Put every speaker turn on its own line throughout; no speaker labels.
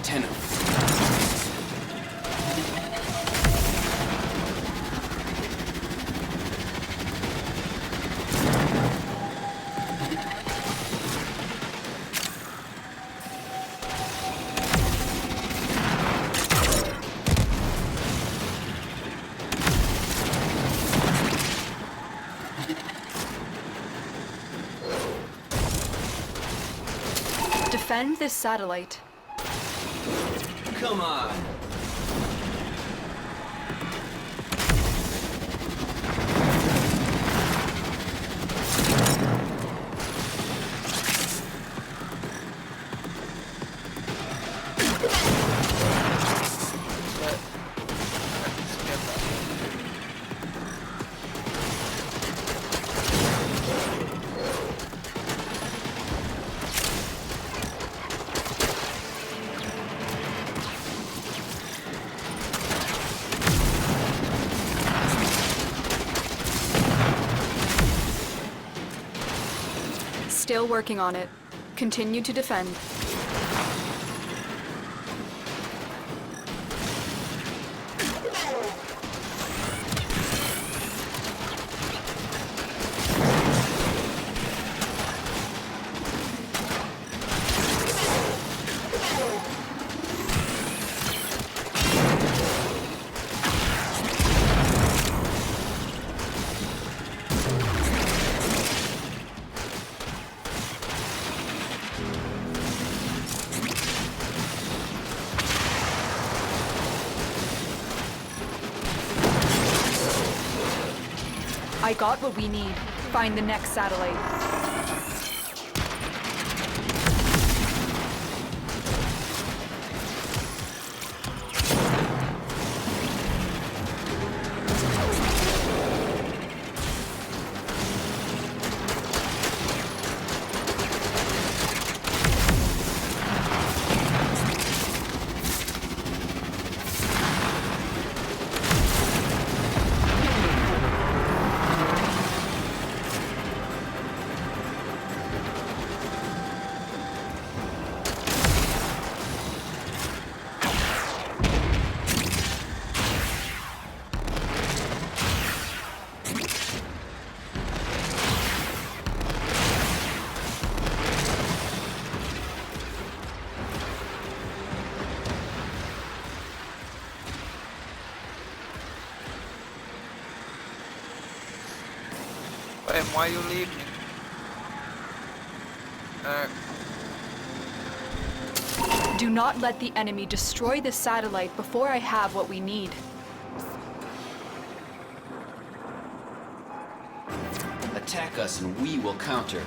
antenna.
Defend this satellite.
Come on.
Still working on it. Continue to defend. I got what we need. Find the next satellite.
And why you leave me?
Do not let the enemy destroy the satellite before I have what we need.
Attack us and we will counter.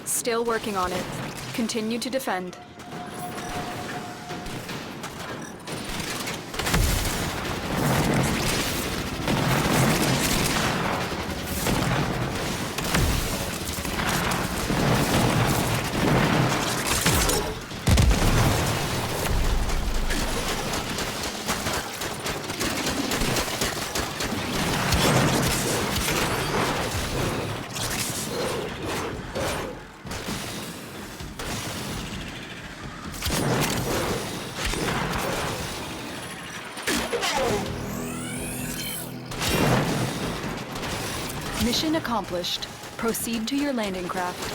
Still working on it. Continue to defend. Mission accomplished. Proceed to your landing craft.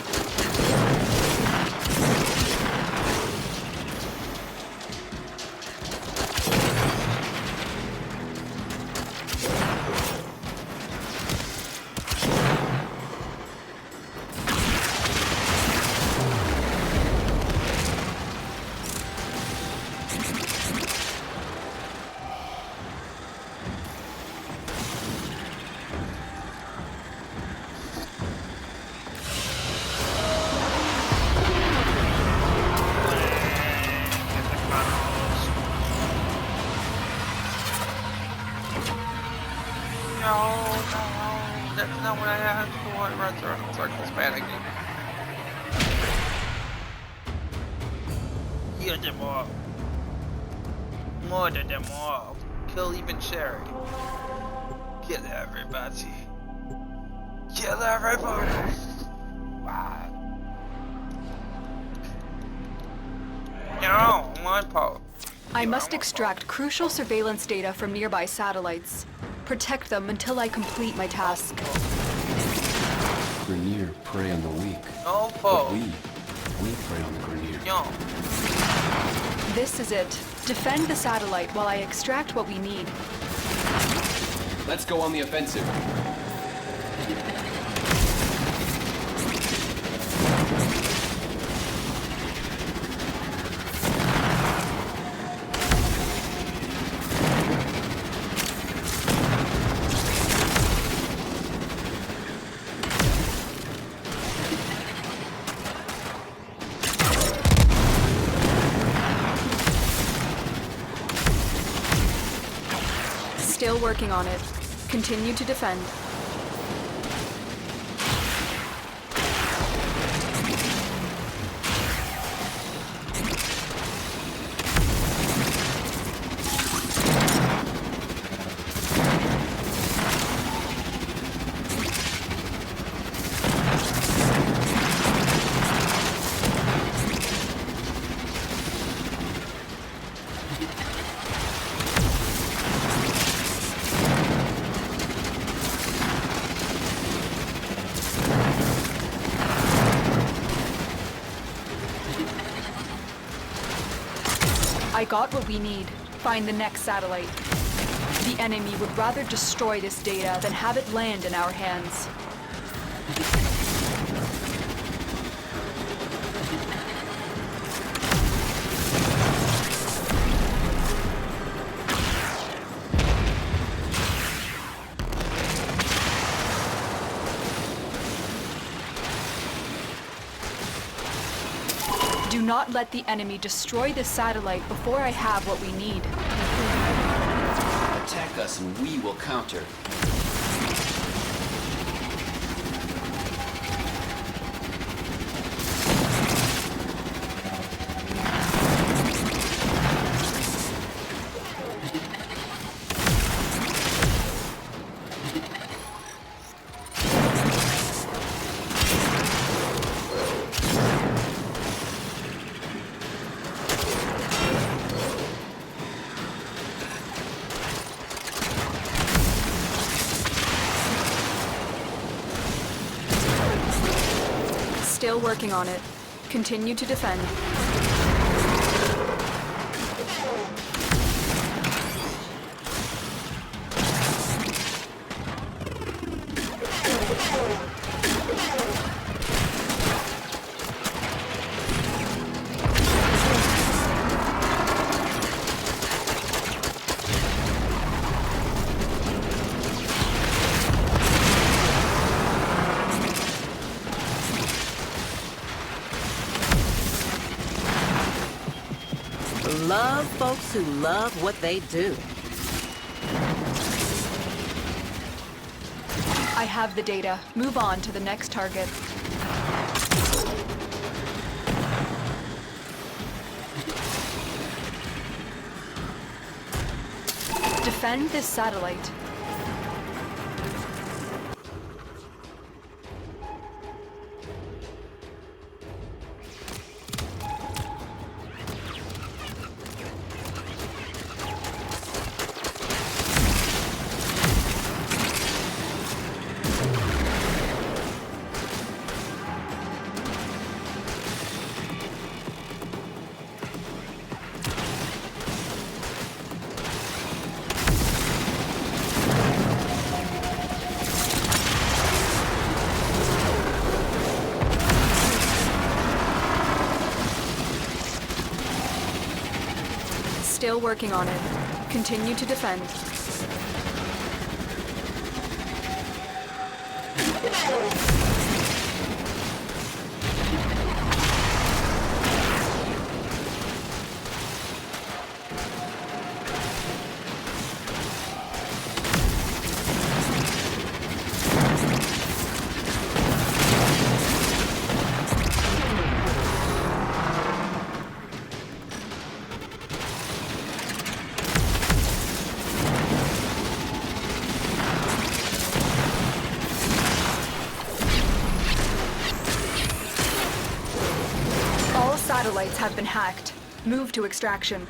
Let's panicking. Heal them all. Murder them all. Kill even Sherry. Kill everybody. Kill everybody. Wow. No, one power.
I must extract crucial surveillance data from nearby satellites. Protect them until I complete my task.
Grenier prey on the weak.
No
But
foe.
we prey on the Grenier.
Yo.
This is it. Defend the satellite while I extract what we need.
Let's go on the offensive.
Still working on it. Continue to defend. I got what we need. Find the next satellite. The enemy would rather destroy this data than have it land in our hands. Do not let the enemy destroy this satellite before I have what we need.
Attack us and we will counter.
Still working on it. Continue to defend.
Love folks who love what they do.
I have the data. Move on to the next target. Defend this satellite. Still working on it. Continue to defend. satellites have been hacked. Move to extraction.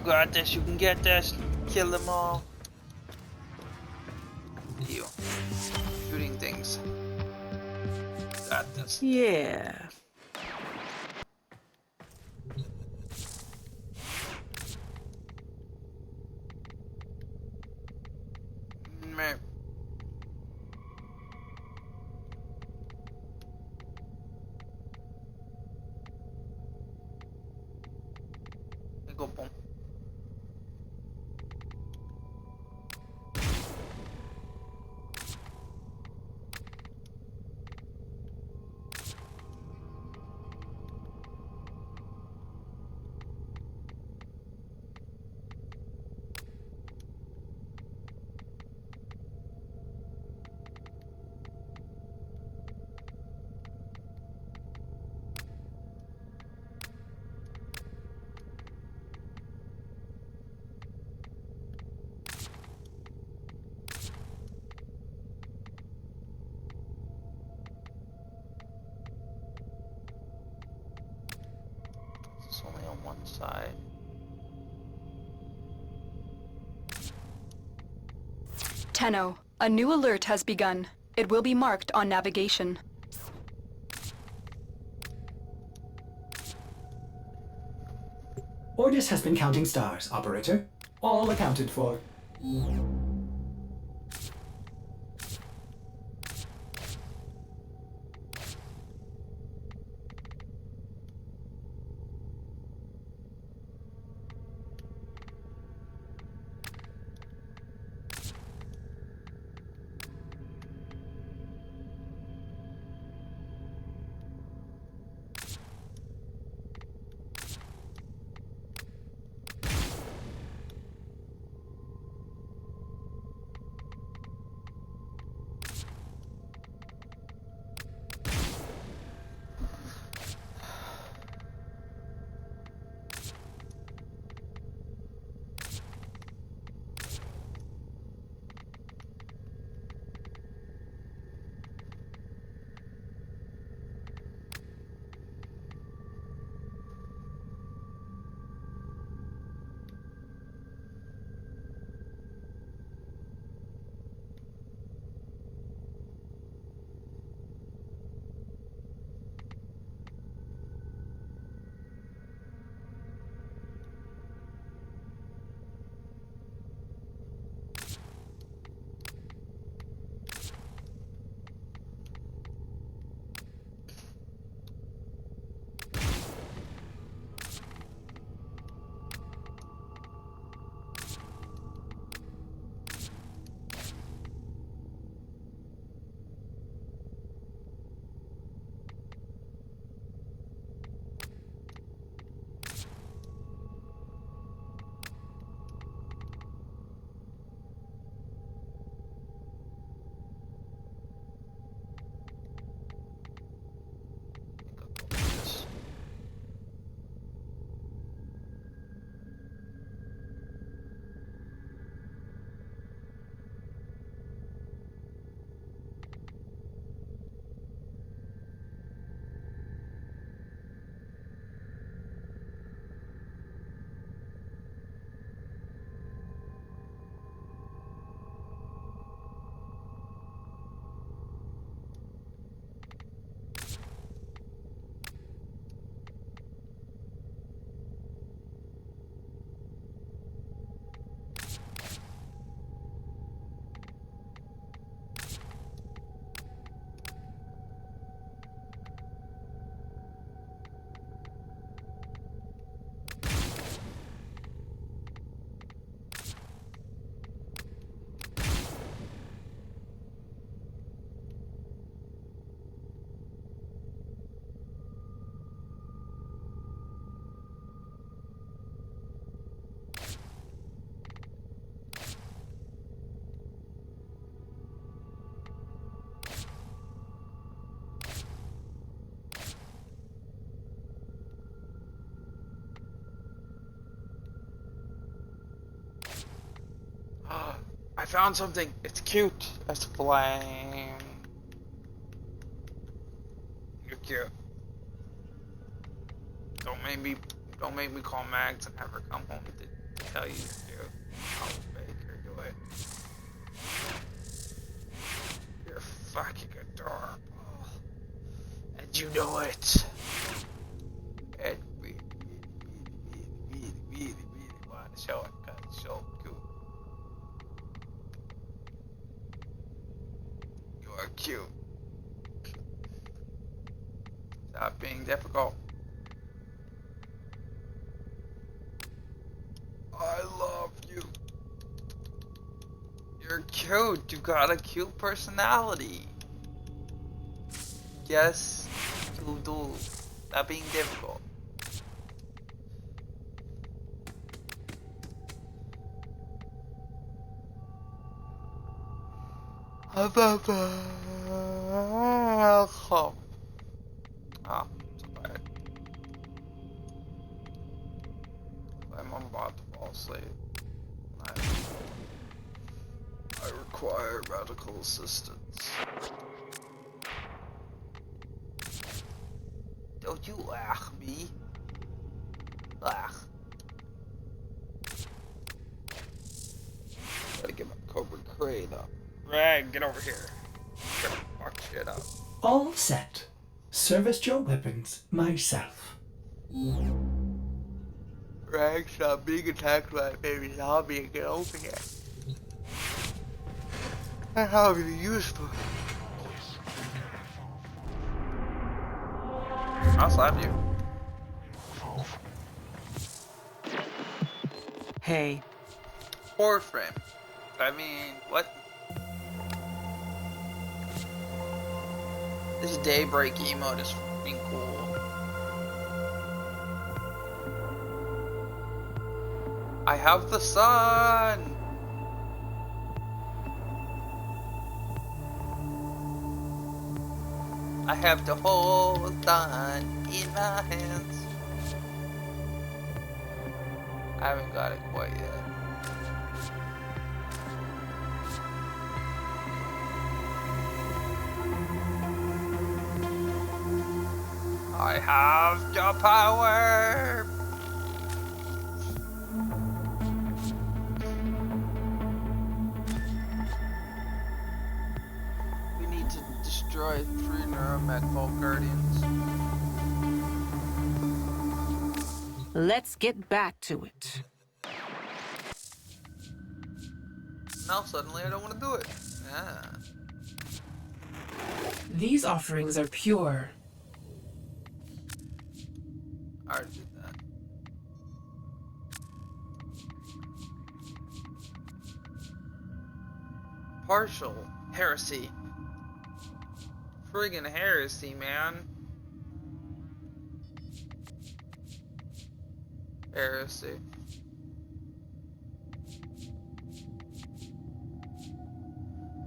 You got this, you can get this. Kill them all. You. Shooting things. Got this.
Yeah.
Meh. Go boom. It's only on one side.
Tenno, a new alert has begun. It will be marked on navigation.
Ordis has been counting stars, operator. All accounted for.
found something. It's cute. That's flame. You're cute. Don't make me call Max and have her come home to tell you you're cute. I'll make her do it. You're fucking adorable. And you know it. And really want to show it because it's so cute. You are cute. Stop being difficult. I love you. You're cute. You got a cute personality. Yes, you do. Stop being difficult. Ah, so tired. I'm about to fall asleep. I require medical assistance. Don't you laugh me? Laugh. Gotta get my Cobra Crane up. Rag, get over here. Gotta fuck shit up.
All set. Service your weapons myself.
Rag, stop being attacked by a baby zombie and get over here. That's how you're useful. I'll slap you.
Hey,
Horror frame. I mean, what? This daybreak emote is freaking cool. I have the sun! I have the whole sun in my hands. I haven't got it quite yet. I have the power! We need to destroy 3 Neuromed Guardians.
let's get back to it.
Now suddenly I don't want to do it. Yeah.
These offerings are pure.
I already did that. Partial heresy. Friggin' heresy, man. Heresy.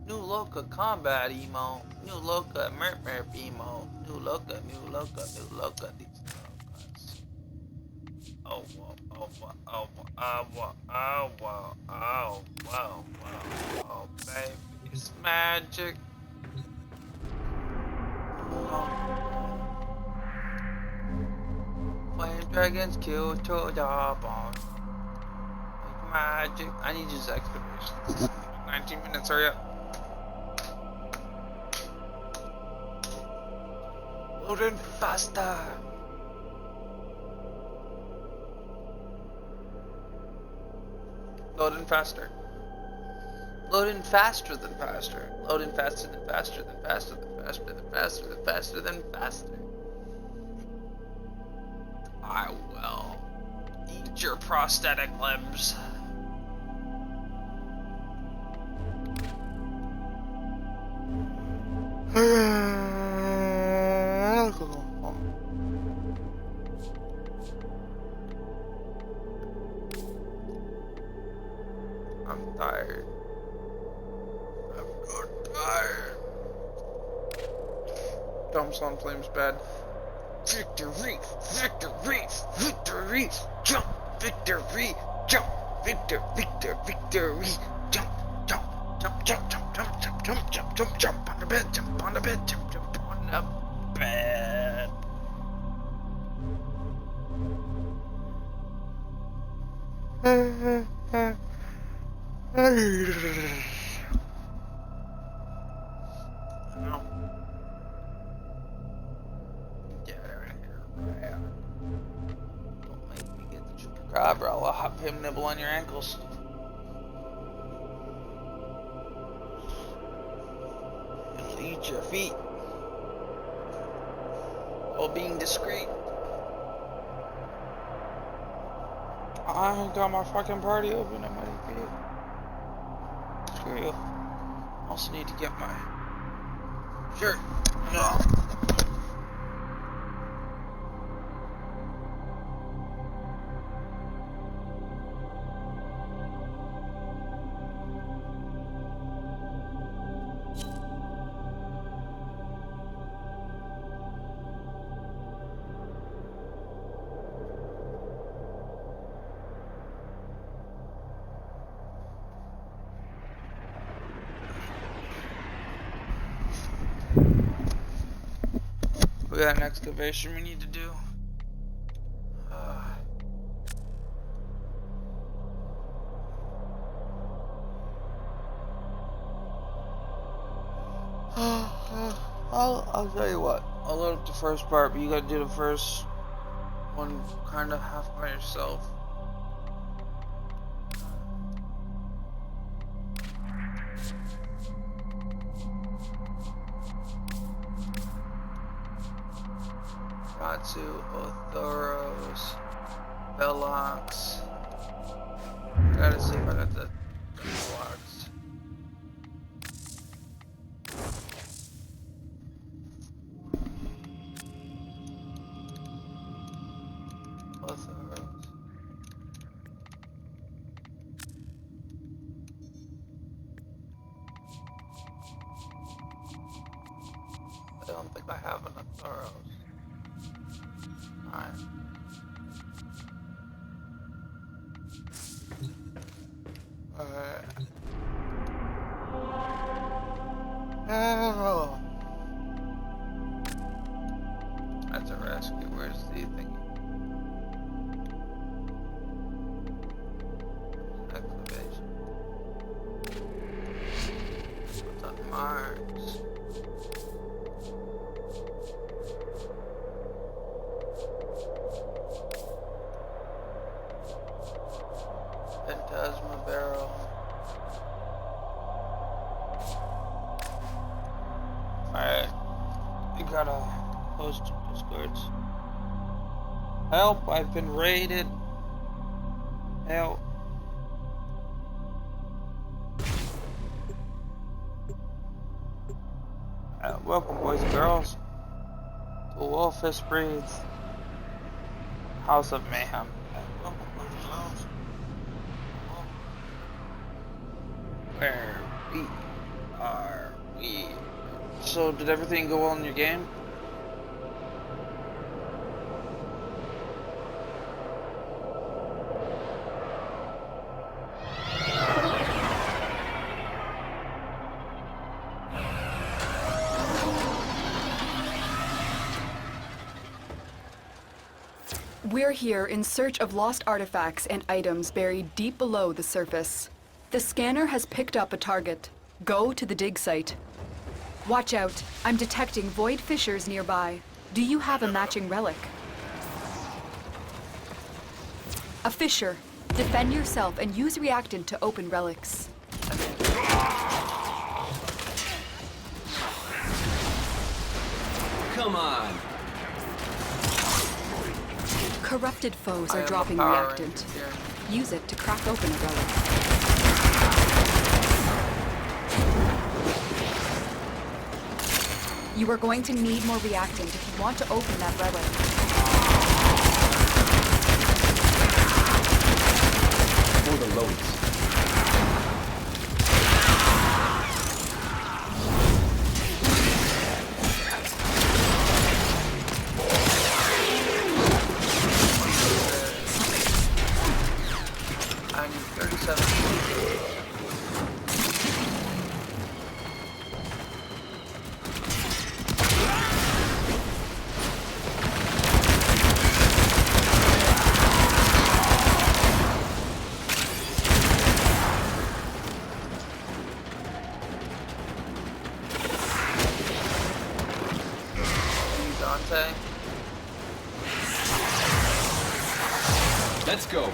New look of combat emo. New look of merp emo. New look of these locals. Oh, whoa, oh, whoa, oh, whoa, oh, whoa, oh, whoa, oh, whoa, whoa, oh, baby, it's magic. Flame dragons kill to the bone. Magic. I need to use excavation. 19 minutes, hurry up. Loading faster. Loading faster. Loading faster than faster. Loading faster than faster than faster than faster than faster than faster than faster. I will eat your prosthetic limbs. I'm tired. I'm so tired. Dumps on Flame's bed. Victory! Victory! Victory! Jump! Victory! Jump! Victory! Jump! Jump! Jump, jump, jump, jump, jump, jump, jump, jump, jump on the bed, jump on the bed, jump, jump on the bed. No. Get out of here, right? Don't make me get the chupacabra. I'll have him nibble on your ankles. He'll eat your feet while being discreet. I got my fucking party open. I'm ready for you. Screw you. Also need to get my shirt. No. We got an excavation we need to do. I'll tell you what. I'll load up the first part, but you gotta do the first one kind of half by yourself. Ratsu, Othoros, Velox. I gotta see if I got the Velox. Othoros. I don't think I have an Othoros. Alright. Oh. That's a rescue. Where's the thing? Excavation. What's on Mars? Phantasma barrel. Alright. We gotta post discords. Help, I've been raided. Help. Welcome, boys and girls, to Wolfish Breeds House of Mayhem. Welcome, boys and girls. Where are we? So, did everything go well in your game?
We're here in search of lost artifacts and items buried deep below the surface. The scanner has picked up a target. Go to the dig site. Watch out. I'm detecting void fissures nearby. Do you have a matching relic? A fissure. Defend yourself and use reactant to open relics.
Come on.
Corrupted foes are dropping reactant. Use it to crack open a relic. You are going to need more reactant if you want to open that relic.
For the loads.
I need 37. Dante.
Let's go.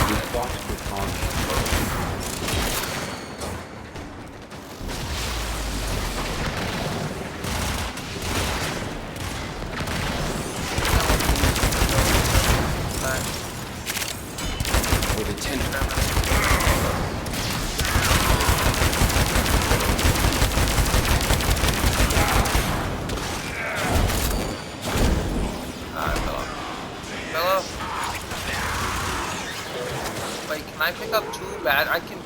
We fought with honor. For the tender.
Fell off. Wait, can I pick up 2 bad? I can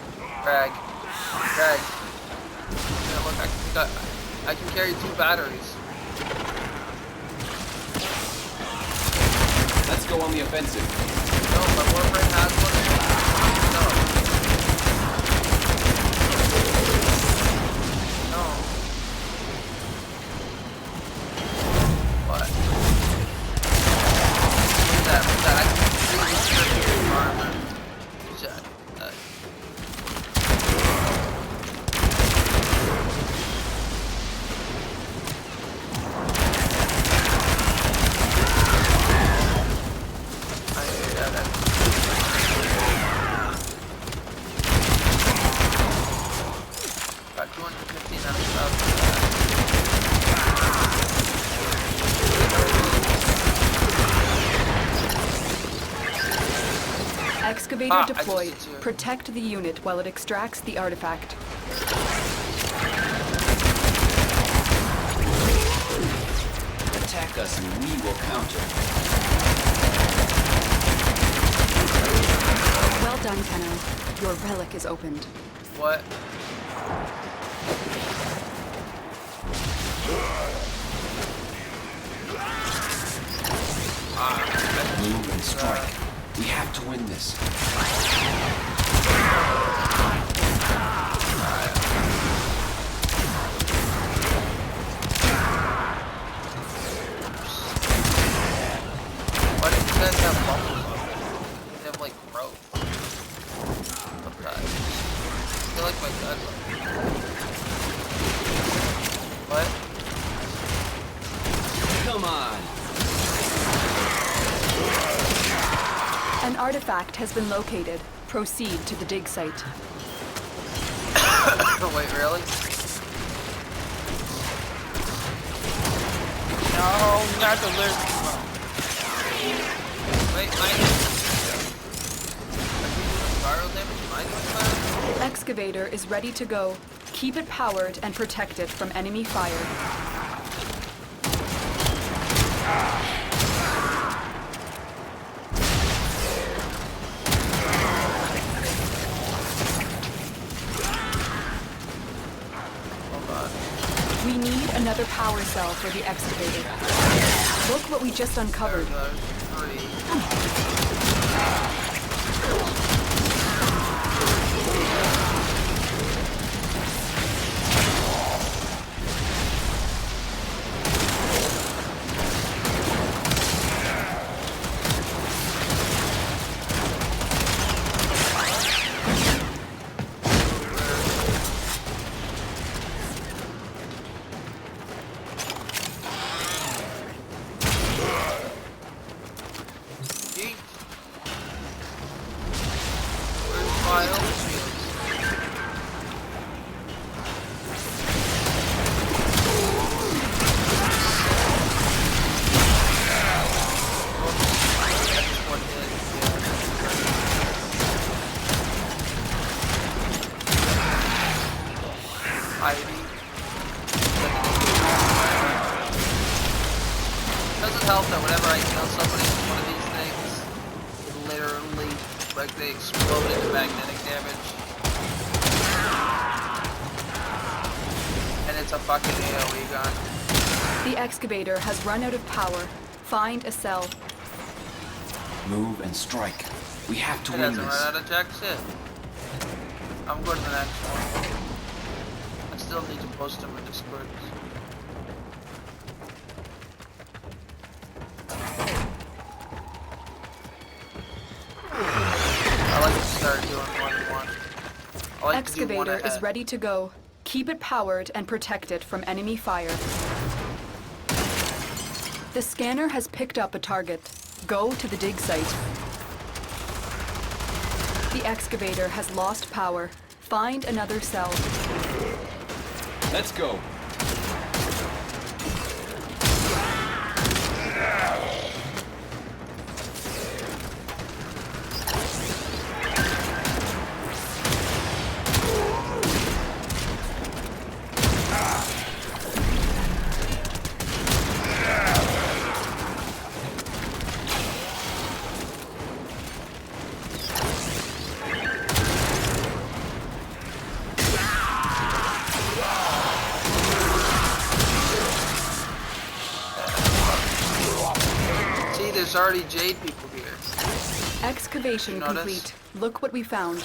drag. Yeah, look, I can carry 2 batteries.
Let's go on the offensive.
No, my boyfriend has one. No. No. What? What's that? I can really strip your armor. Shut up. Got 215 out of stuff.
Excavator
I
deployed.
just hit you.
Protect the unit while it extracts the artifact.
Attack us and we will counter.
Well done, Tenno. Your relic is opened.
What?
Move and strike. We have to win this.
Why do you guys have bubbles on them? They have like growth. Sometimes. I feel like my gun. What?
Come on.
An artifact has been located. Proceed to the dig site.
Wait, really? No, not the lyrics. Wait, mine. Are you doing viral damage? Am I doing viral?
Excavator is ready to go. Keep it powered and protect it from enemy fire.
Hold on.
We need another power cell for the excavator. Look what we just uncovered.
There's 3. Yeet. Where's my other shields? That's one hit, Ivy. Doesn't help that whenever I kill somebody with one of these things, it literally, like, they explode into magnetic damage. And it's a fucking AoE gun.
The excavator has run out of power. Find a cell.
Move and strike. We have to
It
win
hasn't
this.
run out of jack shit. I'm going to the next one. I still need to post them in Discord. I like to start doing 1-1. like to do one
Excavator is
ahead.
ready to go. Keep it powered and protect it from enemy fire. The scanner has picked up a target. Go to the dig site. The excavator has lost power. Find another cell.
Let's go.
See, there's already Jade people here.
Excavation
You notice?
complete. Look what we found.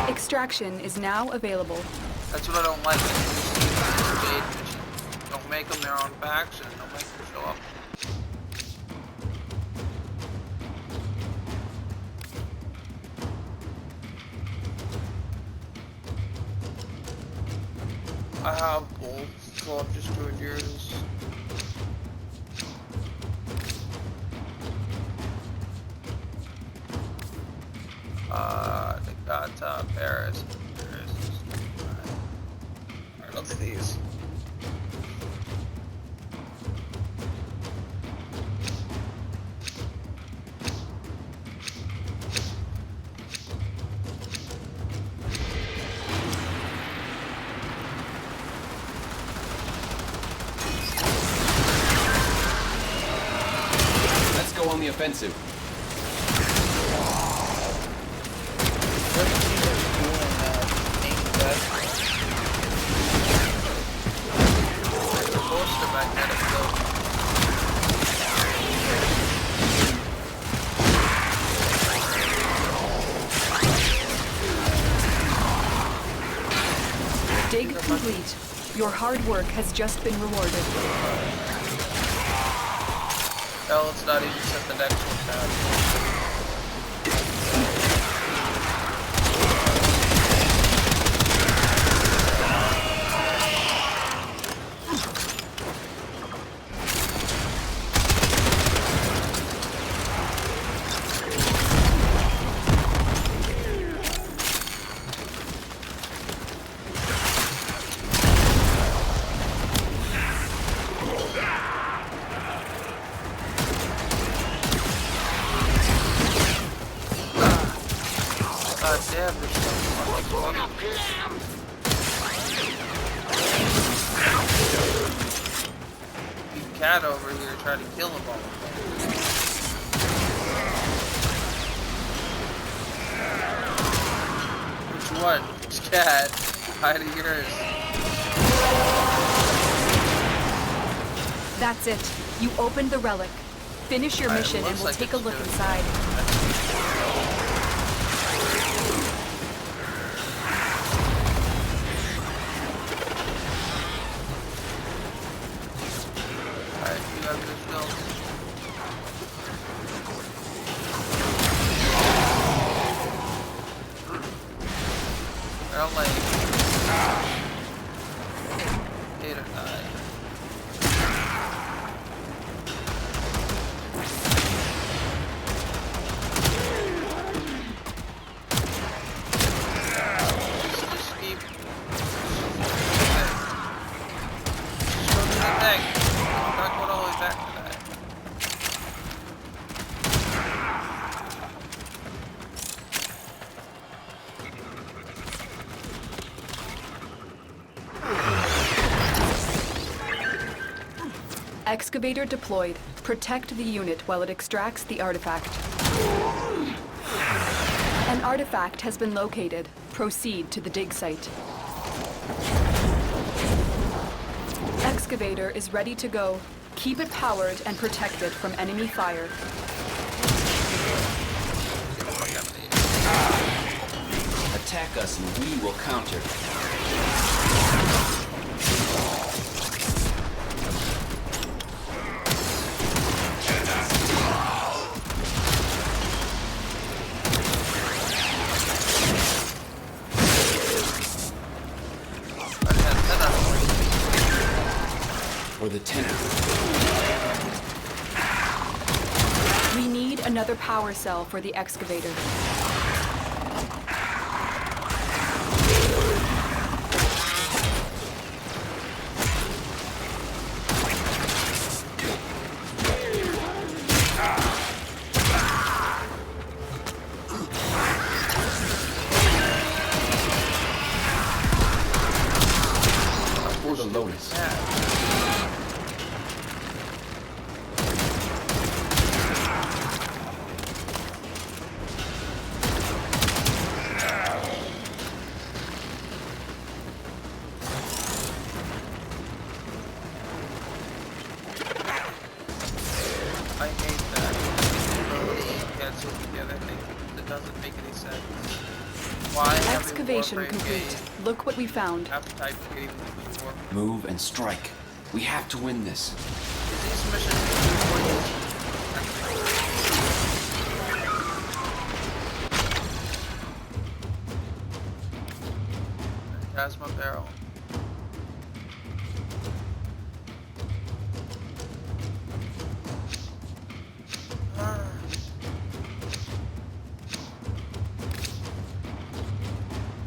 Extraction is now available.
That's what I don't like. These Jade missions. Don't make them their own faction. Don't make them show up. I have both, so I'm just doing yours. They got Paris. Alright, look at these.
Let's go on the offensive.
Dig complete. Your hard work has just been rewarded.
Hell, it's not even set the next one down. God damn, there's so fucking big cat over here trying to kill him all. Which one? Which cat? Hide of yours.
That's it. You opened the relic. Finish your
Alright,
mission and
looks
we'll
like
take a
it's
look
doing-
inside.
Alright, you have this built. They're like 8 or 9. Just keep. Just go to the deck. I'm not going all the way back to that.
Excavator deployed. Protect the unit while it extracts the artifact. An artifact has been located. Proceed to the dig site. Excavator is ready to go. Keep it powered and protect it from enemy fire.
Attack us and we will counter. the tenor.
We need another power cell for the excavator.
For the Lotus.
I hate that. Cancel together. It doesn't make any sense. Why
Excavation complete. Look what we found.
Appetite for getting before.
Move and strike. We have to win this.
Is these missions Plasma barrel.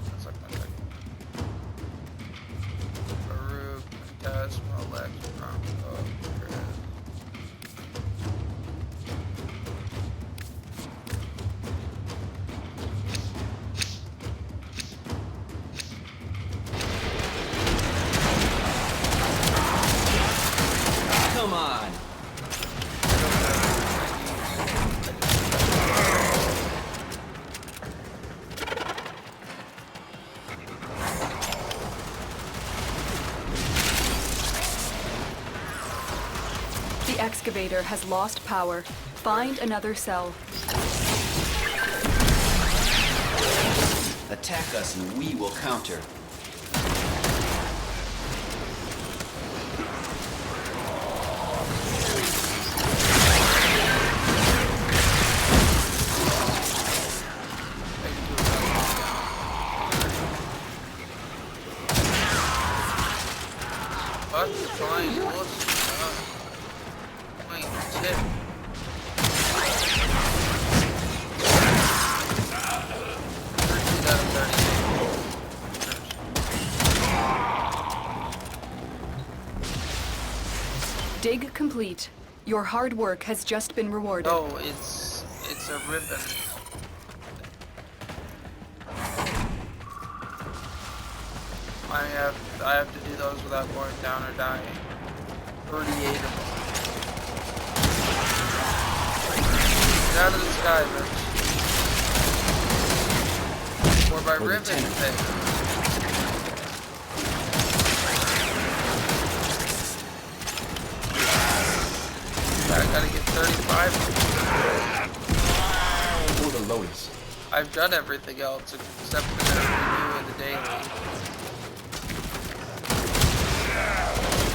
That's like my second. Baruch, Plasma, Electron,
Come on.
The excavator has lost power. Find another cell.
Attack us and we will counter.
What? Flying bullets? Wait, shit.
Dig complete. Your hard work has just been rewarded.
No, it's a ribbon. I have to do those without going down or dying. 38 of them. Get out of the sky, bitch. Or by ribbon thing. I gotta get 35.
For the Lotus.
I've done everything else except for the review in the daily.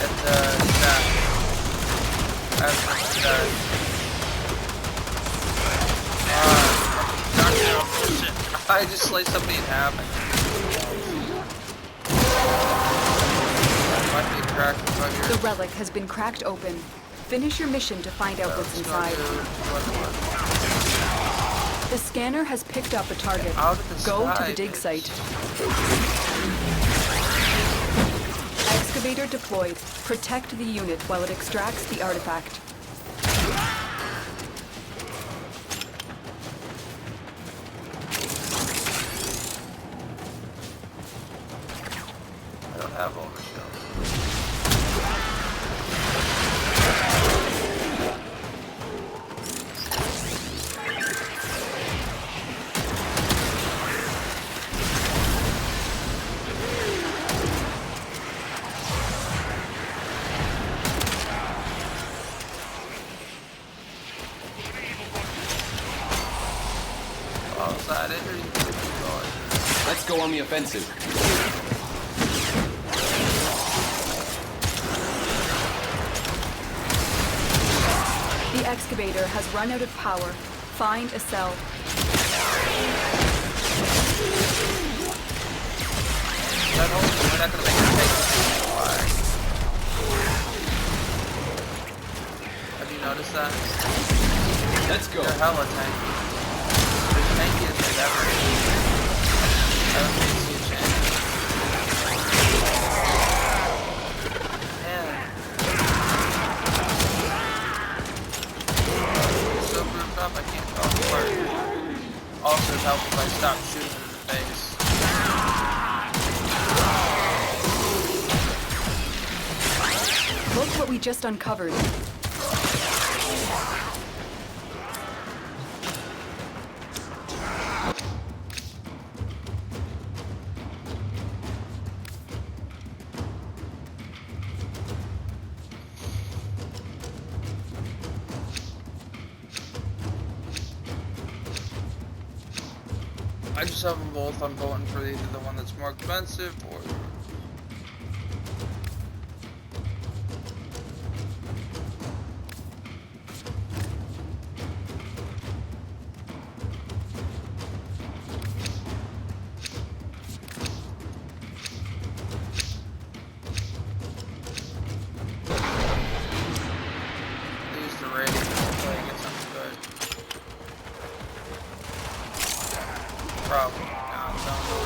And that. That's that. Shit. I just sliced somebody in half. Might be cracked right here.
The relic has been cracked open. Finish your mission to find out what's inside. The scanner has picked up a target. Go to the dig site. Excavator deployed. Protect the unit while it extracts the artifact.
I don't have all the shells.
Let's go on the offensive.
The excavator has run out of power. Find a cell.
We're not gonna make it take this far. notice that?
Let's go.
They're hella tanky. They're tanky as they've ever been. I don't think see a chance. Man. So grouped up, I can't fall apart. Also, it helps if I stop shooting in the face.
Look what we just uncovered.
I just have them both. I'm voting for either the one that's more expensive or. Use the rating hopefully I get something good. Probably not, don't know.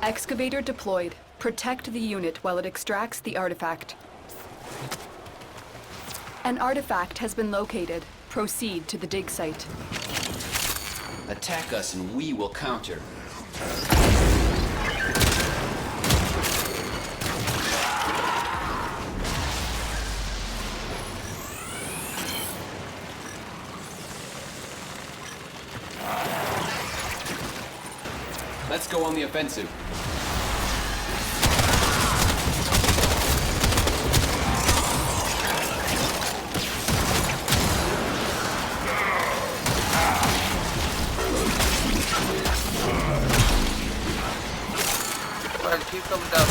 Excavator deployed. Protect the unit while it extracts the artifact. An artifact has been located. Proceed to the dig site.
Attack us and we will counter. Let's go on the offensive.
Alright, keep coming down.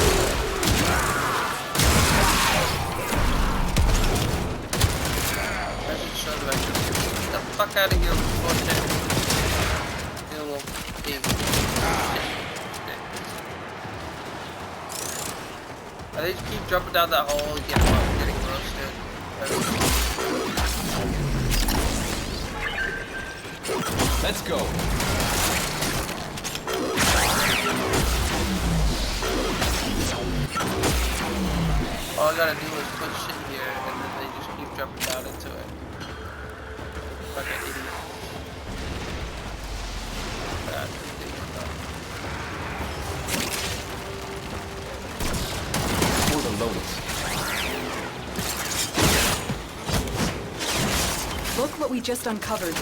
I should show the vector. Get the fuck out of here with the bullshit. Get a little pig. They just keep jumping down that hole and getting roasted.
Let's go.
All I gotta do is put shit here and then they just keep jumping down into it. Like an idiot. Bad.
For the Lotus.
Look what we just uncovered.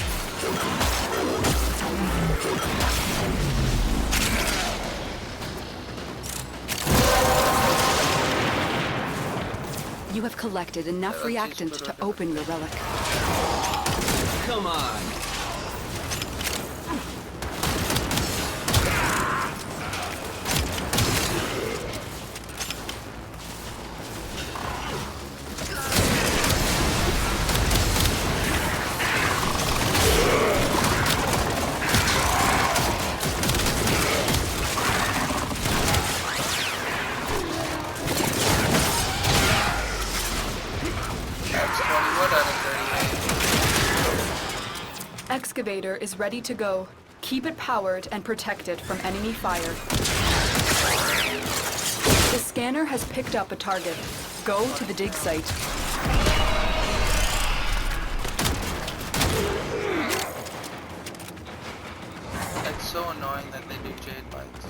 You have collected enough reactant to open your relic.
Come on.
Excavator is ready to go. Keep it powered and protected from enemy fire. The scanner has picked up a target. Go to the dig site.
It's so annoying that they do jade lights.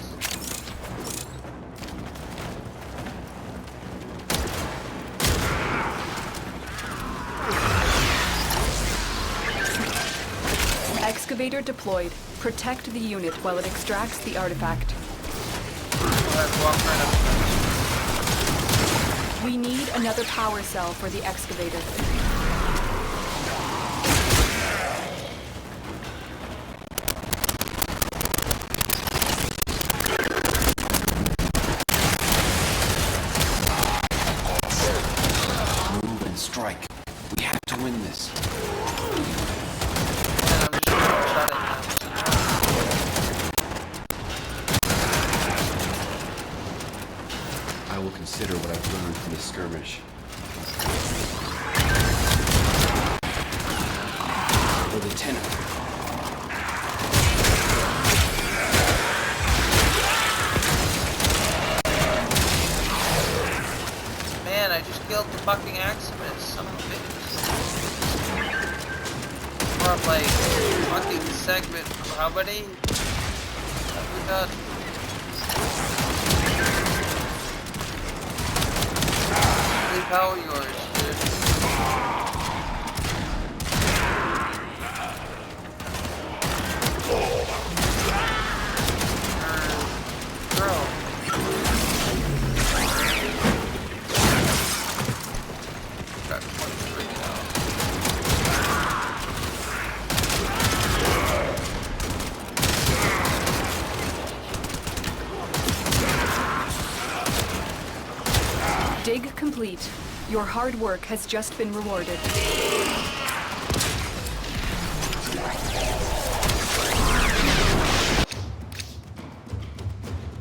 Excavator deployed. Protect the unit while it extracts the artifact.
Walk right up.
We need another power cell for the excavator.
Move and strike. We have to win this. I will consider. consider what I've learned from this skirmish. For the tenor.
Man, I just killed the fucking Aximus, son of a bitch. From like fucking segment of how many have we done? Leave power yours, dude. Girl. Got 23 now.
Dig complete. Your hard work has just been rewarded.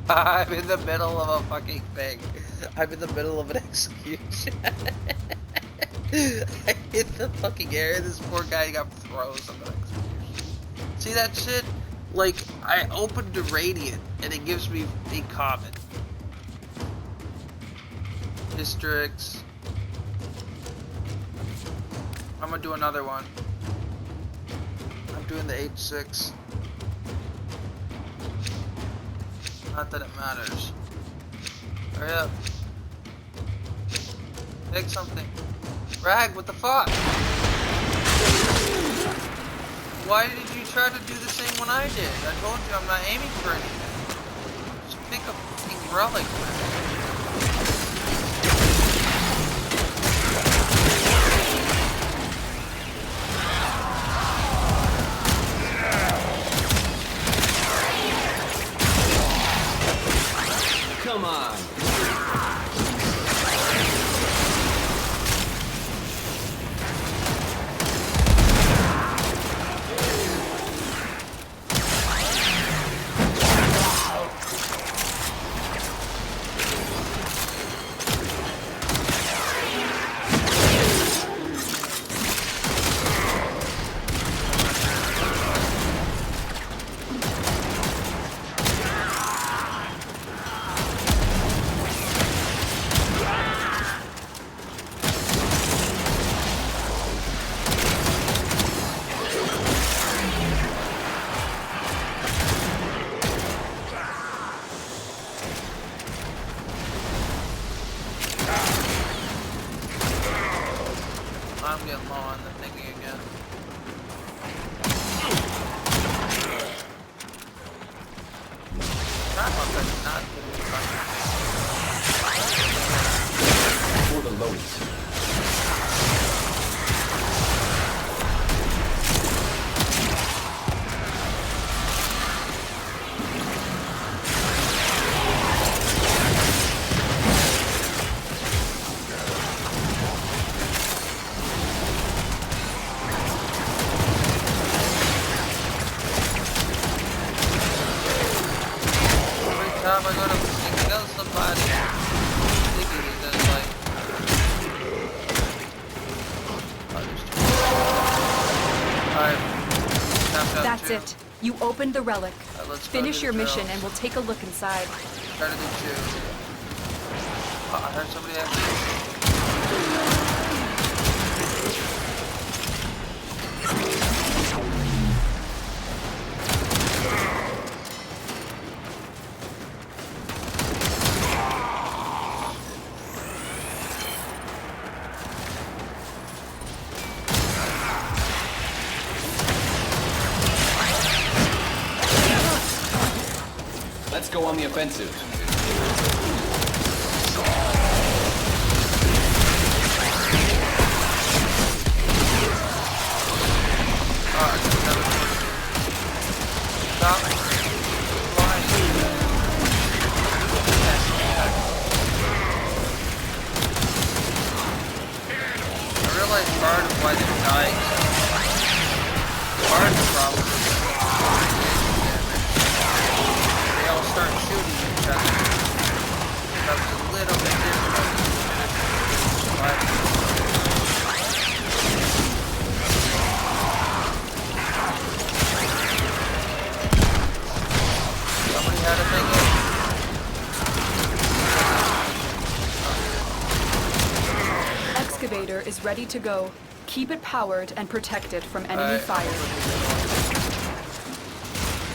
I'm in the middle of a fucking thing. I'm in the middle of an execution. I hit the fucking air. This poor guy got froze on the execution. See that shit? Like, I opened the Radiant and it gives me a comment. Districts. I'm gonna do another one. I'm doing the H6. Not that it matters. Hurry up. Pick something. Rag, what the fuck? Why did you try to do the same one I did? I told you I'm not aiming for anything. Just pick a fucking relic, man.
Come on!
I'm getting low on the thinking again. Not
For the loads.
time I go to kill somebody, thinking that like, alright,
That's it. You opened the relic.
Let's
Finish your mission
drills.
and we'll take a look inside.
Try to do two. Oh, I heard somebody have
Let's go on the offensive.
Stop. I realize part of why they're dying. Part of the problem is they all start shooting each other. That was a little bit different.
is ready to go. Keep it powered and protect it from enemy fire.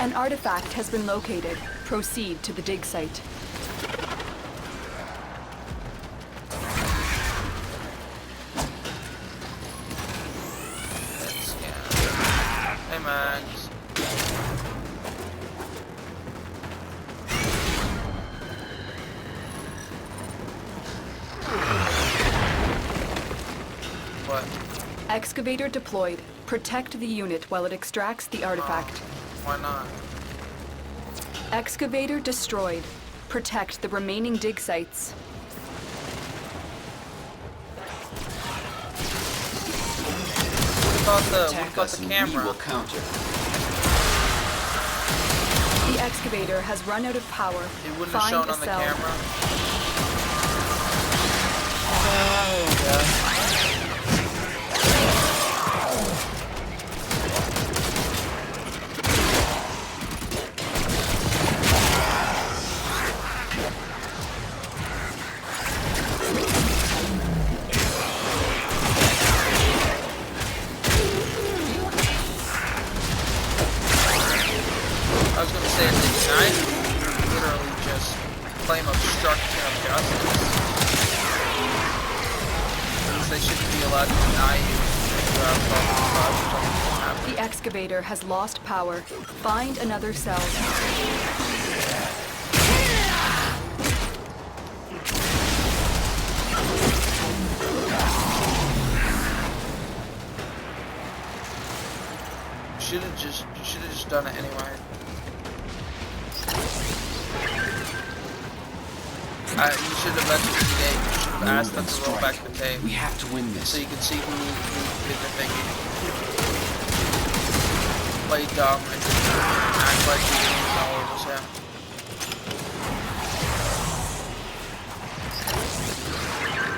An artifact has been located. Proceed to the dig site.
Hey man. What?
Excavator deployed. Protect the unit while it extracts the artifact.
Why not?
Excavator destroyed. Protect the remaining dig sites.
What about
Attack us
the
and we
camera?
will counter.
The excavator has run out of power.
It wouldn't have
Find
shown
a
on the
cell.
camera. Oh, I was gonna say, did I literally just claim obstruction of justice? Means they shouldn't be allowed to deny you.
The excavator has lost power. Find another cell.
You should have just done it anyway. You should have let the tape. You should have asked them to roll back the tape.
We have to win this.
So you can see who did the thinking. Played dumb and act like he didn't know it was him.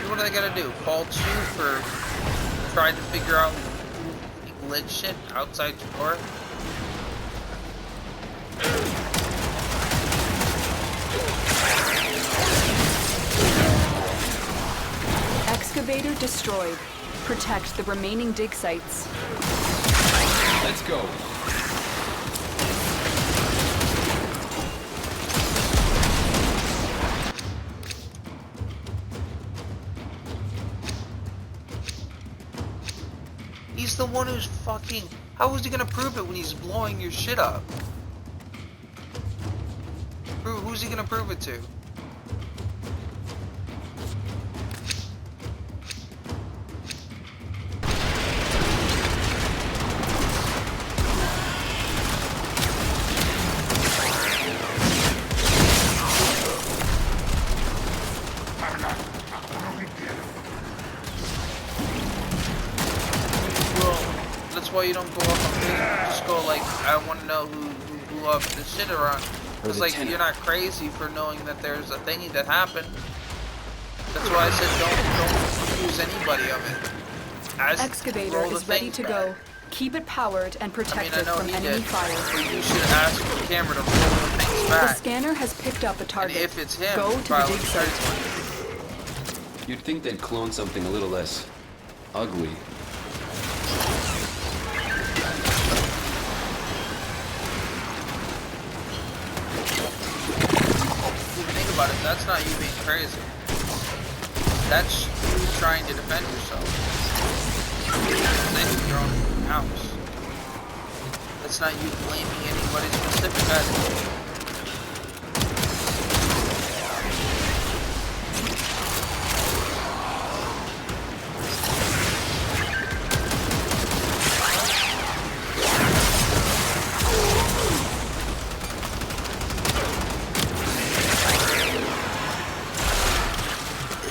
What are they gonna do? Fault you for trying to figure out who lit shit outside your door?
Excavator destroyed. Protect the remaining dig sites.
Let's go.
He's the one who's fucking... How is he gonna prove it when he's blowing your shit up? Who's he gonna prove it to? That's why you don't go up on Facebook. Just go like, I want to know who blew up the shit around. It's like, you're not crazy for knowing that there's a thingy that happened. That's why I said don't accuse anybody of it.
Excavator is ready to go. Keep it powered and protect it from enemy fire.
But you should ask the camera to roll the things
The
back.
scanner has picked up a target.
And if it's him,
go to the
probably
dig site.
You'd think they'd clone something a little less ugly.
Think about it, that's not you being crazy. That's you trying to defend yourself. Defend your own house. That's not you blaming anybody specific either.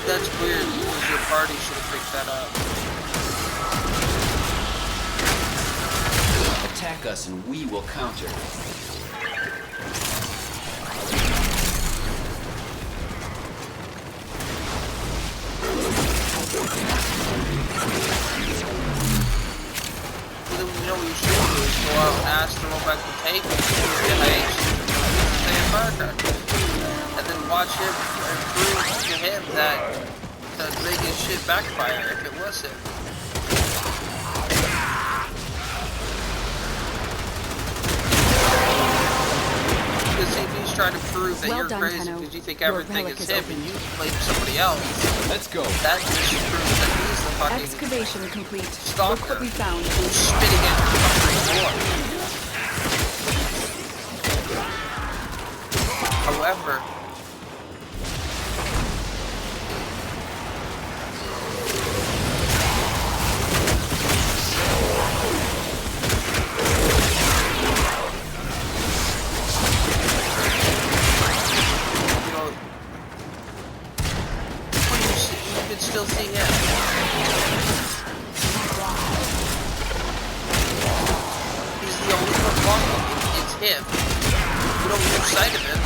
That's weird because your party should have picked that up.
Attack us and we will counter.
You know what you should do is go out and ask to roll back the tape and get a firecracker. And then watch him and prove to him that the biggest shit backfire if it was him. Because if he's trying to prove that
Well
you're
done,
crazy
Tenno.
because you think
Your
everything
relic
is
is
him
open.
and you blame somebody else,
Let's go.
that just proves that he's the fucking
Excavation complete.
stalker
Look what we found.
who's spitting at the fucking door. However, you know, you can still see him. He's the only one walking. It's him. You don't lose sight of him.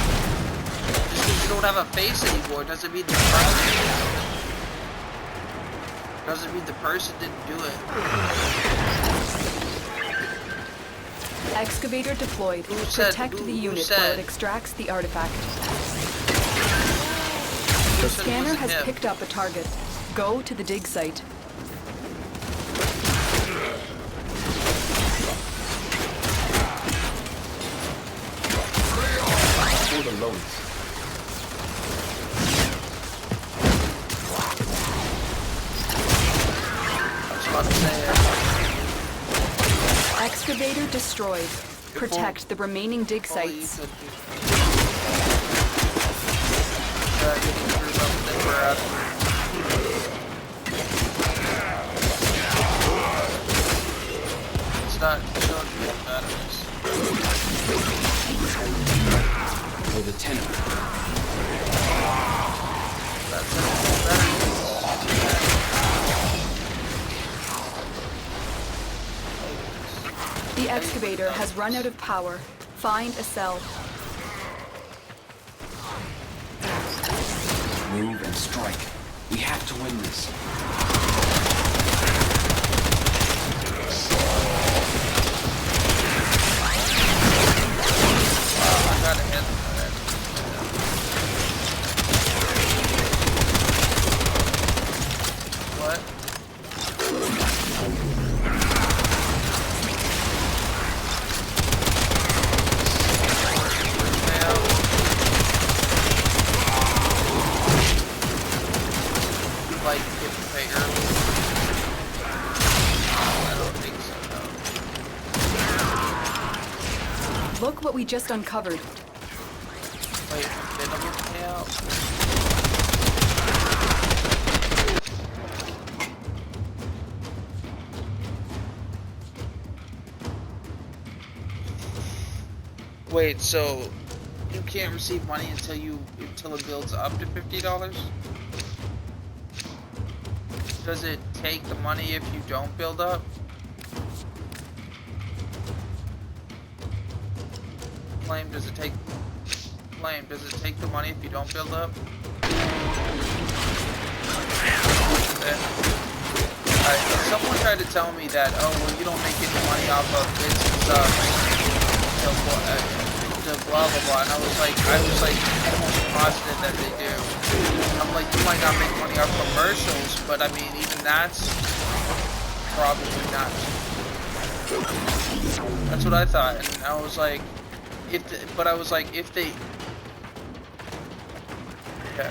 Just because you don't have a face anymore doesn't mean the person. Doesn't mean the person didn't do it.
Excavator deployed. Protect the unit while it extracts the artifact. The scanner has picked up a target. Go to the dig site.
For the loans.
I was about to say
Excavator destroyed. Protect the remaining dig
all you
sites.
could do. Getting through something we're after. It's not showing me the batteries.
For the Tenno.
That's it. Batteries.
The excavator has run out of power. Find a cell.
Move and strike. We have to win this.
I gotta handle that. What? Like, get to pay early? I don't think so, no.
Look what we just uncovered.
Wait, minimum payout? Wait, so you can't receive money until it builds up to $50? Does it take the money if you don't build up? Flame, does it take the money if you don't build up? Alright, someone tried to tell me that, oh, well, you don't make any money off of bits and stuff. Blah blah blah, and I was like almost positive that they do. I'm like, you might not make money off commercials, but I mean, even that's probably not. That's what I thought, and I was like, if they, yeah.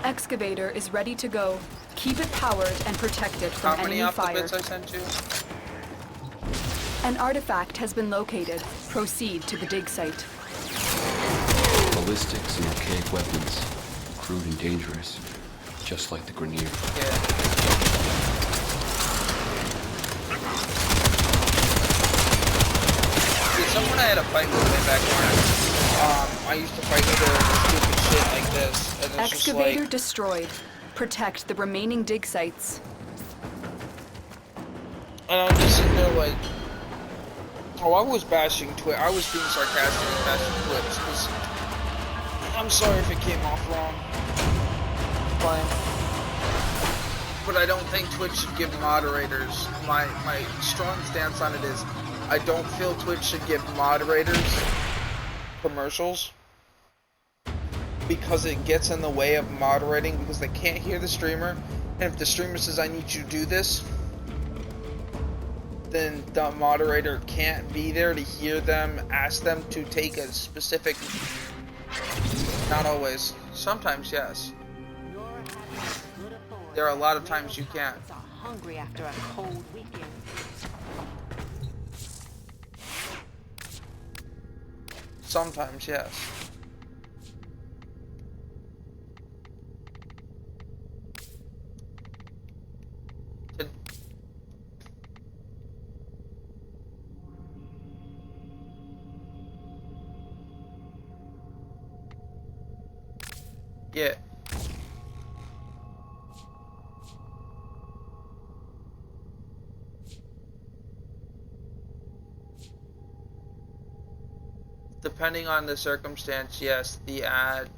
Excavator is ready to go. Keep it powered and protect it from
How many
enemy
off the
fire.
bits I sent you?
An artifact has been located. Proceed to the dig site.
Ballistics and archaic weapons. Crude and dangerous. Just like the Grenier.
Yeah. See, someone I had a fight with way back when, I used to fight with her stupid shit like this, and it's just
Excavator
like,
destroyed. Protect the remaining dig sites.
and I'm just sitting there like, oh, I was bashing Twitch. I was being sarcastic and bashing Twitch, because I'm sorry if it came off wrong. Fine. But I don't think Twitch should give moderators, my strong stance on it is, I don't feel Twitch should give moderators commercials. because it gets in the way of moderating because they can't hear the streamer. And if the streamer says, I need you to do this, then the moderator can't be there to hear them, ask them to take a specific... Not always. Sometimes, yes. There are a lot of times you can't.
Hungry after a cold weekend.
Sometimes, yes. Yeah. Depending on the circumstance, yes, the ad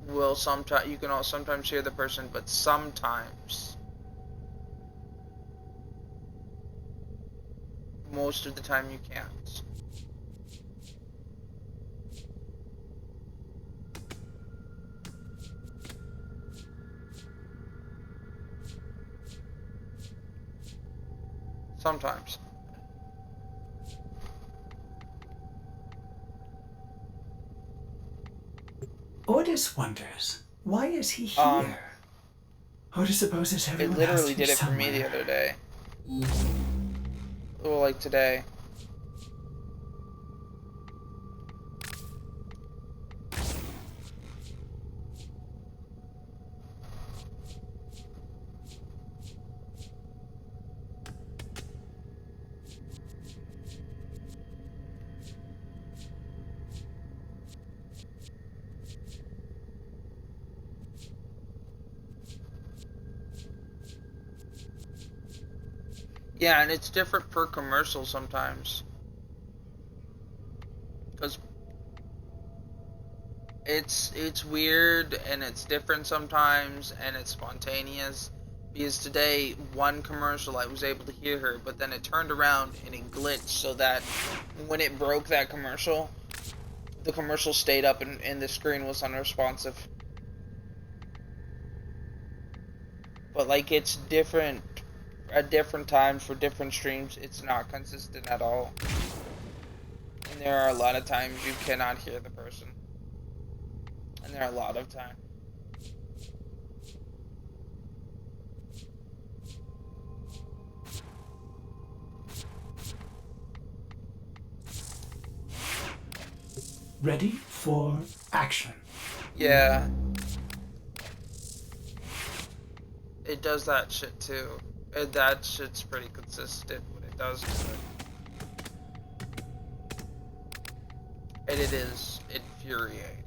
will sometimes, you can all sometimes hear the person, but sometimes, most of the time you can't. Sometimes.
Otis wonders, why is he here? Otis supposes
It
everyone has
literally
to be
did it for me the
somewhere.
other day. Well, like today. Yeah, and it's different per commercial sometimes. Because it's weird and it's different sometimes and it's spontaneous. Because today, one commercial I was able to hear her, but then it turned around and it glitched so that when it broke that commercial, the commercial stayed up and the screen was unresponsive. But like it's different at different times for different streams. It's not consistent at all. And there are a lot of times you cannot hear the person. And there are a lot of times.
Ready for action.
Yeah. It does that shit too. That shit's pretty consistent when it does do it. And it is infuriating.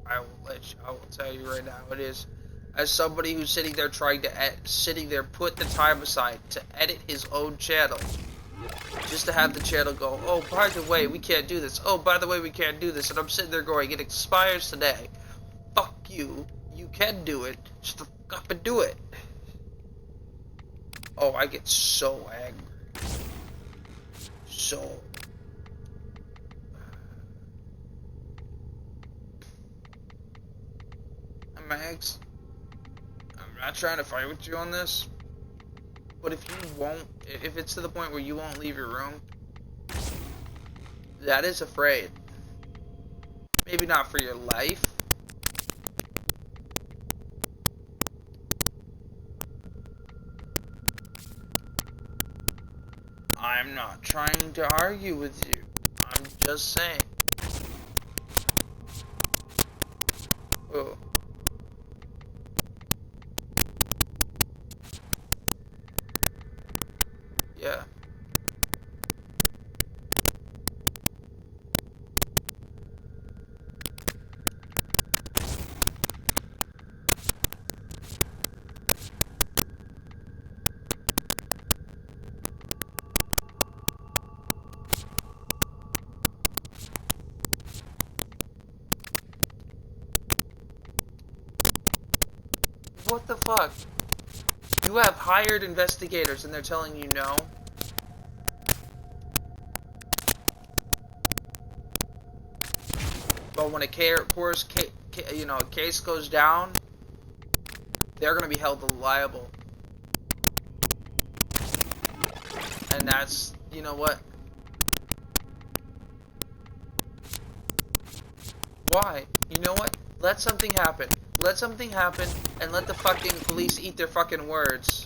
I will tell you right now, it is. As somebody who's sitting there trying to put the time aside to edit his own channel, just to have the channel go, oh, by the way, we can't do this. Oh, by the way, we can't do this. And I'm sitting there going, it expires today. Fuck you. You can do it. Just the fuck up and do it. Oh, I get so angry. So. Max, I'm not trying to fight with you on this, but if it's to the point where you won't leave your room, that is afraid. Maybe not for your life. I'm not trying to argue with you. I'm just saying. Oh. Yeah. What the fuck? You have hired investigators and they're telling you no? But when a a case goes down, they're gonna be held liable. And that's, you know what? Why? You know what? Let something happen. Let something happen and let the fucking police eat their fucking words.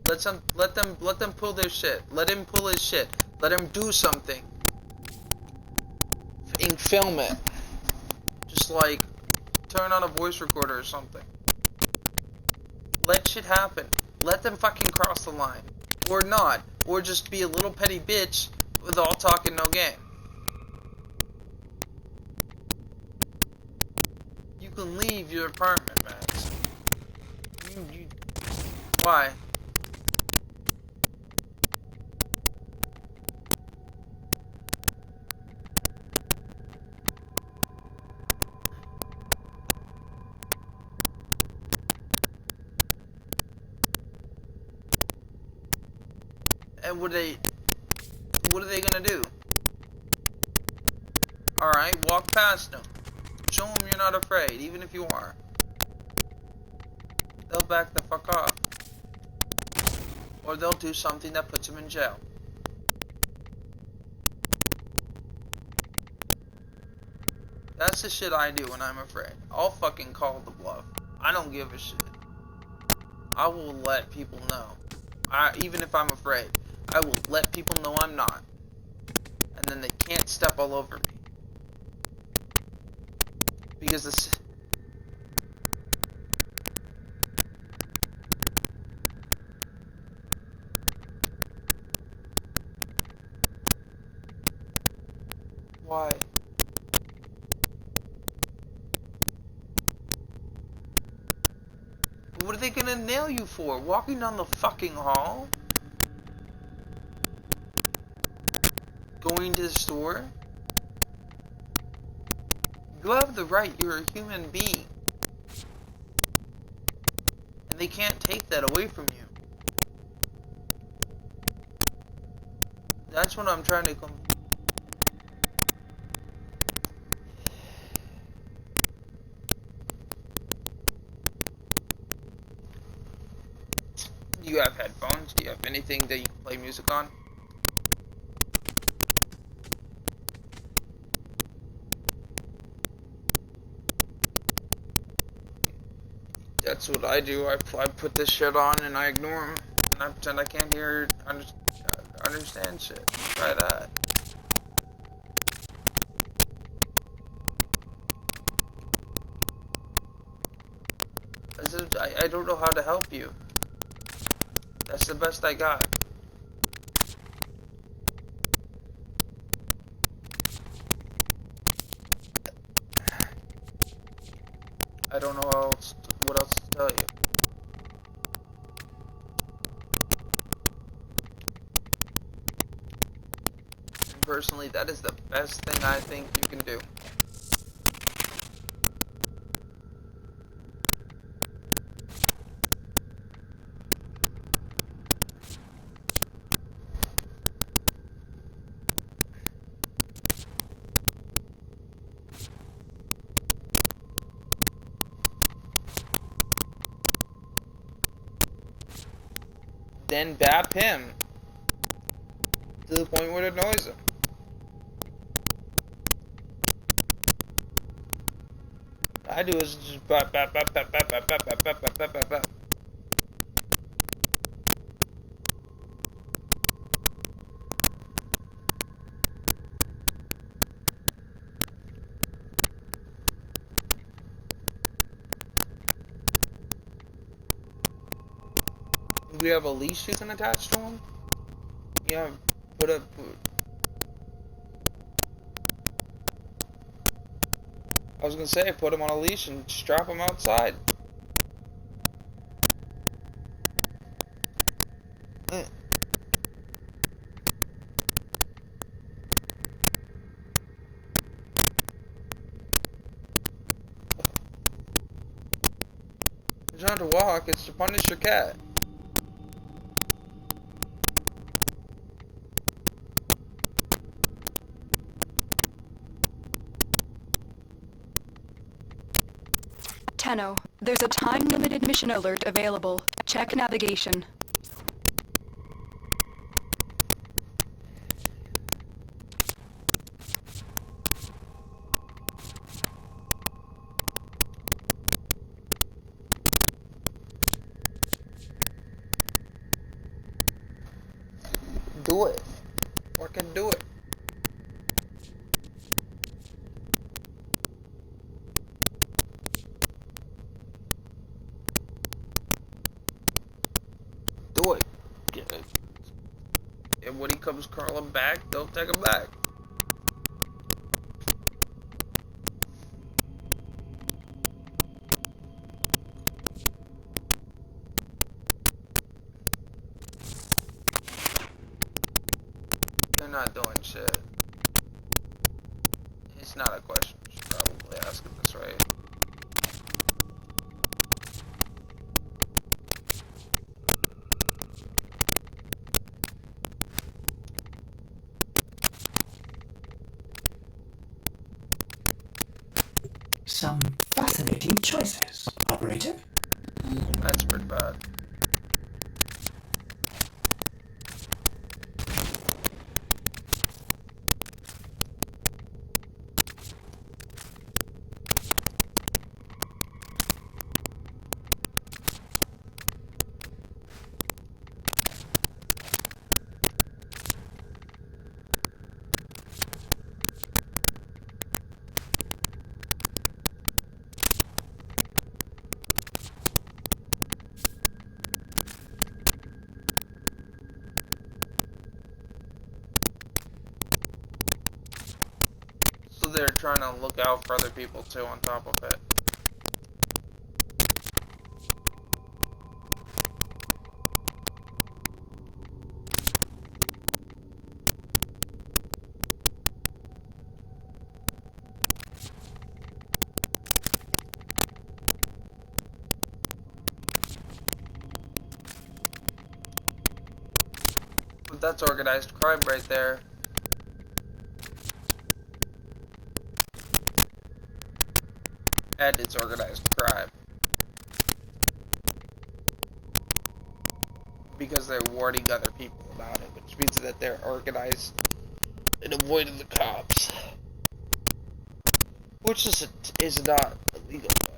Let them pull their shit. Let him pull his shit. Let him do something. And film it. Just like turn on a voice recorder or something. Let shit happen. Let them fucking cross the line. Or not. Or just be a little petty bitch with all talk and no game. You can leave your apartment, Max. Why? And what are they gonna do? Alright, walk past them. Show them you're not afraid, even if you are. They'll back the fuck off. Or they'll do something that puts them in jail. That's the shit I do when I'm afraid. I'll fucking call the bluff. I don't give a shit. I will let people know. Even if I'm afraid, I will let people know I'm not. And then they can't step all over me. Because this... Why? What are they gonna nail you for? Walking down the fucking hall? Going to the store? You have the right, you're a human being. And they can't take that away from you. That's what I'm trying to come. Do you have headphones? Do you have anything that you can play music on? That's what I do. I put this shit on and I ignore them. And I pretend I can't hear, understand shit. Try that. I don't know how to help you. That's the best I got. I don't know what else to tell you. And personally, that is the best thing I think you can do. Then bap him to the point where it annoys him. What I do is just bap bap bap bap bap bap bap bap bap bap bap bap. Do we have a leash you can attach to him? Yeah, I was gonna say, put him on a leash and strap him outside. It's not to walk, it's to punish your cat.
Tenno, there's a time-limited mission alert available. Check navigation.
Do it. Fucking do it. Do it. Get it. And when he comes crawling back, don't take him back. They're not doing shit. It's not a question. You should probably ask him this, right?
Some fascinating choices, Operator.
That's pretty bad. So they're trying to look out for other people too on top of it. But that's organized crime right there. And it's organized crime. Because they're warning other people about it, which means that they're organized in avoiding the cops. Which is not illegal, but...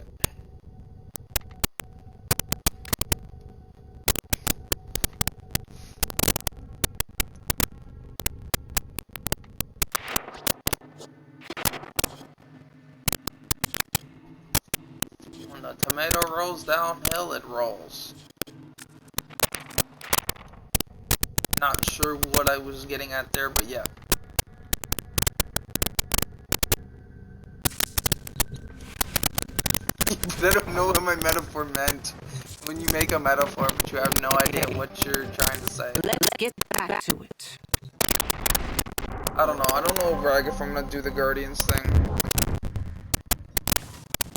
When the tomato rolls downhill, it rolls. Not sure what I was getting at there, but yeah. I don't know what my metaphor meant. When you make a metaphor, but you have no idea what you're trying to say.
Let's get back to it.
I don't know, Greg, if I'm gonna do the Guardians thing.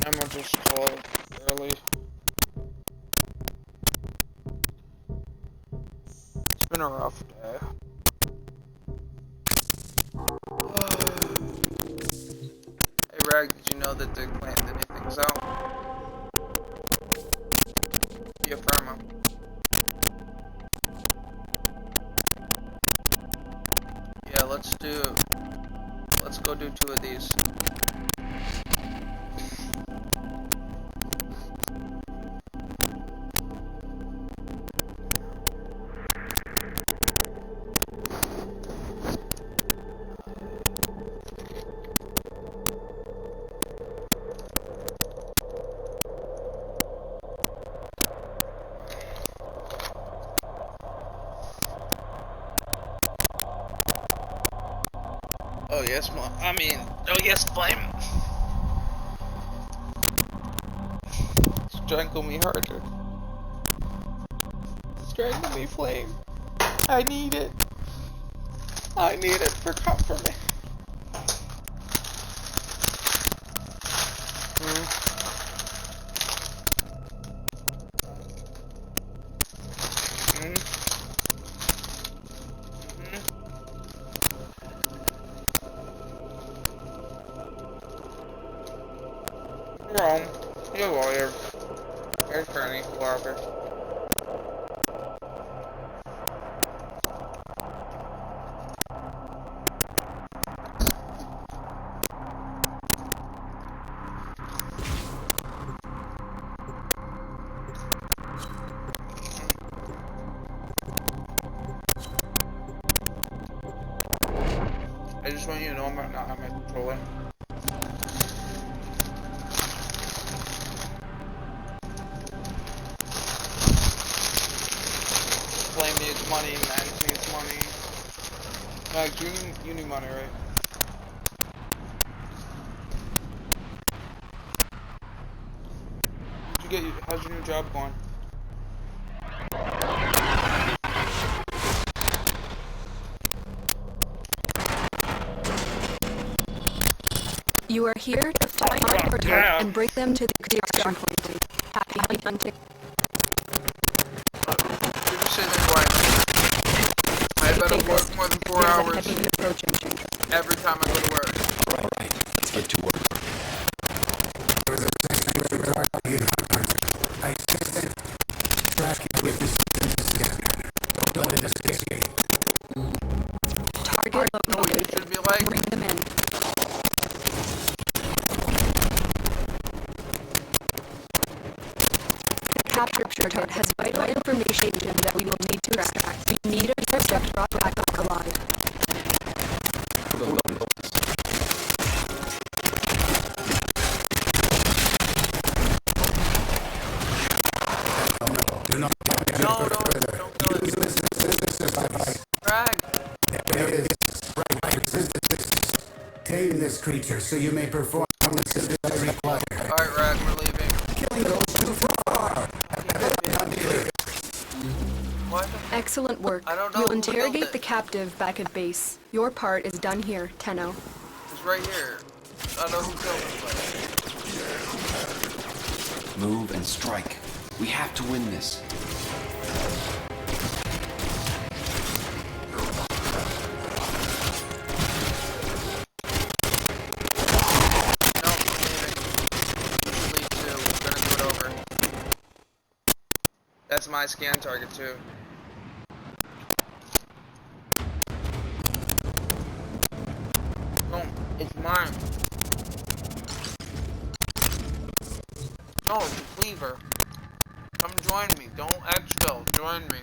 I'm gonna just call it early. It's been a rough day. Hey, Rag, did you know that they planned anything's out? Via Firma. Yeah, let's go do 2 of these. Oh yes, Flame. Strangle me harder. Strangle me, Flame. I need it. I need it for comfort. Wrong. You're a lawyer. You're an attorney, whatever. I just want you to know I'm not on my controller. Flame needs money, Max needs money. Max, you need money, right? How's your new job going?
You are here to find our portal and bring them to the extraction point. Happy hunting.
You're just sitting there quiet. I better work more than 4 hours every time I go to work.
Alright, let's get to work.
Target located.
Should be like.
Bring them in. Capture target has vital information that we will need to extract. We need a subject brought back alive.
No, don't kill it. Drag.
Tame this creature so you may perform the synthesis required.
Alright, Rag, we're leaving.
Killing goes too far.
What?
Excellent work.
I don't know
You'll
who killed
interrogate
it.
the captive back at base. Your part is done here, Tenno.
It's right here. I don't know who killed it.
Move and strike. We have to win this.
That's my scan target too. No, it's mine. No, it's a cleaver. Come join me. Don't exfil. Join me.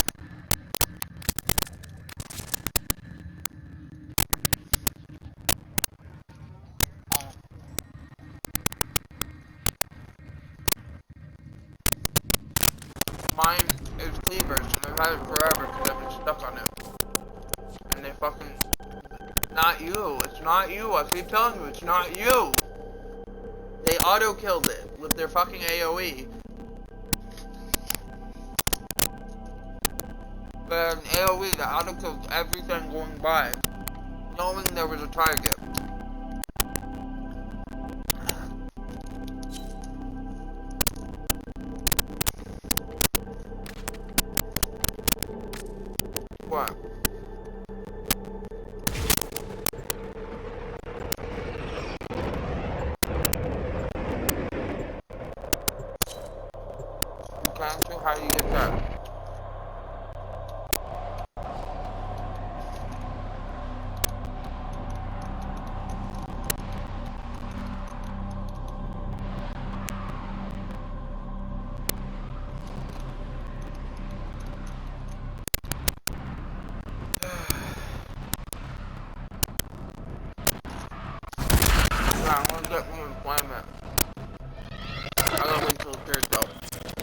Mine is cleavers, and I've had it forever because I've been stuck on it. And they fucking... Not you. It's not you. I keep telling you, it's not you. They auto-killed it with their fucking AoE. But an AoE that auto-killed everything going by, knowing there was a target. What? You cancel? How do you get that? I'm gonna get more employment. I gotta wait till third though.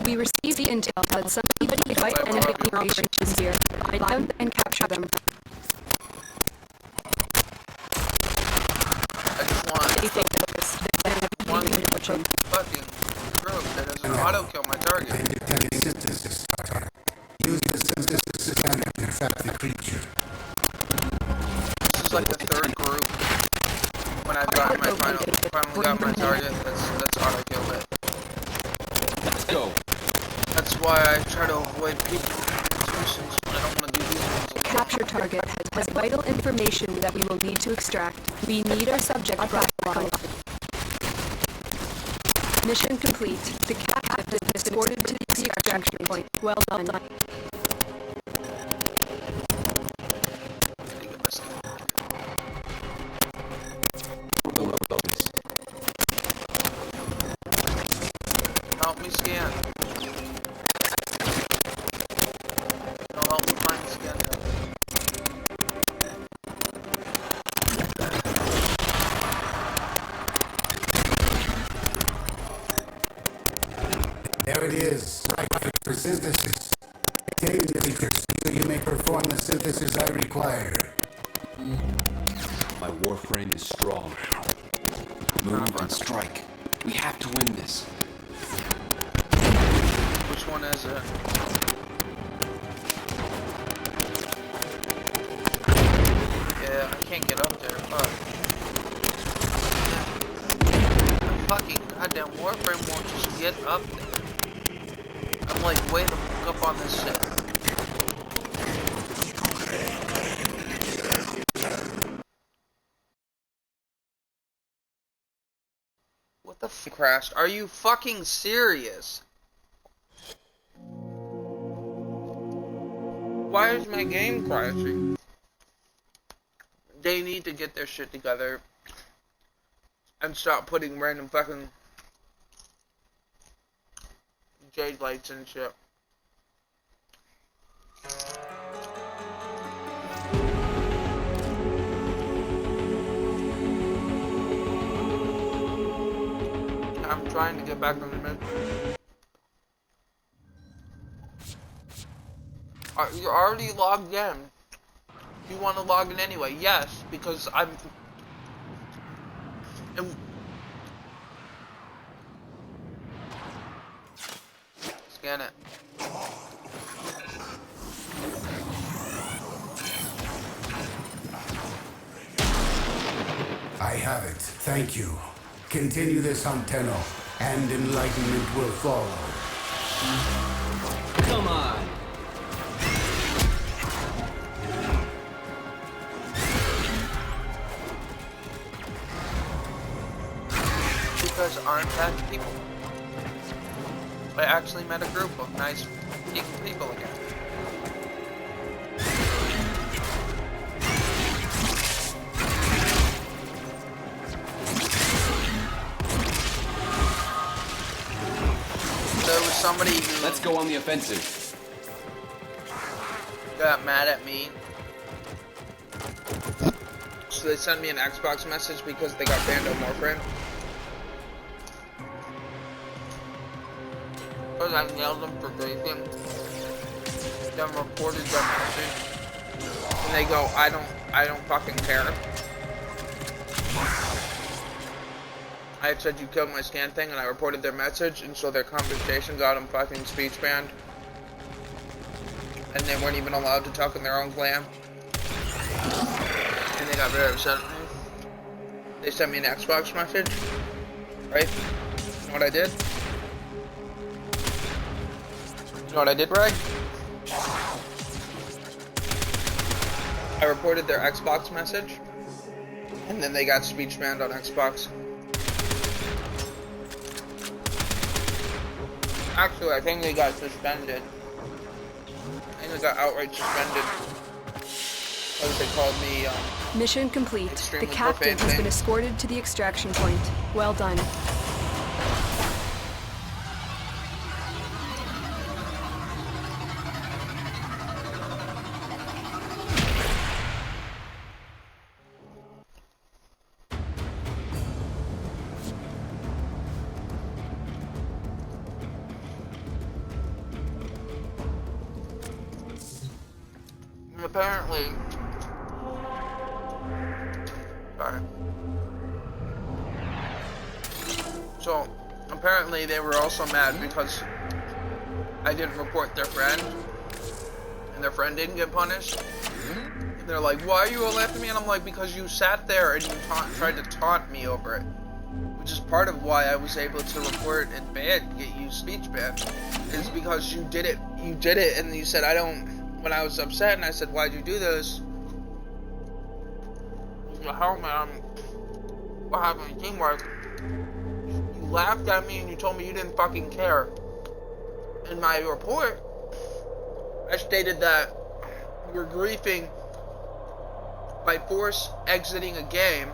We received the intel that somebody fight enemy operations here. Find them and capture them.
I just want
They take focus.
one fucking group that doesn't auto-kill my target.
Independent synthesis target. Use the synthesis scanner to track the creature.
This is like the third group. When I got my finally got my target, that's auto-killed it.
Let's go.
That's why I try to avoid people institutions when I don't want to do these ones alone.
Capture target has vital information that we will need to extract. We need our subject brought alive. Mission complete. The captive has been ordered to the extraction point. Well done.
Below those.
Help me scan. No, help me find the scan.
There it is, right for synthesis. Obtain the matrix so you may perform the synthesis I require.
My warframe is strong. Move and strike. We have to win this.
Which one is it? Yeah, I can't get up there. Fuck. The fucking goddamn warframe won't just get up there. I'm like way the fuck up on this shit. What the f crashed? Are you fucking serious? Why is my game crashing? They need to get their shit together and stop putting random fucking jade lights and shit. I'm trying to get back on the mission. You're already logged in. You want to log in anyway? Yes, because I'm... Scan it.
I have it. Thank you. Continue this on Tenno, and enlightenment will follow.
Come on!
Because aren't that people? I actually met a group of nice people again. There was somebody who
Let's go on the offensive.
got mad at me. So they sent me an Xbox message because they got banned on Warframe. Because I nailed them for griefing. Then reported their message. And they go, I don't fucking care. I had said you killed my scan thing and I reported their message, and so their conversation got them fucking speech banned. And they weren't even allowed to talk in their own clan. And they got very upset at me. They sent me an Xbox message. Right? You know what I did? You know what I did, Greg? I reported their Xbox message. And then they got speech banned on Xbox. Actually, I think they got suspended. I think they got outright suspended. Because they called me,
Mission complete. The
extremely
captive
profane
has been
things.
escorted to the extraction point. Well done.
Apparently, sorry. So, apparently they were also mad because I didn't report their friend, and their friend didn't get punished. And they're like, why are you all after me? And I'm like, because you sat there and you tried to taunt me over it. Which is part of why I was able to report and get you speech banned. Is because you did it, and you said, I don't... When I was upset and I said, why'd you do this? You go, how man? What happened to teamwork? You laughed at me and you told me you didn't fucking care. In my report, I stated that you were griefing by force exiting a game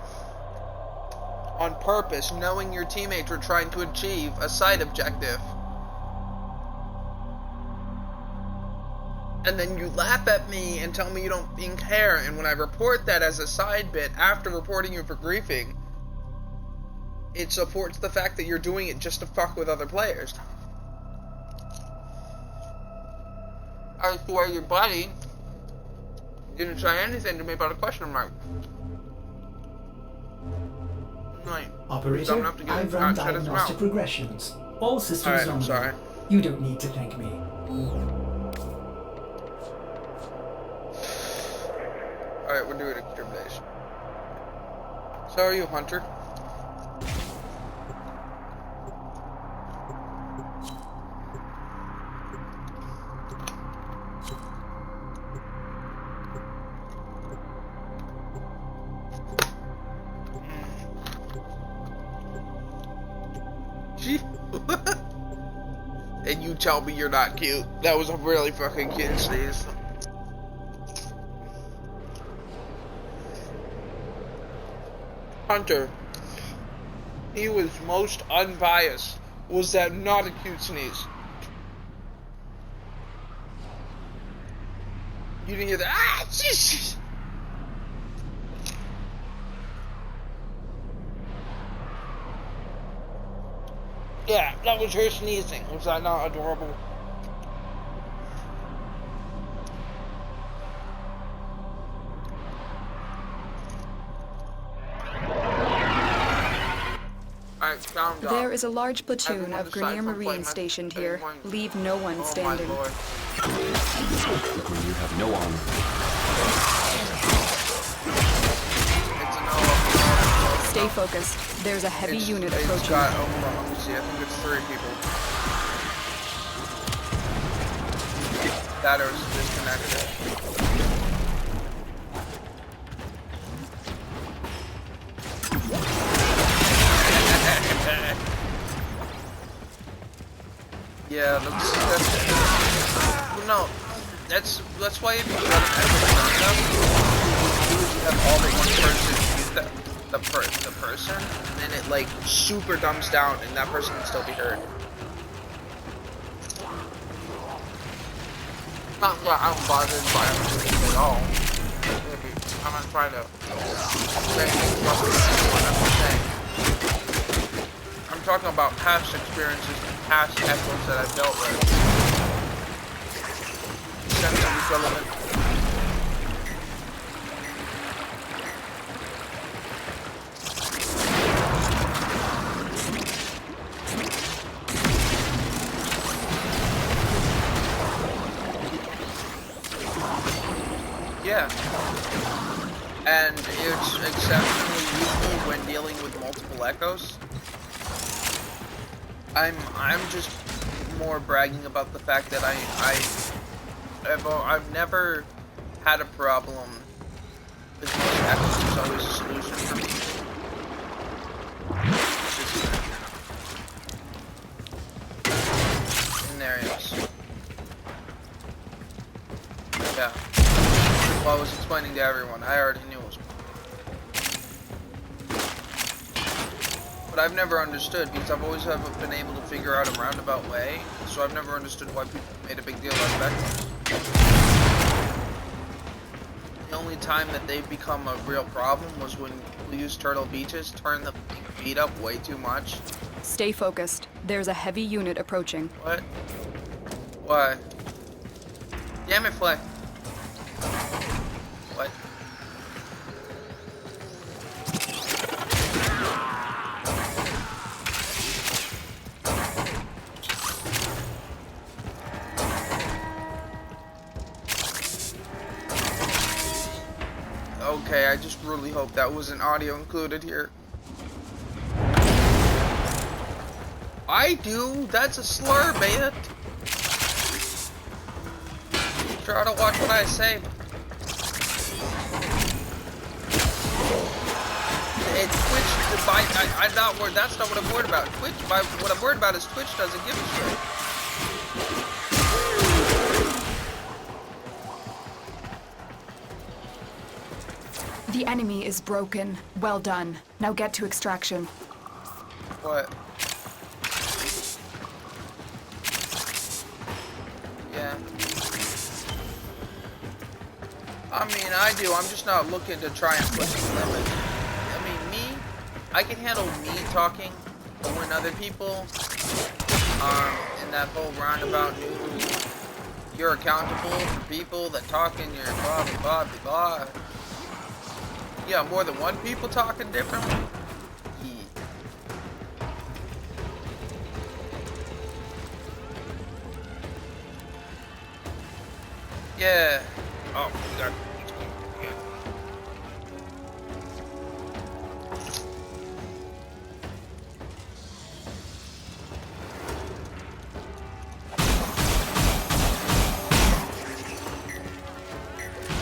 on purpose, knowing your teammates were trying to achieve a side objective. And then you laugh at me and tell me you don't even care, and when I report that as a side bit after reporting you for griefing, it supports the fact that you're doing it just to fuck with other players. I swear your buddy didn't say anything to me about a question mark. Right.
Operator, I've run diagnostic regressions. All systems
I'm sorry.
You don't need to thank me.
Alright, we're doing extermination. So are you, Hunter? And you tell me you're not cute. That was a really fucking cute sneeze. Hunter, he was most unbiased. Was that not a cute sneeze? You didn't hear that? Ah, jeez. Yeah, that was her sneezing. Was that not adorable?
There is a large platoon of Grenier Marines stationed here. Leave no one standing.
You have no honor.
Stay focused. There's a heavy unit approaching.
It's got, let me see, I think it's 3 people. That or it's disconnected. Yeah, that's why if you run an epic you have all the one person use the person, and then it like super dumbs down, and that person can still be heard. Not that I'm bothered by it at all. I'm not trying to say anything about what I'm saying. I'm talking about past experiences and past echoes that I've dealt with. Sensitive relevant. Yeah. And it's exceptionally useful when dealing with multiple echoes. I'm just more bragging about the fact that I've never had a problem with most echoes. There's always a solution for me. It's just and there it is. Yeah. Well, I was explaining to everyone. I already knew it was. But I've never understood, because I've always been able to figure out a roundabout way, so I've never understood why people made a big deal out of echoes. The only time that they've become a real problem was when we used Turtle Beaches, turn the beat up way too much.
Stay focused. There's a heavy unit approaching.
What? What? Damn it, Fleck. What? Okay, I just really hope that wasn't audio included here. I do? That's a slur, man. Try to watch what I say. And Twitch, I'm not worried. That's not what I'm worried about. Twitch, what I'm worried about is Twitch doesn't give a shit.
The enemy is broken. Well done. Now get to extraction.
What? Yeah. I mean, I do. I'm just not looking to try and push the limit. I mean, I can handle me talking, but when other people, in that whole roundabout, you're accountable for people that talk in your blah, blah, blah, blah. Yeah, more than one people talking differently. Yeah. Oh, God.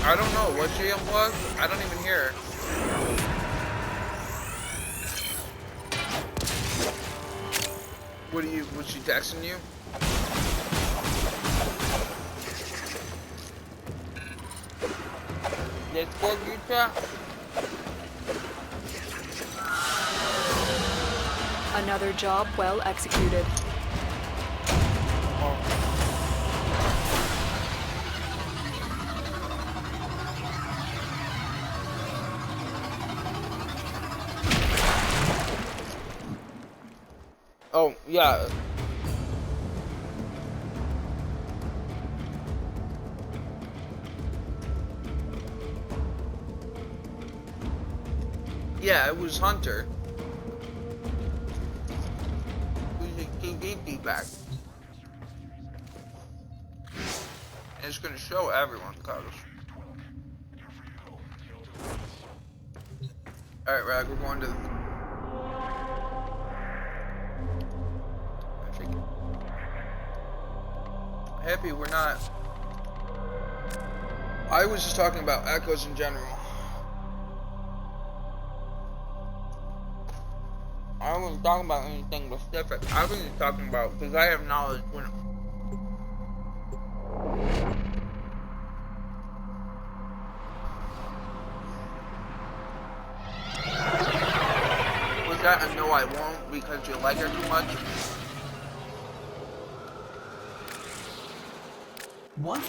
I don't know. What she unplugged? I don't even hear her. Was she texting you? Let's go, Utah.
Another job well executed.
Oh, yeah. Yeah, it was Hunter. Who's feedback. And it's gonna show everyone, cause. Alright, Rag, we're going to the... Happy we're not. I was just talking about echoes in general. I wasn't talking about anything specific. I was just talking about because I have knowledge when. Was that a no I won't because you like her too much?
What?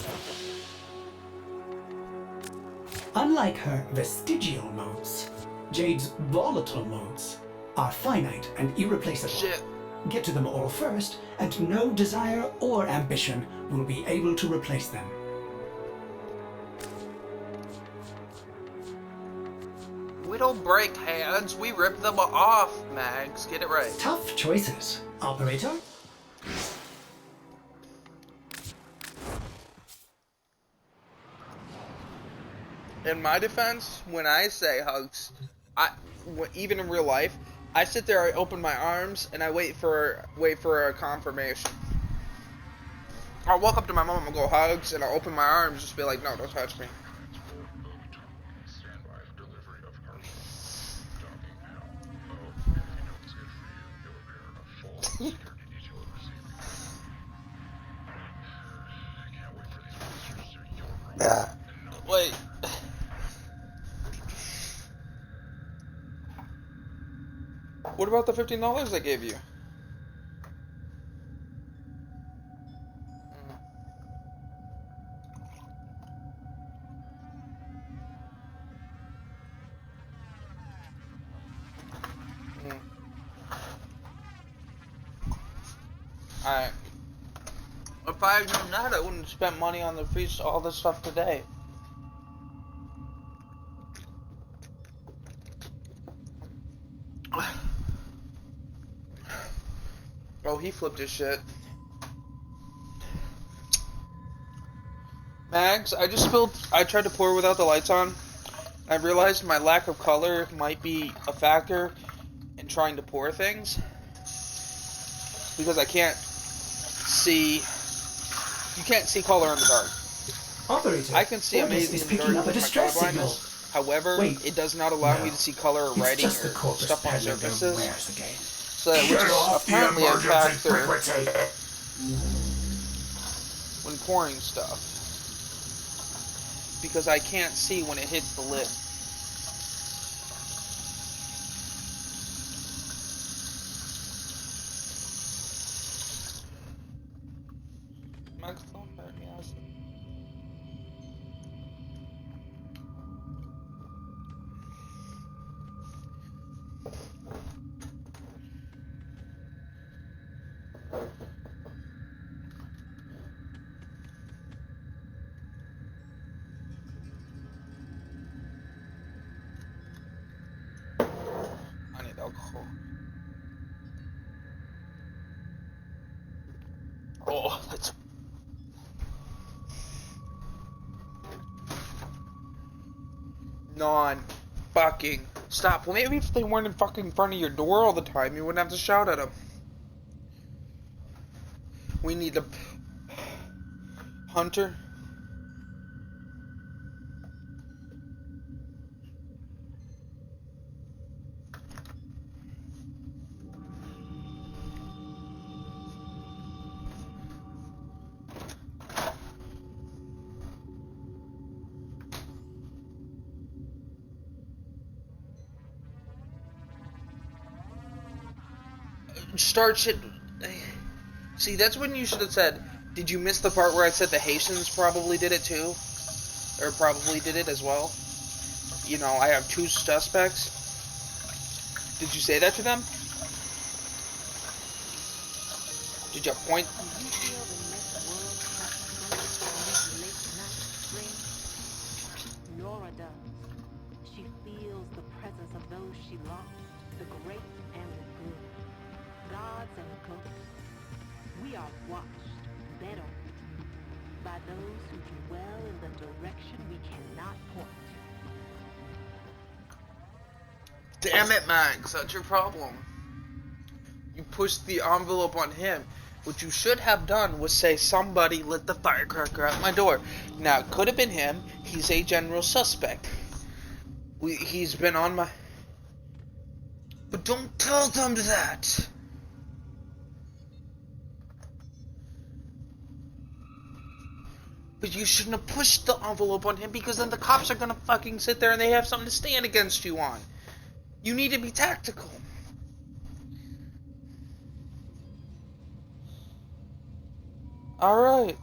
Unlike her vestigial modes, Jade's volatile modes are finite and irreplaceable.
Shit.
Get to them all first, and no desire or ambition will be able to replace them.
We don't break hands, we rip them off, Mags. Get it right.
Tough choices, operator.
In my defense, when I say hugs, even in real life, I sit there, I open my arms, and I wait for a confirmation. I'll walk up to my mom and go hugs, and I'll open my arms, just be like, no, don't touch me. Wait. What about the $15 I gave you? Alright. If I had known that, I wouldn't have spent money on all this stuff today. Oh, he flipped his shit. Mags, I tried to pour without the lights on. I realized my lack of color might be a factor in trying to pour things. Because I can't see... You can't see color in the dark.
Operator,
I can see
Ordis
amazing
is
in the
picking
dark
up a
with my
distress
colorblindness.
signal.
However,
Wait,
it does not allow
no.
me to see color or
It's
writing
just the
or
corpus
stuff on
peddling their
surfaces.
wares again.
So, which is apparently a factor when pouring stuff. Because I can't see when it hits the lid. Max, don't hurt me, Acid. I need alcohol. Oh, that's... Non-fucking stop. Well, maybe if they weren't in fucking front of your door all the time, you wouldn't have to shout at them. We need the Hunter. Start shit. See, that's when you should have said, did you miss the part where I said the Haitians probably did it too? Or probably did it as well? You know, I have 2 suspects. Did you say that to them? Did you point?
Do you feel the next world crashing on these late nights, Slayin? Nora does. She feels the presence of those she lost, the great and the good, gods and ghosts. We are watched, bet on, by those who dwell in the direction we cannot point.
Damn it, Max, that's your problem. You pushed the envelope on him. What you should have done was say, somebody lit the firecracker at my door. Now, it could have been him. He's a general suspect. He's been on my... But don't tell them that! But you shouldn't have pushed the envelope on him, because then the cops are gonna fucking sit there and they have something to stand against you on. You need to be tactical. Alright.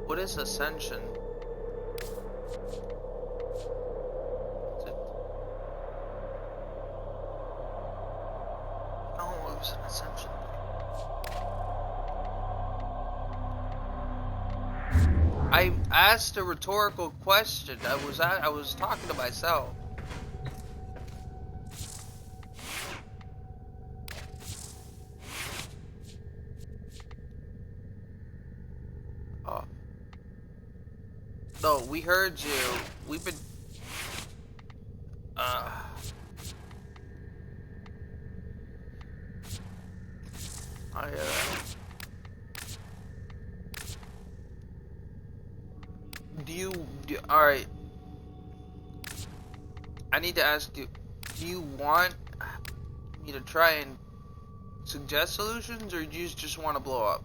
What is Ascension? Oh, it was an Ascension. I asked a rhetorical question. I was talking to myself. Oh. No, we heard you. we've been... I hear that. Alright. I need to ask you, do you want me to try and suggest solutions, or do you just want to blow up?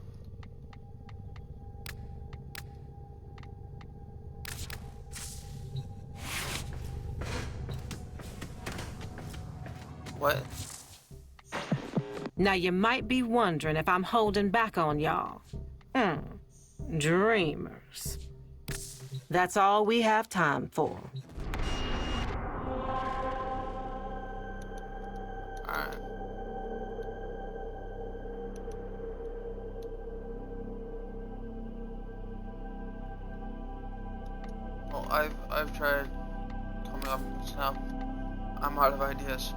What?
Now you might be wondering if I'm holding back on y'all. Dreamers. That's all we have time for.
Alright. Well, I've tried coming up with stuff. I'm out of ideas.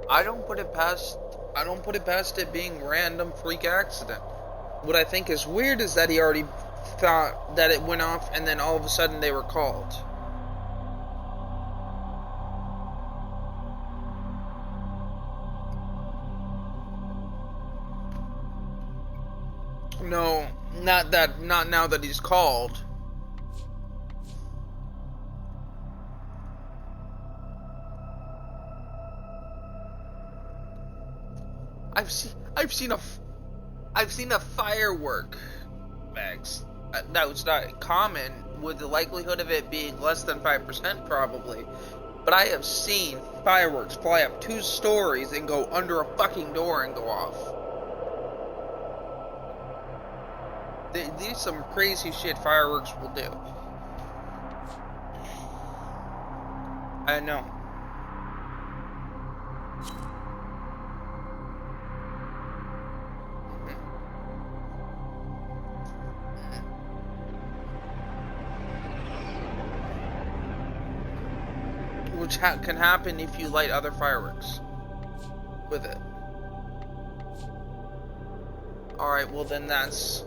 I don't put it past it being random freak accident. What I think is weird is that he already thought that it went off and then all of a sudden they were called. No, not now that he's called. I've seen a firework, Max. That was not common, with the likelihood of it being less than 5% probably. But I have seen fireworks fly up 2 stories and go under a fucking door and go off. These some crazy shit fireworks will do. I know. Which can happen if you light other fireworks with it. Alright, well then that's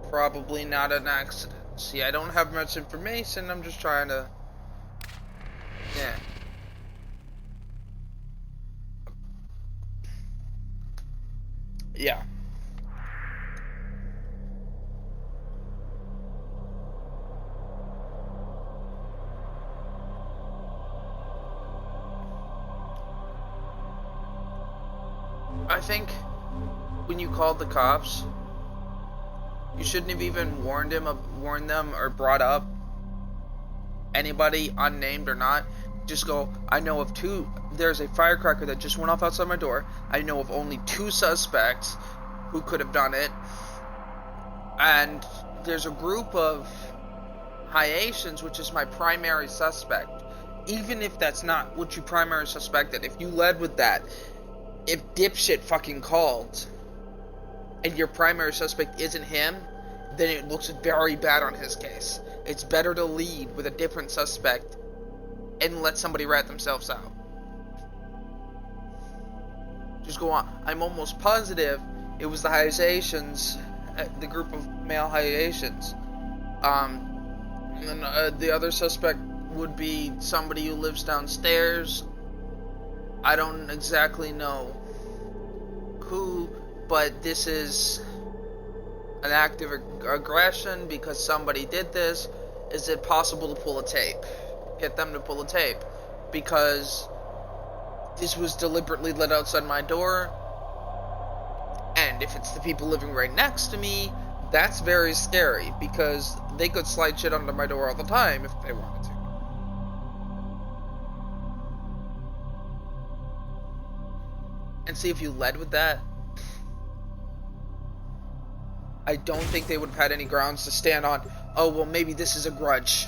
probably not an accident. See, I don't have much information, I'm just trying to... Yeah. Yeah. I think when you called the cops, you shouldn't have even warned them or brought up anybody, unnamed or not. Just go, I know of 2, there's a firecracker that just went off outside my door. I know of only 2 suspects who could have done it. And there's a group of Haitians, which is my primary suspect. Even if that's not what you primary suspected, if you led with that, if dipshit fucking called and your primary suspect isn't him, then it looks very bad on his case. It's better to lead with a different suspect and let somebody rat themselves out. Just go on. I'm almost positive it was the Haitians, the group of male Haitians. And then the other suspect would be somebody who lives downstairs. I don't exactly know who, but this is an act of aggression because somebody did this. Is it possible to pull a tape? Get them to pull a tape, because this was deliberately lit outside my door, and if it's the people living right next to me, that's very scary, because they could slide shit under my door all the time if they wanted to. And see, if you led with that, I don't think they would have had any grounds to stand on. Oh, well, maybe this is a grudge.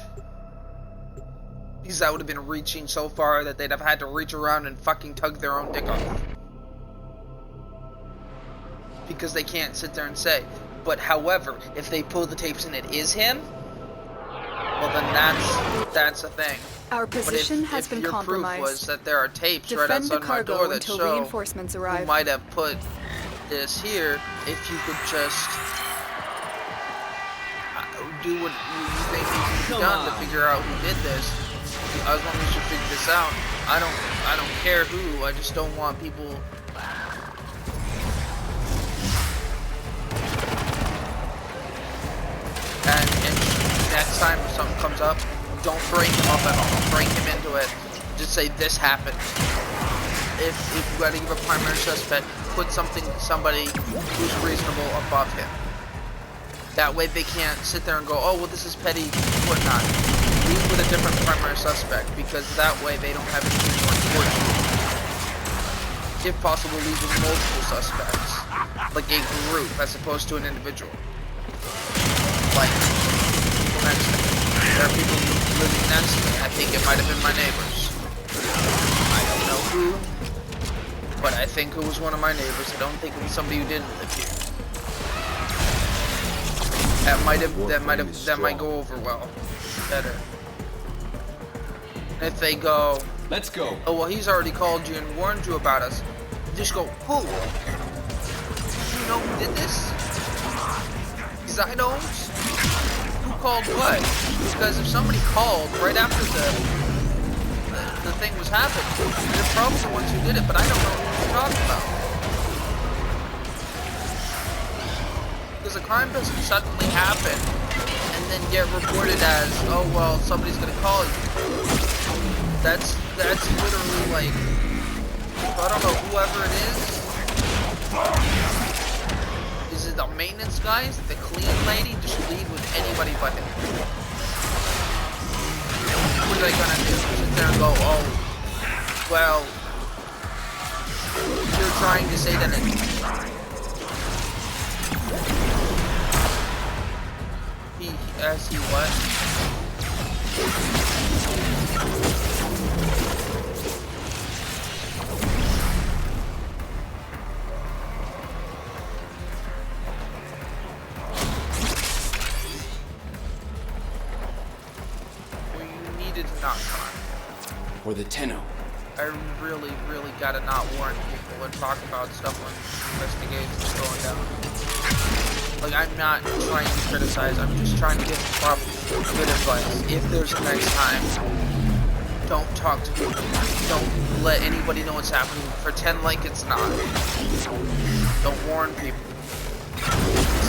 Because that would have been reaching so far that they'd have had to reach around and fucking tug their own dick off. Because they can't sit there and say, But however, if they pull the tapes and it is him, well then that's a thing.
Our position
But
has
if
been
your
compromised.
proof was that there are tapes right
Defend the
outside my
cargo
door that
until
show
reinforcements
who
arrive.
might have put this here, if you could just do what you think needs to be done to figure out who did this. As long as you figure this out, I don't care who. I just don't want people. And next time if something comes up, don't bring him up at all. Don't bring him into it. Just say this happened. If you gotta give a primary suspect, put somebody who's reasonable above him. That way they can't sit there and go, oh well, this is petty, whatnot. Leave with a different primary suspect, because that way they don't have anything going towards you. If possible, leave with multiple suspects, like a group as opposed to an individual. Like people next to me. There are people living next to me. I think it might have been my neighbors. I don't know who, but I think it was one of my neighbors. I don't think it was somebody who didn't live here. That might go over well, better. If they go,
let's go.
Oh well, he's already called you and warned you about us. Just go, who? Do you know who did this? Because I don't. Who called what? Because if somebody called right after the thing was happening, they're probably the ones who did it, but I don't know who you're talking about. Because a crime doesn't suddenly happen and then get reported as, oh well, somebody's gonna call you. That's literally like, I don't know, whoever it is. Is it the maintenance guy? Is it the clean lady? Just lead with anybody but him. What are they gonna do? Sit there and go, oh, well, you're trying to say that it. He what? Well, you needed to not cry.
Or the Tenno.
I really gotta not warn people and talk about stuff when investigations are going down. Like, I'm not trying to criticize, I'm just trying to give proper good advice. If there's a next time, don't talk to people. Don't let anybody know what's happening. Pretend like it's not. Don't warn people.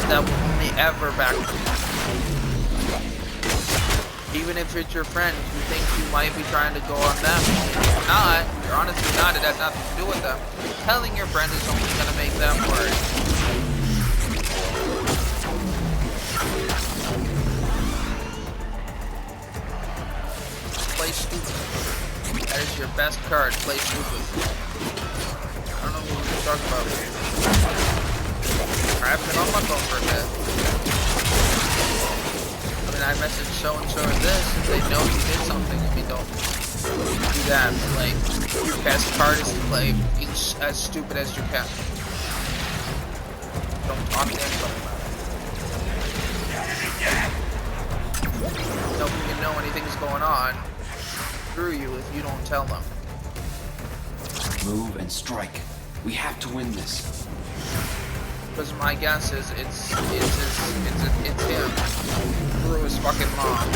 That will only ever backfire. Even if it's your friend who thinks you might be trying to go on them. You're not. You're honestly not. It has nothing to do with them. Telling your friend is only going to make them worry. Play stupid. That is your best card. Play stupid. I don't know what we're talking about here. I've been on my phone for a bit. I mean, I messaged so-and-so or this. If they know you did something, I mean, don't do that. But, like, your best card is to play as stupid as you can. Don't talk to anybody about it. Nobody can know anything's going on through you if you don't tell them.
Move and strike. We have to win this.
Because my guess is it's him through his fucking mom,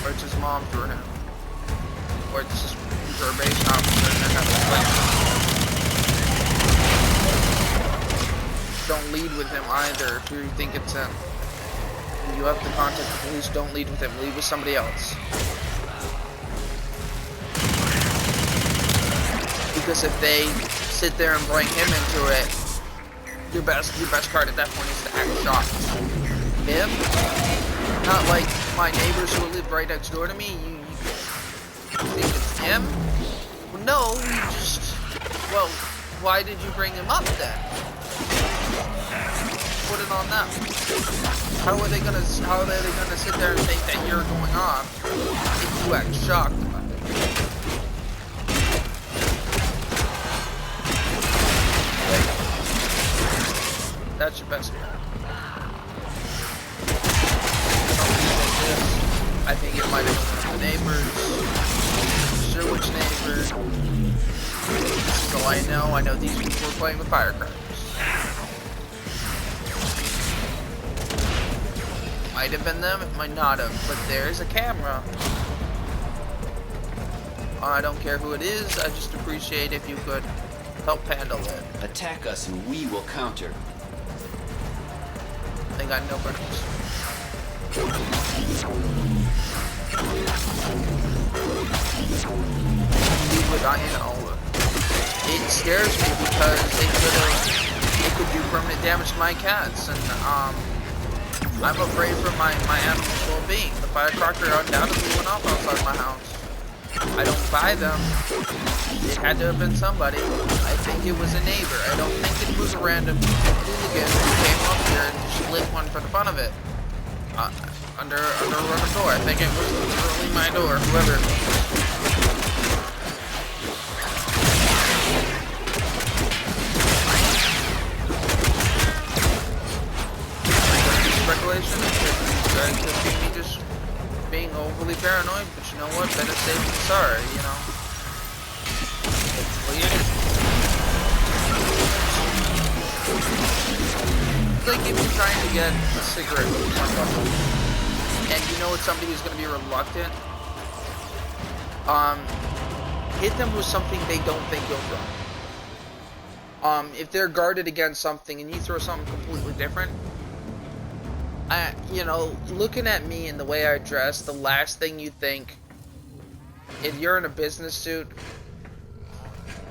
or it's his mom through him, or it's just probation officer and then have to Don't lead with him either if you think it's him. You have to contact the police. Don't lead with him. Lead with somebody else. Because if they sit there and bring him into it, your best card at that point is to act shocked. Him? Not like my neighbors who live right next door to me. You think it's him? Well, no, you just. Well, why did you bring him up then? Put it on them. How are they gonna sit there and think that you're going on if you act shocked about it? That's your best bet. Something like this. I think it might have been one of the neighbors. Sure which neighbor. This is all I know. I know these people were playing with firecrackers. Might have been them, it might not have, but there's a camera. I don't care who it is, I just appreciate if you could help handle it.
Attack us and we will counter.
They got no buttons. It scares me because they could do permanent damage to my cats, and I'm afraid for my animal's well-being. The firecracker undoubtedly went off outside my house. I don't buy them. It had to have been somebody. I think it was a neighbor. I don't think it was a random hooligan who came up here and just lit one for the fun of it. Under a random door. I think it was literally my door, whoever it was. Speculation. It could be me just being overly paranoid, but you know what? Better safe than sorry, you know. Hopefully it isn't. It's like if you're trying to get a cigarette from somebody, and you know it's somebody who's going to be reluctant, hit them with something they don't think you'll throw. If they're guarded against something and you throw something completely different, you know, looking at me and the way I dress, the last thing you think, if you're in a business suit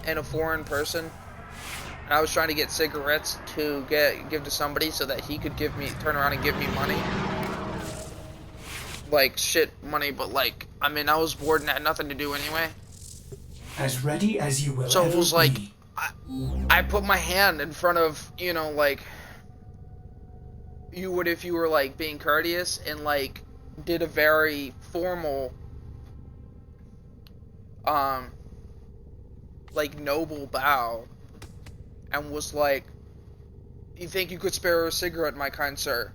and a foreign person, and I was trying to get cigarettes to give to somebody so that he could turn around and give me money. Like, shit money, but like, I mean, I was bored and had nothing to do anyway.
As ready as you will
So
ever
it was like,
be.
I put my hand in front of, you know, like, you would if you were like being courteous, and like did a very formal like noble bow, and was like, "You think you could spare a cigarette, my kind sir?"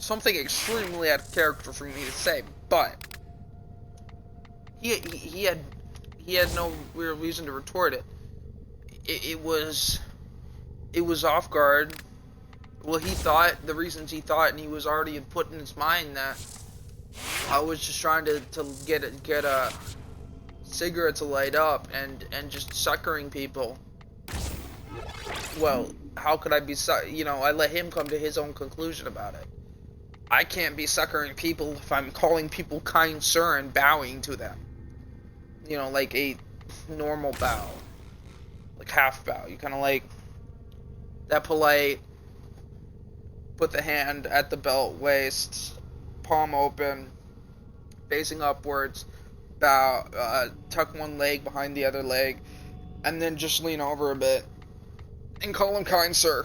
Something extremely out of character for me to say, but he had no real reason to retort it. It was off guard. Well, he thought, the reasons he thought, and he was already put in his mind that I was just trying to get a cigarette to light up and just suckering people. Well, how could I be, you know, I let him come to his own conclusion about it. I can't be suckering people if I'm calling people kind sir and bowing to them. You know, like a normal bow. Like half bow. You kind of like that polite, put the hand at the belt waist, palm open, facing upwards, bow, tuck one leg behind the other leg, and then just lean over a bit and call him kind sir.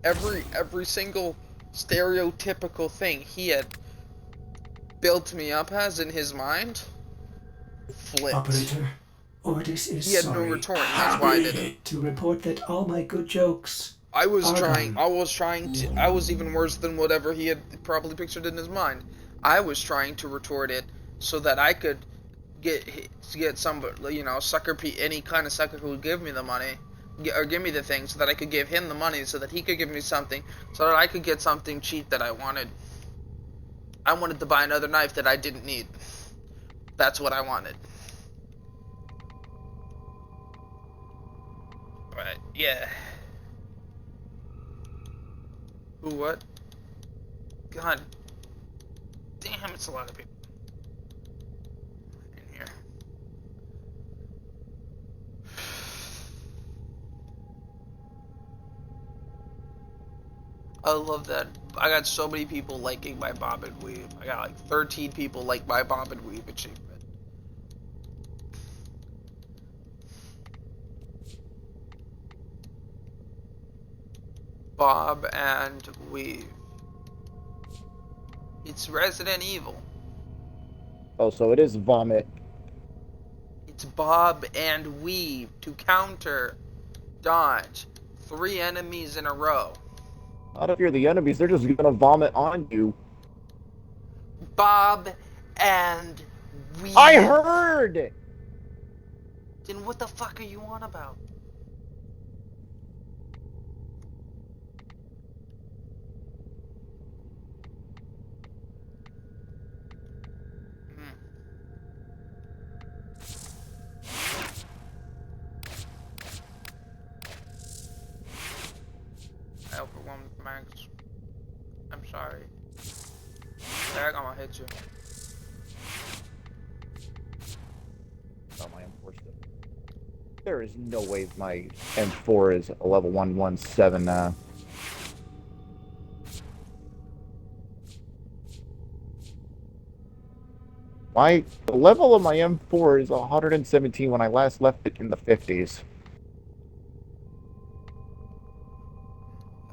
Every single stereotypical thing he had built me up as in his mind flipped.
Operator, Ordis is
He had
sorry.
no retort, and that's why I did it.
To report that all my good jokes
I was
are
trying
gone.
to, I was even worse than whatever he had probably pictured in his mind. I was trying to retort it so that I could get somebody, you know, any kind of sucker who would give me the money, or give me the thing, so that I could give him the money, so that he could give me something, so that I could get something cheap that I wanted. I wanted to buy another knife that I didn't need. That's what I wanted. But, yeah. Who, what? God damn, it's a lot of people in here. I love that. I got so many people liking my bob and weave. I got like 13 people like my bob and weave achievement. Bob and weave. It's Resident Evil.
Oh, so it is vomit.
bob and weave to counter dodge 3 enemies in a row.
Not if you're the enemies, they're just gonna vomit on you.
Bob and weave.
I heard!
Then what the fuck are you on about? I overwhelmed Max. I'm sorry. I'm gonna hit you.
Oh, my M4 still. There is no way my M4 is a level 117 now. The level of my M4 is 117 when I last left it in the 50s.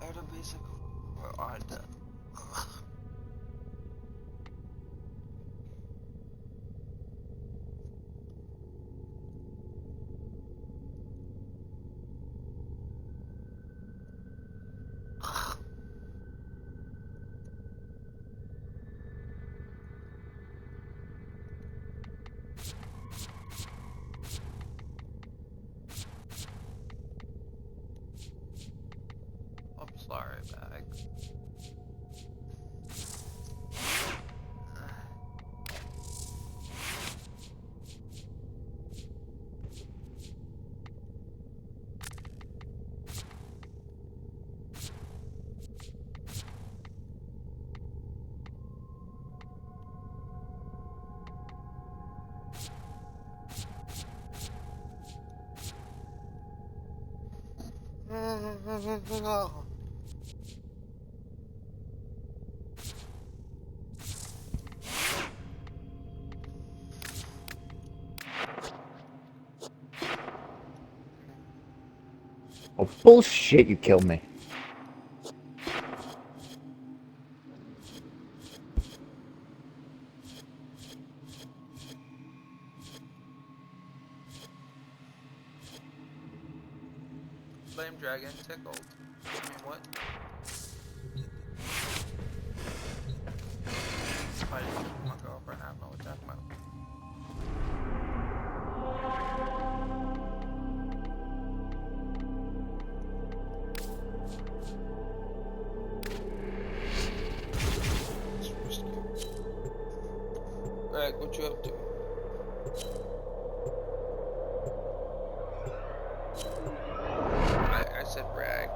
Out of basic. Where are the? I'm sorry, Max.
Oh, bullshit, you killed me.
Flame dragon tickled. I mean, what? I didn't tickle my girlfriend. I don't know what you're talking about. Greg, what you up to? I said brag.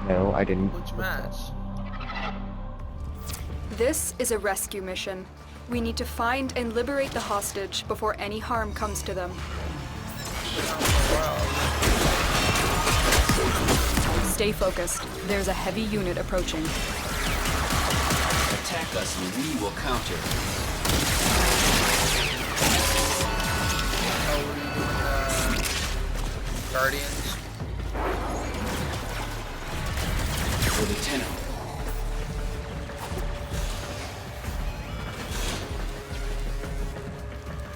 No, I didn't.
Which match?
This is a rescue mission. We need to find and liberate the hostage before any harm comes to them. Stay focused. There's a heavy unit approaching.
Attack us and we will counter.
How are you doing, Guardians?
For the tenor.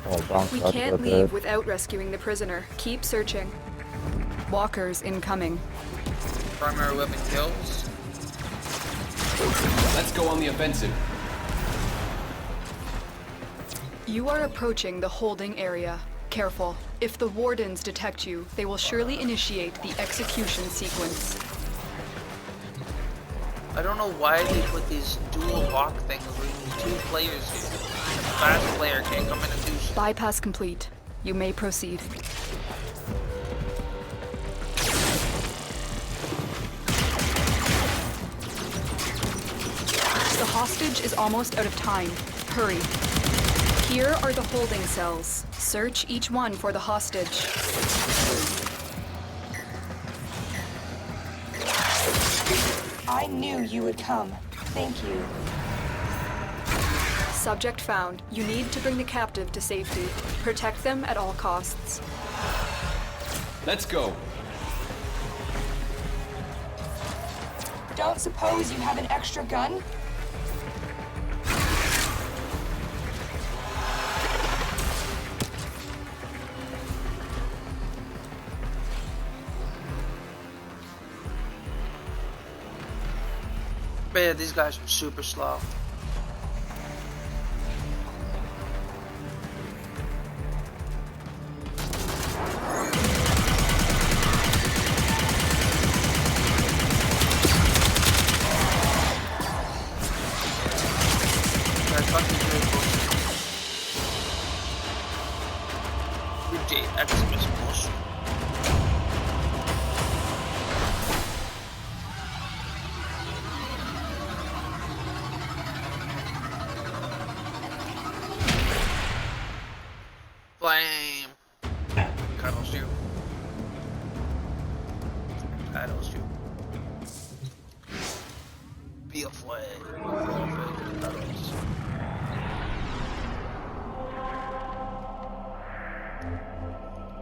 Oh, bounce
We
out
can't
of
leave
it.
without rescuing the prisoner. Keep searching. Walkers incoming.
Primary weapon kills.
Let's go on the offensive.
You are approaching the holding area. Careful. If the wardens detect you, they will surely initiate the execution sequence.
I don't know why they put these dual lock things with 2 players here. The fast player can't come in and do shit.
Bypass complete. You may proceed. The hostage is almost out of time. Hurry. Here are the holding cells. Search each one for the hostage.
I knew you would come. Thank you.
Subject found. You need to bring the captive to safety. Protect them at all costs.
Let's go.
Don't suppose you have an extra gun?
Man, these guys are super slow. Flame. Cuddles you. Cuddles you. Be a flame. Cuddles.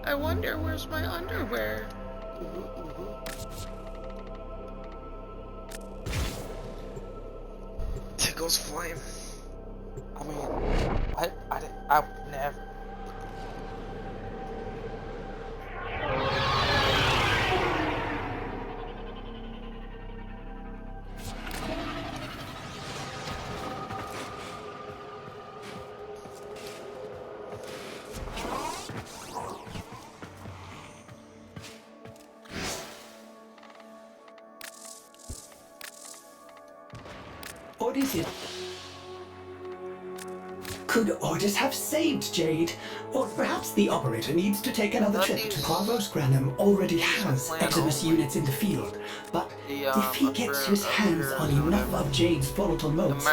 I wonder where's my underwear. Tickles flame. I mean, what? I would never.
What is it? Could Ordis have saved Jade? Or perhaps the operator needs to take another trip to Parvos Granum already has Eximus units in the field. But if he gets his hands on enough of Jade's volatile motes,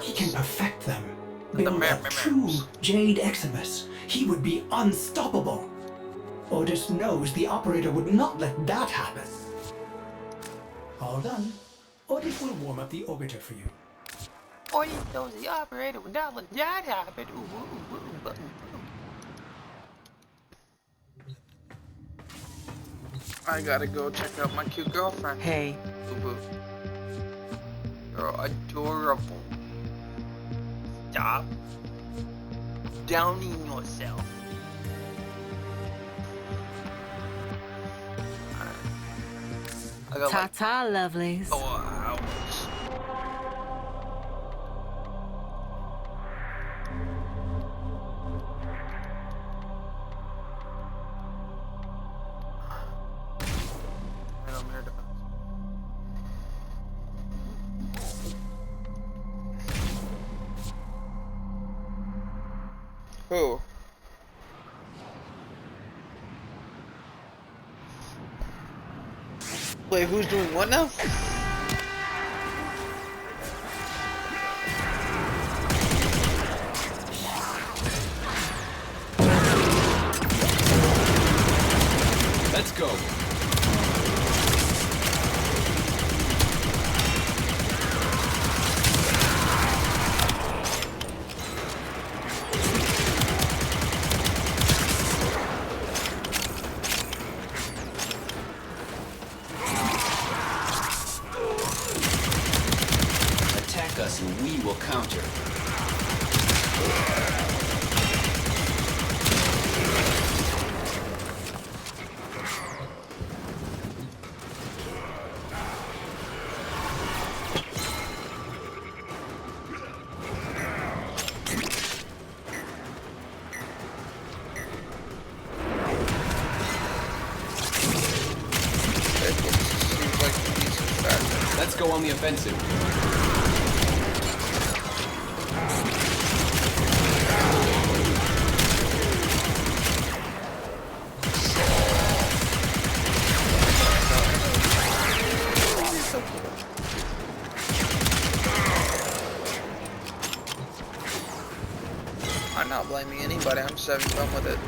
he can perfect them. Build a true Jade Eximus. He would be unstoppable. Ordis knows the operator would not let that happen. All done. Ordis will warm up the orbiter for you.
Ordis knows the operator would not let that happen. I gotta go check out my cute girlfriend.
Hey.
You're adorable. Stop downing yourself. I got like
Ta-ta, lovelies.
4 hours. Who? Wait, who's doing what now?
Let's go. Attack us and we will counter. Let's go on the offensive.
I'm not blaming anybody, I'm just having fun with it.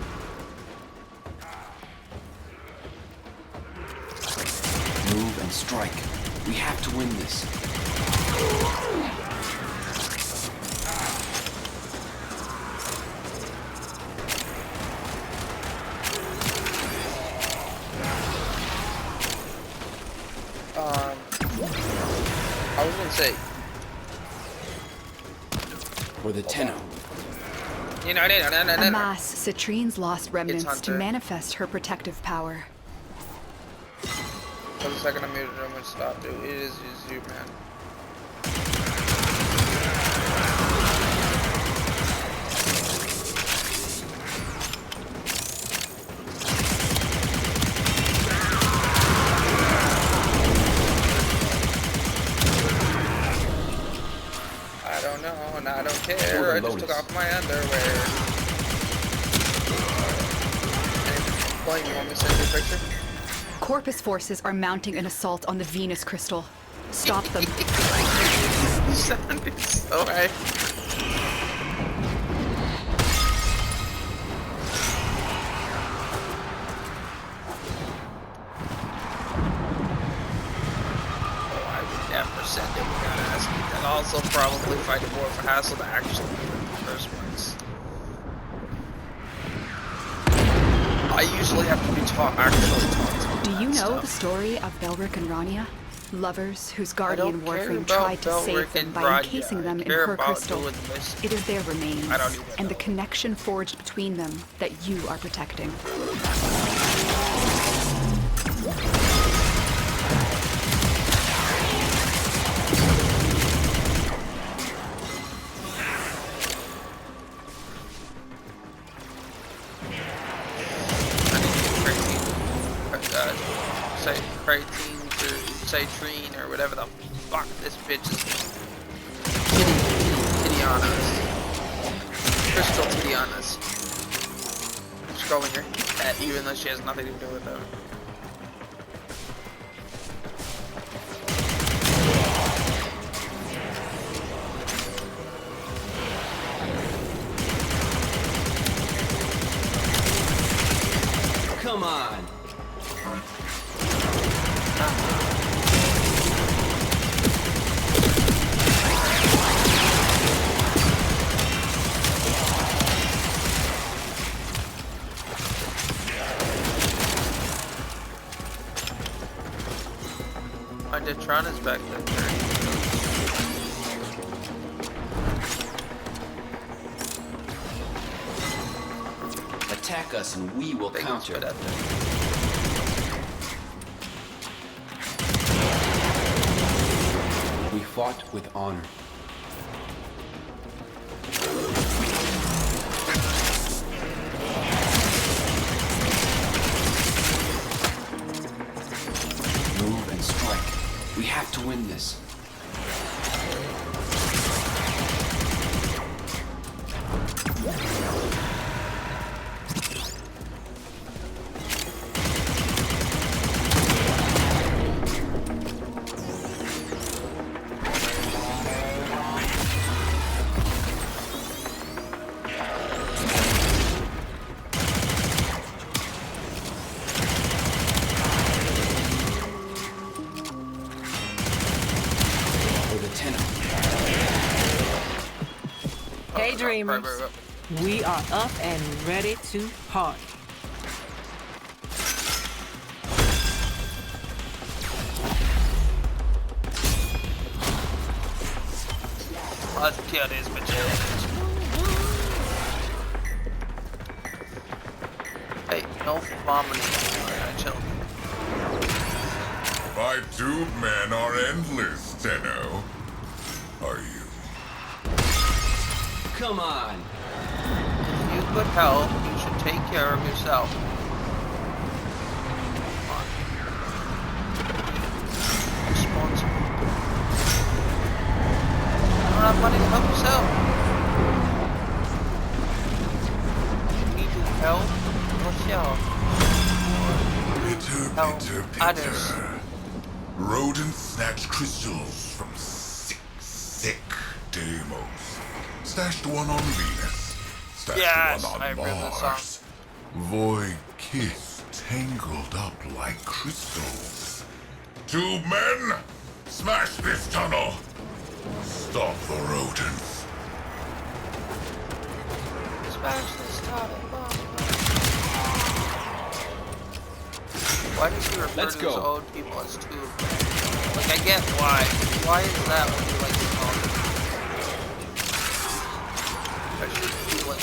Move and strike. We have to win this.
I was gonna say.
For the Tenno.
Amass Citrine's lost remnants to
Hunter.
manifest her protective power.
For the second I muted him and stopped it. It is you, man. I don't know, and I don't care. I just took off my underwear. Hey, you want me to send you a picture?
Corpus forces are mounting an assault on the Venus crystal. Stop them.
You sounded so right. Oh, I would never send it without asking. And also probably find it more of a hassle to actually do it in the first place. I usually have to be actually taught.
Do you know the story of Belric and Rania? Lovers whose guardian Warframe tried to save them by encasing them in her crystal. It is their remains, and the connection forged between them that you are protecting.
Citrine or whatever the fuck this bitch is. Tidiana's. Crystal Tidiana's. Just go in your head, even though she has nothing to do with them.
Come on.
Tron is back there.
Attack us and we will counter. We fought with honor. Move and strike. We have to win this.
Hey dreamers, we are up and ready to party.
Let's kill these bitches. Hey, no vomiting. Alright, chill.
My tube men are endless, Tenno. Are you?
Come on.
If you could help, you should take care of yourself. Come on. Responsible. You don't have money to help yourself. You need to help yourself.
Bitter, bitter,
Others.
bitter. Rodents snatch crystals from sick Deimos. Stashed one on Venus. Stashed one on Mars. Void kiss tangled up like crystals. Tube men, smash this tunnel. Stop the rodents.
Smash this tunnel. Why does he refer
Let's
to his
go.
own people as two? Like, I get why. Why is that what he likes to call them? I should feel it.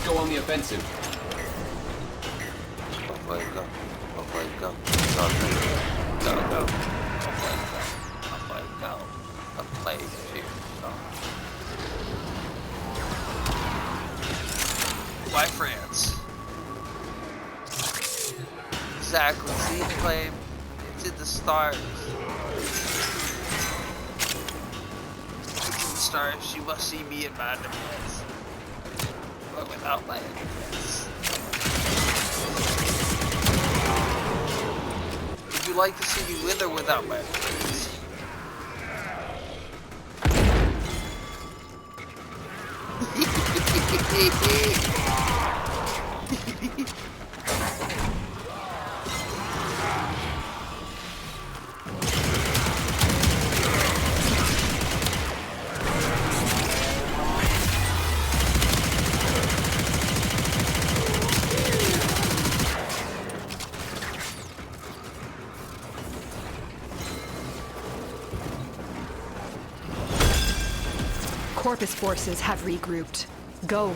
Go on the offensive.
Oh my god. Oh my god. Go, go. Oh my god. Oh my god. I'm playing here. Why France? Exactly. See, claim. It's in the stars. It's in the stars. She must see me in my defense. But without my defense. Would you like to see me with or without my defense?
Corpus forces have regrouped. Go.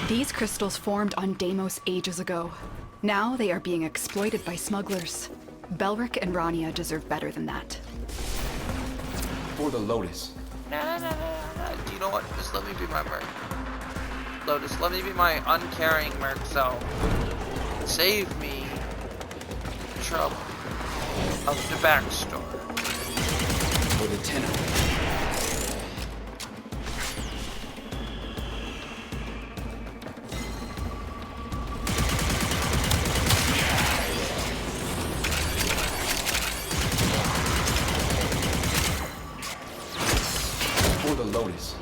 These crystals formed on Deimos ages ago. Now they are being exploited by smugglers. Belric and Rania deserve better than that.
For the Lotus.
No. Do you know what? Just let me be my merc. Lotus, let me be my uncaring merc self. Save me the trouble of the backstory.
For the tenor. For the Lotus.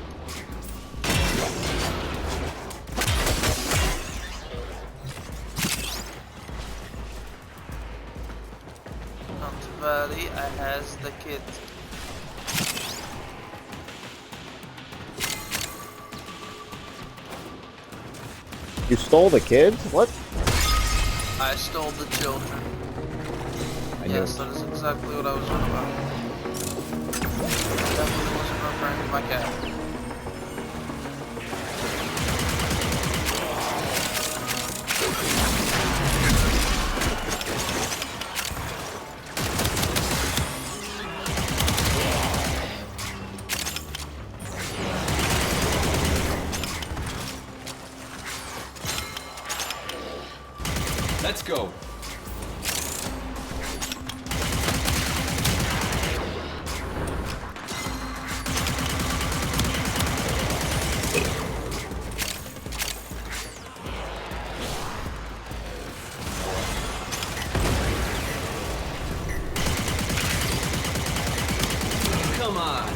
Not to worry, I has the kid.
You stole the kids? What?
I stole the children. Yes, that is exactly what I was on about. I definitely wasn't referring to my cat.
Let's go. Come on.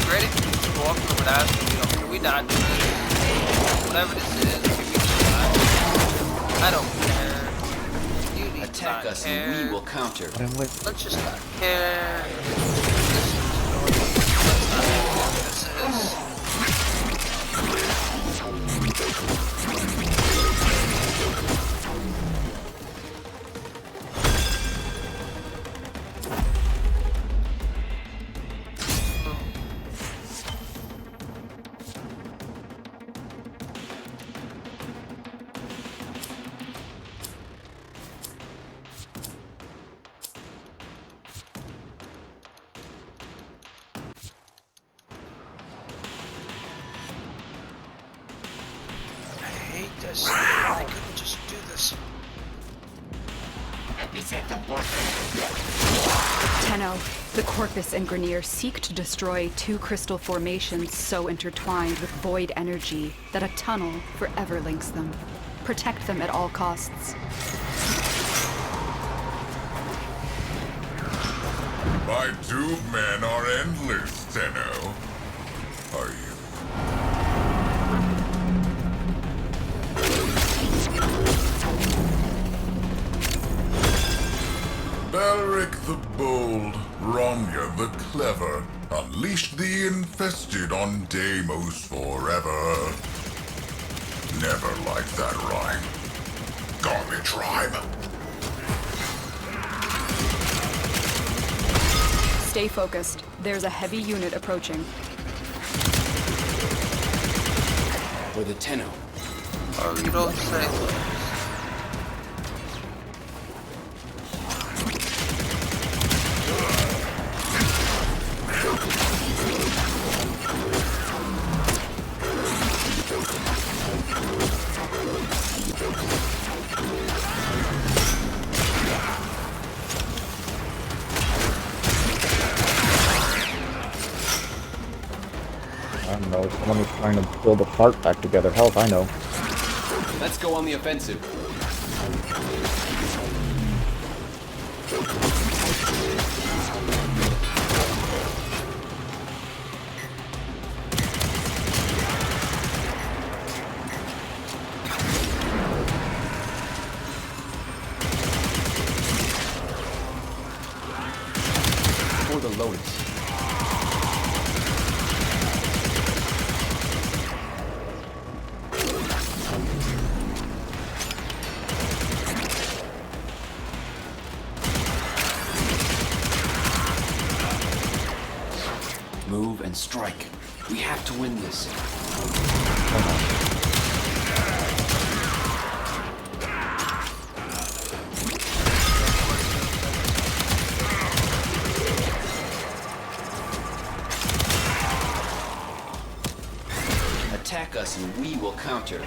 Ready to go off to the last, can we not do this? Whatever this is, can we just not? I don't care. You need
Attack
to not
us
care.
and we will counter.
Let's just not care. Let's not care what this is. this. I couldn't just do this.
Tenno, the Corpus and Grenier seek to destroy two crystal formations so intertwined with void energy that a tunnel forever links them. Protect them at all costs.
My tube men are endless, Tenno. Are you? Balric the Bold, Romya the Clever, unleashed the infested on Deimos forever. Never liked that rhyme. Garbage rhyme.
Stay focused. There's a heavy unit approaching.
For the Tenno.
Oh, you don't say.
I don't know, someone was trying to build a fart back together. Hell if I know.
Let's go on the offensive. For the Lotus. Move and strike. We have to win this. Attack us and we will counter.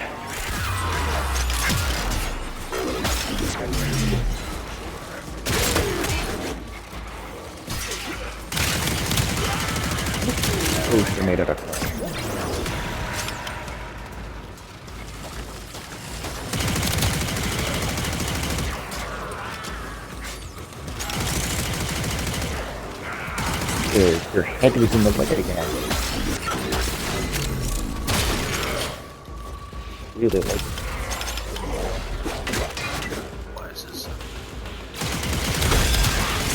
Ooh, they made it up. Dude, your head was in the way again. Really like.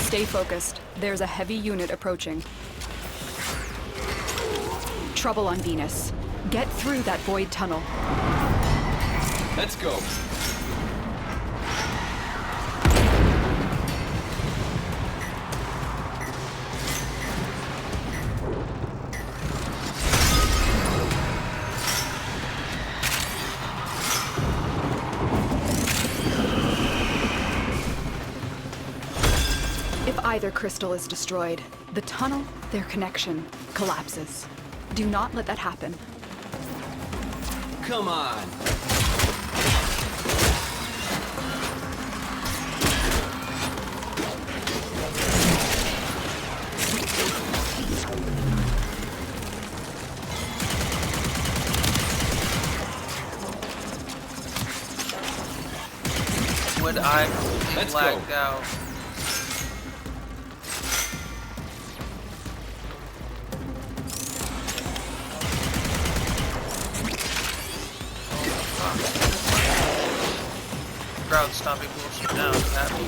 Stay focused. There's a heavy unit approaching. Trouble on Venus. Get through that void tunnel.
Let's go.
If either crystal is destroyed, the tunnel, their connection, collapses. Do not let that happen.
Come on.
Would I
Let's
blacked
go.
out? Crowd stopping bullshit now. Happy.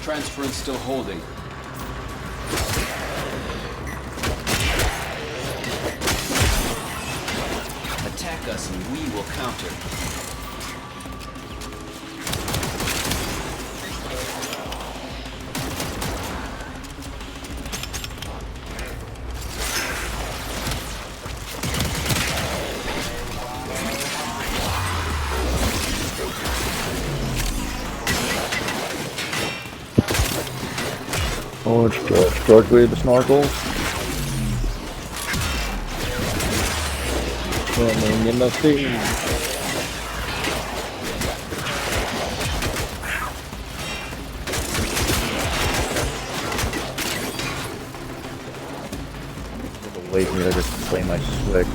Transference still holding. Attack us and we will counter.
Oh, it's directly the snorkels. Swimming in the sea. Wait for me to just play my Switch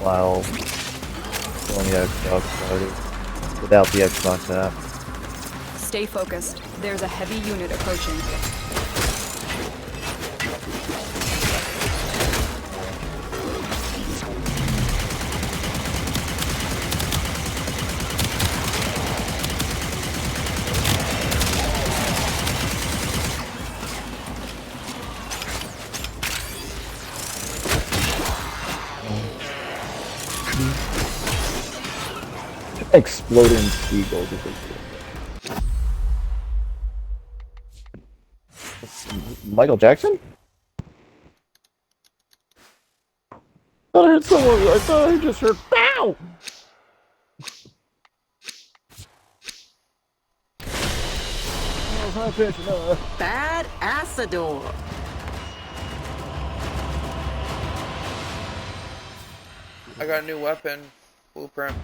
while pulling the Xbox started without the Xbox app.
Stay focused. There's a heavy unit approaching.
Exploding seagulls. Michael Jackson? I thought I just heard BOW!
Bad Asador.
I got a new weapon blueprint.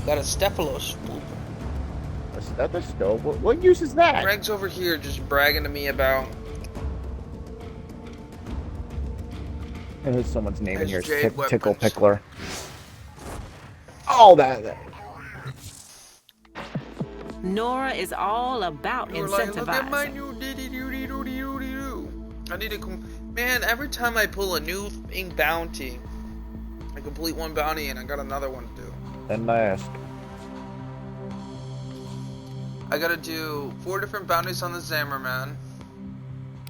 Got a Stephalos blueprint.
A stethoscope? What use is that?
Greg's over here just bragging to me about.
And there's someone's name in here.
Jade
Tickle
weapons.
Pickler. Oh, that.
Nora is all about
You were like, look at my
incentivizing.
new diddy-doo-dee-doo-dee-doo. I need to man, every time I pull a new bounty, I complete one bounty and I got another one to do.
Then I ask.
I gotta do 4 different bounties on the Zammerman.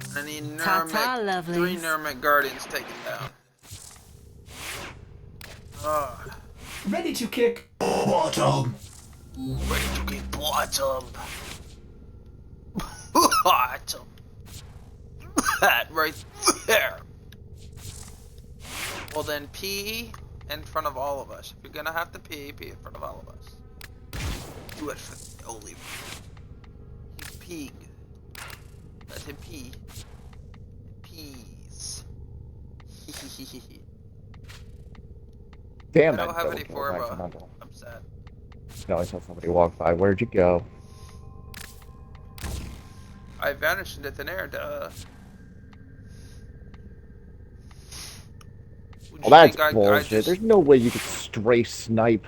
And I need
Ta-ta,
3
lovelies.
Nermic Guardians taken down.
Ready to kick bottom.
Ready to get bottom. Bottom. That right there. Well then, pee in front of all of us. If you're gonna have to pee in front of all of us. Do it for the only. He's peeing. Let him pee. Peas.
Damn
I
it.
don't have any form. I'm sad.
No, I saw somebody walk by. Where'd you go?
I vanished into thin air, duh.
Well, that's bullshit. There's no way you could strafe snipe.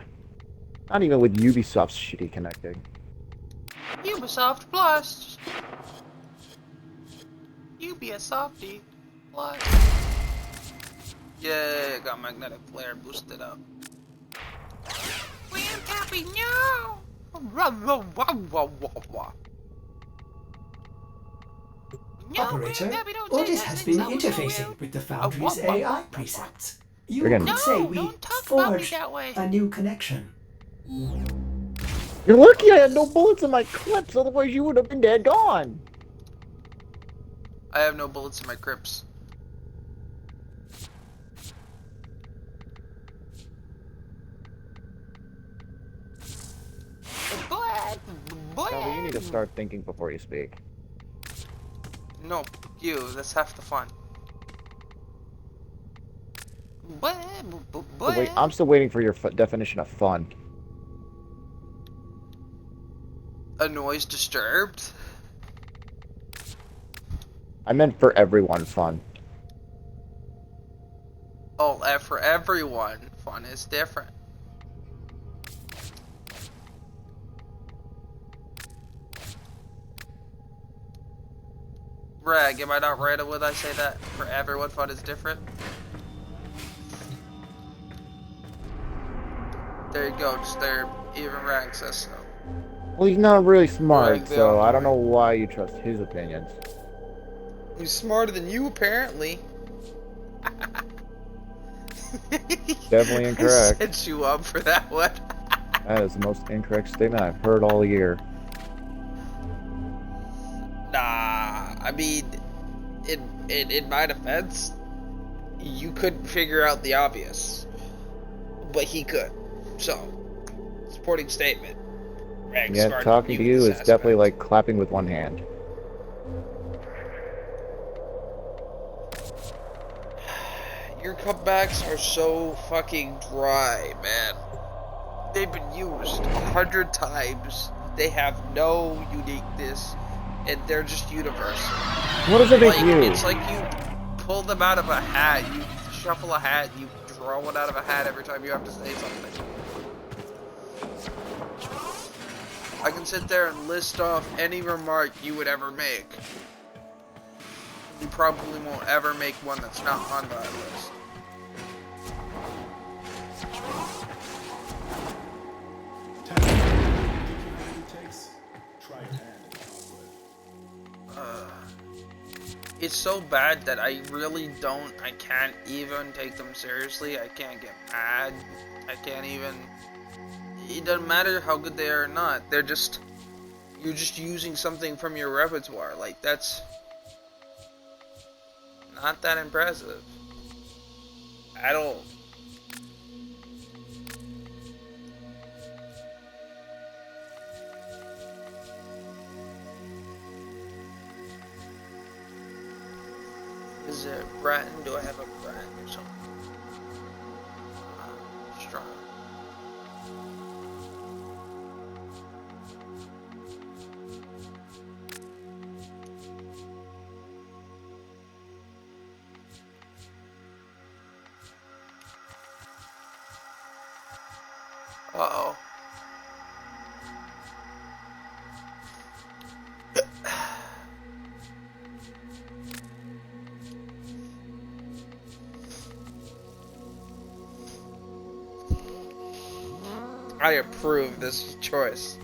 Not even with Ubisoft's shitty connecting.
Ubisoft Plus. Ubisoft Plus. Yeah, got magnetic flare boosted up. William Cappy, no!
Operator, Otis has been interfacing with the Foundry's AI precepts. You could say we forged a new connection.
You're lucky I had no bullets in my clips, otherwise you would have been dead gone.
I have no bullets in my crypts.
Shelby, you need to start thinking before you speak.
No, you. That's half the fun.
Wait, I'm still waiting for your definition of fun.
A noise disturbed?
I meant for everyone fun.
Oh, for everyone, fun is different. Rag, am I not right when I say that? For everyone, fun is different? There you go, just there. Even Rag says so.
Well, he's not really smart,
Rag,
so I don't know why you trust his opinions.
He's smarter than you, apparently.
Definitely incorrect.
I set you up for that one.
That is the most incorrect statement I've heard all year.
Nah, I mean, in my defense, you couldn't figure out the obvious, but he could. So, supporting statement. Rag's
Yeah,
smarter
talking
than
to you
in
is
this
definitely
aspect.
like clapping with one hand.
Your cutbacks are so fucking dry, man. They've been used 100 times. They have no uniqueness, and they're just universal.
What does it make
Like,
you?
it's like you pull them out of a hat. You shuffle a hat. You draw one out of a hat every time you have to say something. I can sit there and list off any remark you would ever make. You probably won't ever make one that's not on that list. It's so bad that I can't even take them seriously. I can't get mad. I can't even, it doesn't matter how good they are or not. You're just using something from your repertoire. Like, that's not that impressive at all. Is it Bratton? Do I have a Bratton or something? Strong. Uh-oh. I approve this choice.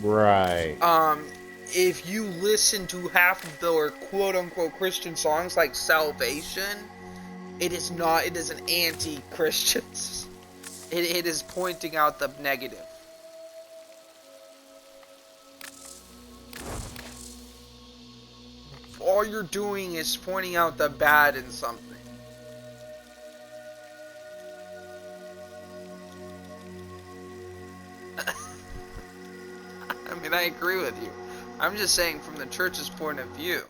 Right.
If you listen to half of the quote-unquote Christian songs like Salvation, it is an anti-Christian. It is pointing out the negative. All you're doing is pointing out the bad in something. I mean, I agree with you. I'm just saying from the church's point of view.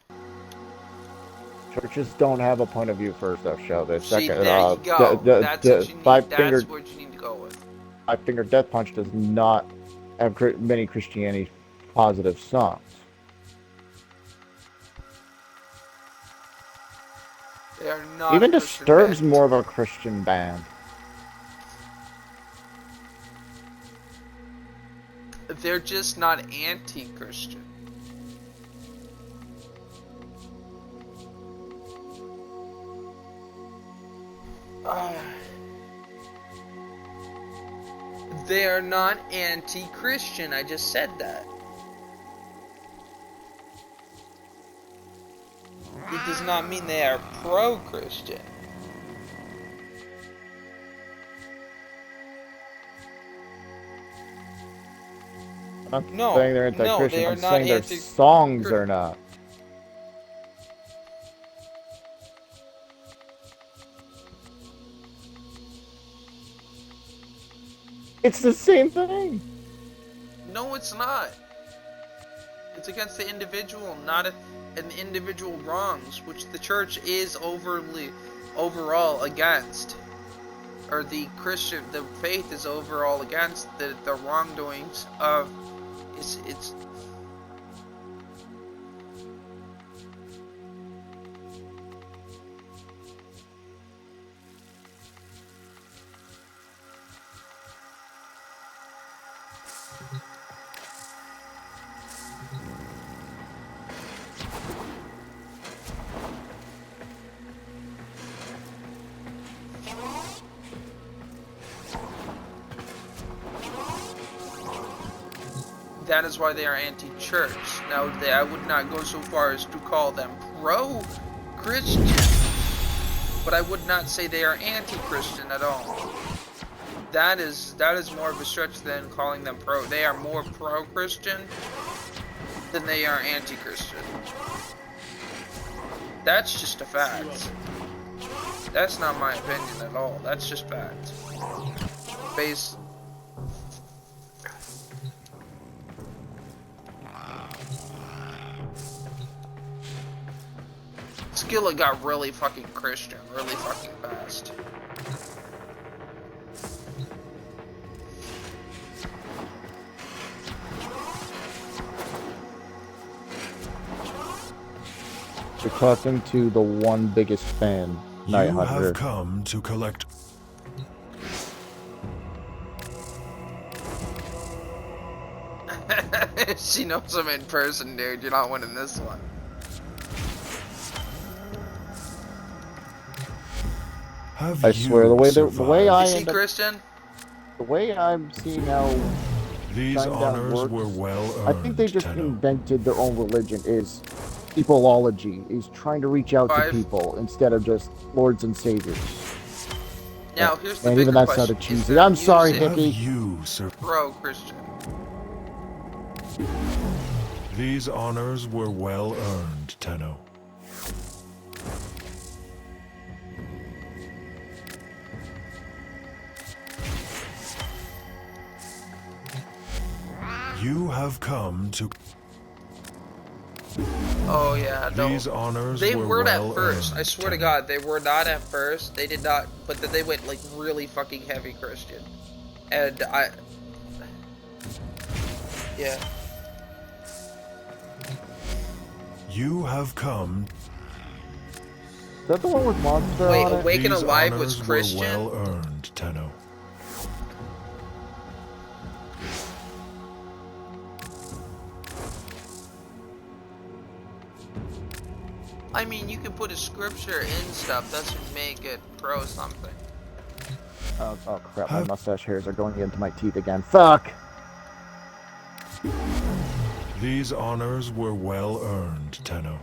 Churches don't have a point of view first off, show this.
See,
Second,
there you go. That's what you need. That's what you need to go with.
Five Finger Death Punch does not have many Christianity positive songs.
They are not.
Even Disturbed's more of a Christian band.
They're just not anti-Christian. They are not anti-Christian. I just said that. It does not mean they are pro-Christian.
I'm not saying they're anti-Christian.
They are
I'm
not
saying their songs are not. It's the same thing.
No, it's not. It's against the individual, not an individual wrongs, which the church is overall against. Or the faith is overall against the wrongdoings of it's that is why they are anti-church. Now, I would not go so far as to call them pro-Christian, but I would not say they are anti-Christian at all. That is more of a stretch than calling them pro. They are more pro-Christian than they are anti-Christian. That's just a fact. That's not my opinion at all. That's just fact. base. Skillet got really fucking Christian, really fucking fast.
You're talking to the one biggest fan, Night
You
Hunter.
have come to collect.
She knows I'm in person, dude. You're not winning this one.
Have
I swear, the way I
Is he
end up,
Christian?
the way I'm seeing how
These
Shinedown
honors
works,
were well earned.
I think they just
Tenno.
invented their own religion. Is peopleology, is trying to reach out to
5.
people instead of just lords and saviors.
Now, here's the
And
bigger
even that
question.
sounded
Is
cheesy.
there
I'm sorry,
music
Have
Hickey.
you, sir?
pro Christian?
These honors were well earned, Tenno. You have come to.
Oh yeah, no.
These honors
They
were
weren't
well
at first. I
earned,
swear to
Tenno.
God, they were not at first. They did not, but then they went like really fucking heavy Christian, and yeah.
You have come.
Is that the one with Monster
Wait,
on it?
Awaken
These
Alive was
honors
Christian?
were well earned, Tenno.
I mean, you can put a scripture in stuff. Doesn't make it pro something.
Oh crap, my mustache hairs are going into my teeth again. Fuck!
These honors were well earned, Tenno.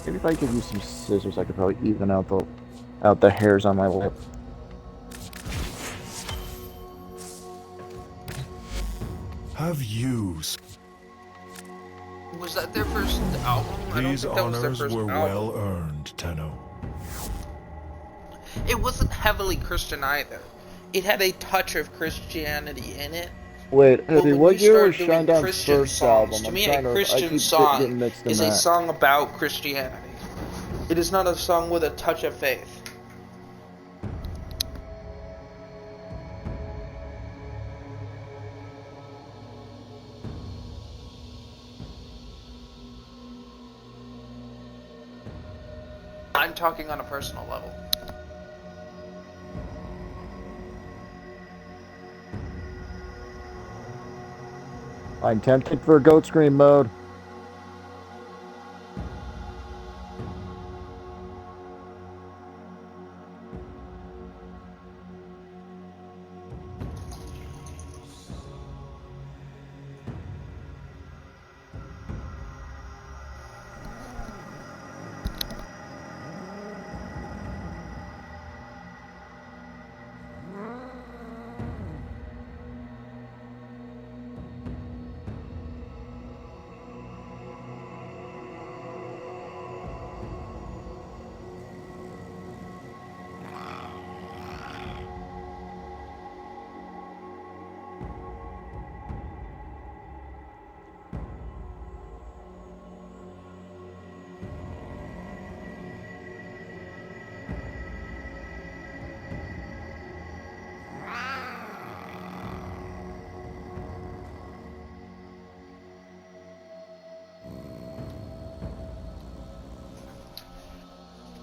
Maybe if I could use some scissors, I could probably even out the hairs on my lip.
Have you?
Was that their first album? I don't
These
think that was their
honors
first
were
album.
well earned, Tenno.
It wasn't heavily Christian either. It had a touch of Christianity in it.
Wait,
But
Eddie,
when
what
you
year was
start doing
Shinedown's
Christian
first
songs,
album?
to
I'm
me,
trying
a
to. I
Christian
keep
song
getting mixed in
is a
that.
song about Christianity. It is not a song with a touch of faith. I'm talking on a personal level.
I'm tempted for goat scream mode.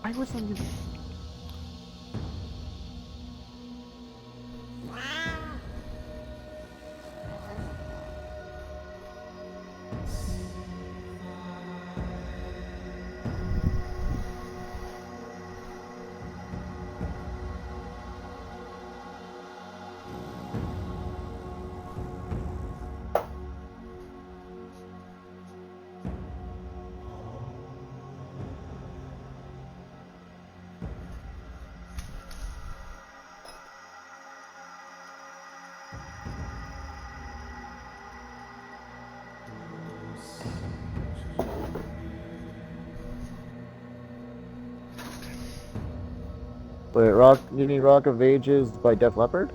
I was on you. Wait, you mean Rock of Ages by Def Leppard?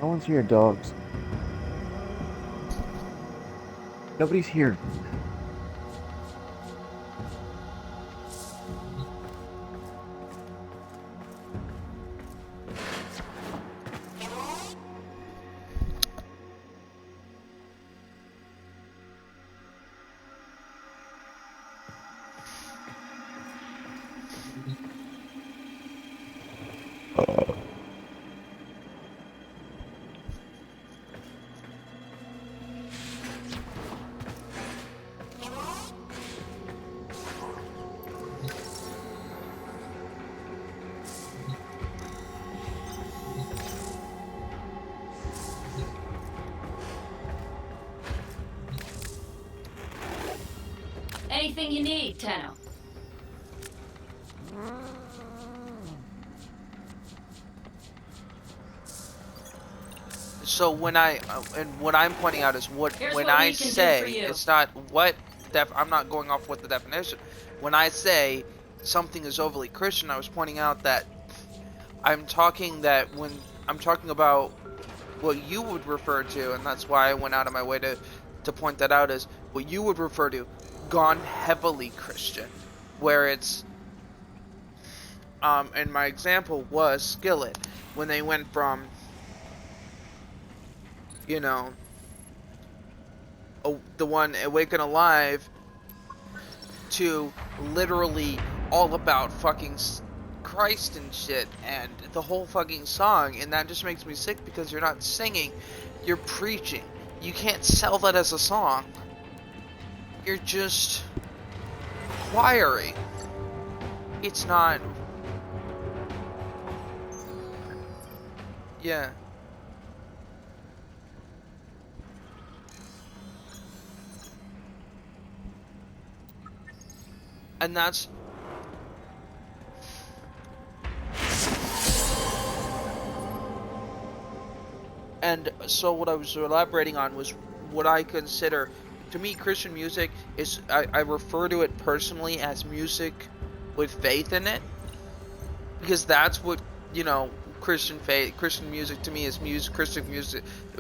No one's here, dogs. Nobody's here.
Anything you need, Tenno.
So when and what I'm pointing out is when
what
I
we can do
say,
for you.
it's not what I'm not going off what the definition. When I say something is overly Christian, I was pointing out that I'm talking about what you would refer to, and that's why I went out of my way to point that out, as what you would refer to gone heavily Christian, where it's and my example was Skillet, when they went from, you know, the one Awaken Alive to literally all about fucking Christ and shit, and the whole fucking song, and that just makes me sick because you're not singing, you're preaching. You can't sell that as a song. You're just choiring. It's not. Yeah. And that's and so what I was elaborating on was what I consider, to me, Christian music is, I refer to it personally as music with faith in it, because that's what, you know, Christian music to me is Christian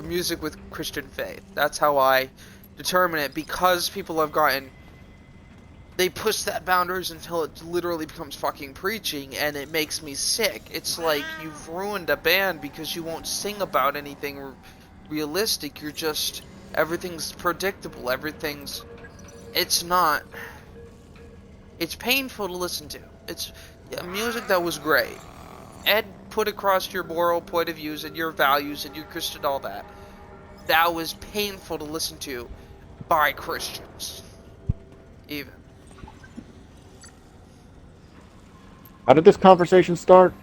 music with Christian faith. That's how I determine it, because people have they push that boundaries until it literally becomes fucking preaching, and it makes me sick. It's like you've ruined a band because you won't sing about anything realistic. You're just, everything's predictable. It's not. It's painful to listen to. It's music that was great. Ed put across your moral point of views and your values and your Christian, all that. That was painful to listen to by Christians. Even.
How did this conversation start?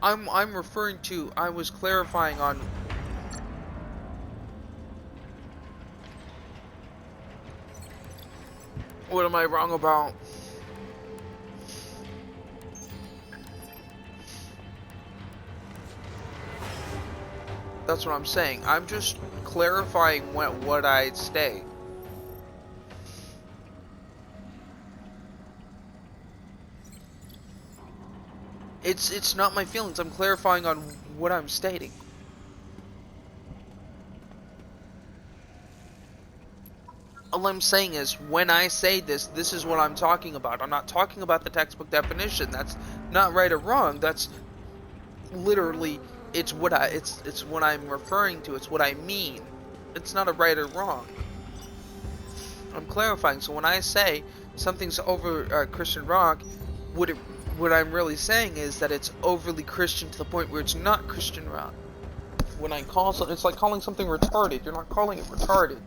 I'm referring to, I was clarifying on what am I wrong about? That's what I'm saying. I'm just clarifying what I say. It's not my feelings. I'm clarifying on what I'm stating. All I'm saying is, when I say this is what I'm talking about. I'm not talking about the textbook definition. That's not right or wrong. That's literally, it's what I'm referring to. It's what I mean. It's not a right or wrong. I'm clarifying. So when I say something's over Christian rock, What I'm really saying is that it's overly Christian to the point where it's not Christian rock. When I call something, it's like calling something retarded. You're not calling it retarded.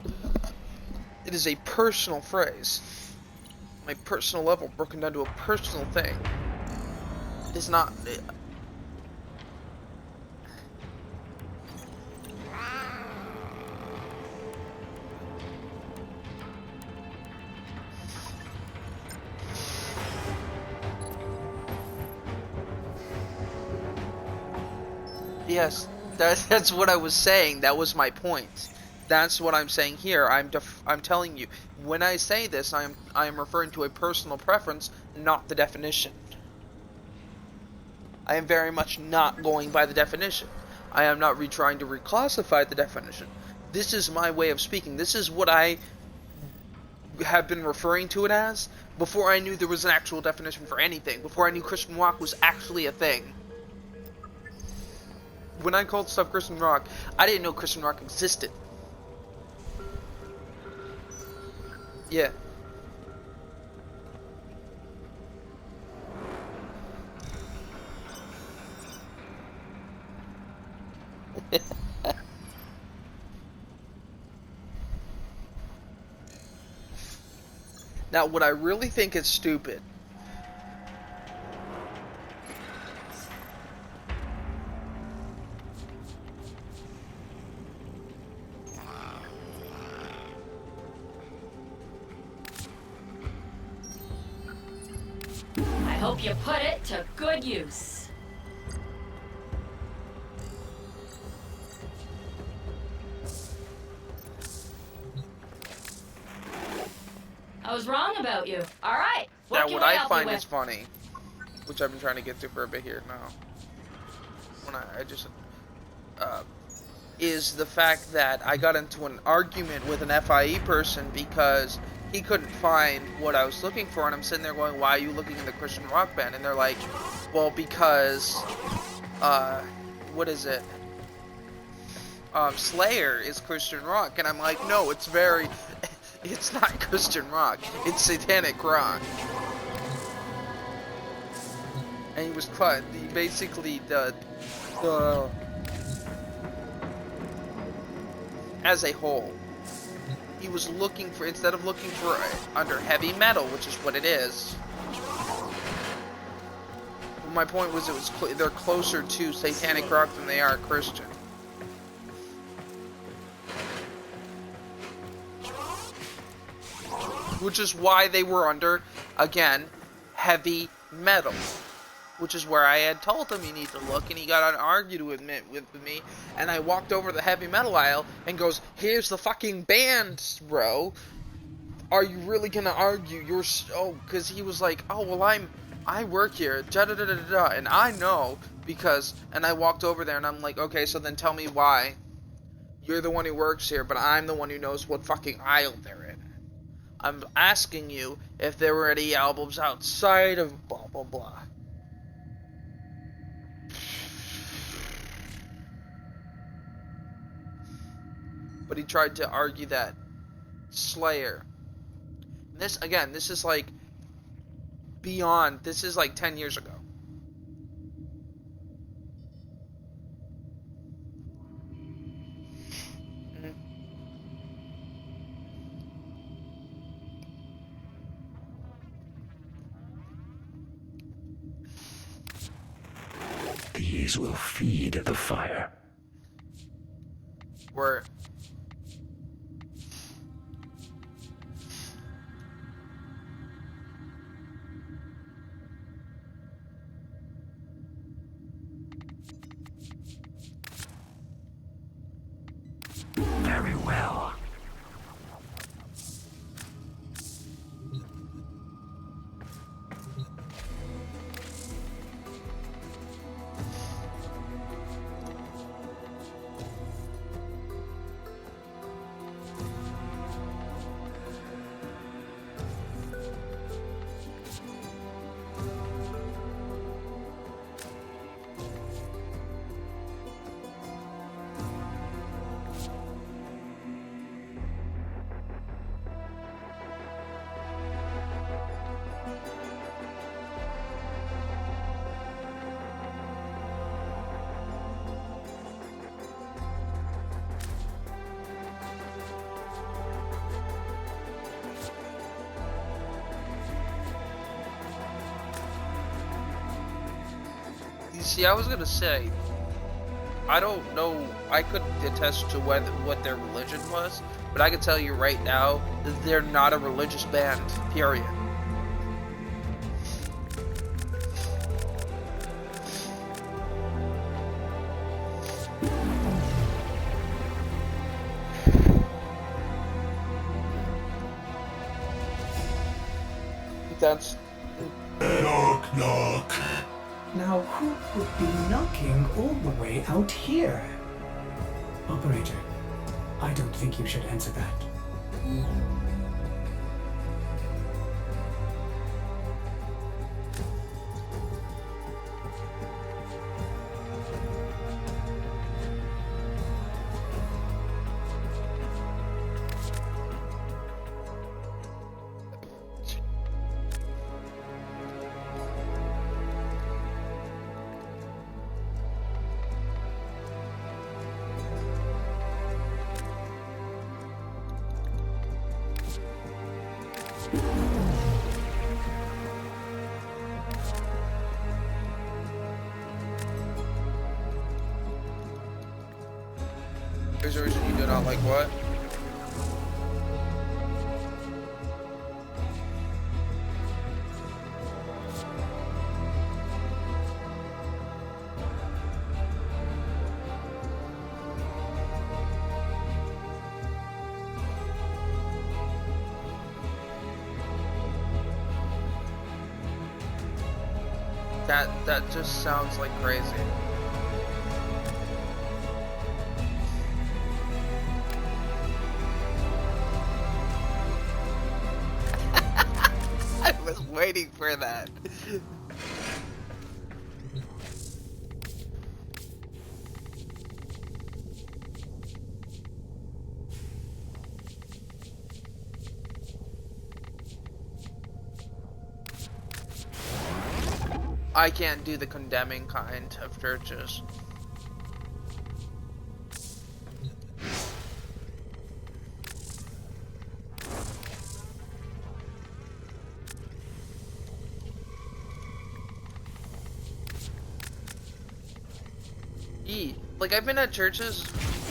It is a personal phrase. My personal level broken down to a personal thing. It is not... Yes, that's what I was saying. That was my point. That's what I'm saying here. I'm telling you, when I say this, I am referring to a personal preference, not the definition. I am very much not going by the definition. I am not trying to reclassify the definition. This is my way of speaking. This is what I have been referring to it as before I knew there was an actual definition for anything. Before I knew Christian rock was actually a thing. When I called stuff Christian rock, I didn't know Christian rock existed. Yeah. Now, what I really think is stupid
I hope you put it to good use. I was wrong about you. All right.
now, what I find is funny, which I've been trying to get to for a bit here now, when I just is the fact that I got into an argument with an FIE person because he couldn't find what I was looking for, and I'm sitting there going, why are you looking in the Christian rock band? And they're like, well, because, what is it? Slayer is Christian rock, and I'm like, no, it's not Christian rock, it's satanic rock. And he was basically as a whole, he was looking for, instead of looking for under heavy metal, which is what it is. My point was, they're closer to satanic rock than they are Christian. Which is why they were under, again, heavy metal. Which is where I had told him you need to look, and he got on argued with me, and I walked over the heavy metal aisle and goes, here's the fucking band, bro. Are you really gonna argue? Because he was like, oh, well, I work here, da-da-da-da-da, and I know, because, and I walked over there, and I'm like, okay, so then tell me why. You're the one who works here, but I'm the one who knows what fucking aisle they're in. I'm asking you if there were any albums outside of blah, blah, blah. But he tried to argue that Slayer. This is like beyond. This is like 10 years ago.
These will feed the fire.
Where
very well.
see, I was gonna say, I don't know, I couldn't attest to what their religion was, but I can tell you right now, they're not a religious band, period. That's...
Knock, knock.
Now, who would be knocking all the way out here? Operator, I don't think you should answer that.
There's a reason you do not like what? That just sounds like crazy. I was waiting for that. I can't do the condemning kind of churches. Like, I've been at churches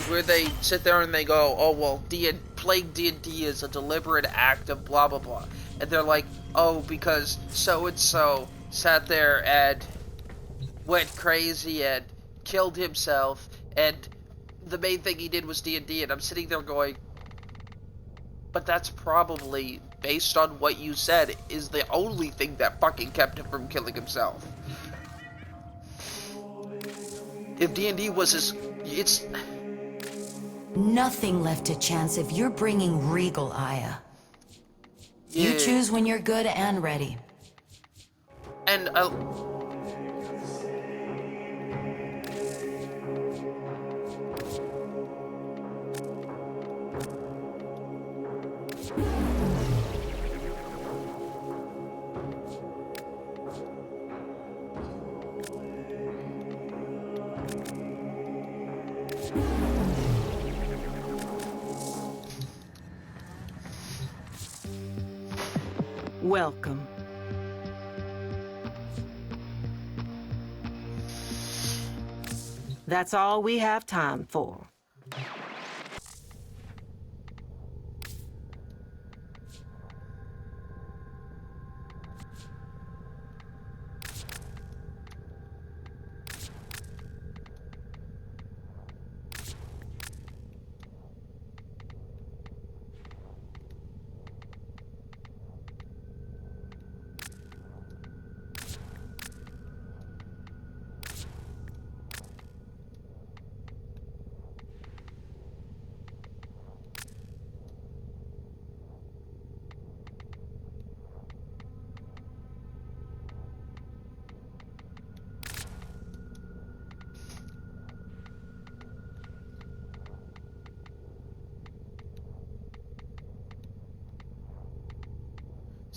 where they sit there and they go, oh, well, playing D&D is a deliberate act of blah, blah, blah. And they're like, oh, because so-and-so sat there and went crazy and killed himself, and the main thing he did was D&D, and I'm sitting there going, but that's probably, based on what you said, is the only thing that fucking kept him from killing himself. If D&D was it's...
Nothing left to chance if you're bringing Regal, Aya.
Yeah.
You choose when you're good and ready.
And,
Welcome. That's all we have time for.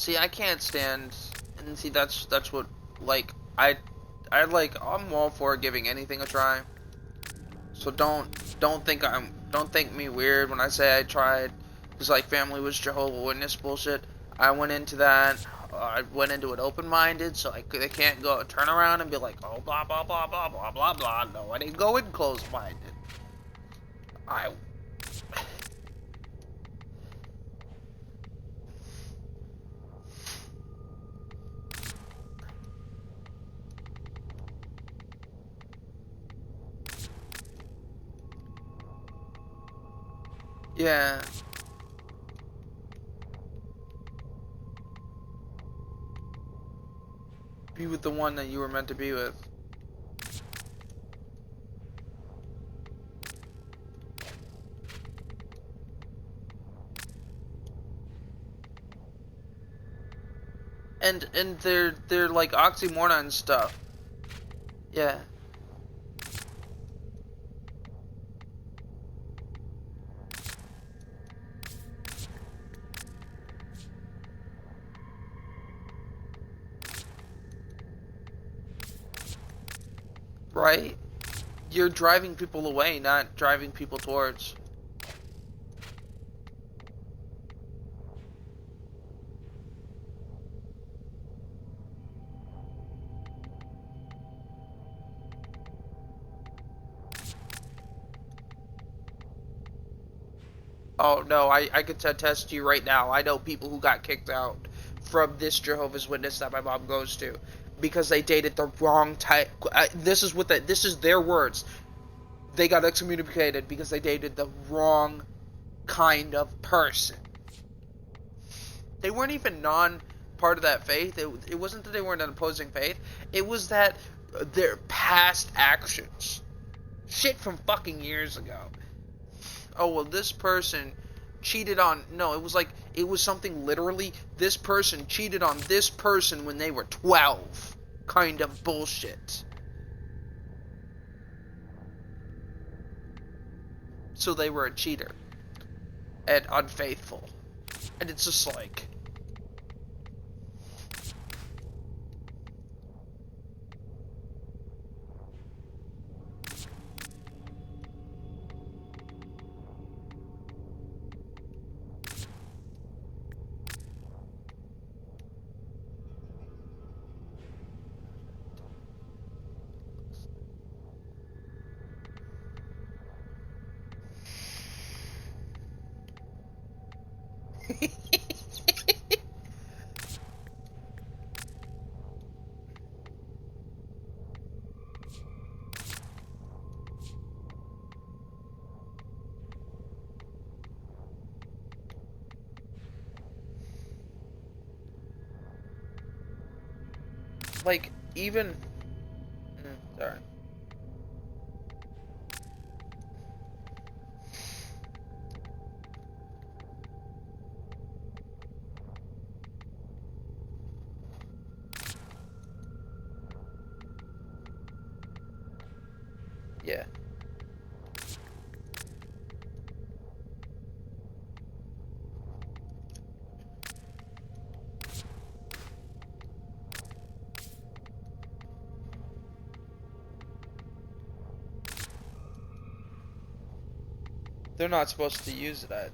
see, I can't stand, and see, that's what, like, I'm all for giving anything a try. So don't think me weird when I say I tried, because, like, family was Jehovah's Witness bullshit. I went into that. I went into it open-minded, so I can't go turn around and be like, oh, blah blah blah blah blah blah blah. No, I didn't go in closed-minded. I. Yeah. Be with the one that you were meant to be with. And they're like oxymoron stuff. Yeah. Right? You're driving people away, not driving people towards. Oh no, I could attest to you right now. I know people who got kicked out from this Jehovah's Witness that my mom goes to because they dated the wrong type. This is their words. They got excommunicated because they dated the wrong kind of person. They weren't even part of that faith. It wasn't that they weren't an opposing faith. It was that their past actions, shit from fucking years ago. Oh, well, this person cheated on... No, it was something literally, this person cheated on this person when they were 12. Kind of bullshit. So they were a cheater. And unfaithful. And it's just like... like, even... sorry. Yeah. They're not supposed to use it either.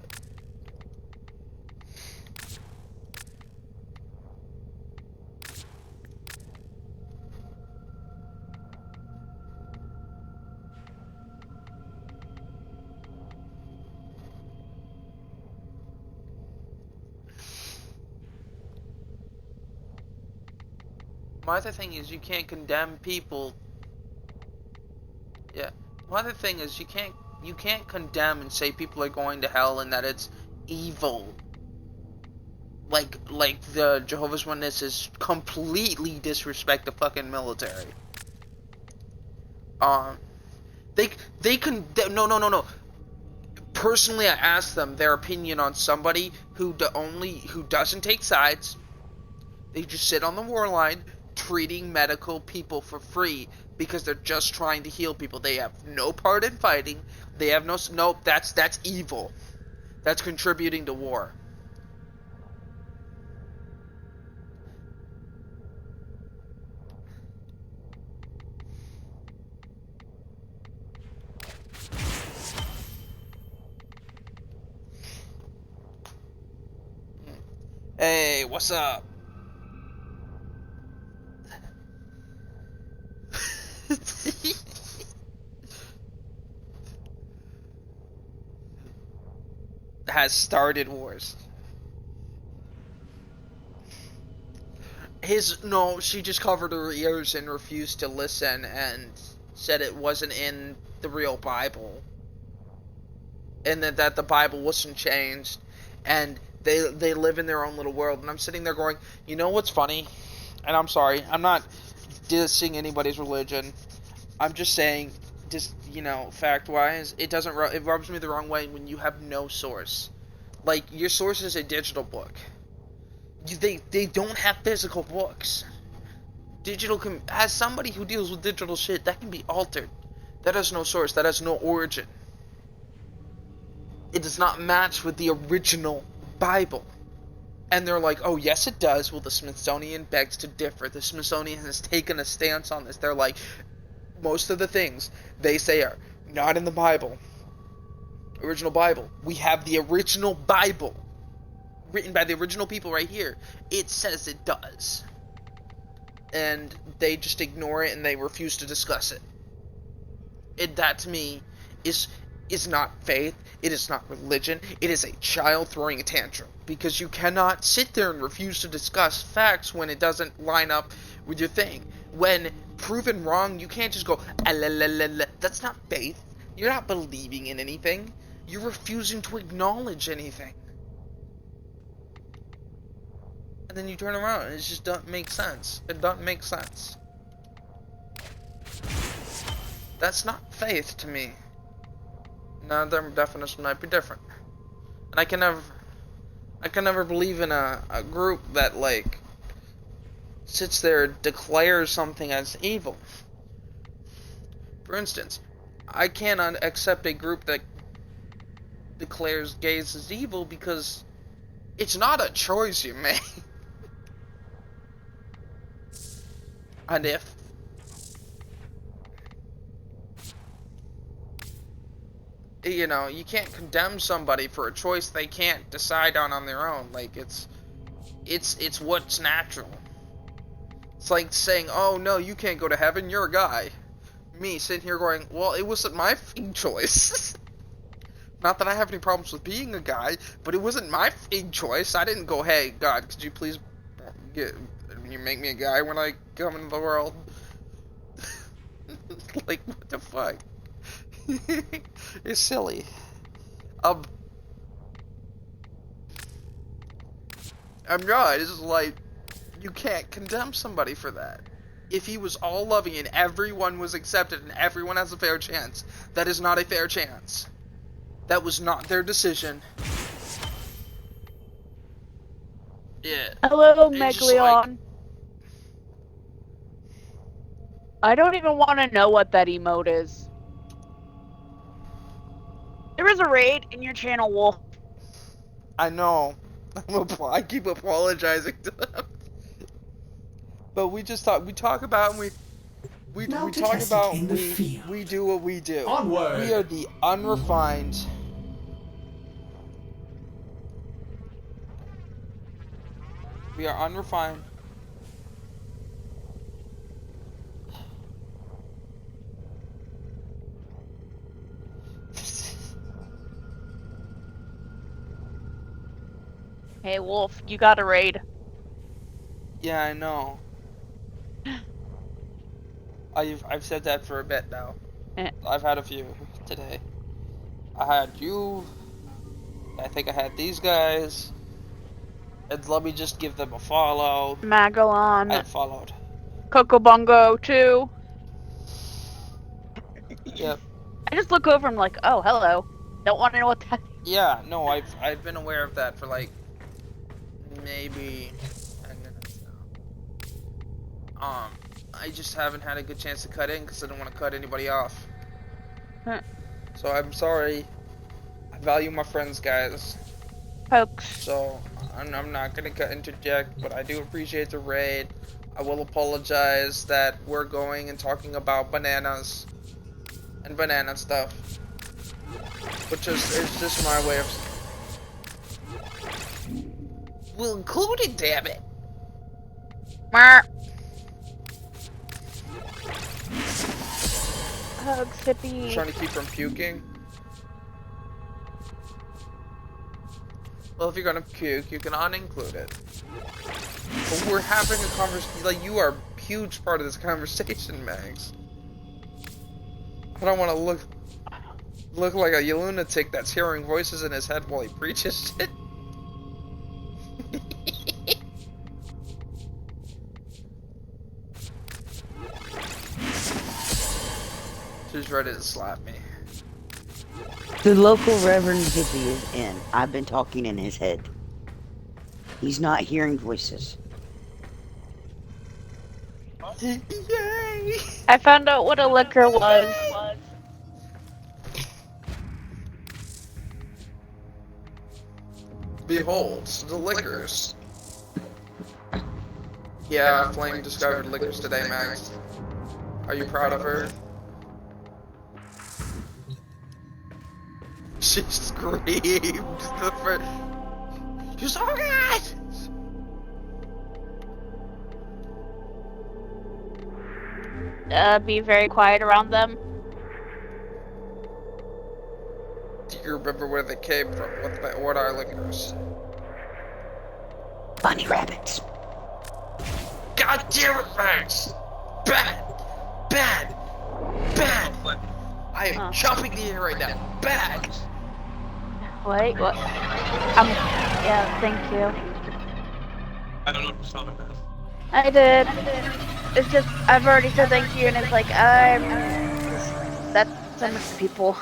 My other thing is you can't condemn people. Yeah. My other thing is you can't condemn and say people are going to hell and that it's evil. Like the Jehovah's Witnesses completely disrespect the fucking military. They can no. Personally, I asked them their opinion on somebody who doesn't take sides. They just sit on the war line, treating medical people for free because they're just trying to heal people. They have no part in fighting. They have nope. That's evil. That's contributing to war. Hey. Hey, what's up? Has started wars. No, she just covered her ears and refused to listen and said it wasn't in the real Bible. And that the Bible wasn't changed. And they live in their own little world. And I'm sitting there going, you know what's funny? And I'm sorry, I'm not dissing anybody's religion. I'm just saying, just, fact-wise, it rubs me the wrong way when you have no source. Like, your source is a digital book. They don't have physical books. As somebody who deals with digital shit, that can be altered. That has no source. That has no origin. It does not match with the original Bible. And they're like, oh, yes, it does. Well, the Smithsonian begs to differ. The Smithsonian has taken a stance on this. They're like, most of the things they say are not in the Bible. Original Bible. We have the original Bible. Written by the original people right here. It says it does. And they just ignore it and they refuse to discuss it. That to me is not faith. It is not religion. It is a child throwing a tantrum. Because you cannot sit there and refuse to discuss facts when it doesn't line up with your thing. When proven wrong, you can't just go, ah, la, la, la, la. That's not faith. You're not believing in anything. You're refusing to acknowledge anything. And then you turn around and it just doesn't make sense. It doesn't make sense. That's not faith to me. Now their definition might be different. And I can never believe in a group that like sits there and declares something as evil. For instance, I cannot accept a group that declares gays as evil because it's not a choice you make. And if you can't condemn somebody for a choice they can't decide on their own. Like it's what's natural. It's like saying, oh no, you can't go to heaven, you're a guy. Me sitting here going, well, it wasn't my choice. Not that I have any problems with being a guy, but it wasn't my choice. I didn't go, hey God, could you please make me a guy when I come into the world? Like, what the fuck? It's silly. I'm not. It's just like, you can't condemn somebody for that. If he was all loving and everyone was accepted and everyone has a fair chance, that is not a fair chance. That was not their decision. Yeah.
Hello,
It's
Megalon. I don't even want to know what that emote is. There was a raid in your channel, Wolf.
I know. I keep apologizing to them. But we talk about and we talk about we do what we do.
Onward.
We are the unrefined. We are unrefined.
Hey, Wolf, you got a raid.
Yeah, I know. I've said that for a bit now. I've had a few today. I had you. I think I had these guys. And let me just give them a follow.
Magalon.
I followed.
Coco Bongo too.
Yep.
I just look over and I'm like, oh, hello. Don't want to know what that is.
Yeah, no, I've been aware of that for like maybe 10 minutes now. I just haven't had a good chance to cut in because I don't want to cut anybody off. So I'm sorry. I value my friends, guys.
Pokes.
So I'm not gonna interject, but I do appreciate the raid. I will apologize that we're going and talking about bananas and banana stuff, which is just my way of. We'll include it, damn it.
Hug, Sippy.
Trying to keep from puking. Well, if you're gonna puke, you can uninclude it. But we're having a conversation. Like, you are a huge part of this conversation, Max. I don't want to look like a lunatic that's hearing voices in his head while he preaches shit. She's ready to slap me.
The local Reverend Hippie is in. I've been talking in his head. He's not hearing voices.
Yay!
I found out what a liquor was.
Behold, the liquors. Yeah, Flame discovered liquors today, Max. Are you proud of her? She screamed. You saw it!
Be very quiet around them.
Do you remember where they came from? What are liquors?
Bunny rabbits.
God damn it, Max! Bad! Bad! Bad! I am jumping the air right now. Bad!
Wait, what? Yeah, thank you.
I don't know if you saw that.
I did. It's just, I've already said thank you, and it's like, that's so much people.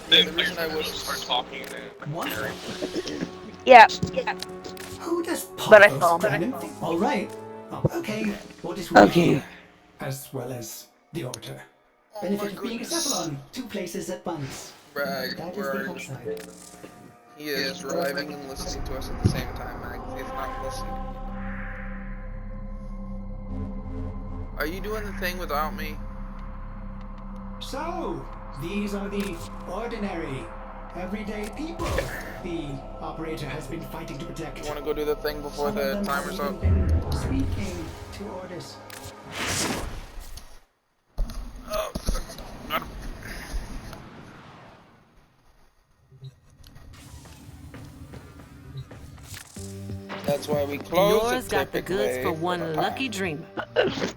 The reason I was
start talking
What?
Yeah.
Who does
But I
Paphos
saw.
Granum think? All right. Oh, okay. What is
Okay.
as well as the Orbiter.
Oh
Benefit
my
of being a
goodness.
Cephalon. Two places at once.
Brag,
That is
where
the
are you?
upside.
He is driving and listening to us at the same time, Max. He's not listening. Are you doing the thing without me?
So, these are the ordinary, everyday people the Operator has been fighting to protect.
You want to go do the thing before
Some of
the
them
timer's
have
up?
even been speaking to orders.
Oh, that's why we close
Yours
it
got the goods
typically
for one
on
lucky
time.
dreamer.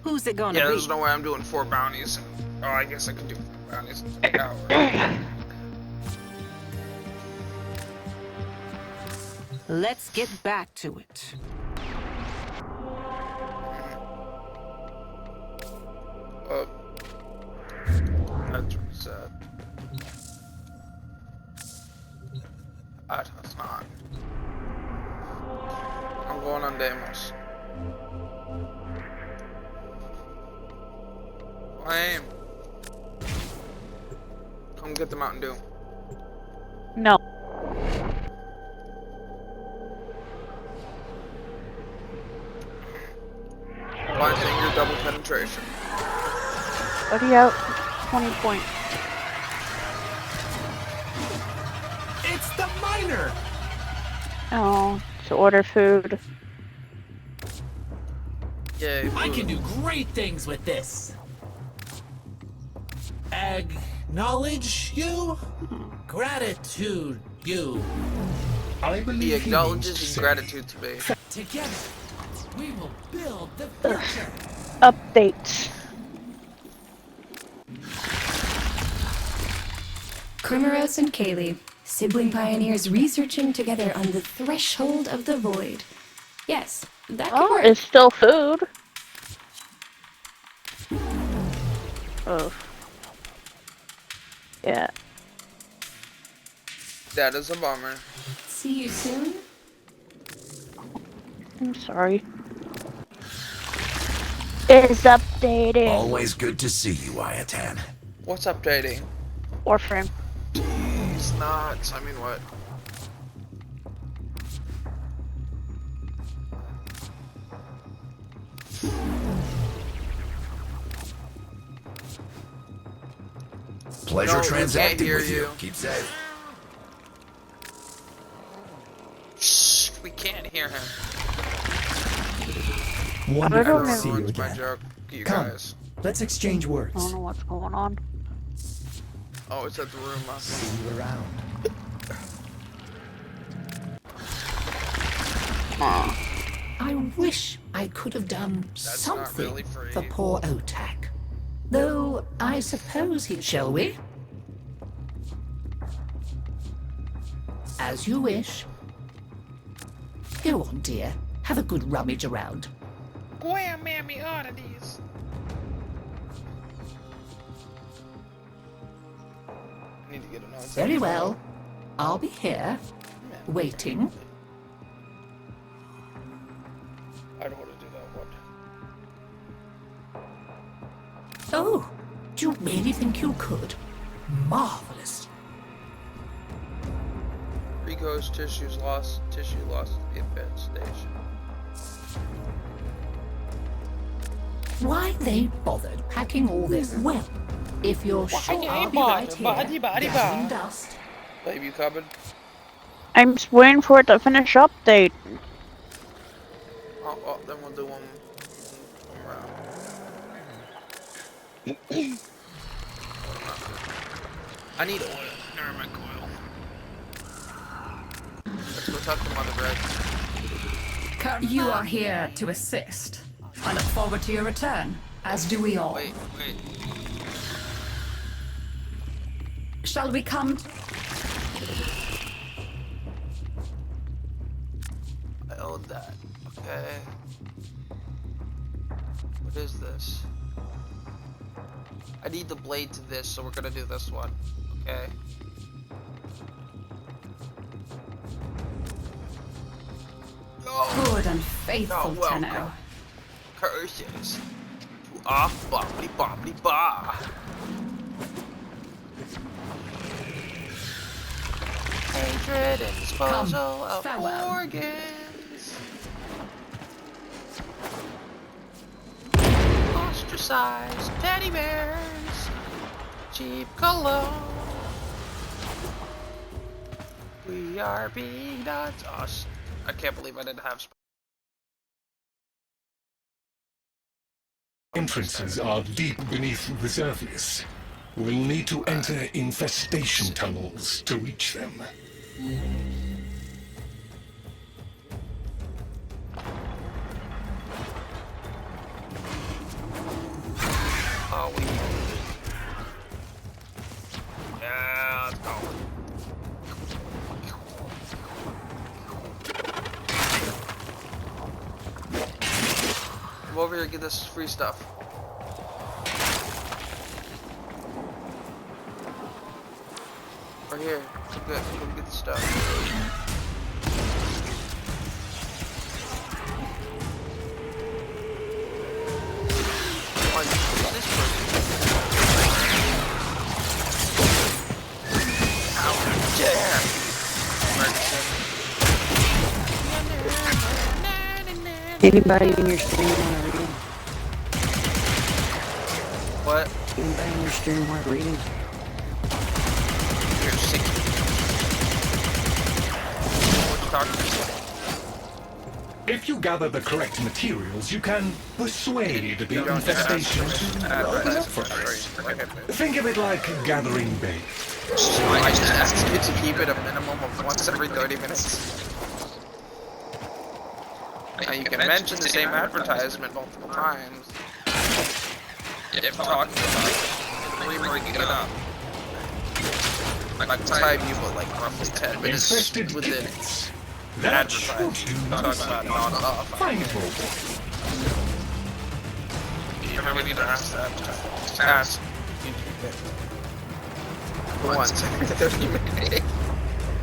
Who's it gonna
Yeah,
be?
there's no way I'm doing 4 bounties. Oh, I guess I could do 4 bounties in an hour.
Let's get back to it.
That's reset. That has not. I'm going on Deimos. Flame. Come get the Mountain Dew.
No.
Blind finger double penetration.
What do you out? 20 points.
It's the miner!
Oh, to order food.
Yay,
I can do great things with this. Acknowledge you? Gratitude you.
I
He
believe
acknowledges his gratitude to me.
Together, we will build the future.
Update.
Crimeros and Kaylee, sibling pioneers researching together on the threshold of the void. Yes, that could
Oh,
work.
it's still food. Oh. Yeah.
That is a bummer.
See you soon.
I'm sorry. It's updating.
Always good to see you, Ayatan.
What's updating?
Orphan.
Jeez, nuts. I mean, what?
Pleasure
No, we can't
transacting
hear
with you.
you.
Keep safe.
Shh, we can't
Wonderful to see you
ruins my
again.
joke. You
Come,
guys.
let's exchange
I don't
words.
know what's going on.
Oh, it's at the room.
See you around.
I wish I could have done something
really free.
for poor Otak. Though, I suppose he... Shall we? As you wish. Go on, dear. Have a good rummage around.
Wham, mammy oddities. I need to get another.
Very well. I'll be here, waiting.
I don't want to do that one.
Oh, do you really think you could? Marvelous.
Rico's tissue lost at the event station.
Why they bothered packing all this? Well, if you're sure I'll be right here, gathering dust.
Babe, you coming?
I'm just waiting for it to finish update.
Oh, then we'll do one round. I need oil. Never mind, oil. Let's go talk to Mother Bread.
You are here to assist. I look forward to your return, as do we all.
Wait.
Shall we come?
I owed that. Okay. What is this? I need the blade to this, so we're gonna do this one. Okay.
Good and faithful Tenno.
Curses. Off bobbly bobbly ba. Hatred and disposal of
farewell.
organs. Ostracized teddy bears. Cheap cologne. We are being nuts. Oh, I can't believe I didn't have.
Entrances are deep beneath the surface. We'll need to enter infestation tunnels to reach them.
Oh, yeah, let's go. Come over here and get this free stuff. Right here. Good. Go get the stuff. Who's this person? How dare!
Anybody in your stream want to read?
What?
Anybody in your stream want reading?
You're 60. What you talking about?
If you gather the correct materials, you can persuade the infestation to open up for us. Think of it like gathering bait.
I just asked you to keep it a minimum of once every 30 minutes. Now you can mention the same advertisement multiple times. If talking about it, re-breaking it up. Like time you put like roughly 10 minutes within the advertisement. Talk about it on and off. You remember we need to ask that. Just ask. Once every 30 minutes.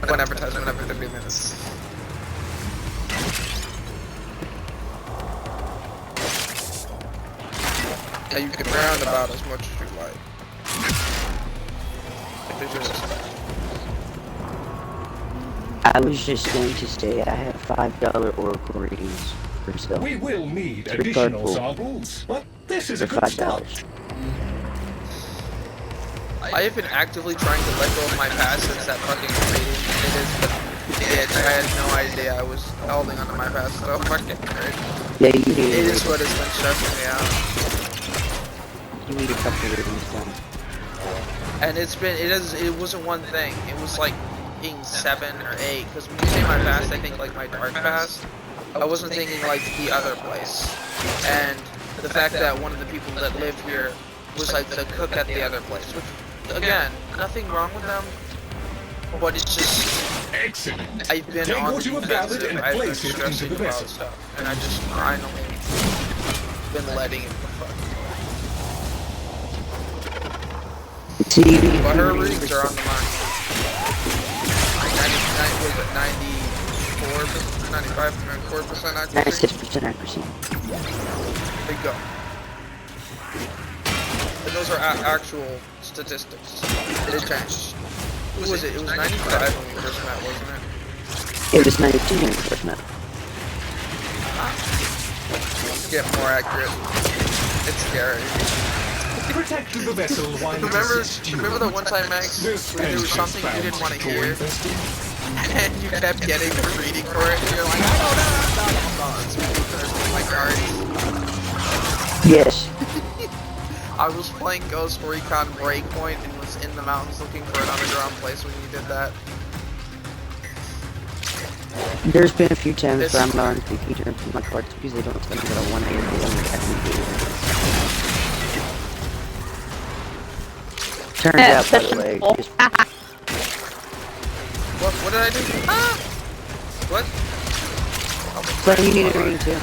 One advertisement every 30 minutes. Yeah, you can round about as much as you like. If it's yours.
I was just going to say I have $5 Oracle readings for sale.
We will need
Three
additional
card
samples, but this is a
for
good
$5.
start.
I have been actively trying to let go of my past since that fucking rating. It is Yeah, I had no idea I was holding onto my pass so fucking great.
Yeah, you need
It is what has been stressing me out.
You need a couple of things done.
And it wasn't one thing. It was like being 7 or 8. Because when you say my fast, I think like my dark fast. I wasn't thinking like the other place. And the fact that one of the people that live here was like the cook at the other place. Which, again, nothing wrong with them. But it's just...
Excellent.
I've been
Take
on
what
the
you have gathered
defensive.
and
I've been
place it into
stressing
the
about
vessel.
stuff. And I just finally been letting it fuck. But her readings are on the mark. 94%, 94% accuracy.
96% accuracy.
There you go. And those are actual statistics. They changed. What was it? It was 95 when we first met, wasn't it?
It was 92 when we first met.
Get more accurate. It's scary.
Protect the vessel while
Remember the one time, Max, where there was something you didn't want to hear, and you kept getting the reading for it, and you're like, I don't know, it's my cards.
Yes.
I was playing Ghost Recon Breakpoint and was in the mountains looking for an underground place when you did that.
There's been a few times where I'm not on computer and my cards because they don't tell me that I want to do Turns out, by the way, just...
What did I do? Ah! What?
But you need a reading too.
You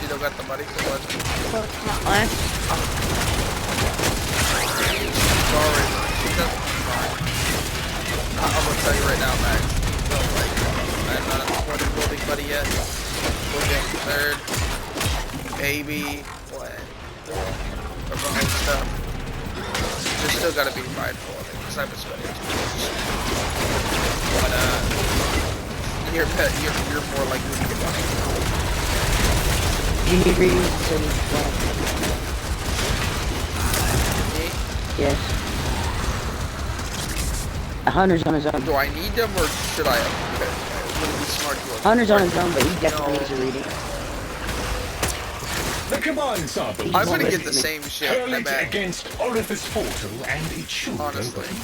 still got the buddy for what?
What?
Sorry. I'm gonna tell you right now, Max. I'm not a 20 building buddy yet. We'll get third. Maybe. What? About stuff. Just still gotta be mindful of it, because I'm a sweaty. But, you're more likely to get money.
You need readings so you can...
Me?
Yes. 100's on his own.
Do I need them, or should I? Would it be smart to
100's on his own, but he definitely needs a reading.
The combined sample.
I'm gonna get the same shit.
Hurl it against Orifice Portal, and it should
honestly.
open.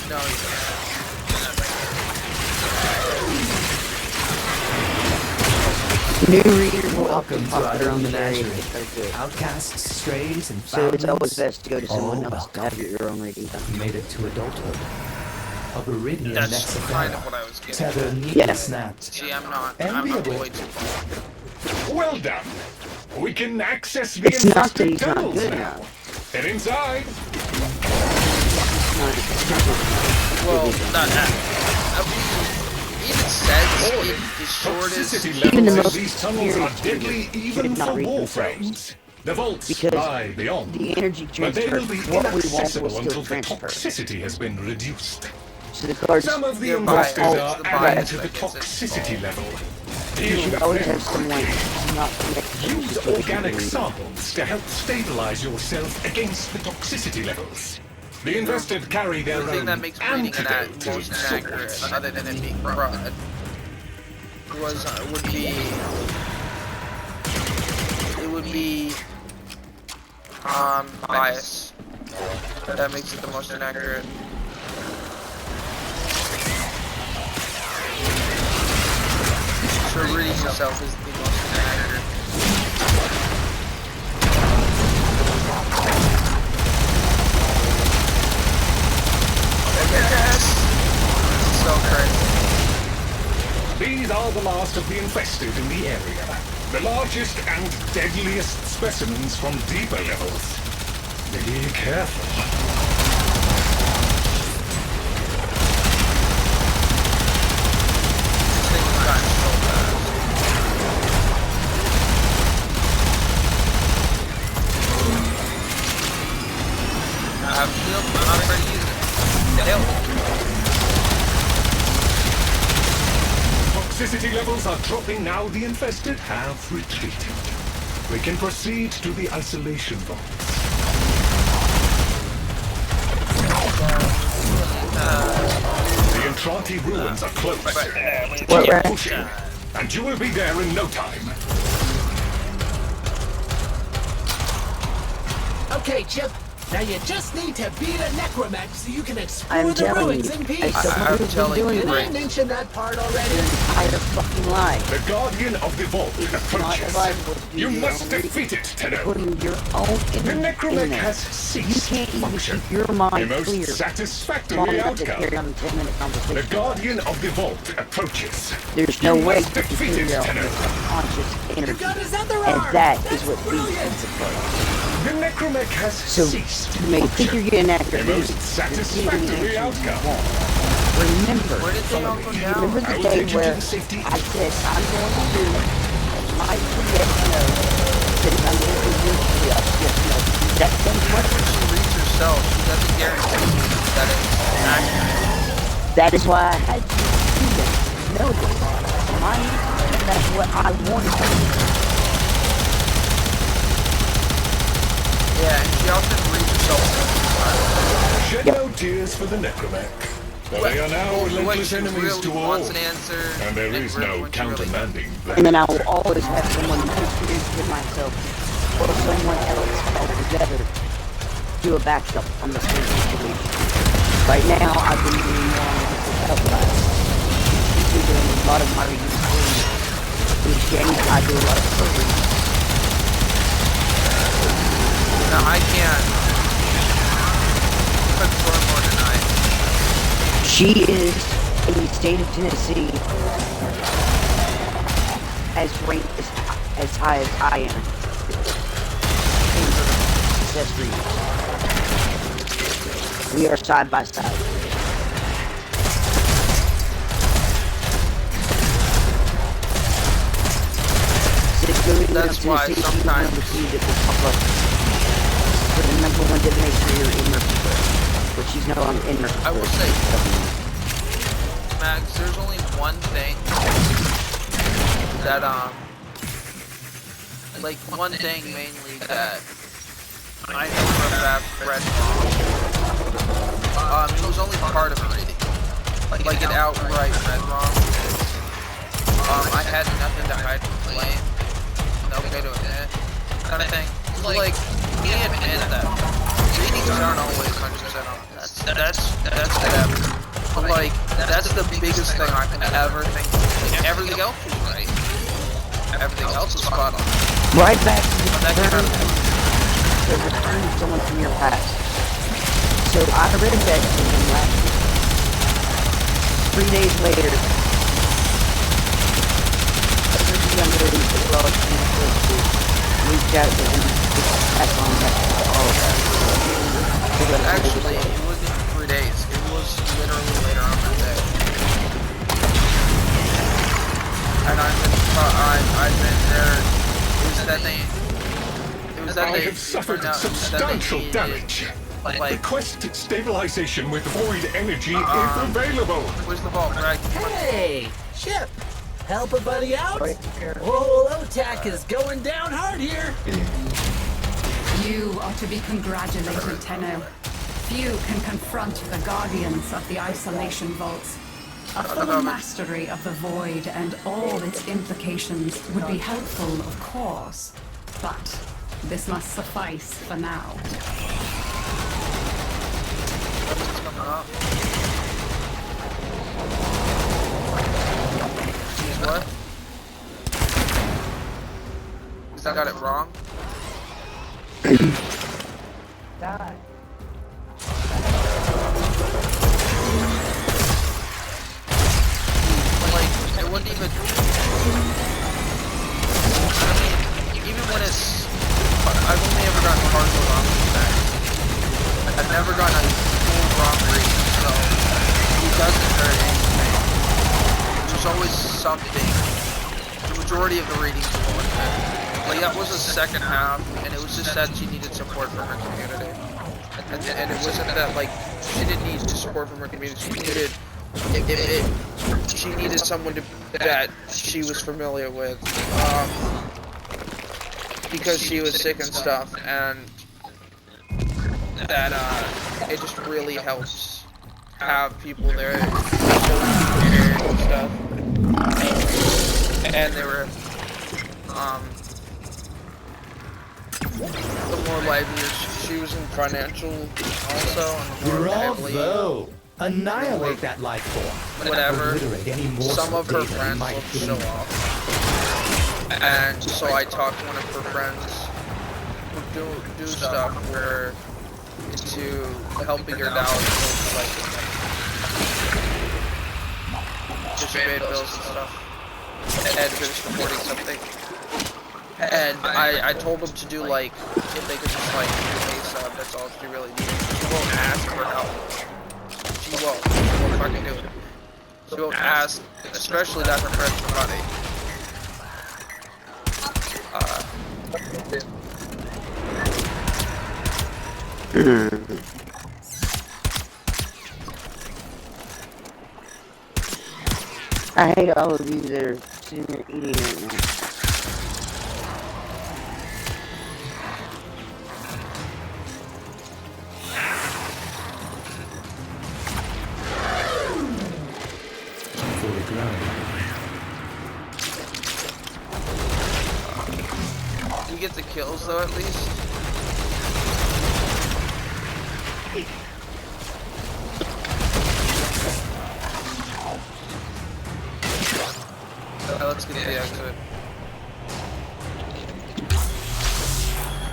No, you
New readers will
Welcome to
their own
Menagerie.
area.
Outcasts, strays, and
So it's always
foundlings.
best to go to someone else to have your own reading done.
You made it to adulthood. A Viridian
That's kind of what I was
Nexifera.
getting.
Tether neatly snapped.
See, I'm way too far.
Well done. We can access the
It's not that
infested
he's not
tunnels
good
now.
enough.
Head inside.
Well, not that. Even says the shortest.
Toxicity
Even the
levels
most
in these tunnels are
experienced
deadly
readers
even
should not
for
read
warframes.
themselves.
The vaults
Because
lie beyond.
the energy
But they
transfer,
will be
what we want will
inaccessible
still
until the
transfer.
toxicity has been reduced.
So the cards...
Some of the
You're
imposters
biased.
are
It's the
added
bias
to the
that gets it.
toxicity level.
You
Deal
should
with
always
them
have someone
quickly.
not connected.
Use organic samples to help stabilize yourself agast the toxicity levels. The infested carry their
The thing
own
that makes reading an
antidote to
most
its
inaccurate,
swords.
other than it being fraud, would be bias. That makes it the most inaccurate. So reading yourself is the most inaccurate. Yes! So crazy.
These are the last of the infested in the area. The largest and deadliest specimens from deeper levels. Be careful.
I have shield, I'm not ready to use it. Hell.
Toxicity levels are dropping now. The infested have retreated. We can proceed to the isolation vault. The Entrati ruins are close. Keep pushing, and you will be there in no time.
Okay, Chip. Now you just need to beat a necromech so you can explore
I'm
the
telling
ruins
you,
in peace.
I'm telling you,
Did I mention that part already?
entire fucking lie.
The Guardian of the Vault approaches. You must defeat it, Tenno.
Putting your own
The necromech
in there.
has ceased
You can't even
function.
keep your mind
The most
clear.
satisfactory
Long enough to
outcome.
carry on a 10-minute conversation.
The Guardian of the Vault approaches.
There's no
You
way
must
you can
defeat it,
figure out
Tenno.
your subconscious energy.
got his other
And
arm.
that
That's
is what
brilliant.
defense approach.
The necromech has
So,
ceased
you may think you're getting
The
accurate.
most satisfactory outcome.
Remember,
Where did they all go down?
remember the
I will
day
take you
where
to the safety.
I said I'm going to do my creation that I'm going to do that thing
Once she reads herself, she doesn't guarantee that it's accurate.
That is why I had to do that. Know this. That's what I wanted to do.
Yeah, and she also reads herself.
Shed no tears for the necromech. For they are now relentless enemies to all.
Wants an answer.
And there is no countermanding that.
And then I will always have someone to myself or someone else altogether do a backup on the same situation. Right now, I've been doing more on the outside. I've been doing a lot of my reading. With Jenny, I do a lot of coding.
No, I can't. Confirm or deny.
She is in the state of Tennessee as ranked as high as I am in success readings. We are side by side.
That's why sometimes
for the number one divination here in Mercury, but she's no longer in Mercury.
I will say, Max, there's only one thing that, like, one thing mainly that I know for a fact read wrong. It was only part of a reading. Like, an outright read wrong. I had nothing to hide from Slayin. Okay to admit. Kind of thing. So, like, he admitted that readings aren't always 100% on. That's whatever. But, like, that's the biggest thing I can ever think of. Like, everything else was right. Everything else was spot on.
Right back to the return of someone from your past. So I read that to him last week. 3 days later, younger than the world reached out to him to pass on that to all of us.
Actually, it wasn't even 3 days. It was literally later on that day. And I've been there. It was that day. It was that
I
day.
have suffered
No,
substantial
that day
damage.
Like,
Request stabilization with void energy if available.
Where's the vault, Greg?
Hey, Chip. Help a buddy out? Whole OTAC is going down hard here.
You are to be congratulated, Tenno. Few can confront the guardians of the isolation vaults. A full mastery of the void and all its implications would be helpful, of course, but this must suffice for now.
What? Because I got it wrong?
Die.
Like, it wouldn't even... I mean, even when it's... I've only ever gotten partial wrong feedback. I've never gotten a full wrong read, so it doesn't hurt anything. There's always something. The majority of the readings were like that. Like, that was the second half, and it was just that she needed support from her community. And it wasn't that, like, she didn't need support from her community. She needed... She needed someone that she was familiar with. because she was sick and stuff, and that it just really helps have people there so we can be prepared and stuff. And they were the more lively she was in financial also, and the more heavily
Bravo! Annihilate that life form.
whatever.
Obliterate any
Some of her
data you
friends
might
will
have
show
gained.
off, and so I talked to one of her friends who do stuff where to helping her down, like just pay bills and stuff, and finish recording something. And I told them to do like, if they could just like do a sub, that's all she really needs. She won't ask for help. She won't fucking do it. She won't ask, especially that her friends for money.
I hate all of you that are sitting there eating right now.
You get the kills though, at least. Let's get the exit.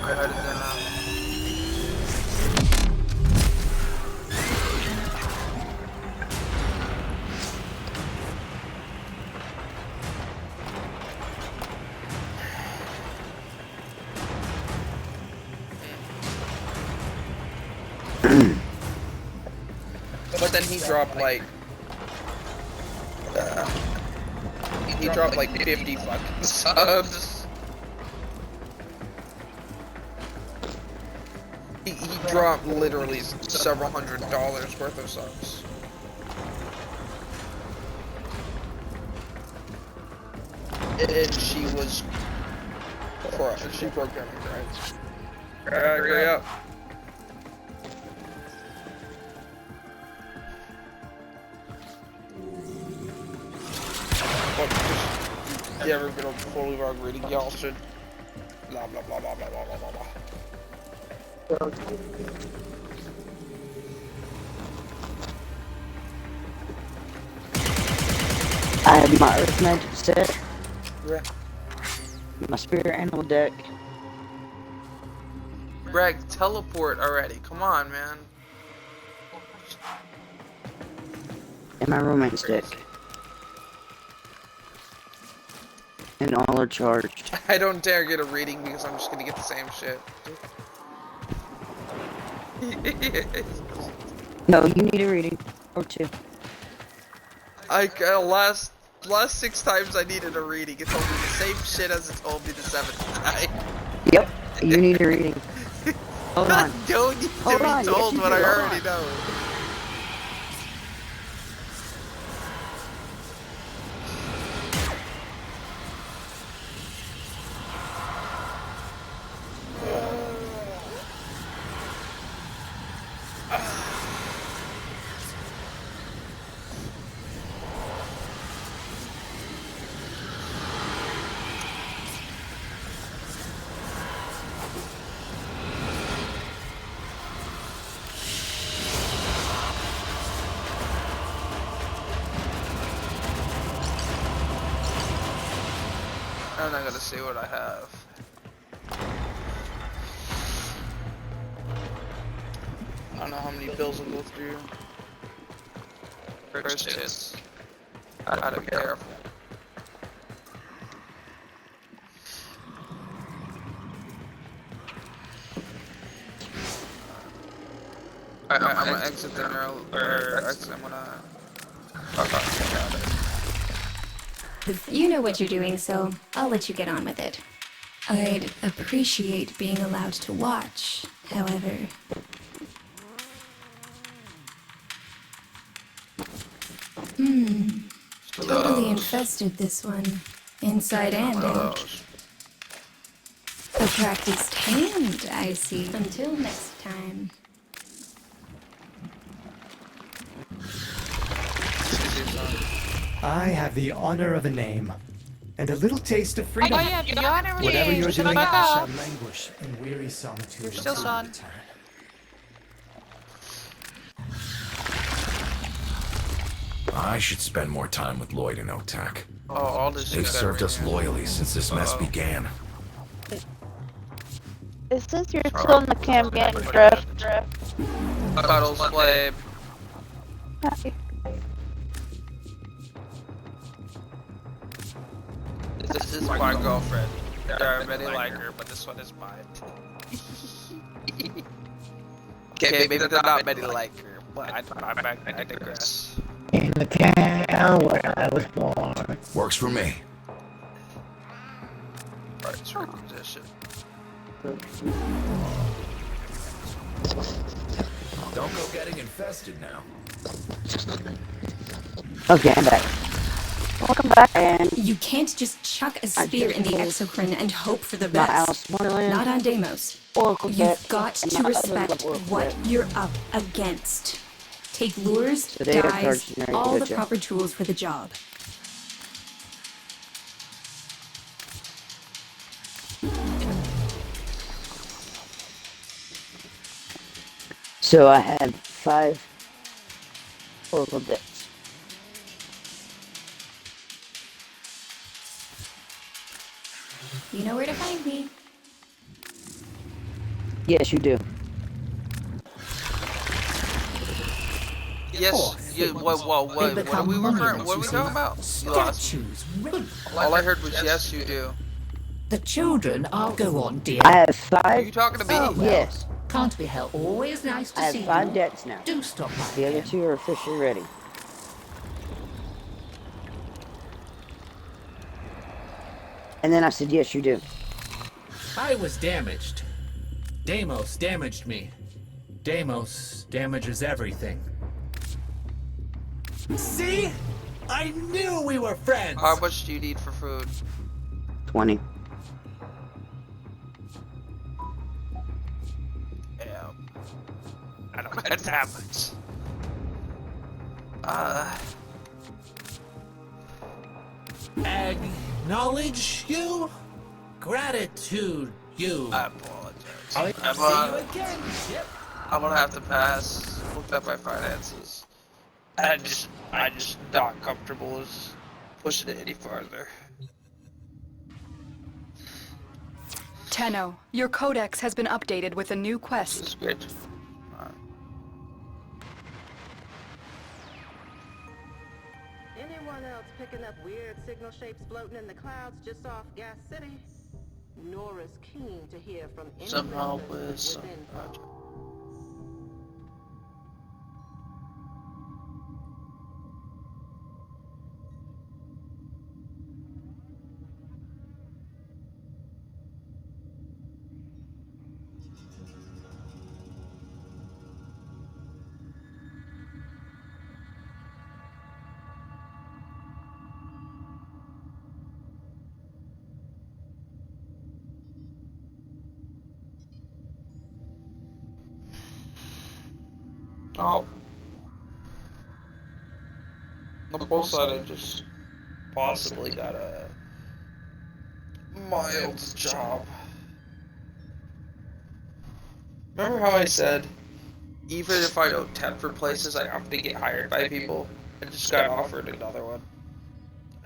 Go ahead and then but then he dropped like he dropped like 50 fucking subs. He dropped literally several $100s worth of subs. And she was she broke down her rights. Hurry up. If you ever been on fully log reading, y'all should blah blah blah blah blah blah blah blah.
I have my Earth Magic set,
Yeah.
my Spirit Animal deck,
Greg, teleport already. Come on, man.
and my Romance deck. And all are charged.
I don't dare get a reading because I'm just gonna get the same shit.
No, you need a reading. Or two.
Last 6 times I needed a reading, it told me the same shit as it told me the 7th time.
Yep, you need a reading. Hold on.
Don't need to
Hold
be
on,
told
yes,
what
you
I
do. Hold
already
on.
know. I'm not gonna see what I have. I don't know how many bills will go through. First hits. Gotta be careful. I'm gonna exit the neural, or exit, I'm gonna...
You know what you're doing, so I'll let you get on with it. I'd appreciate being allowed to watch, however. Totally infested, this one. Inside and out. A practiced hand, I see. Until next time.
I have the honor of a name, and a little taste of freedom.
I have the honor of
Whatever you're
Shut
doing,
the fuck
I
up.
shall languish in weary solitude
You're still
until
son.
you return.
I should spend more time with Lloyd and Otak.
Oh, all this
They've
shit
served us
right here.
loyally since this mess began.
Since you're still in the campaign drift.
Cuddles, babe. This is my girlfriend. There are many like her, but this one is mine. Okay, maybe there are not many like her, but I digress.
In the town where I was born.
Works for me.
Alright, requisition.
Don't go getting infested now.
Okay, I'm back. Welcome back, and
You can't just chuck a spear in the exocrine and hope for the
my
best.
Alice Wonderland.
Not on Deimos.
Oracle
You've
deck,
got
and
to
my other
respect
level
what
equip.
you're up against. Take lures,
So they are
dies,
charged generic
all the
picture.
proper tools for the job.
So I had 5 Oracle decks.
You know where to find me.
Yes, you do.
Yes, what are we referring? What are we talking about? You lost. All I heard was yes, you do.
The children, I'll go on, dear.
I have 5.
Are you talking to me?
Oh, well,
Yes.
Can't be helped. Always nice to
I have
see
5
you.
decks now.
Do stop by
The other
again.
2 are officially ready. And then I said, yes, you do.
I was damaged. Deimos damaged me. Deimos damages everything. See? I knew we were friends!
How much do you need for food?
20.
Yeah. I don't have that much.
Acknowledge you? Gratitude you.
I apologize.
I'll see you again. Yep.
I'm gonna have to pass. Looked up my finances. I just not comfortable with pushing it any farther.
Tenno, your codex has been updated with a new quest.
This is great.
Anyone else picking up weird signal shapes floating in the clouds just off Gas City? Nora's keen to hear from any
Somehow
listeners
with some
within
project. Oh. On the plus side, I just possibly got a mild job. Remember how I said, even if I don't temp for places, I have to get hired by people? I just got offered another one.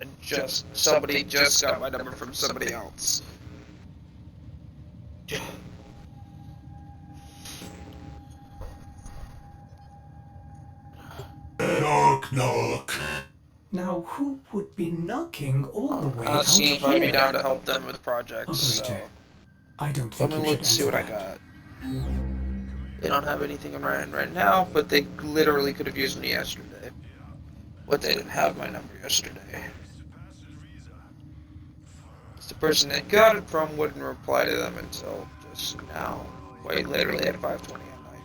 And somebody just got my number from somebody else.
Knock, knock.
Now, who would be knocking all the way out
See if I'd be
here?
down to help them with projects. So.
I don't
Let
think
me
you
look
should
and see
answer
what I
that.
got. They don't have anything in writing right now, but they literally could have used me yesterday. But they didn't have my number yesterday. It's the person that got it from wouldn't reply to them until just now. Quite literally at 5:20 at night.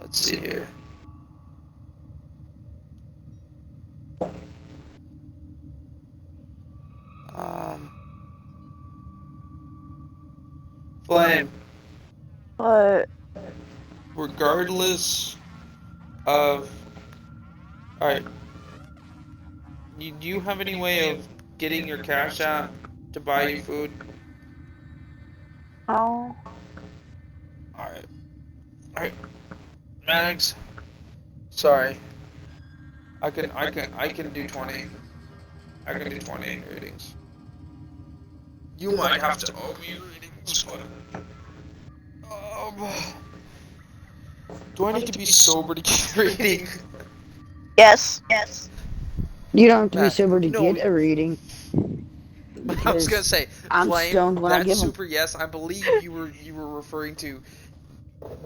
Let's see here. Flame.
But
Regardless of... Alright. Do you have any way of getting your cash out to buy you food?
oh,
Alright. Alright. Maddox. Sorry. I can do 20. I can do 20 readings. You might have to owe me readings, but... do I need to be sober to get a reading?
yes.
You don't have to be
Matt,
sober to
no.
get a reading.
I was gonna say,
I'm
Flame,
stoned when I
that's
give them.
super yes. I believe you were referring to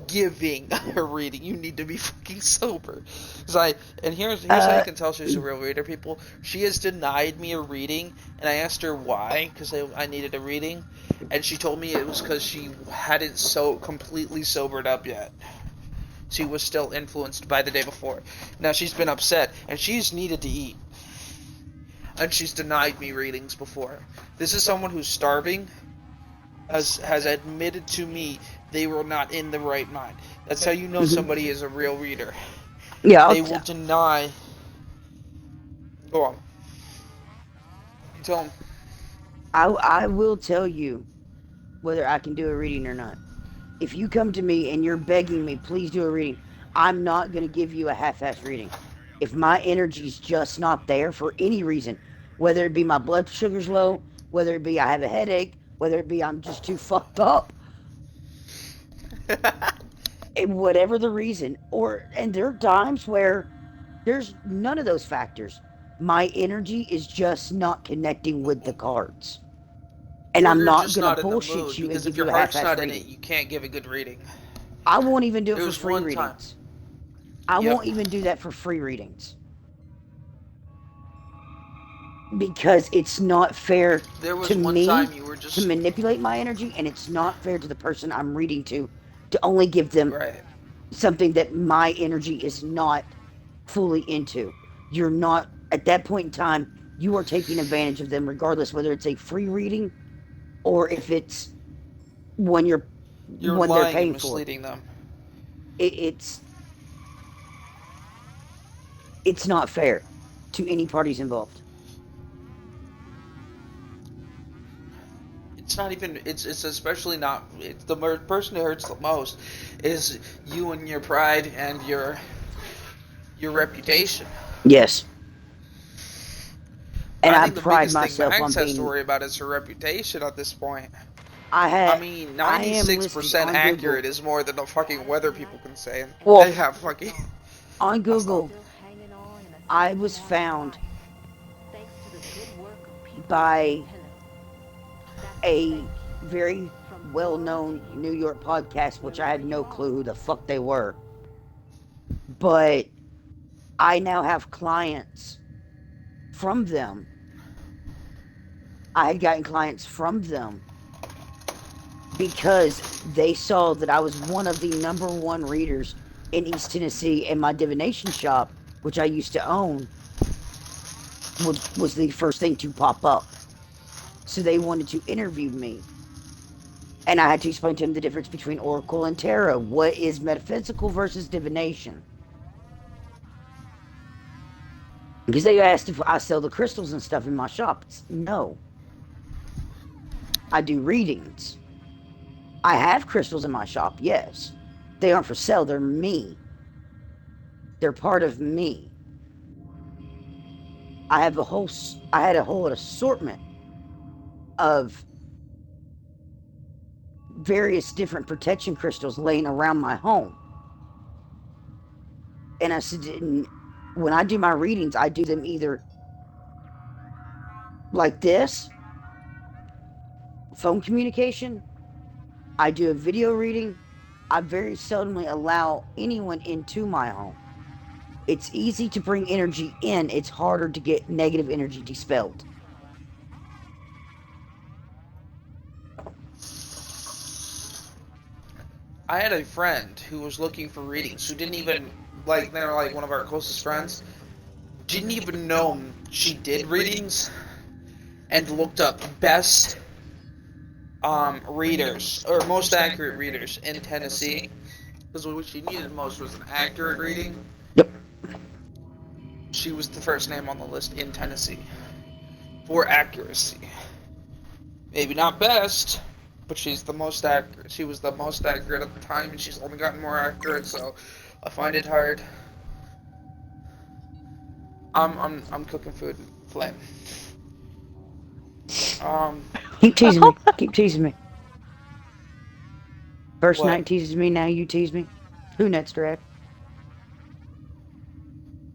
giving a reading. You need to be fucking sober. And here's how you can tell she's a real reader, people. She has denied me a reading, and I asked her why, because I needed a reading, and she told me it was because she hadn't so completely sobered up yet. She was still influenced by the day before. Now she's been upset, and she's needed to eat. And she's denied me readings before. This is someone who's starving, has admitted to me they were not in the right mind. That's how you know somebody is a real reader.
Yeah,
they will deny. Go on. Tell them.
I will tell you whether I can do a reading or not. If you come to me and you're begging me, please do a reading, I'm not going to give you a half-ass reading. If my energy's just not there for any reason, whether it be my blood sugar's low, whether it be I have a headache, whether it be I'm just too fucked up, and whatever the reason, and there are times where there's none of those factors. My energy is just not connecting with the cards. And
Or
I'm
you're
not
just
going
not
to
in the
bullshit
mood,
you and
because if
give
your
you a
heart's
half-ass
not in
reading.
it, you can't give a good reading.
I won't even do it
There
for
was
free
one time.
readings. I won't even do that for free readings. Because it's not fair
There was
to
one
me
time you were
to
just...
manipulate my energy, and it's not fair to the person I'm reading to only give them something that my energy is not fully into. You're not, at that point in time, you are taking advantage of them, regardless whether it's a free reading or if it's when
You're
they're
lying and
paying for it.
misleading them.
It's not fair to any parties involved.
It's not even... It's especially not... It's the person who hurts the most is you and your pride and your reputation.
Yes. And
I
I
think the
pride
biggest thing
myself on
Max has to
being...
worry about is her reputation at this point.
I
mean,
am listed
96%
on
accurate
Google.
is more than the fucking weather people can say. And
Well,
they have fucking...
On Google, I was found by a very well-known New York podcast, which I had no clue who the fuck they were. But I now have clients from them. I had gotten clients from them because they saw that I was one of the #1 readers in East Tennessee, and my divination shop, which I used to own, was the first thing to pop up. So they wanted to interview me. And I had to explain to them the difference between oracle and tarot. What is metaphysical versus divination? Because they asked if I sell the crystals and stuff in my shop. No. I do readings. I have crystals in my shop, yes. They aren't for sale, they're me. They're part of me. I had a whole assortment of various different protection crystals laying around my home. And I said, when I do my readings, I do them either like this, phone communication. I do a video reading. I very seldomly allow anyone into my home. It's easy to bring energy in. It's harder to get negative energy dispelled.
I had a friend who was looking for readings, who didn't even, like, they were like one of our closest friends, didn't even know she did readings, and looked up best readers, or most accurate readers in Tennessee. Because what she needed most was an accurate reading.
Yep.
She was the first name on the list in Tennessee for accuracy. Maybe not best, but she's the most accurate. She was the most accurate at the time, and she's only gotten more accurate. So I find it hard. I'm cooking food, Flynn.
Keep teasing me. Keep teasing me. First
What?
night teases me, now you tease me. Who next, Drag?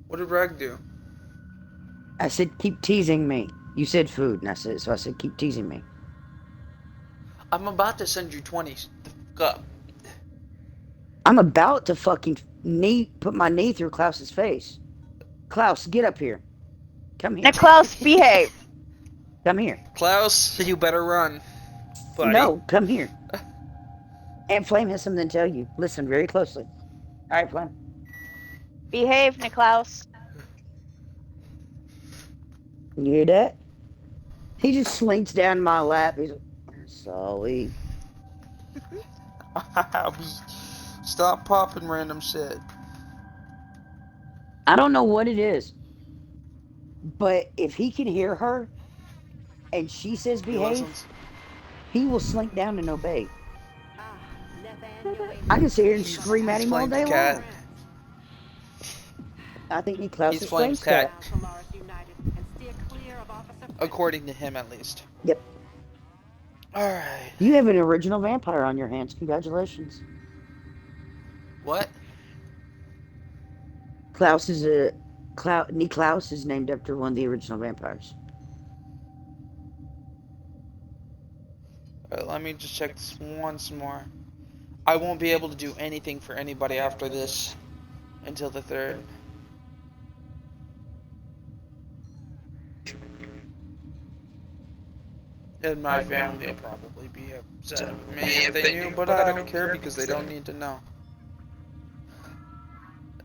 What did Rag do?
I said keep teasing me. You said food, and I said keep teasing me.
I'm about to send you 20. The fuck up.
I'm about to fucking put my knee through Klaus's face. Klaus, get up here. Come here.
Now, Klaus, behave.
Come here.
Klaus, you better run, buddy.
No, come here. And Flame has something to tell you. Listen very closely. All right, Flame.
Behave, Niklaus.
You hear that? He just slinks down my lap. He's like, sorry.
Stop popping random shit.
I don't know what it is, but if he can hear her and she says behave, he will slink down and obey. I can sit here and scream at him all day long. I think Niklaus is Flame's cat.
According to him, at least.
Yep.
Alright.
You have an original vampire on your hands. Congratulations.
What?
Niklaus is named after one of the original vampires.
Alright, let me just check this once more. I won't be able to do anything for anybody after this until the 3rd. And my family will probably be upset with me if they knew, but I don't care because they don't need to know.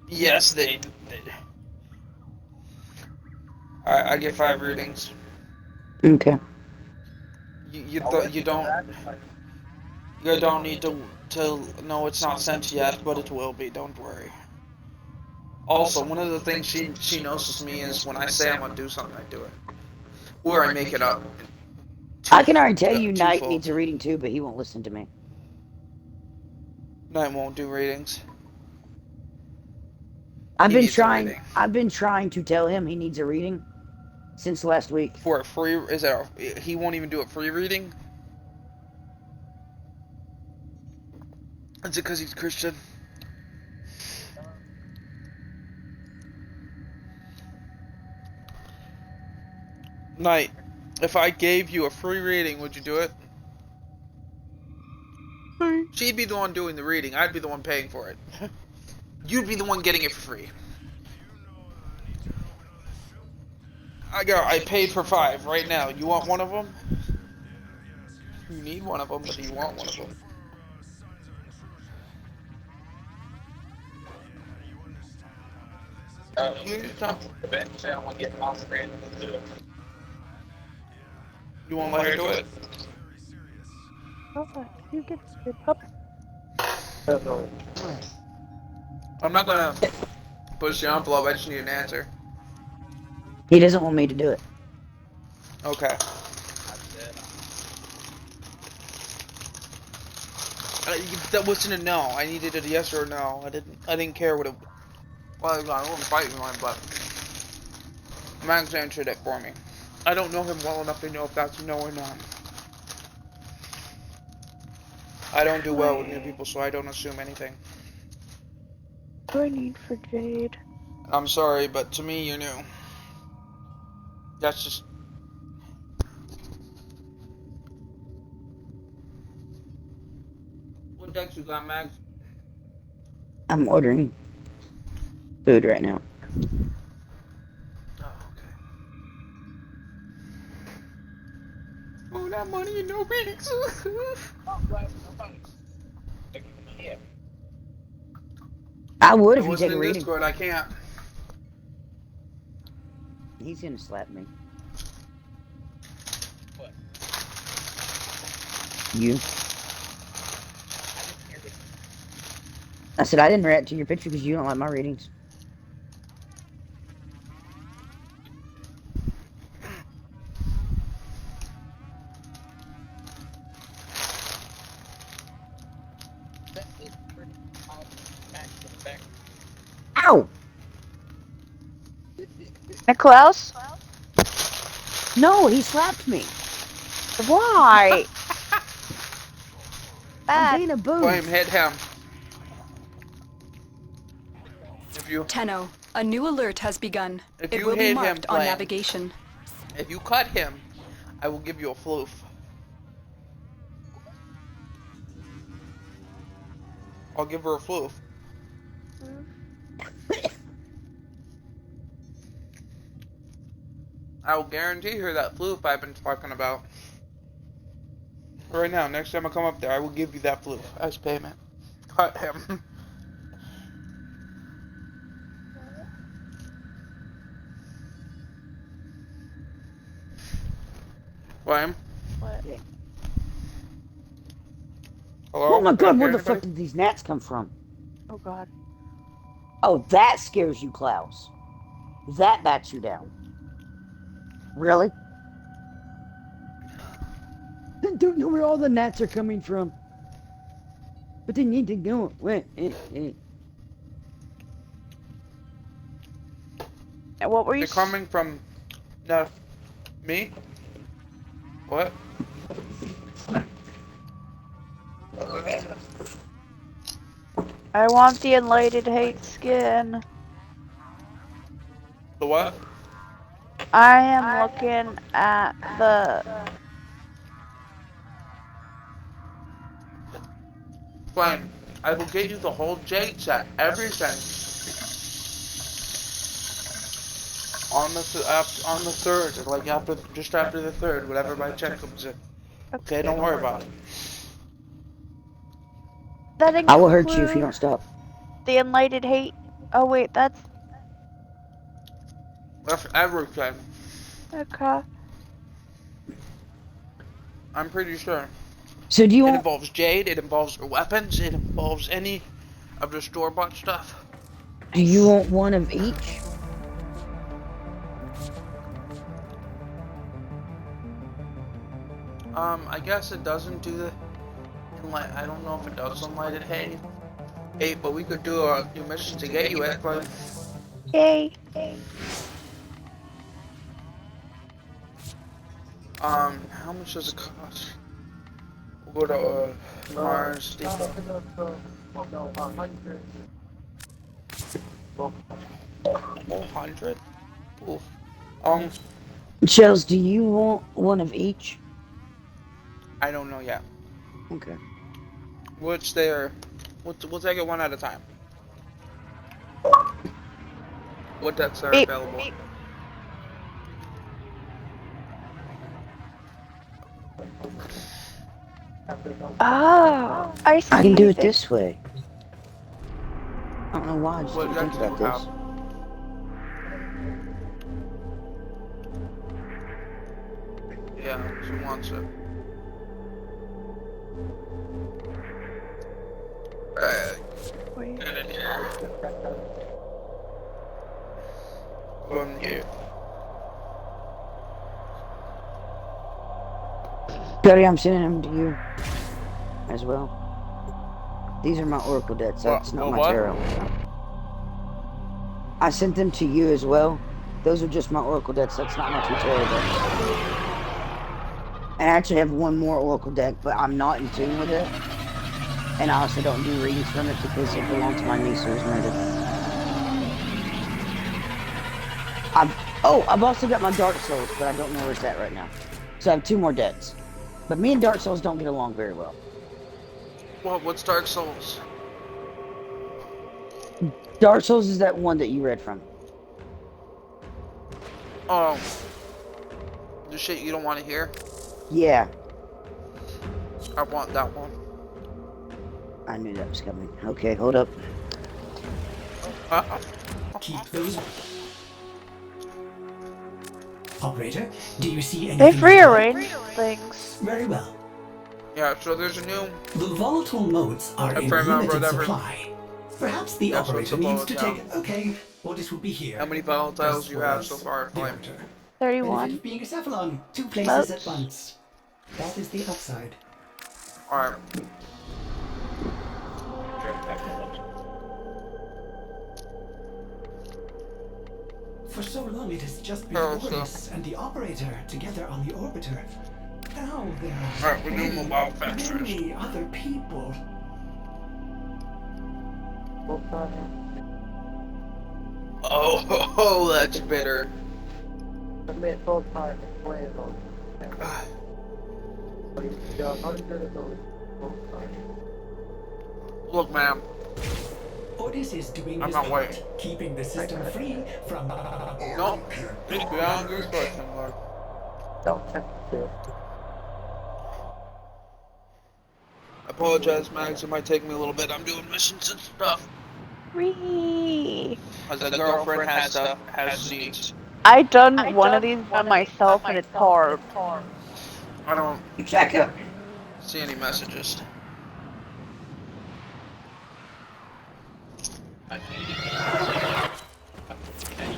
Yes, they did. Alright, I get 5 readings.
Okay.
You don't need to know it's not sent yet, but it will be, don't worry. Also, one of the things she knows with me is when I say I'm gonna do something, I do it. Or I make it up.
I can already tell you Knight needs a reading too, but he won't listen to me.
Knight won't do readings.
I've been trying to tell him he needs a reading since last week.
For a free, he won't even do a free reading? Is it because he's Christian? Knight, if I gave you a free reading, would you do it? She'd be the one doing the reading. I'd be the one paying for it. You'd be the one getting it for free. I paid for 5 right now. You want one of them? You need one of them, but you want one of them. You won't let her do it?
You get your pup.
I'm not gonna push the envelope, I just need an answer.
He doesn't want me to do it.
Okay. That wasn't a no. I needed a yes or a no. I didn't care what it. Well, I wouldn't fight with mine, but Max answered it for me. I don't know him well enough to know if that's a no or not. I don't do well with new people, so I don't assume anything.
What do I need for Jade?
I'm sorry, but to me, you're new. That's just. What decks you got, Max?
I'm ordering food right now.
Oh, okay. Oh, that money and no beats.
I would if you take a
in
reading.
Discord, I can't.
He's gonna slap me. You. I said I didn't react to your picture because you don't like my ratings. Ow!
Niklaus?
No, he slapped me.
Why?
I'm
Bad.
being a boost.
Flame, hit him. If you
Tenno, a new alert has begun.
If
It
you
will be
hit him,
marked on
Flame.
navigation.
If you cut him, I will give you a floof. I'll give her a floof. I will guarantee her that floof I've been talking about. Right now, next time I come up there, I will give you that floof as payment. Cut him. Flame?
What?
Hello?
Oh my god, where the
Anybody?
fuck did these gnats come from?
Oh god.
Oh, that scares you, Klaus. That bats you down. Really? I don't know where all the gnats are coming from. But they need to go. Wait.
And what were you?
They're coming from... No. Me? What?
I want the enlightened hate skin.
The what?
I am looking at the...
Flame, I will get you the whole Jade set. Everything. On the third, like just after the third, whatever my check comes in. Okay, don't worry about it.
That
I will hurt you if you don't stop.
The enlightened hate. Oh wait, that's...
That's everything.
Okay.
I'm pretty sure.
So do you
It
want...
involves Jade, it involves her weapons, it involves any of the store-bought stuff.
Do you want one of each?
I guess it doesn't do the... I don't know if it does unlighted hate, but we could do a new mission to get you it, but...
Yay.
How much does it cost? We'll go to, Mars, 400? Oof.
Shells, do you want one of each?
I don't know yet.
Okay.
Which they're... We'll take it one at a time. What decks are available?
Oh, I see.
I can do it this way. I don't know why, I just
What
didn't think
decks do
about
you
this.
Yeah, she wants it. Get in here. Go in here.
Cody, I'm sending them to you as well. These are my Oracle decks, that's not my tarot. I sent them to you as well. Those are just my Oracle decks, that's not my two tarot decks. And I actually have one more Oracle deck, but I'm not in tune with it. And I also don't do readings from it because it belonged to my niece who was murdered. I've also got my Dark Souls, but I don't know where it's at right now. So I have two more decks. But me and Dark Souls don't get along very well.
What's Dark Souls?
Dark Souls is that one that you read from.
Oh. The shit you don't want to hear?
Yeah.
I want that one.
I knew that was coming. Okay, hold up.
Keep those. Operator, do you see anything?
They've rearranged things.
Very well.
Yeah, so there's a new...
The volatile modes are in limited supply. Perhaps the operator needs to take... Okay, orders will be here.
How many volatiles you have so far, Flame?
31.
Being a Cephalon, 2 places at once. That is the upside.
Alright.
For so long it has just been Ordis and the operator together on the orbiter. Now there are many other people.
Oh, that's bitter. Look, ma'am.
Ordis is doing
I'm
his
not
part,
waiting.
keeping the system free from...
No, it's beyond this question, Lord. I apologize, Max. It might take me a little bit. I'm doing missions and stuff.
Free.
As a girlfriend has stuff, has needs.
I done one of these by myself and it's hard.
I don't
Check
see any messages.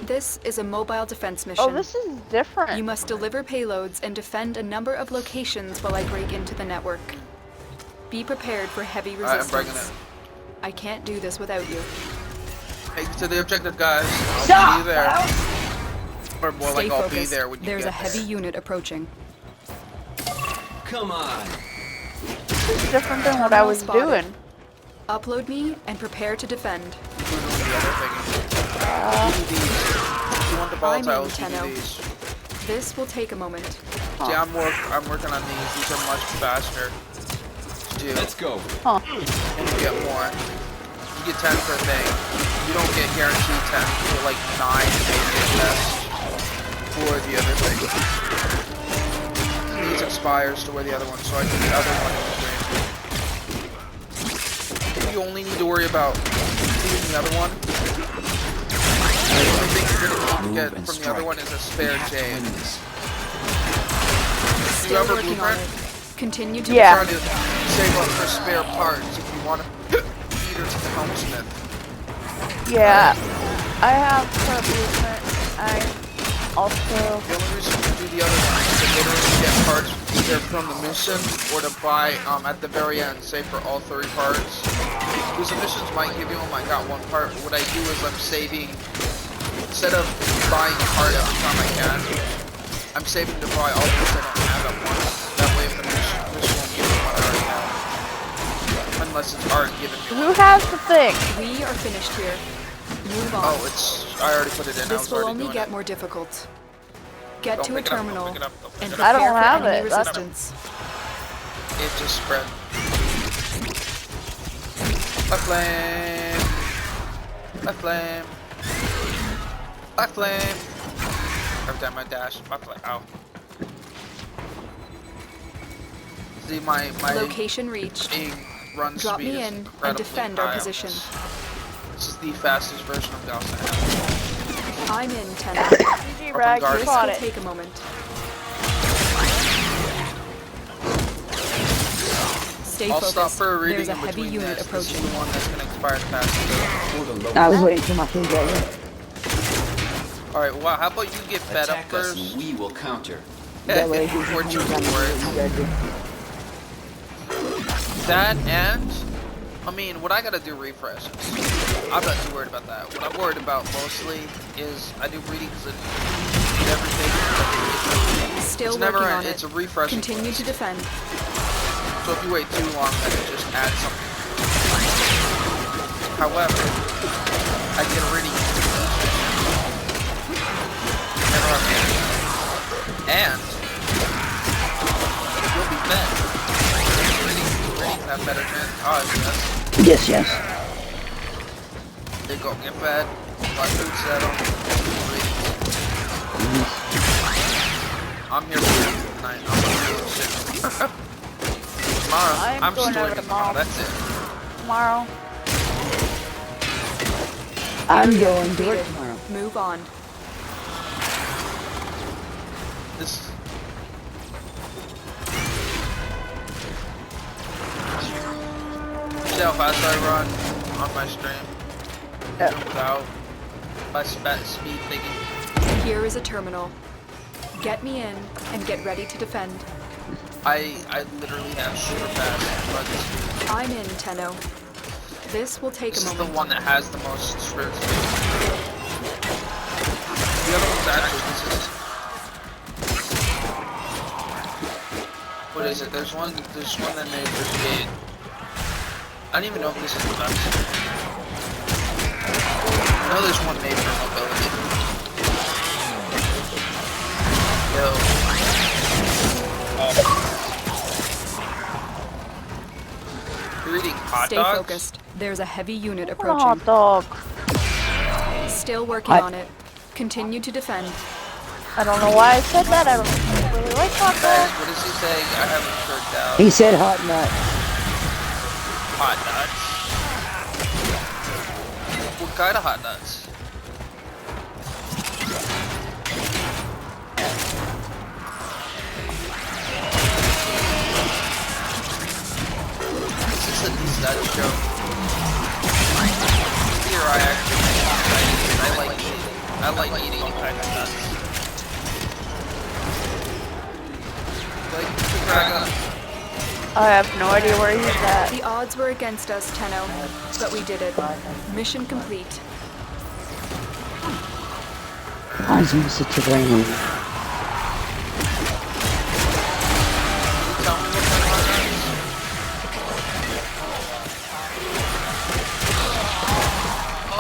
This is a mobile defense mission.
Oh, this is different.
You must deliver payloads and defend a number of locations while I break into the network. Be prepared for heavy resistance.
I'm breaking it.
I can't do this without you.
Take to the objective, guys. I'll
Stop!
be there. Or more
Stay
like I'll be
focused.
there when you
There's
get
a heavy
there.
unit approaching.
Come on.
This is different than what I was
Spotted.
doing.
Upload me and prepare to defend.
You want the
I'm in,
volatiles, you do
Tenno.
these.
This will take a moment.
See, I'm working on these. These are much faster to do.
Let's go.
Huh.
And you get more. You get 10 per thing. You don't get guaranteed 10. You get like 9 maybe at best for the other thing. These expires to where the other one, so I think the other one is great. You only need to worry about doing the other one. The only thing you're going to get from the other one is a spare jade. Do you
Still
have a
working on
blueprint?
it. Continue to
Trying to save up for spare parts if you want to feed her to the helmsmith.
Yeah, I have for a blueprint. I also...
The only reason to do the other one is to literally get parts either from the mission or to buy at the very end, say for all 3 parts. Because the missions might give you, oh my god, 1 part, but what I do is I'm saving, instead of buying a part every time I can, I'm saving to buy all those I don't have at once. That way if the mission won't give me one I already have. Unless it's already given to me.
Who has the thing?
We are finished here. Move on.
Oh, I already put it in.
This will only get more difficult. Get to a terminal and
I don't
prepare
have
for enemy
it. That's-
resistance.
It just spread. A flame. A flame. A flame. Every time I dash, my flame. Ow. See, my
Location reached.
run
Drop
speed
me
is
in and
incredibly
defend
high
our
on
position.
This is the fastest version of Gauss I have.
I'm in, Tenno.
GG Rag, you
This
caught
will
it.
take a moment. Stay
I'll
focused.
stop for a reading
There's a
in
heavy
between
unit
this. This is
approaching.
the one that's going to expire fast.
I was waiting for my thing to get in.
Alright, well, how about you get fed up
Attack us
first?
and we will counter.
That way
Before
he's
choosing words. That and, I mean, what I gotta do refreshes. I'm not too worried about that. What I'm worried about mostly is I do readings and everything.
Still
it's never
working on
it's
it.
a refresh.
Continue to defend.
So if you wait too long, then it just adds something. However, I get a reading. Never have any. And you'll be fed. Readings have better chance. Oh, yes.
Yes.
They go get fed. My food settle. I'm here for tonight. I'm gonna do shit. Tomorrow, I'm
going
just
over
doing
to Mom.
That's it.
Tomorrow.
I'm going to work tomorrow.
Move on.
see how fast I run on my stream? Without my speed thinking.
Here is a terminal. Get me in and get ready to defend.
I literally have super fast run speed.
I'm in, Tenno. This will take a moment.
This is the one that has the most sprint speed. The other one's actually what is it? There's one that made for speed. I don't even know if this is the best. I know there's one made for mobility. Yo. You're eating hot dogs?
Stay focused. There's a heavy unit approaching.
Hot dog.
Still working on it. Continue to defend.
I don't know why I said that. I don't really like hot dogs.
What is he saying? I haven't worked out.
He said hot nut.
Hot nuts? What kind of hot nuts? This is a nut joke. Here I actually I like eating all kinds of nuts. Like the dragon.
I have no idea where he's at.
The odds were against us, Tenno, but we did it. Mission complete.
Mine's missing terrain.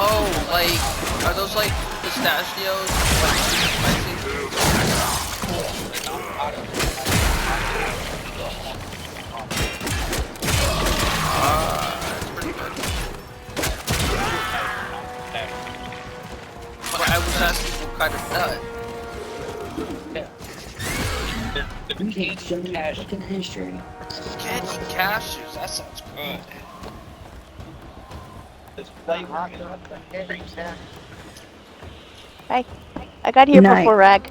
Oh, like, are those like pistachios? Like, spicy? That's pretty good. But I was asking what kind of nut. Candy cashews, that sounds good.
Hi. I got here before Rag.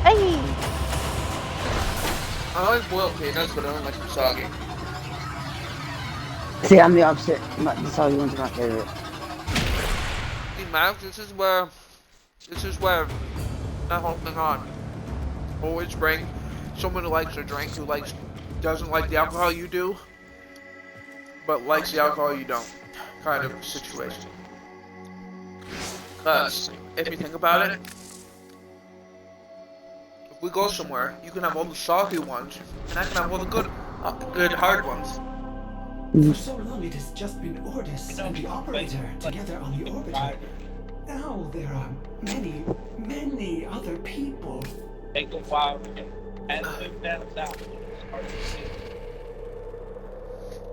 Hey!
I like boiled peanuts, but I don't like them soggy.
See, I'm the opposite. The soggy ones are my favorite.
See, Max, this is where that whole thing on. Always bring someone who likes a drink who doesn't like the alcohol you do, but likes the alcohol you don't, kind of situation. Because if you think about it, if we go somewhere, you can have all the soggy ones, and I can have all the good hard ones.
For so long it has just been Ordis and the operator together on the orbiter. Now there are many, many other people.
Take a while and live that out.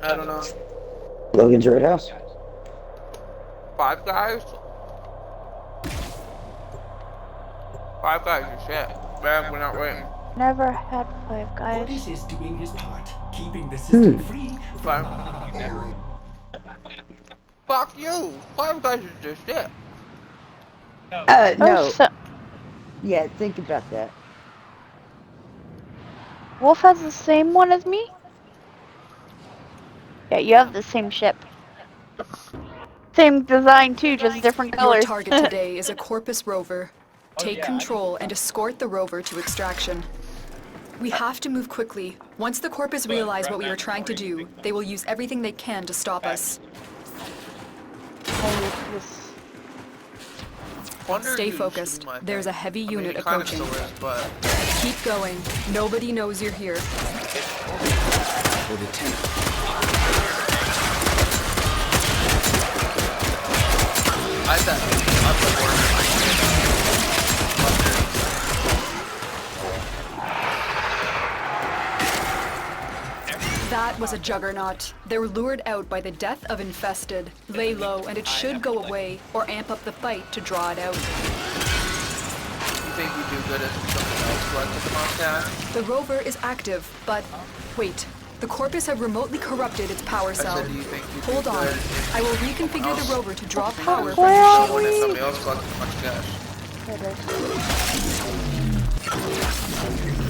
I don't know.
Logan's Roadhouse.
Five Guys? Five Guys is shit. Man, we're not waiting.
Never had Five Guys.
Ordis is doing his part, keeping the system free from...
Fuck you! Five Guys is just shit.
No.
Oh, so
Yeah, think about that.
Wolf has the same one as me? Yeah, you have the same ship. Same design too, just different colors.
Your target today is a Corpus rover. Take control and escort the rover to extraction. We have to move quickly. Once the Corpus realize what we are trying to do, they will use everything they can to stop us. Stay focused. There's a heavy unit approaching. Keep going. Nobody knows you're here.
For the tent.
I thought
That was a juggernaut. They were lured out by the death of Infested. Lay low and it should go away, or amp up the fight to draw it out.
You think you do good as something else like the Montana?
The rover is active, but wait. The Corpus have remotely corrupted its power cell.
I said, do you think you do
Hold on.
good
I will reconfigure the rover to draw power from
Where
the
are
shield.
When somebody else collects too much cash.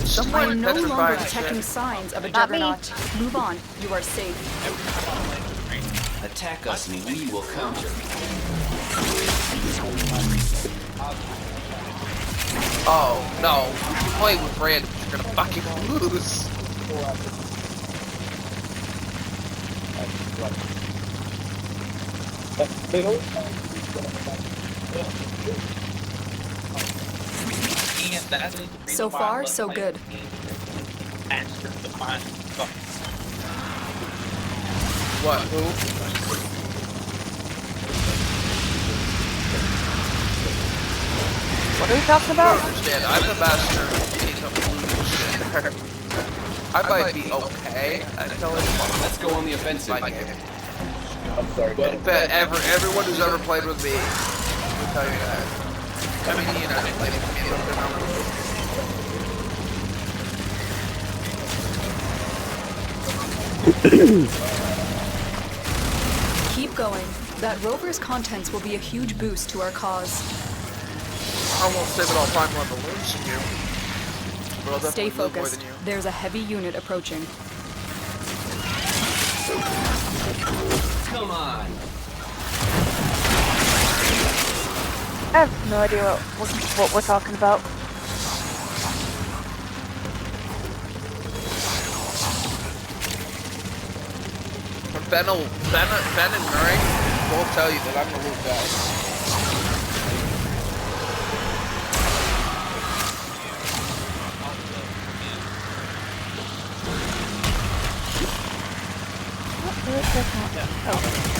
somewhat
I'm no longer
petrifying
detecting
shit.
signs of a
Not me.
juggernaut. Move on. You are safe.
Attack us and we will counter.
Oh, no. You play with Brand, you're gonna fucking lose.
So far, so good.
What? Who?
What are we talking about?
I understand. I'm the master of shit. I might be okay at killing.
Let's go on the offensive.
I'm sorry. But everyone who's ever played with me will tell you that. I mean, you know, they played with me.
Keep going. That rover's contents will be a huge boost to our cause.
I won't save it all time on the loons from you. But I'll
Stay
definitely loot more
focused.
than you.
There's a heavy unit approaching.
Come on.
I have no idea what we're talking about.
Ben and Murray both tell you that I'm the loot guy.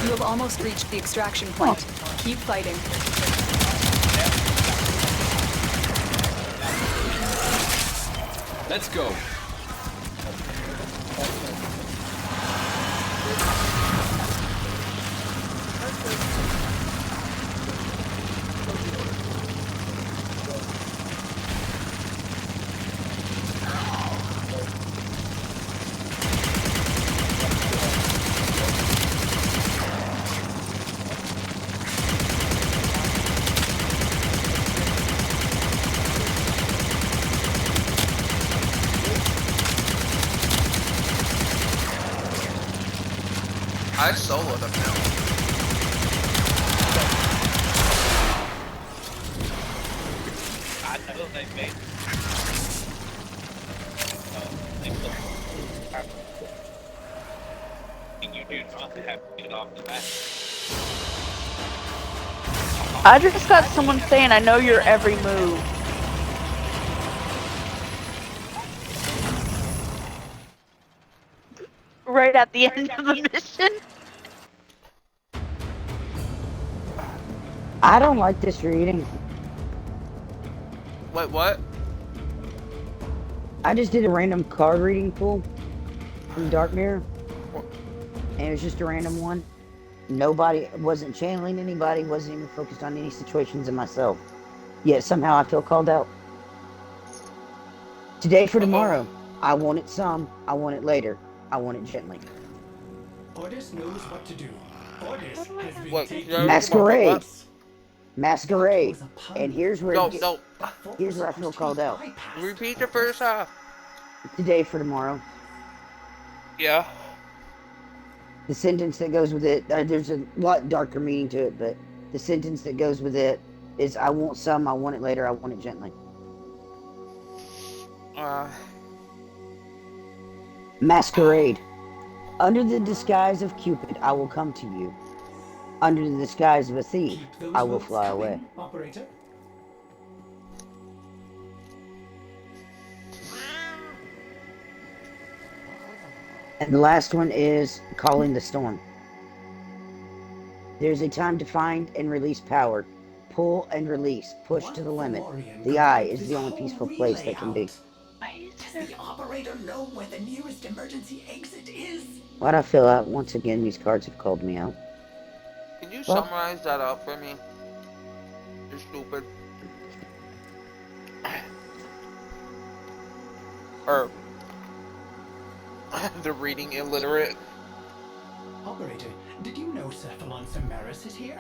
You have almost reached the extraction point. Keep fighting.
Let's go.
I soloed them now.
I know they made. You do not have to get off the bat.
I just got someone saying I know your every move. Right at the end of the mission.
I don't like this reading.
Wait, what?
I just did a random card reading pool from Dark Mirror. And it was just a random one. Nobody, wasn't channeling anybody, wasn't even focused on any situations in myself. Yet somehow I feel called out. Today for tomorrow. I want it some, I want it later. I want it gently.
Ordis knows what to do. Ordis has been
What?
taken.
Masquerade. Masquerade. And here's where
No.
Here's where I feel called out.
Repeat the first half.
Today for tomorrow.
Yeah.
The sentence that goes with it, there's a lot darker meaning to it, but the sentence that goes with it is, I want some, I want it later, I want it gently. Masquerade. Under the disguise of Cupid, I will come to you. Under the disguise of a thief, I will fly away.
Operator.
And the last one is calling the storm. There's a time to find and release power. Pull and release. Push to the limit. The eye is the only peaceful place that can be.
Does the operator know where the nearest emergency exit is?
Why'd I fill out? Once again, these cards have called me out.
Can you summarize that out for me? You're stupid. Or the reading illiterate.
Operator, did you know Cephalon Samaris is here?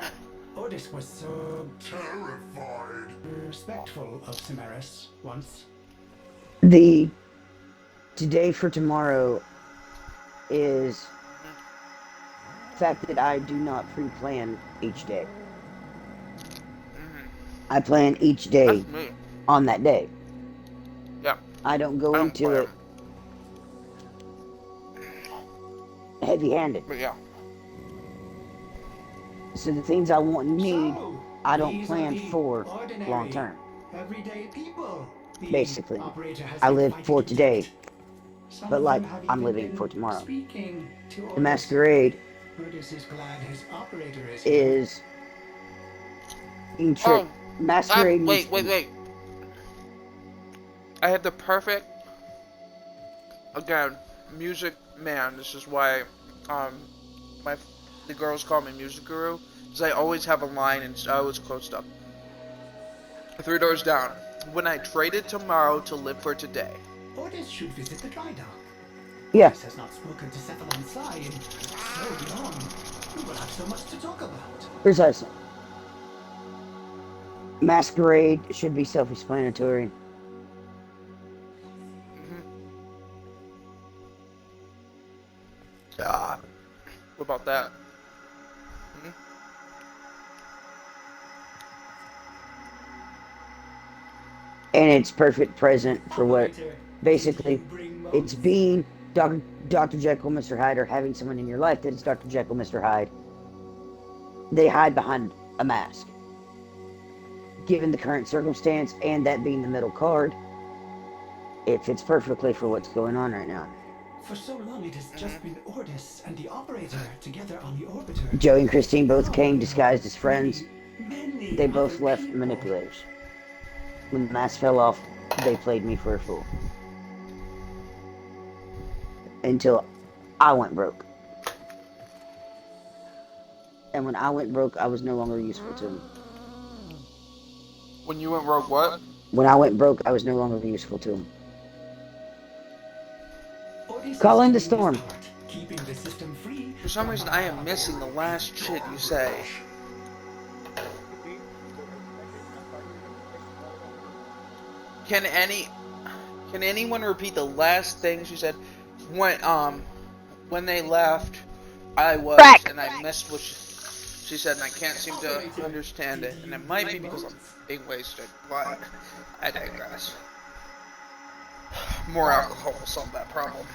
Ordis was so
terrified.
respectful of Samaris once.
The today for tomorrow is the fact that I do not pre-plan each day. I plan each day on that day.
Yeah.
I don't go into it heavy-handed.
But yeah.
So the things I want and need, I don't plan for long term.
Everyday people.
Basically, I live for today, but like I'm living for tomorrow.
Speaking to
The masquerade
Otis is glad his operator is
is being tricked. Masquerade.
Wait. I had the perfect, again, music man. This is why the girls call me Music Guru, because I always have a line and I always quote stuff. 3 doors down. When I traded tomorrow to live for today.
Otis should visit the dry dock.
Yeah.
Otis has not spoken to Cephalon and Slayin in so long. We will have so much to talk about.
Precisely. Masquerade should be self-explanatory.
What about that?
And it's perfect present for what, basically, it's being Dr. Jekyll, Mr. Hyde, or having someone in your life that is Dr. Jekyll, Mr. Hyde. They hide behind a mask. Given the current circumstance, and that being the middle card, it fits perfectly for what's going on right now.
For so long it has just been Ordis and the operator together on the orbiter.
Joey and Christine both came disguised as friends. They both left manipulators. When the mask fell off, they played me for a fool. Until I went broke. And when I went broke, I was no longer useful to them.
When you went broke, what?
When I went broke, I was no longer useful to them. Call in the storm.
Keeping the system free.
For some reason, I am missing the last shit you say. Can anyone repeat the last thing she said? When they left, I was, and I missed what she said, and I can't seem to understand it. And it might be because I'm being wasted, but I digress. More alcohol will solve that problem.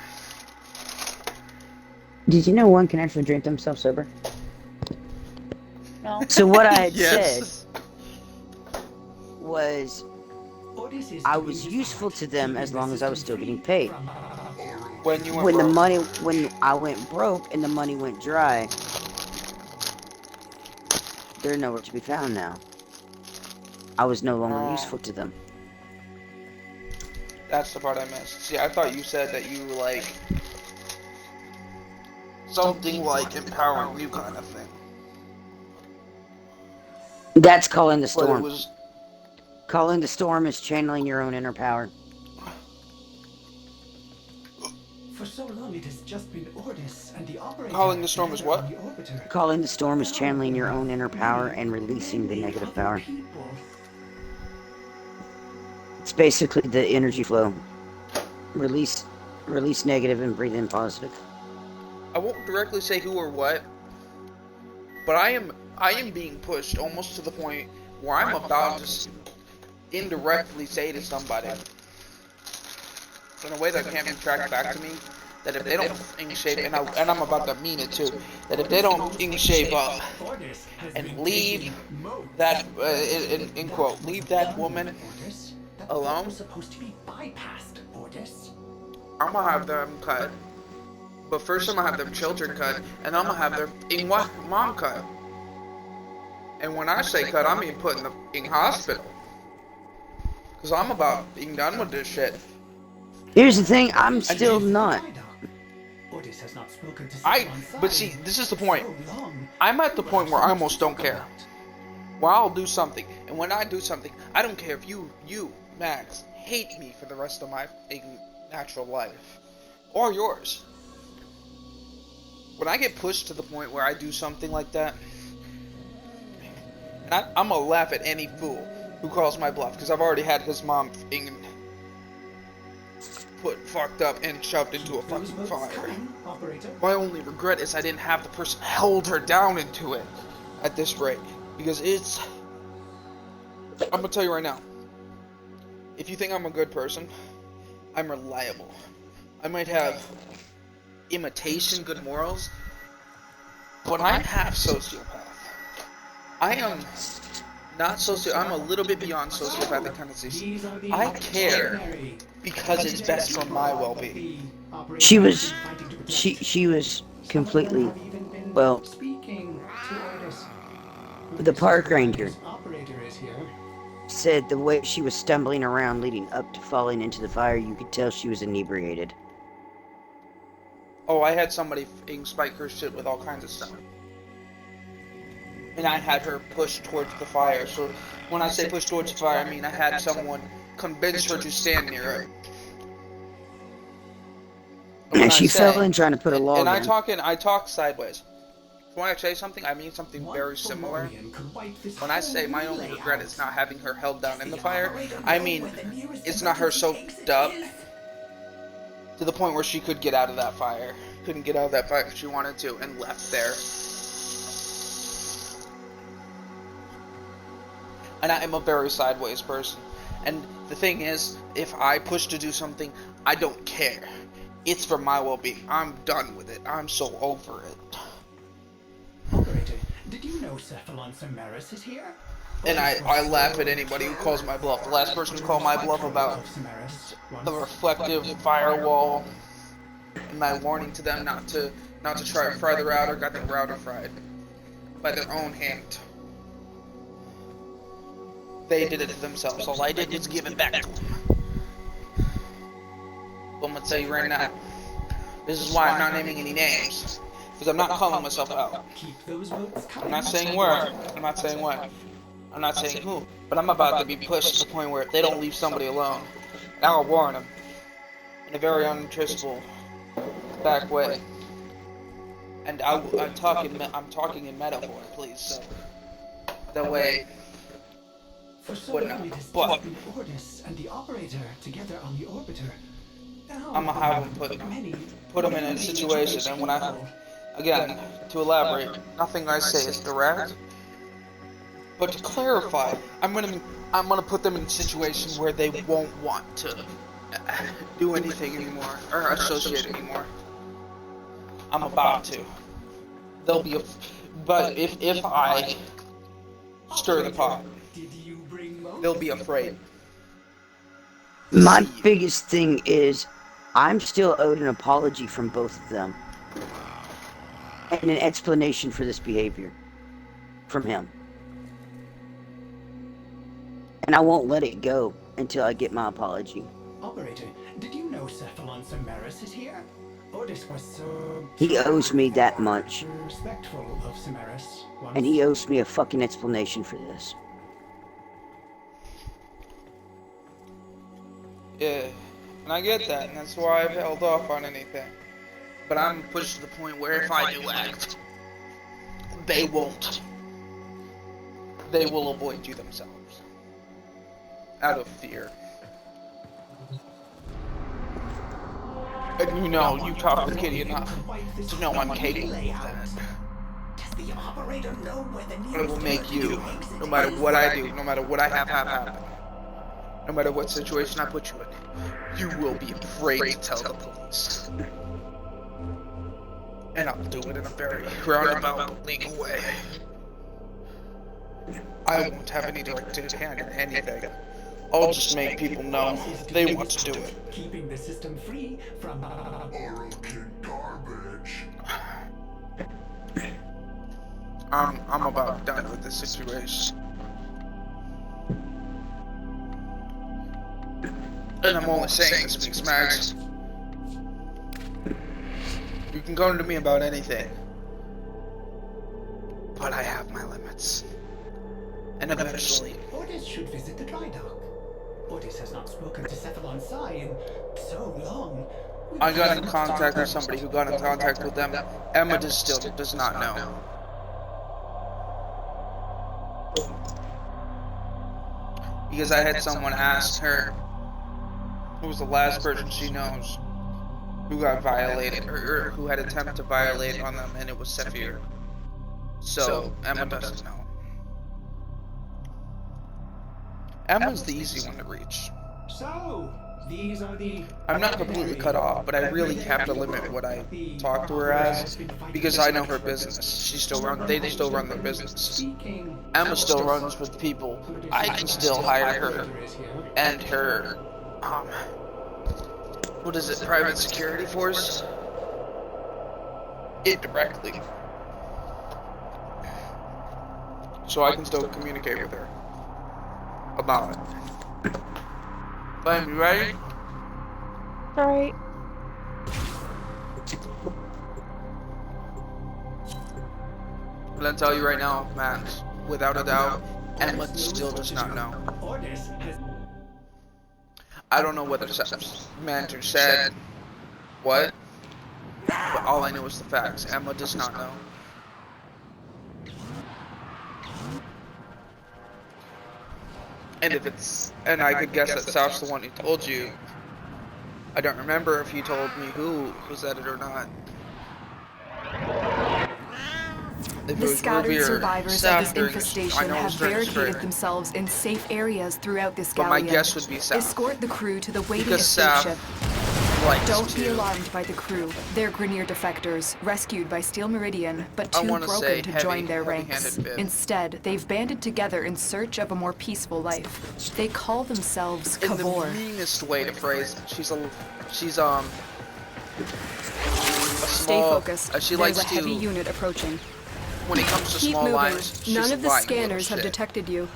Did you know one can actually drink themselves sober?
No.
So what I had
Yes.
said was I was useful to them as long as I was still getting paid.
When you went
when
broke.
the money, when I went broke and the money went dry, they're nowhere to be found now. I was no longer useful to them.
That's the part I missed. See, I thought you said that you were like something like empowering you kind of thing.
That's calling the storm.
But it was
Calling the storm is channeling your own inner power.
For so long it has just been Ordis and the operator.
Calling the storm is what?
Calling the storm is channeling your own inner power and releasing the negative power. It's basically the energy flow. Release negative and breathe in positive.
I won't directly say who or what, but I am being pushed almost to the point where I'm about to indirectly say to somebody in a way that can't be tracked back to me that if they don't ink shape, and I'm about to mean it too, that if they don't ink shape up and leave that in quote, leave that woman alone,
Supposed to be bypassed, Ordis.
I'm gonna have them cut. But first I'm gonna have their children cut, and I'm gonna have their mom cut. And when I say cut, I mean put in the hospital. Cause I'm about being done with this shit.
Here's the thing, I'm still not.
Ordis has not spoken to
But see, this is the point. I'm at the point where I almost don't care. Where I'll do something, and when I do something, I don't care if you, Max, hate me for the rest of my natural life. Or yours. When I get pushed to the point where I do something like that, and I'm gonna laugh at any fool who calls my bluff, because I've already had his mom fucked up and shoved into a fucking fire. My only regret is I didn't have the person held her down into it at this rate. Because it's... I'm gonna tell you right now. If you think I'm a good person, I'm reliable. I might have imitation good morals, but I'm half sociopath. I am not I'm a little bit beyond sociopathic tendencies. I care because it's best for my well-being.
She was completely, well, the park ranger said the way she was stumbling around leading up to falling into the fire, you could tell she was inebriated.
Oh, I had somebody spike her shit with all kinds of stuff. And I had her push towards the fire. So when I say push towards the fire, I mean I had someone convince her to stand near it.
And she fell in trying to put a log in.
And I talk sideways. When I say something, I mean something very similar. When I say my only regret is not having her held down in the fire, I mean it's not her soaked up to the point where she could get out of that fire. Couldn't get out of that fire if she wanted to and left there. And I am a very sideways person. And the thing is, if I push to do something, I don't care. It's for my well-being. I'm done with it. I'm so over it.
Operator, did you know Cephalon Samaris is here?
And I laugh at anybody who calls my bluff. The last person to call my bluff about the reflective firewall and my warning to them not to try to fry the router got the router fried by their own hand. They did it to themselves. All I did was give it back to them. But I'm gonna tell you right now, this is why I'm not naming any names. Because I'm not calling myself out. I'm not saying where. I'm not saying what. I'm not saying who. But I'm about to be pushed to the point where if they don't leave somebody alone, and I'll warn them in a very untrustable back way. And I'm talking in metaphor, please. So that way. But
and the operator together on the orbiter.
I'm gonna have them put them in a situation, and when again, to elaborate, nothing I say is direct. But to clarify, I'm gonna put them in a situation where they won't want to do anything anymore or associate anymore. I'm about to. There'll be but if I stir the pot, they'll be afraid.
My biggest thing is, I'm still owed an apology from both of them. And an explanation for this behavior. From him. And I won't let it go until I get my apology.
Operator, did you know Cephalon Samaris is here? Ordis was so...
He owes me that much.
Respectful of Samaris.
And he owes me a fucking explanation for this.
Yeah, and I get that, and that's why I've held off on anything. But I'm pushed to the point where if I do act, they won't. They will avoid you themselves. Out of fear. And you know, you talk with Kitty enough to know I'm capable of that.
The operator know where the
I will make you, no matter what I do, no matter what I have happen, no matter what situation I put you in, you will be afraid to tell the police. And I'll do it in a very roundabout, legal way. I won't have any direct hand in anything. I'll just make people know they want to do it.
Keeping the system free from
oral kid garbage.
I'm about done with this situation. And I'm only saying this because, Max, you can go to me about anything, but I have my limits. And eventually...
Ordis should visit the dry dock. Ordis has not spoken to Cephalon Psi in so long.
I got in contact with somebody who got in contact with them. Emma still does not know. Because I had someone ask her who was the last person she knows who got violated, or who had attempted to violate on them, and it was Saphir. So Emma doesn't know. Emma's the easy one to reach.
So, these are the...
I'm not completely cut off, but I really have to limit what I talk to her as, because I know her business. They still run their business. Emma still runs with people. I can still hire her and her, what is it, private security force? Indirectly. So I can still communicate with her about it. Slayin, you ready?
Alright.
I'm gonna tell you right now, Max, without a doubt, Emma still does not know. I don't know whether manager said what, but all I know is the facts. Emma does not know. And if it's, and I could guess that South's the one who told you. I don't remember if he told me who said it or not.
The scattered survivors of this infestation have barricaded themselves in safe areas throughout this galleon.
But my guess would be South.
Escort the crew to the waiting escape ship. Don't be alarmed by the crew. They're Grineer defectors, rescued by Steel Meridian, but too broken to join their ranks. Instead, they've banded together in search of a more peaceful life. They call themselves Kavor.
In the meanest way to phrase it. She's a small,
Stay focused.
She
There's
likes
a heavy
to,
unit approaching.
when it comes to
Keep
small
moving.
lines, she's
None of the
lying
scanners have
shit.
detected you.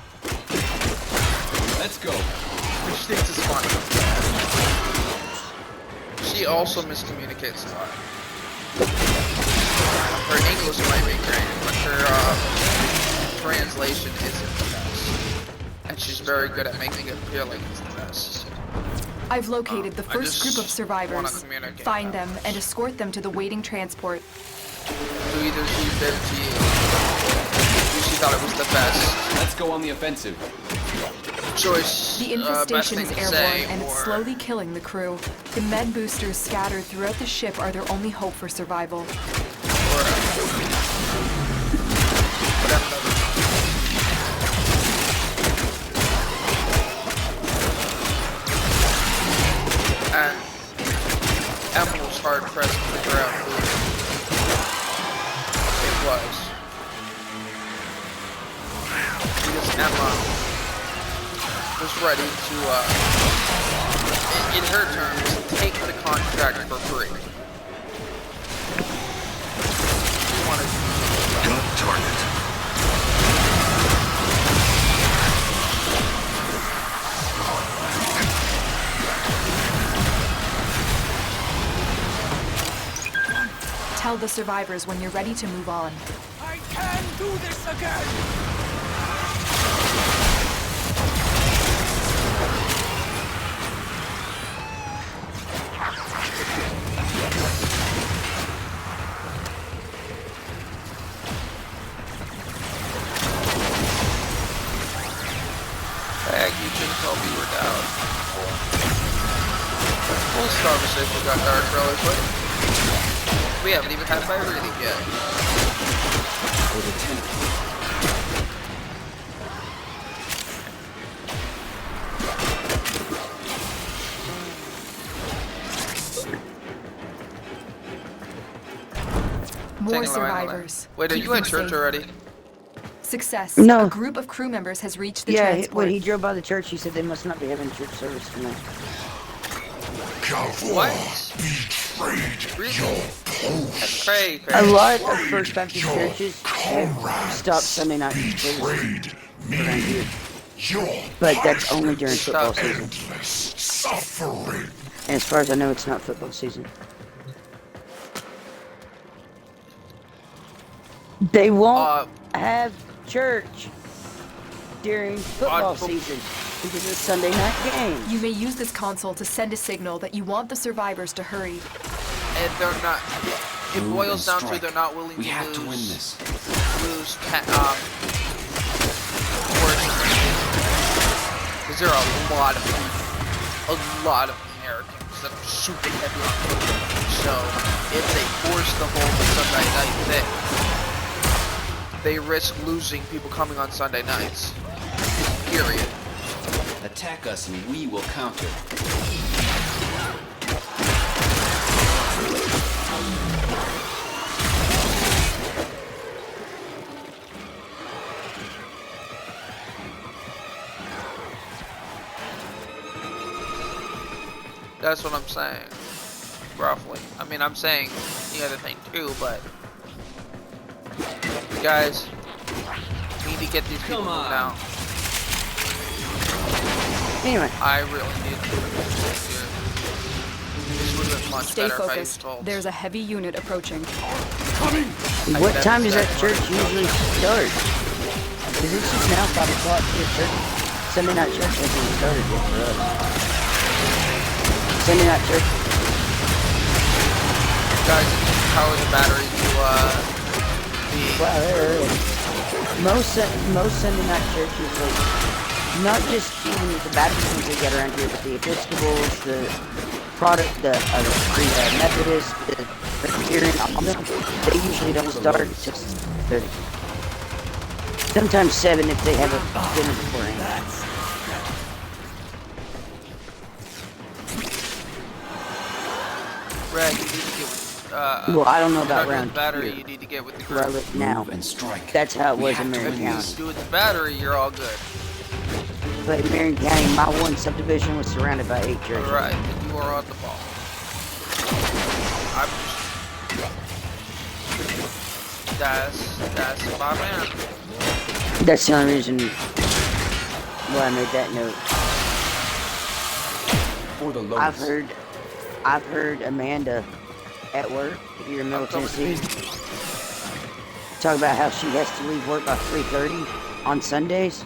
Let's go.
She thinks it's funny. She also miscommunicates a lot. Her English might be great, but her translation isn't the best. And she's very good at making it appear like it's the best.
I've located the first group of survivors. Find them and escort them to the waiting transport.
So either she did to you, she thought it was the best.
Let's go on the offensive.
Choice.
The infestation is airborne and it's slowly killing the crew. The med boosters scattered throughout the ship are their only hope for survival.
And Emma was hard pressed to figure out who it was. Because Emma was ready to, in her terms, take the contract for free. She wanted to
Got target.
Tell the survivors when you're ready to move on.
I can do this again!
You couldn't tell we were down. This conversation got dark really quick. We haven't even had fire breathing yet.
More survivors.
Wait, are you at church already?
Success.
No.
A group of crew members has reached the
Yeah,
transport.
when he drove by the church, he said they must not be having church service tonight.
What? That's crazy.
A lot of First Baptist churches have stopped Sunday night service around here. But that's only during football season. And as far as I know, it's not football season. They won't have church during football season because it's Sunday night game.
You may use this console to send a signal that you want the survivors to hurry.
And they're not. It boils down to they're not willing
We
to
have
lose.
to win this.
Lose. Because there are a lot of people. A lot of people that are super heavy on football. So if they force the whole Sunday night thing, they risk losing people coming on Sunday nights. Period.
Attack us and we will counter.
That's what I'm saying, roughly. I mean, I'm saying the other thing too, but guys, we need to get these people moving out.
Anyway,
I really need to do this here. This would have been much
Stay
better
focused.
if I used
There's a heavy unit approaching.
what time does that church usually start? Because it's just now 5 o'clock here. Church, Sunday night church hasn't started yet for us. Sunday night church.
Guys, power the battery to
Wow, they're early. Most Sunday night churches, like, not just even the Baptists we get around here, but the Episcopals, the Methodists, the Presbyterian, all of them, they usually don't start until 6:30. Sometimes 7 if they have a dinner beforehand.
Red, you need to get with,
well, I don't know about round
battery.
two.
You need to get with the
Where I
group.
live now. That's how it was in Marion County.
If you do with the battery, you're all good.
But in Marion County, my one subdivision was surrounded by 8 churches.
Alright, then you are on the ball. That's my man.
That's the only reason why I made that note. I've heard Amanda at work here in Middle Tennessee talk about how she has to leave work by 3:30 on Sundays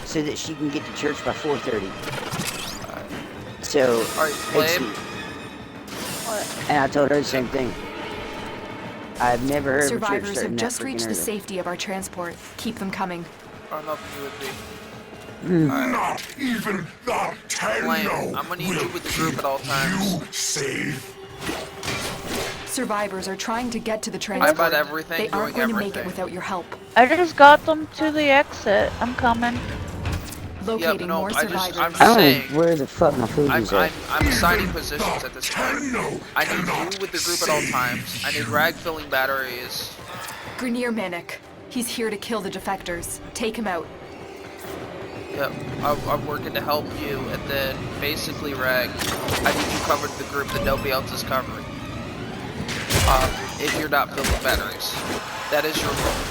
so that she can get to church by 4:30. So, and I told her the same thing. I've never heard of a church
Survivors
starting
have
that
just
freaking
reached the
early.
safety of our transport. Keep them coming.
Not
even the
Slayin, I'm gonna need you with the group at all times.
Survivors are trying to get to the transport.
I bought everything,
They aren't
doing
going to make it
everything.
without your help.
I just got them to the exit. I'm coming.
Locating more survivors.
I'm
I don't
saying,
know where the fuck my food is at.
I'm assigning positions at this point. I need you with the group at all times. I need rag filling batteries.
Grenier Manic. He's here to kill the defectors. Take him out.
Yep, I'm working to help you, and then basically, Rag, I need you covered the group that nobody else is covering. If you're not filling batteries. That is your role.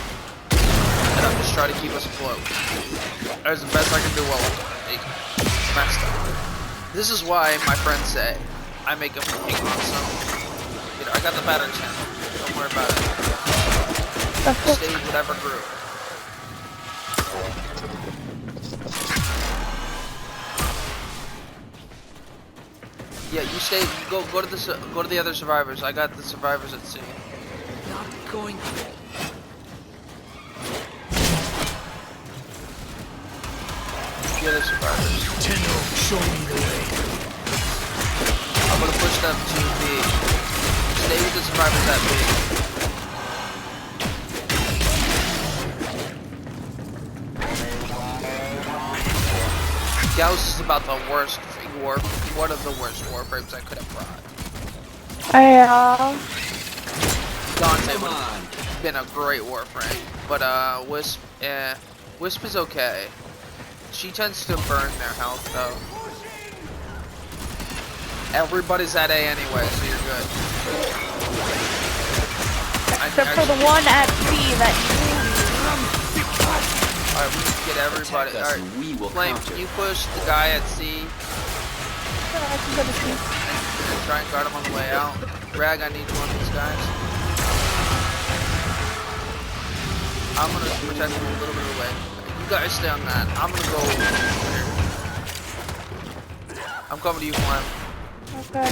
And I'm just trying to keep us afloat. That's the best I can do while I'm messed up. This is why my friends say I make a fucking awesome. You know, I got the batteries handled. Don't worry about it. Stay with whatever group. Yeah, you stay. You go to the other survivors. I got the survivors at sea. Not going to. The other survivors.
Tenno, show me the way.
I'm gonna push them to B. Stay with the survivors at B. Gauss is about the worst one of the worst warframes I could have brought. Dante would have been a great warframe, but Wisp, Wisp is okay. She tends to burn their health though. Everybody's at A anyway, so you're good.
Except for the one at B that
Alright, we need to get everybody. Alright, Flame, can you push the guy at C? And try and guard him on the way out. Rag, I need one of these guys. I'm gonna protect him a little bit away. You guys stay on that. I'm gonna go over here. I'm coming to you, Flame.
Okay.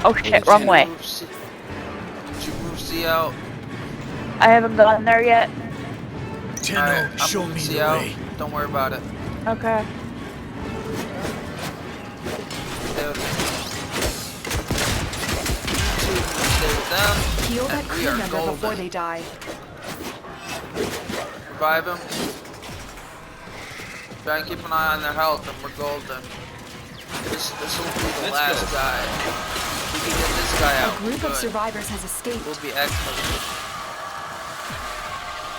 Oh shit, wrong way.
Did you move C out?
I haven't gone there yet.
Tenno, show me the way.
Don't worry about it.
Okay.
stay with me. Stay with them.
Heal that
And we
crew
are
member
golden.
before they die.
Revive him. Try and keep an eye on their health, and we're golden. This will be the last guy. We can get this guy out.
A group of
Good.
survivors has escaped.
We'll be excellent.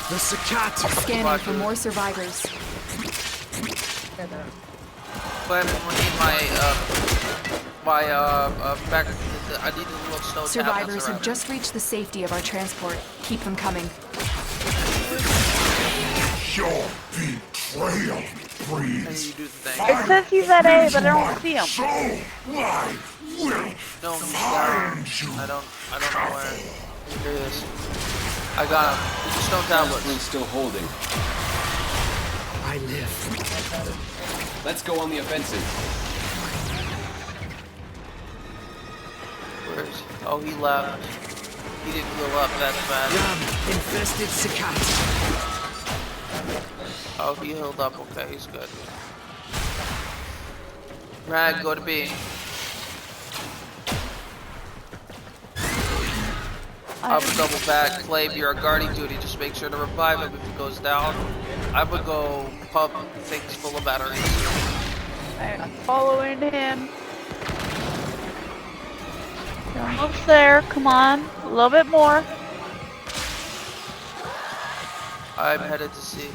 The Sakata.
Scanning for more survivors.
But we need back. I need the little snow
Survivors
tablets
have
around.
just reached the safety of our transport. Keep them coming.
Your betrayal breathes.
You do the thing.
It says he's at A, but I don't see him.
So I will
No, he's down. I don't know where. Here he is. I got him. He's the stone tablets.
Ring's still holding.
I live.
Let's go on the offensive.
Where is he? Oh, he left. He didn't heal up that bad.
Infested Sakata.
Oh, he healed up. Okay, he's good. Rag, go to B. I would double back, Clave, you're a guarding duty. Just make sure to revive him if he goes down. I would go pump things full of batteries.
I'm following him. You're almost there. Come on. A little bit more.
I'm headed to C.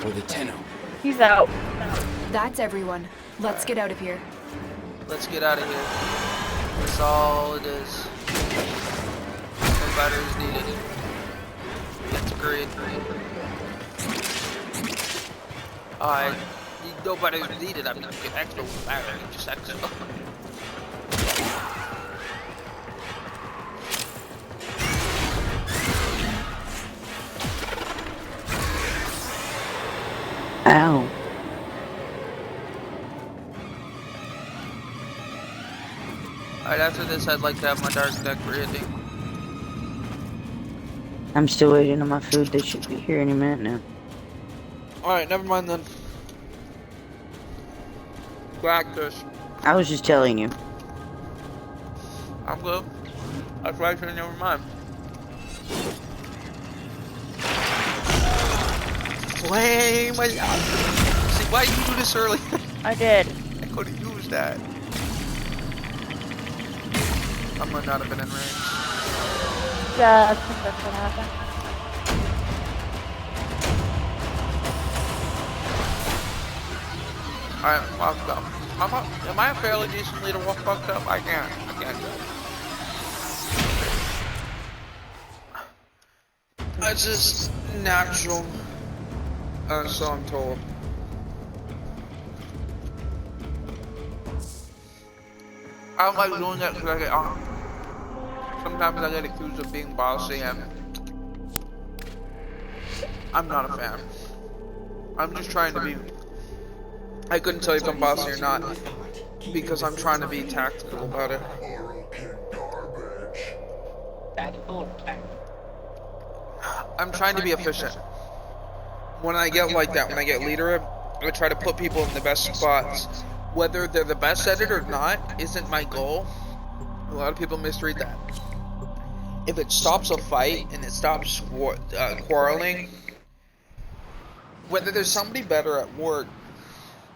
Or the Tenno.
He's out.
That's everyone. Let's get out of here.
Let's get out of here. That's all it is. No batteries needed. That's great. No batteries needed. I mean, you get extra with battery. Just extra.
Ow.
Alright, after this, I'd like to have my dark deck rating.
I'm still waiting on my food. They should be here any minute now.
Alright, never mind then. Practice.
I was just telling you.
I'm good. That's why I said never mind. Flame! See, why did you do this early?
I did.
I could have used that. I might not have been in range.
Yeah, I think that's what happened.
Alright, fucked up. Am I a fairly decent leader? What fucked up? I can't judge. That's just natural. So I'm told. I don't like doing that because I get sometimes I get accused of being bossy and I'm not a fan. I'm just trying to be. I couldn't tell you if I'm bossy or not because I'm trying to be tactical about it. I'm trying to be efficient. When I get like that, when I get leader, I try to put people in the best spots. Whether they're the best at it or not isn't my goal. A lot of people misread that. If it stops a fight and it stops quarreling, whether there's somebody better at Warg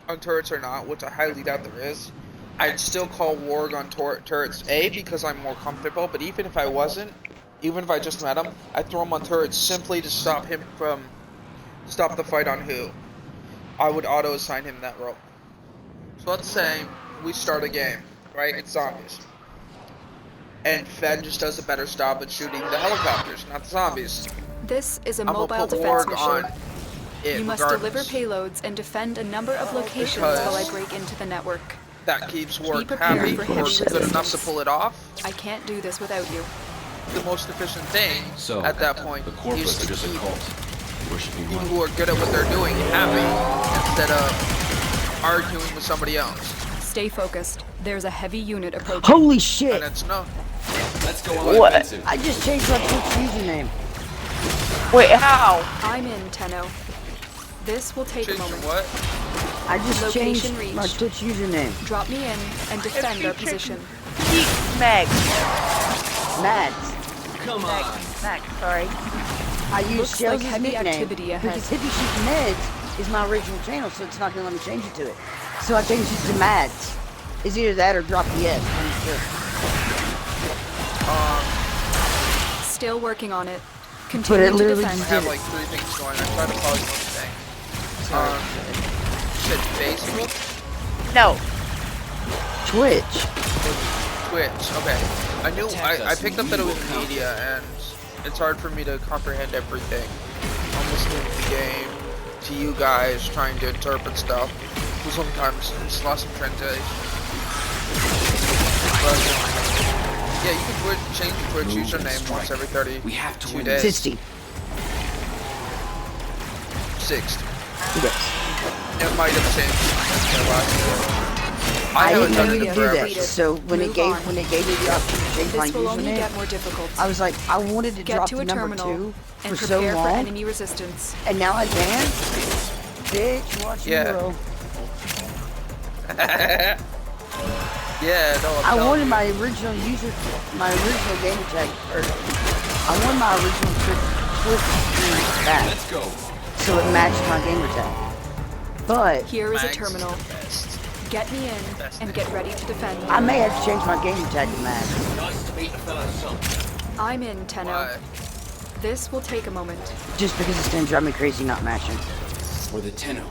on turrets or not, which I highly doubt there is, I'd still call Warg on turrets A because I'm more comfortable, but even if I wasn't, even if I just met him, I'd throw him on turrets simply to stop him from stop the fight on who. I would auto-assign him that role. So let's say we start a game, right? It's zombies. And Fed just does a better job at shooting the helicopters, not the zombies.
This is a
I'm gonna
mobile
put
defense
Warg
mission.
on it
You must
regardless.
deliver payloads and defend a number of locations
Because
while I break into the network.
That keeps
Be
Warg
prepared
happy
for
or
heavy
good enough to
resistance.
pull it off.
I can't do this without you.
The most efficient thing
So,
at that point
the
is
corporates
to
are just a
keep
cult. Worshipping
people
money.
who are good at what they're doing happy instead of arguing with somebody else.
Stay focused. There's a heavy unit approaching.
Holy shit!
And it's no.
Let's go on the
What?
offensive.
I just changed my Twitch username.
Wait, how?
I'm in, Tenno. This will take a
Change
moment.
what?
I just
Location
changed
reached.
my Twitch username.
Drop me in and defend our position.
Meg.
Mads.
Come on.
Meg, sorry.
I use
Looks
Shell's
like heavy
nickname
activity ahead.
because Hippie Shoot Meds is my original channel, so it's not going to let me change it to it. So I changed it to Mads. It's either that or drop the S.
Still working on it.
But
Continue
it
to
literally
defend.
I have like 3 things going. I tried to pause one thing. You said Facebook?
No.
Twitch.
Twitch, okay. I picked up that it was media, and it's hard for me to comprehend everything. I'm listening to the game, to you guys, trying to interpret stuff. Sometimes it's lost in translation. But, yeah, you can change your Twitch username once every 32 days.
60.
60.
Yes.
It might have changed since the last year.
I
haven't
didn't know
done
you
it
could do that.
forever.
So when it gave me the option to change my
This will only
username,
get more difficult.
I was like, I wanted to
Get
drop
to
the
a
number
terminal
2
and
for so
prepare for
long,
enemy resistance.
and now I can. Bitch, watch me roll.
Yeah, no,
I wanted my original game tag, or I wanted my original Twitch stream back.
Let's go.
So it matched my gamer tag. But
Here is a terminal. Get me in and get ready to defend.
I may have to change my gamer tag to Mad.
Nice to meet a fellow son.
I'm in, Tenno. This will take a moment.
Just because it's gonna drive me crazy not matching.
For the Tenno.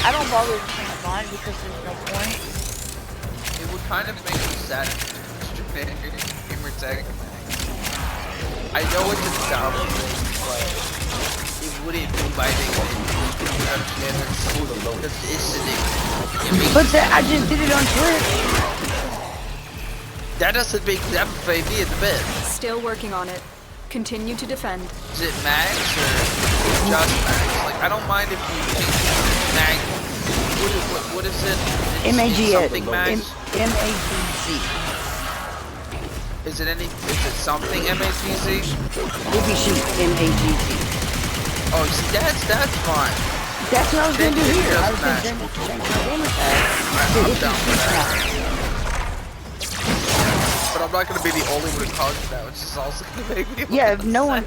I don't bother to change mine because there's no point.
It would kind of make me sad if gamer tag. I know it's a dumb thing, but it wouldn't be my thing. You understand?
But I just did it on Twitch.
That doesn't make them play me in the bed.
Still working on it. Continue to defend.
Is it Max or just Max? Like, I don't mind if you change Max. What is it?
M-A-G-S.
Something Max?
M-A-G-C.
Is it something M-A-G-Z?
Hippie Shoot M-A-G-C.
Oh, see, that's fine.
That's what I was gonna do here. I was
Just
gonna
Max.
change my gamer tag to
I'm
Hippie
down for
Shoot
that.
now.
But I'm not gonna be the only one who calls you that, which is also gonna make me
Yeah, if no one.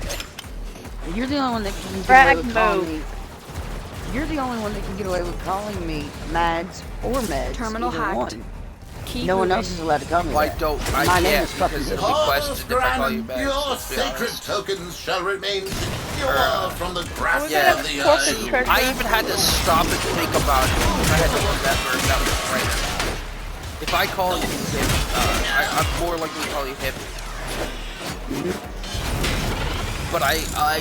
You're the only one that can get away with calling me. You're the only one that can get away with calling me Mads or Meds.
Terminal
either
hacked.
one. No one else is allowed to call me
Well,
that.
I
name
can't
is fucking
because it'll be
Hippie.
questioned if I call you back.
Your
Let's be
sacred
honest.
tokens shall remain secure from the grasp
Yeah,
of the eye.
I even had to stop and think about it. I had to remember if that was right. If I call you Hip, I'm more likely to call you Hip. But I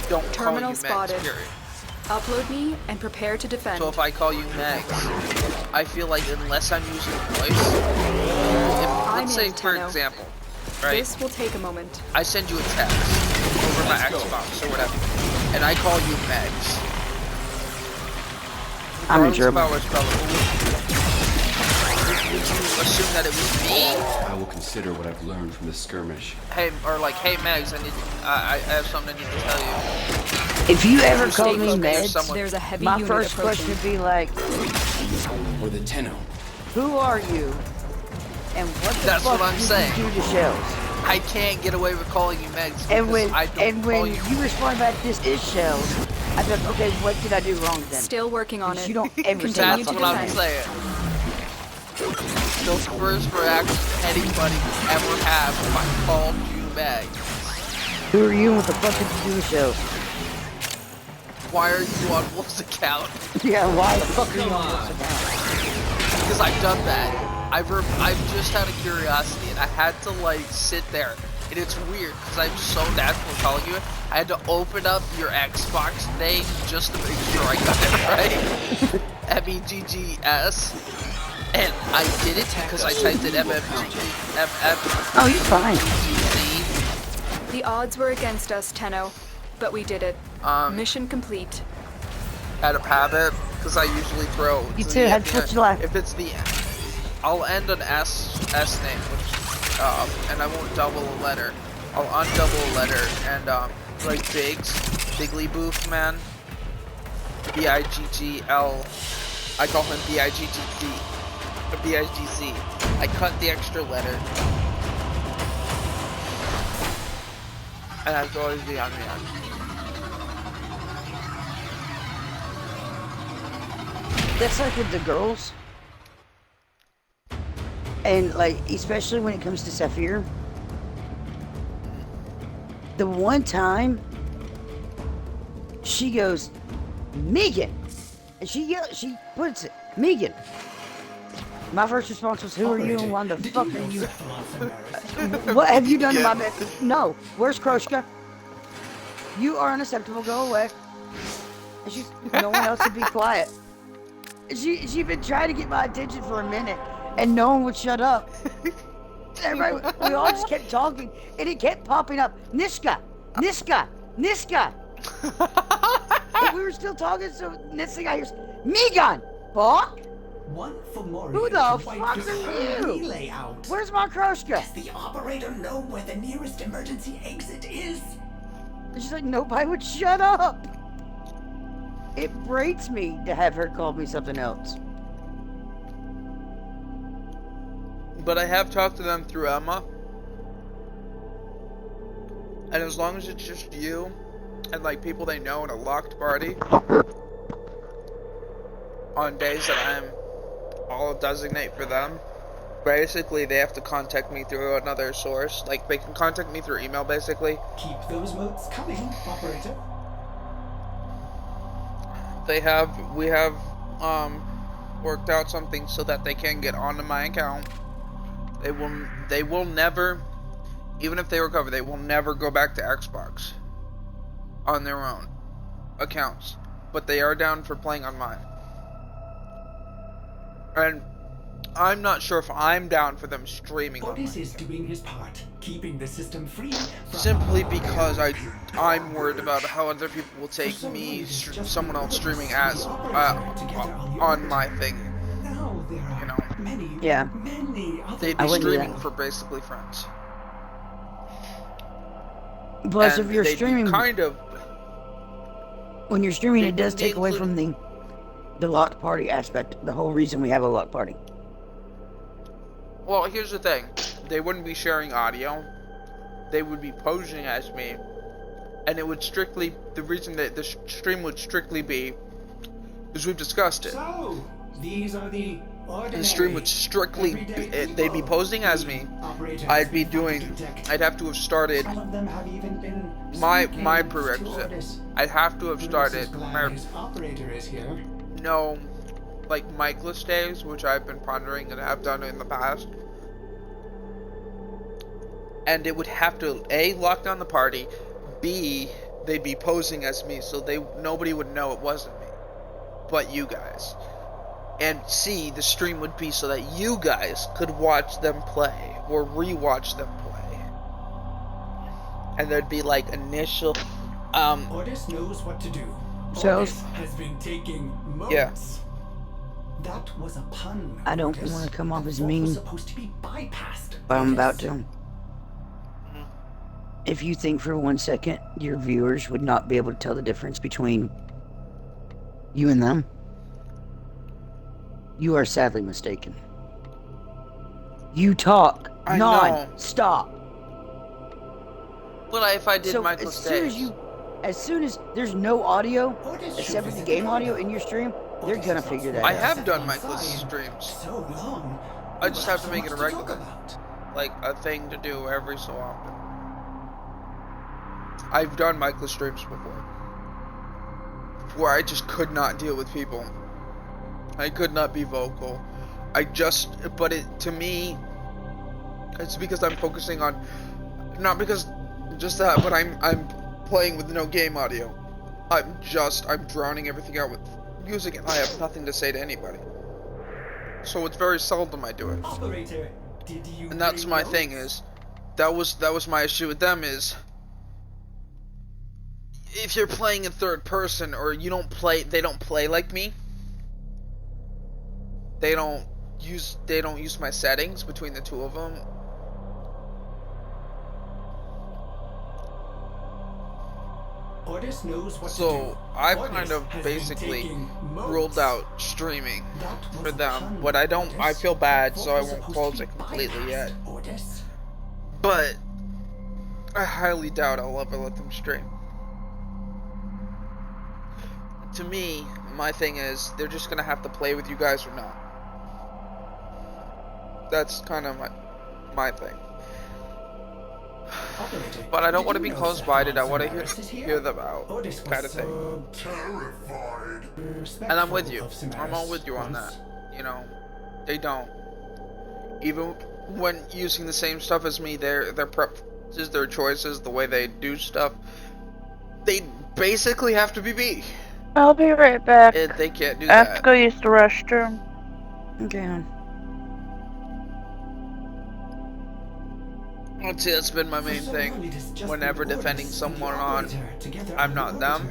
don't
Terminal
call you
spotted.
Max, period.
Upload me and prepare to defend.
So if I call you Max, I feel like unless I'm using voice, let's say for example, right?
This will take a moment.
I send you a text over my Xbox or whatever, and I call you Max.
I'm in
Regardless of
trouble.
how it's spelled, would you assume that it was me?
I will consider what I've learned from this skirmish.
Hey, or like, hey Max, I have something I need to tell you.
If you ever
Just
called
stay
me
focused,
Meds,
someone-
There's a heavy
my
unit
first
approaching.
question would be like,
For the Tenno.
who are you? And what the
That's
fuck
what I'm
did
saying.
you do to Shells?
I can't get away with calling you Max
And
because
when
I don't call you.
you respond back, this is Shells, I'd be like, okay, what did I do wrong then?
Still working on
Because
it.
you don't ever say
Continue
That's
to
what I'm
defend.
saying. The first reaction anybody would ever have if I called you Max.
Who are you and what the fuck did you do to Shells?
Why are you on Wolf's account?
Yeah, why the fuck are you on this account?
Because I've done that. I've just out of curiosity, and I had to like sit there, and it's weird because I'm so natural calling you. I had to open up your Xbox name just to make sure I got it right. MEGGS, and I did it because I typed in MMGGFF.
Oh, you're fine.
The odds were against us, Tenno, but we did it. Mission complete.
Out of habit, because I usually throw.
You too, had Twitch Live.
If it's the, I'll end an S name, which, and I won't double a letter. I'll undouble letter and like Bigly Boof man. B-I-G-G-L. I call him B-I-G-G-D. Or B-I-G-Z. I cut the extra letter. And I go always be on me.
That's like with the girls. And like, especially when it comes to Saphir. The one time she goes, Megan! And she puts it, Megan. My first response was, who are you and why the fuck are you? What have you done to my bed? No. Where's Kroshka? You are unacceptable. Go away. And she's, no one else would be quiet. She'd been trying to get my attention for a minute, and no one would shut up. Everybody, we all just kept talking, and it kept popping up. Nishka, Nishka, Nishka. And we were still talking, so next thing I hear is, Megan, fuck.
One for more.
Who the fuck are you?
Layout.
Where's my Kroshka?
Does the operator know where the nearest emergency exit is?
And she's like, nobody would shut up. It breaks me to have her call me something else.
But I have talked to them through Emma. And as long as it's just you and like people they know in a locked party, on days that I'll designate for them, basically they have to contact me through another source. Like they can contact me through email basically.
Keep those motes coming, operator.
We have worked out something so that they can get onto my account. They will never, even if they recover, they will never go back to Xbox on their own accounts. But they are down for playing on mine. And I'm not sure if I'm down for them streaming on
Otis is doing his part, keeping the system free.
Simply because I'm worried about how other people will take me, someone else streaming as on my thing. You know.
Yeah.
They'd be streaming for basically friends.
Plus, if you're streaming, when you're streaming, it does take away from the locked party aspect. The whole reason we have a locked party.
Well, here's the thing. They wouldn't be sharing audio. They would be posing as me. And it would strictly, the reason that the stream would strictly be, because we've discussed it.
So, these are the
The stream would strictly, they'd be posing as me. I'd have to have started my prerequisite. I'd have to have started no, like Mikeless days, which I've been pondering and have done in the past. And it would have to A, lock down the party, B, they'd be posing as me, so nobody would know it wasn't me, but you guys. And C, the stream would be so that you guys could watch them play or rewatch them play. And there'd be like initial
Otis knows what to do. Otis has been taking moments.
Yeah.
That was a pun.
I don't want to come off as mean,
supposed to be bypassed.
but I'm about to. If you think for 1 second your viewers would not be able to tell the difference between you and them, you are sadly mistaken. You talk non-stop.
But if I did
So
Michael
as soon as there's no audio, except for the game audio in your stream, they're gonna figure that out.
I have done Michael's streams.
So long.
I just have to make it a regular, like a thing to do every so often. I've done Michael's streams before, where I just could not deal with people. I could not be vocal. But to me, it's because I'm focusing on, not because just that, but I'm playing with no game audio. I'm drowning everything out with music, and I have nothing to say to anybody. So it's very seldom I do it.
Operator, did you
And that's my thing is, that was my issue with them is, if you're playing in third person or they don't play like me. They don't use my settings between the two of them.
Ordis knows what to
So
do.
I've
Ordis
kind of
has been
basically
taking
ruled
notes.
out streaming
That was
for
a
them,
pun,
but I
Ordis.
feel bad,
Thought
so I
was
won't
supposed
close
to
it
be
completely yet.
bypassed, Ordis.
But I highly doubt I'll ever let them stream. To me, my thing is, they're just gonna have to play with you guys or not. That's kind of my thing. But I don't want to be close-minded. I want to hear them out, kind of thing. And I'm with you. I'm all with you on that. You know, they don't. Even when using the same stuff as me, their preferences, their choices, the way they do stuff, they basically have to be me.
I'll be right back.
They can't do
I have to
that.
go use the restroom.
Okay.
I'd say that's been my main thing whenever defending someone on I'm not them,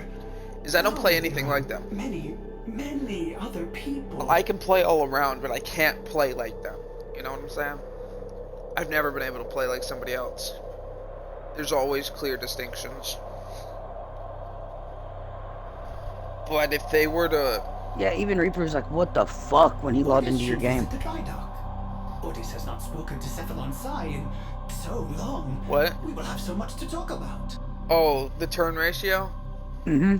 is I don't play anything like them.
Many other people.
I can play all around, but I can't play like them. You know what I'm saying? I've never been able to play like somebody else. There's always clear distinctions. But if they were to...
Yeah, even Reaper's like, what the fuck when he logged into your game.
The dry dock. Ordis has not spoken to Cephalon Psi in so long.
What?
We will have so much to talk about.
Oh, the turn ratio?
Mm-hmm.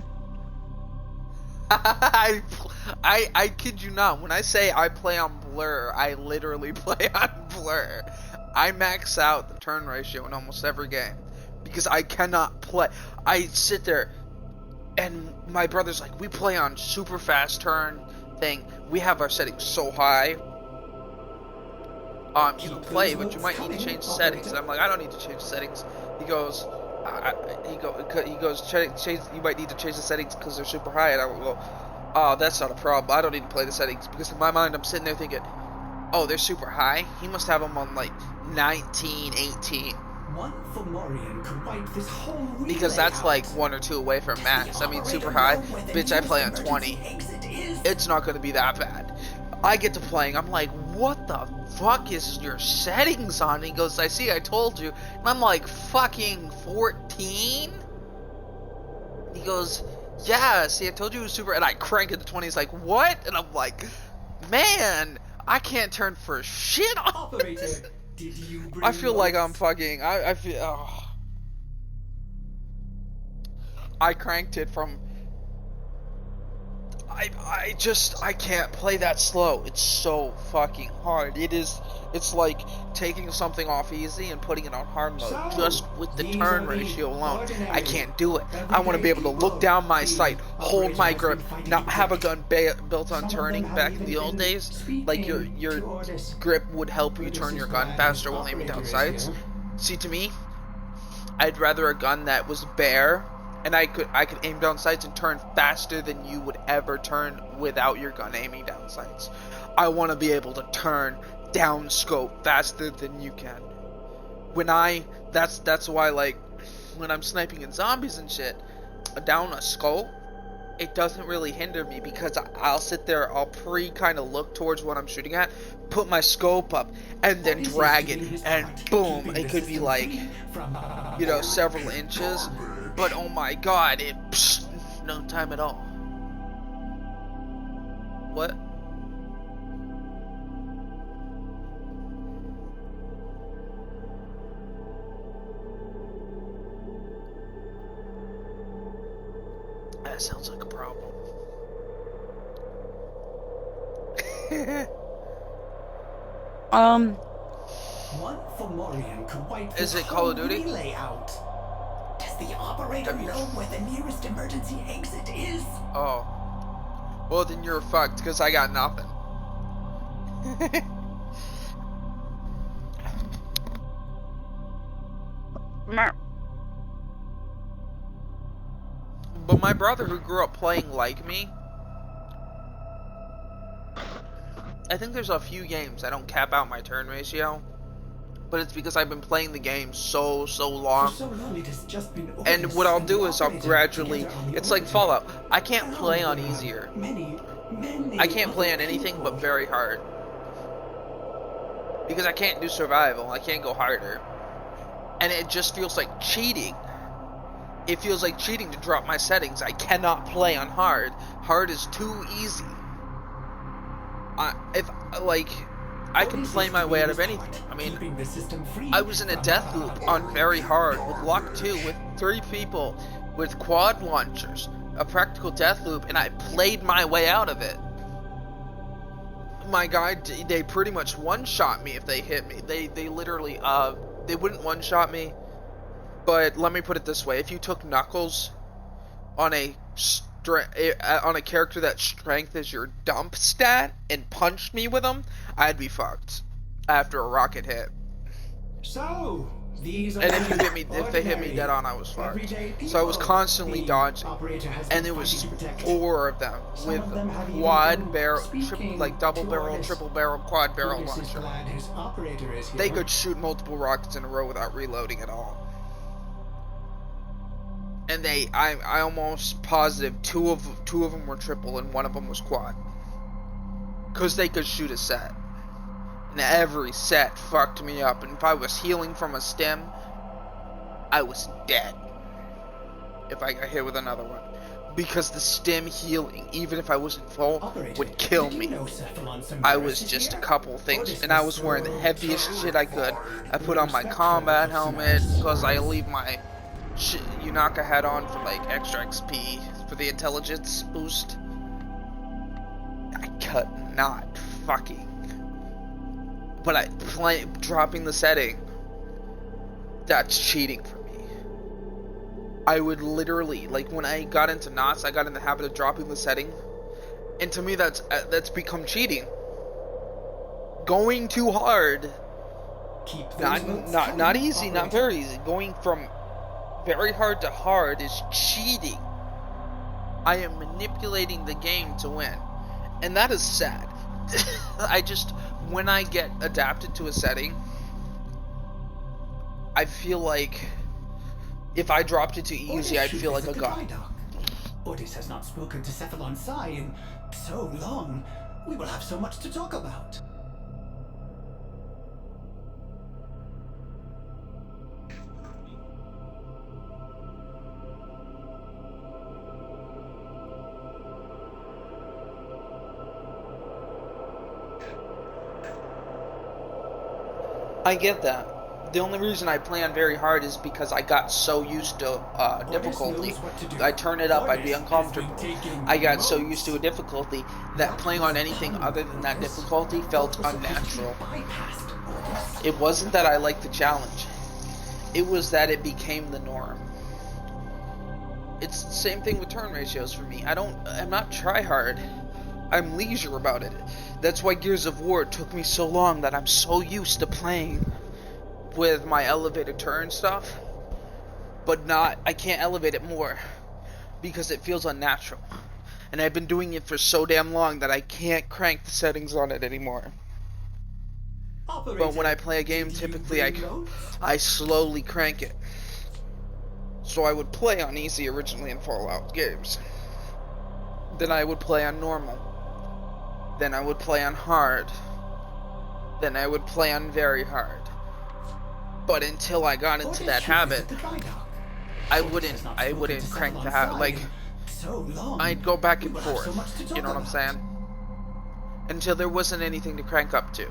I kid you not. When I say I play on Blur, I literally play on Blur. I max out the turn ratio in almost every game because I cannot play. I sit there and my brother's like, we play on super fast turn thing. We have our settings so high. You can play, but you might need to change the settings. And I'm like, I don't need to change the settings. He goes, you might need to change the settings because they're super high. And I will go, oh, that's not a problem. I don't need to play the settings because in my mind I'm sitting there thinking, oh, they're super high. He must have them on like 19, 18.
One Fomorian could wipe this whole relay
because that's
out.
like 1 or 2 away from max. I mean, super high. Bitch, I play on 20. It's not going to be that bad. I get to playing. I'm like, what the fuck is your settings on? And he goes, I see, I told you. And I'm like, fucking 14? He goes, yeah, see, I told you it was super. And I crank it to 20. He's like, what? And I'm like, man, I can't turn for shit on this.
Did you bring
I feel like
notes?
I'm fucking. I feel. Oh. I cranked it from. I can't play that slow. It's so fucking hard. It's like taking something off easy and putting it on hard mode. Just with the turn ratio alone, I can't do it. I want to be able to look down my sight, hold my grip, not have a gun built on turning. Back in the old days, like your grip would help you turn your gun faster while aiming down sights. See, to me, I'd rather a gun that was bare. And I could aim down sights and turn faster than you would ever turn without your gun aiming down sights. I want to be able to turn down scope faster than you can. That's why, like, when I'm sniping in zombies and shit, down a scope, it doesn't really hinder me because I'll sit there, I'll kind of look towards what I'm shooting at, put my scope up, and then drag it, and boom, it could be like, you know, several inches. But oh my god, no time at all. What? That sounds like a problem.
One Fomorian could wipe
Is
this
it Call of
whole
Duty?
relay out. Does the operator know where the nearest emergency exit is?
Oh. Well, then you're fucked, because I got nothing. But my brother, who grew up playing like me, I think there's a few games I don't cap out my turn ratio. But it's because I've been playing the game so long.
For so long it has just been
and what I'll do is I'll gradually... It's like Fallout. I can't play on easier. I can't play on anything but very hard. Because I can't do survival. I can't go harder. And it just feels like cheating it feels like cheating to drop my settings. I cannot play on hard. Hard is too easy. I can play my way out of anything. I mean, I was in a death loop on very hard with luck 2 with 3 people with quad launchers, a practical death loop, and I played my way out of it. My guy, they pretty much one-shot me if they hit me. They literally, they wouldn't one-shot me, but let me put it this way. If you took Knuckles on a character that strength is your dump stat and punched me with him, I'd be fucked after a rocket hit.
So, these are
and if they hit me dead on, I was fucked. So I was constantly dodging, and there was 4 of them with quad barrel, double barrel, triple barrel, quad barrel launcher. They could shoot multiple rockets in a row without reloading at all. And I almost positive two of them were triple and one of them was quad, cause they could shoot a set. And every set fucked me up. And if I was healing from a stem, I was dead if I got hit with another one. Because the stem healing, even if I wasn't full, would kill me. I was just a couple things. And I was wearing the heaviest shit I could. I put on my combat helmet because I leave my Yunaka hat on for like extra XP for the intelligence boost. I could not fucking. But dropping the setting, that's cheating for me. I would literally, like when I got into knots, I got in the habit of dropping the setting, and to me that's become cheating. Going too hard, not easy, not very easy. Going from very hard to hard is cheating. I am manipulating the game to win, and that is sad. When I get adapted to a setting, I feel like if I dropped it to easy, I'd feel like a god.
Ordis has not spoken to Cephalon Psi in so long. We will have so much to talk about.
I get that. The only reason I play on very hard is because I got so used to difficulty. I turn it up, I'd be uncomfortable. I got so used to a difficulty that playing on anything other than that difficulty felt unnatural. It wasn't that I liked the challenge. It was that it became the norm. It's the same thing with turn ratios for me. I'm not try hard. I'm leisure about it. That's why Gears of War took me so long, that I'm so used to playing with my elevated turn stuff, but I can't elevate it more because it feels unnatural. And I've been doing it for so damn long that I can't crank the settings on it anymore. But when I play a game, typically I slowly crank it. So I would play on easy originally in Fallout games. Then I would play on normal. Then I would play on hard. Then I would play on very hard. But until I got into that habit, I wouldn't crank the habit. Like, I'd go back and forth. You know what I'm saying? Until there wasn't anything to crank up to.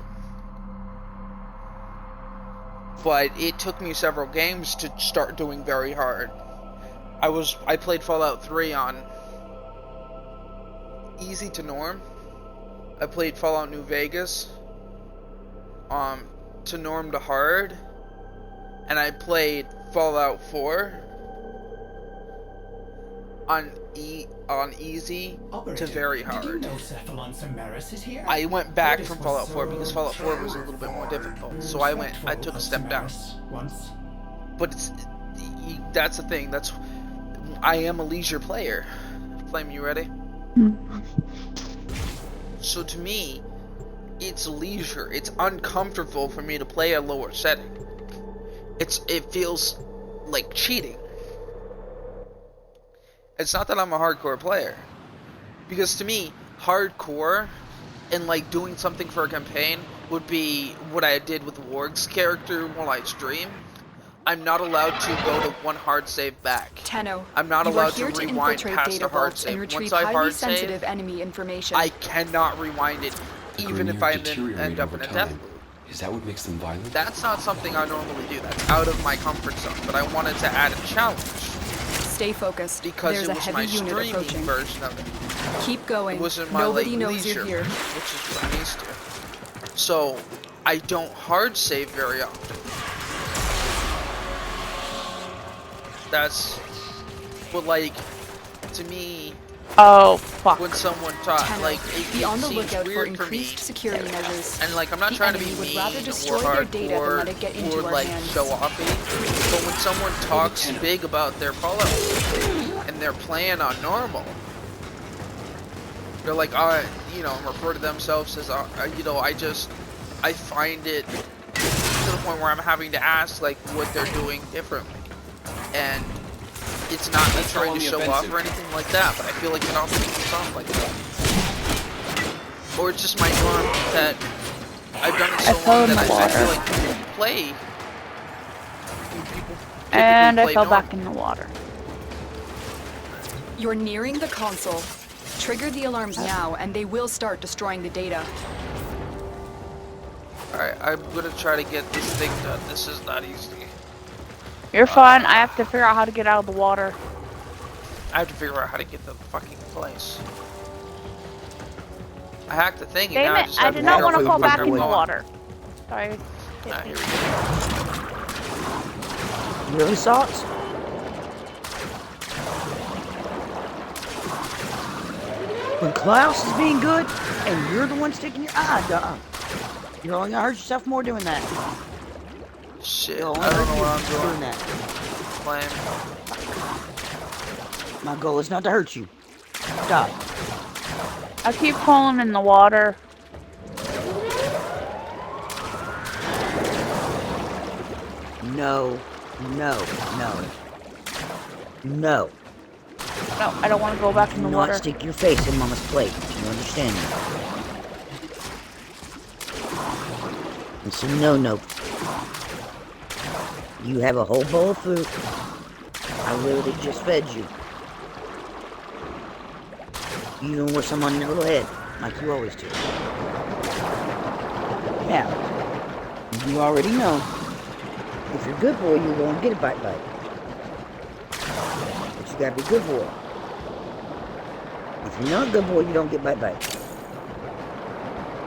But it took me several games to start doing very hard. I played Fallout 3 on easy to norm. I played Fallout New Vegas to norm to hard, and I played Fallout 4 on easy to very hard. I went back from Fallout 4 because Fallout 4 was a little bit more difficult, so I took a step down. But that's the thing. I am a leisure player. Flame, you ready? So to me, it's leisure. It's uncomfortable for me to play a lower setting. It feels like cheating. It's not that I'm a hardcore player, because to me, hardcore and like doing something for a campaign would be what I did with Warg's character while I stream. I'm not allowed to go to one hard save back.
Tenno,
I'm not
you
allowed
are here
to
to
rewind
infiltrate
past
data
the hard
vaults and
save.
retrieve
Once I
highly
hard
sensitive
save,
enemy information.
I cannot rewind it,
The
even if
Grineer
I
deteriorate
end up
over
in a
time.
death loop.
Is that what makes them violent?
That's not something I normally do. That's out of my comfort zone. But I wanted to add a challenge.
Stay focused.
Because
There's
it
a
was
heavy
my
unit
streaming
approaching.
version of it.
Keep going.
It wasn't my
Nobody
like
knows
leisure
you're here.
version, which is what I'm used to. So I don't hard save very often. That's what, like, to me.
Oh fuck!
When someone taught,
Tenno,
like,
be on the
seems
lookout for
weird for me.
increased security measures.
And like, I'm not
The
trying to be
enemy would
mean
rather destroy
or
their data than let it get
hardcore
into
or
our
like
hands.
show offy. But when someone talks big about their Fallout and their plan on normal, they're like, you know, refer to themselves as, you know, I find it to the point where I'm having to ask like what they're doing differently, and it's not me trying to show off or anything like that, but I feel like it often comes off like that. Or it's just my norm that I've done it so long that I feel like people play.
And I
play
fell
normal.
back in the water.
You're nearing the console. Trigger the alarms now, and they will start destroying the data.
Alright, I'm gonna try to get this thing done. This is not easy.
You're fine. I have to figure out how to get out of the water.
I have to figure out how to get to the fucking place. I hacked the thing and
Damn
now I
it!
just
I
have
did
to
not
figure
want
out
to
where
fall
the fuck
back
I'm
in the
going.
water. Sorry.
Here we go.
Really, Socks? When Klaus is being good, and you're the one sticking your eye down, you're only gonna hurt yourself more doing that.
Shit, I don't know what I'm doing.
That.
Playing.
My goal is not to hurt you. Stop.
I keep falling in the water.
No, no, no. No.
No, I don't want to go back in the
Do
water.
not stick your face in Mama's plate. Do you understand me? It's a no-no. You have a whole bowl of food. I literally just fed you. Even with some on your little head, like you always do. Now, you already know, if you're a good boy, you're going to get a bite. But you gotta be a good boy. If you're not a good boy, you don't get bite.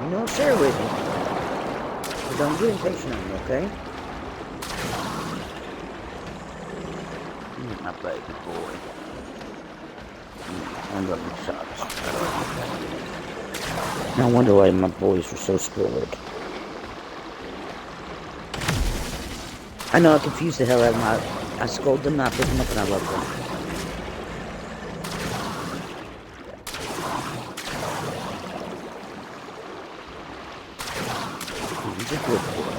You don't share with me. But don't get impatient on me, okay? You're my baby boy. I love your socks. No wonder why my boys were so spoiled. I know I confused the hell out of them. I scold them, I pick them up, and I love them. He's a good boy.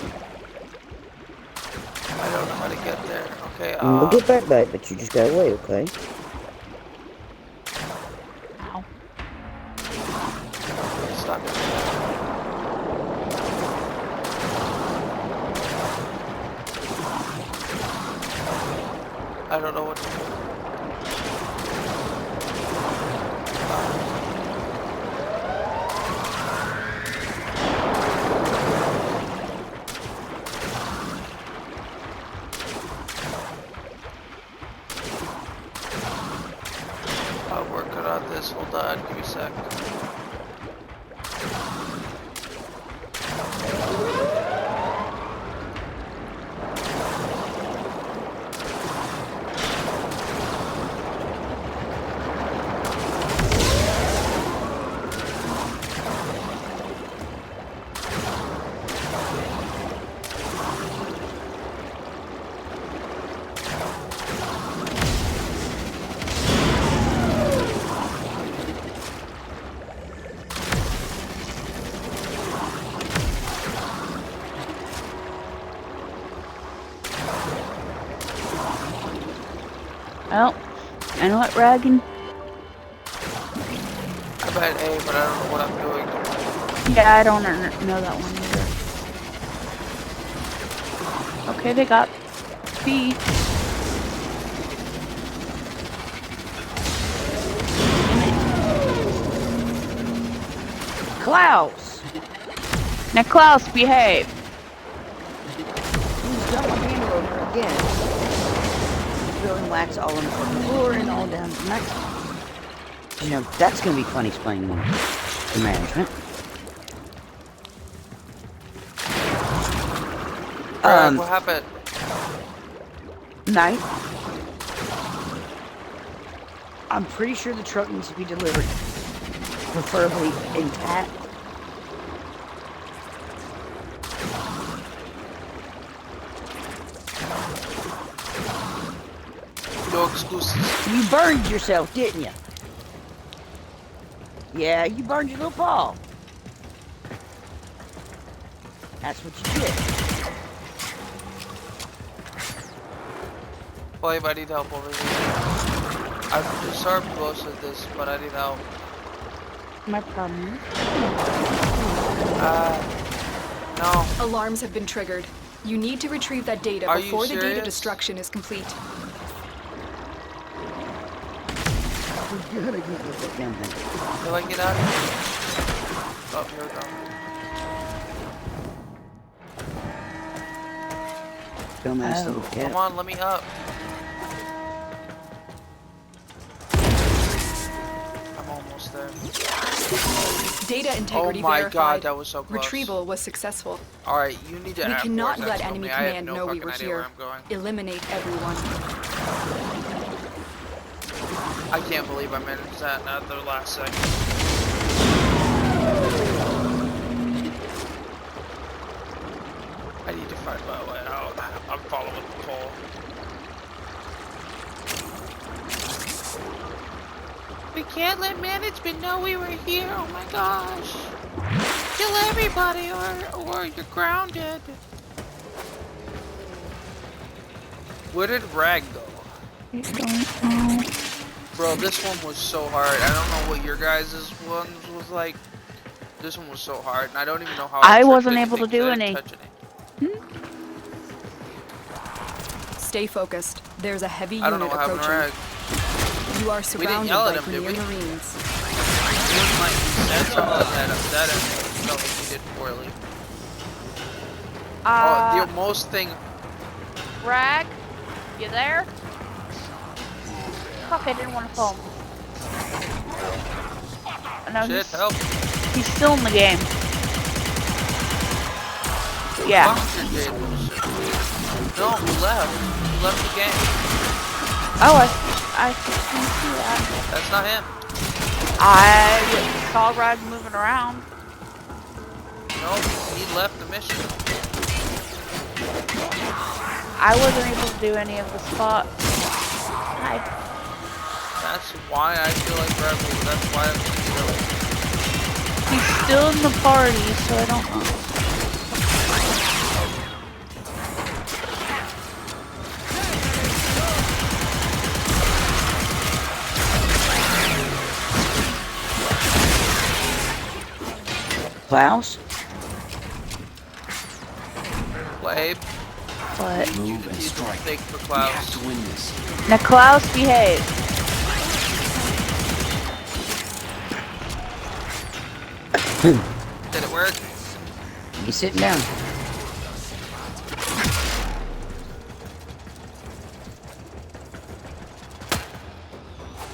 I don't know how to get there. Okay,
We'll get back, but you just gotta wait, okay?
Ow.
Stop it. I don't know what to do. I'll work it on this. Hold on, give me a sec.
Well, I know what, Raggin?
I'm at A, but I don't know what I'm doing.
Yeah, I don't know that one either. Okay, they got
XP. Klaus!
Now, Klaus, behave.
He's got my hand over again. Filling wax all on the floor and all down to maximum. You know, that's gonna be fun explaining to management.
What happened?
Night. I'm pretty sure the truck needs to be delivered, preferably intact.
No excuses.
You burned yourself, didn't you? Yeah, you burned your little paw. That's what you did.
Flame, I need help over here. I've disarmed most of this, but I need help.
My problem.
No.
Alarms have been triggered. You need to retrieve that data
Are
before
you
the data
serious?
destruction is complete.
We're gonna get this damn thing.
Do I get out of here? Oh, here we go.
Dumbass little cat.
Come on, let me up. I'm almost there.
Data integrity
Oh my
verified.
god, that was so close.
Retrieval was successful.
Alright, you need to
We
have
cannot
voice
let
acts from
enemy
me. I have
command
no
know we
fucking
were
idea where
here.
I'm going.
Eliminate everyone.
I can't believe I managed that at the last second. I need to find my way out. I'm following the pole. We can't let management know we were here. Oh my gosh. Kill everybody or you're grounded. Where did Rag go?
He's going home.
Bro, this one was so hard. I don't know what your guys' one was like. This one was so hard, and I don't even know how
I
tricked
wasn't able to
anything,
do
'cause I
any.
didn't touch any.
Stay focused. There's a heavy
I don't
unit
know what happened to
approaching.
Rag.
You are
We didn't
surrounded
yell at
by
him, did
Premier
we?
Marines.
He was like, he said something that upset him. He felt like he did poorly. Oh, the most thing.
Rag, you there? Fuck, I didn't want to phone. No,
Shit, help.
he's still in the game. Yeah.
No, he left. He left the game.
Oh, I can see that.
That's not him.
I saw Rag moving around.
No, he left the mission.
I wasn't able to do any of the spots.
That's why I feel like Rebel. That's why I'm feel like
He's still in the party, so I don't know.
Klaus?
Babe.
What?
Move and strike.
Think for
We
Klaus.
have to win this.
Now, Klaus, behave.
Did it work?
You sitting down?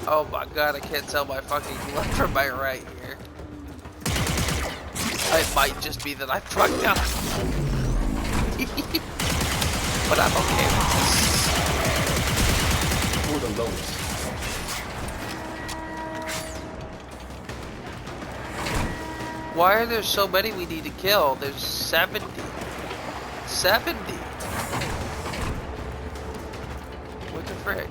Oh my god, I can't tell my fucking left from my right here. It might just be that I fucked up. But I'm okay with this.
For the lowest.
Why are there so many we need to kill? There's 70. 70. What the frick?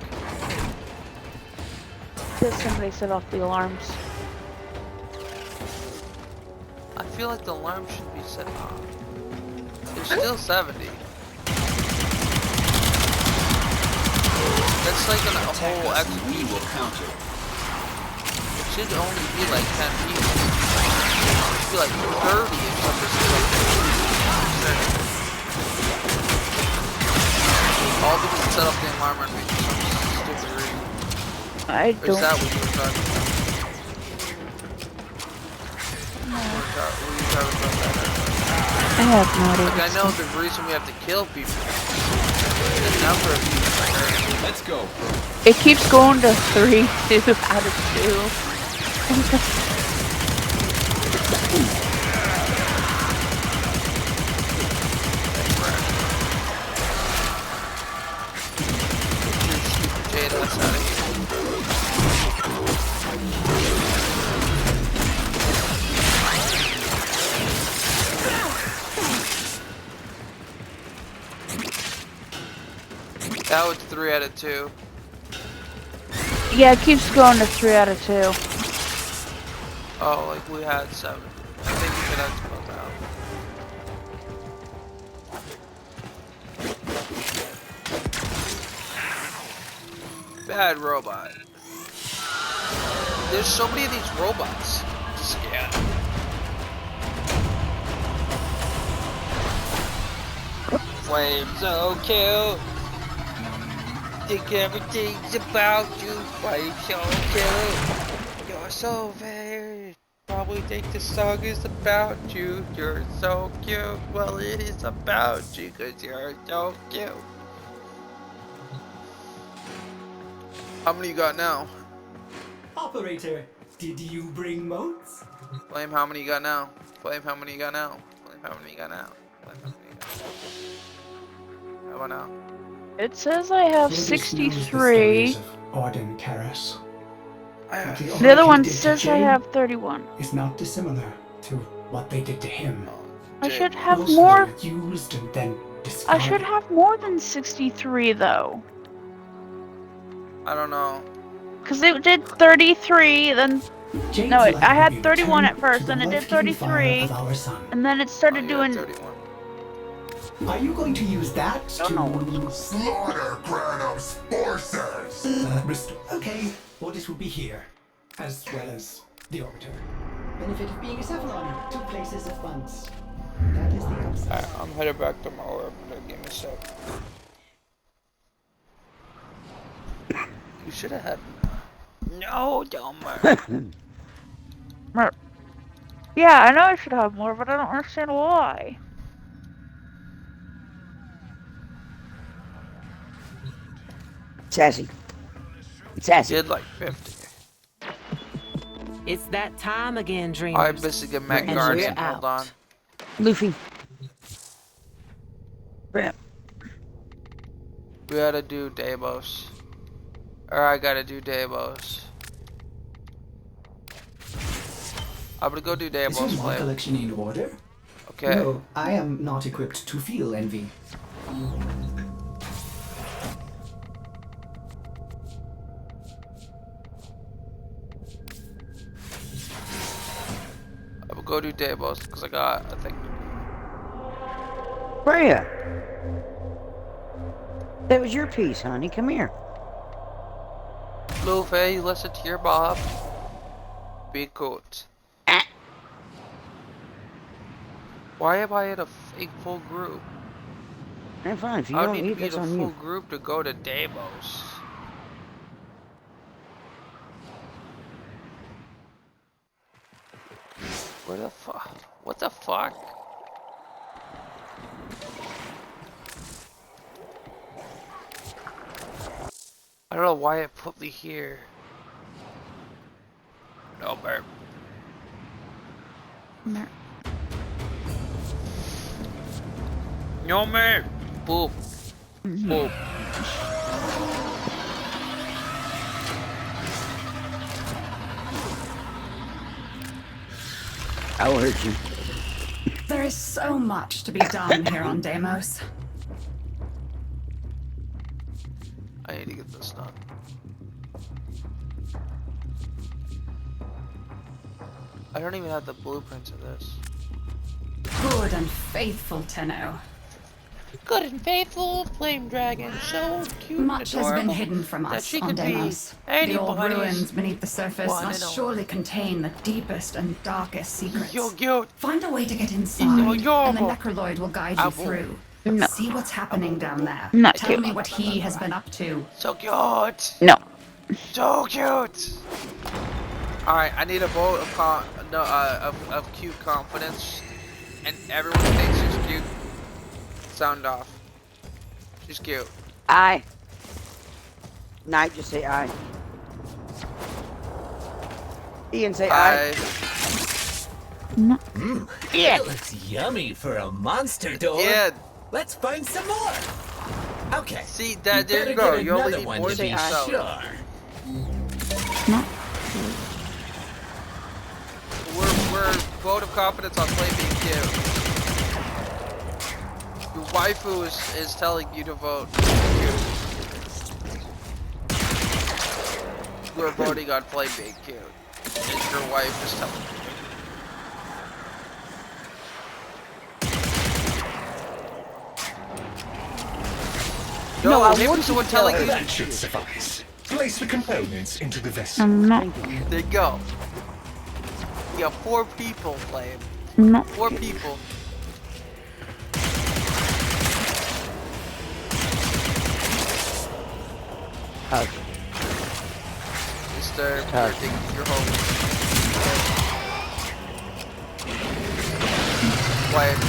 Did somebody set off the alarms?
I feel like the alarm should be set off. There's still 70. That's like a whole execution.
We will counter.
It should only be like 10 people. It should be like 30 if somebody's like 30%. All because it set off the alarm on me for some stupid reason.
I
Or is that
don't.
what you were talking about? Were you talking about that?
I have no idea.
Like, I know the reason we have to kill people. The number of people.
Let's go.
It keeps going to 3, 2 out of 2.
That was 3 out of 2.
Yeah, it keeps going to 3 out of 2.
Oh, like we had 7. I think we could have 12 out. Bad robot. There's so many of these robots. Yeah. Flames so cute. Think everything's about you. Flames so cute. You're so very. Probably think the song is about you. You're so cute. Well, it is about you because you're so cute. How many you got now?
Operator, did you bring motes?
Flame, how many you got now? Flame, how many you got now? Flame, how many you got now? Flame, how many you got now? How about now?
It says I have 63.
Arden Karas.
The other one says I have 31.
Is not dissimilar to what they did to him.
I should have more.
Used and then
I should have more than 63 though.
I don't know.
Cause it did 33, then no, I had 31 at first, then it did 33, and then it started doing.
31.
Are you going to use that to
slaughter Granum's forces?
Okay, orders will be here, as well as the orbiter. Benefit of being a Cephalon, 2 places at once. That is the upside.
Alright, I'm headed back to my orbiter. Give me a sec. You should have had. No, Delmer.
Yeah, I know I should have more, but I don't understand why.
Sassy. Sassy.
Did like 50.
It's that time again, dreamers.
Alright, Biscuit Mac Guardian. Hold on.
Luffy.
We gotta do Davos. Or I gotta do Davos. I'm gonna go do Davos.
Is your mod collection in order?
Okay.
No, I am not equipped to feel envy.
I will go do Davos because I think.
Freya. That was your piece, honey. Come here.
Luffy, listen to your Bob. Be good. Why am I in a fake full group?
I'm fine. If you
I
don't
need to
eat,
be in
that's
a
on
full
you.
group to go to Davos. Where the fuck? What the fuck? I don't know why it put me here. No, Merp.
Merp.
No, Merp. Boop. Boop.
I will hurt you.
There is so much to be done here on Deimos.
I need to get this done. I don't even have the blueprints of this.
Good and faithful Tenno.
Good and faithful flame dragon, so cute.
Much has been hidden from us on Deimos. The old ruins beneath the surface must surely contain the deepest and darkest secrets. Find a way to get inside, and the Necroloid will guide you through.
No.
See what's happening down there.
Not
Tell
cute.
me what he has been up to.
So cute.
No.
So cute. All right, I need a vote of cute confidence, and everyone thinks she's cute. Sound off. She's cute.
I. Knight, just say I. Ian, say I.
No.
Yeah. It looks yummy for a monster door.
Yeah.
Let's find some more. Okay.
See that? There you go. You only need
one
more
to be
than
sure.
No.
We're vote of confidence on Slay being cute. Your waifu is telling you to vote cute. We're voting on Flame being cute. And your wife is telling you.
No,
I want someone telling you.
That should suffice. Place the components into the vessel.
There you go. We got 4 people, Flame. 4 people. Mr. You're home. Quiet.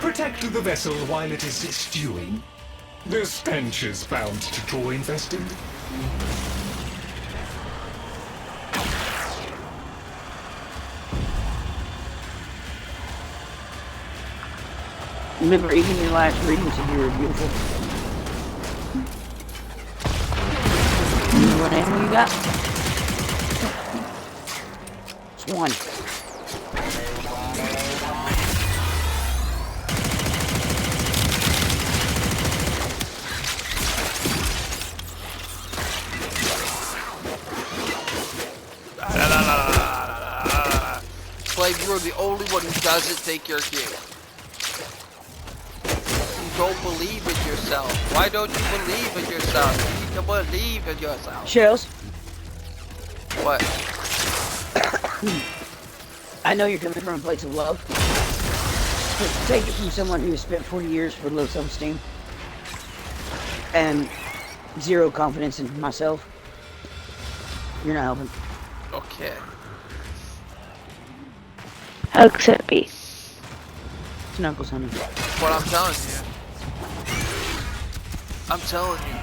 Protect the vessel while it is stewing. The stench is bound to draw infested.
Remember, even your last readings of you were beautiful. What ammo you got? It's 1.
Slave, you are the only one who doesn't think you're cute. You don't believe in yourself. Why don't you believe in yourself? You need to believe in yourself.
Shells.
What?
I know you're coming from a place of love. But take it from someone who has spent 40 years for low self-esteem and 0 confidence in myself. You're not helping.
Okay.
How could it be?
Snuggles, honey.
What I'm telling you. I'm telling you.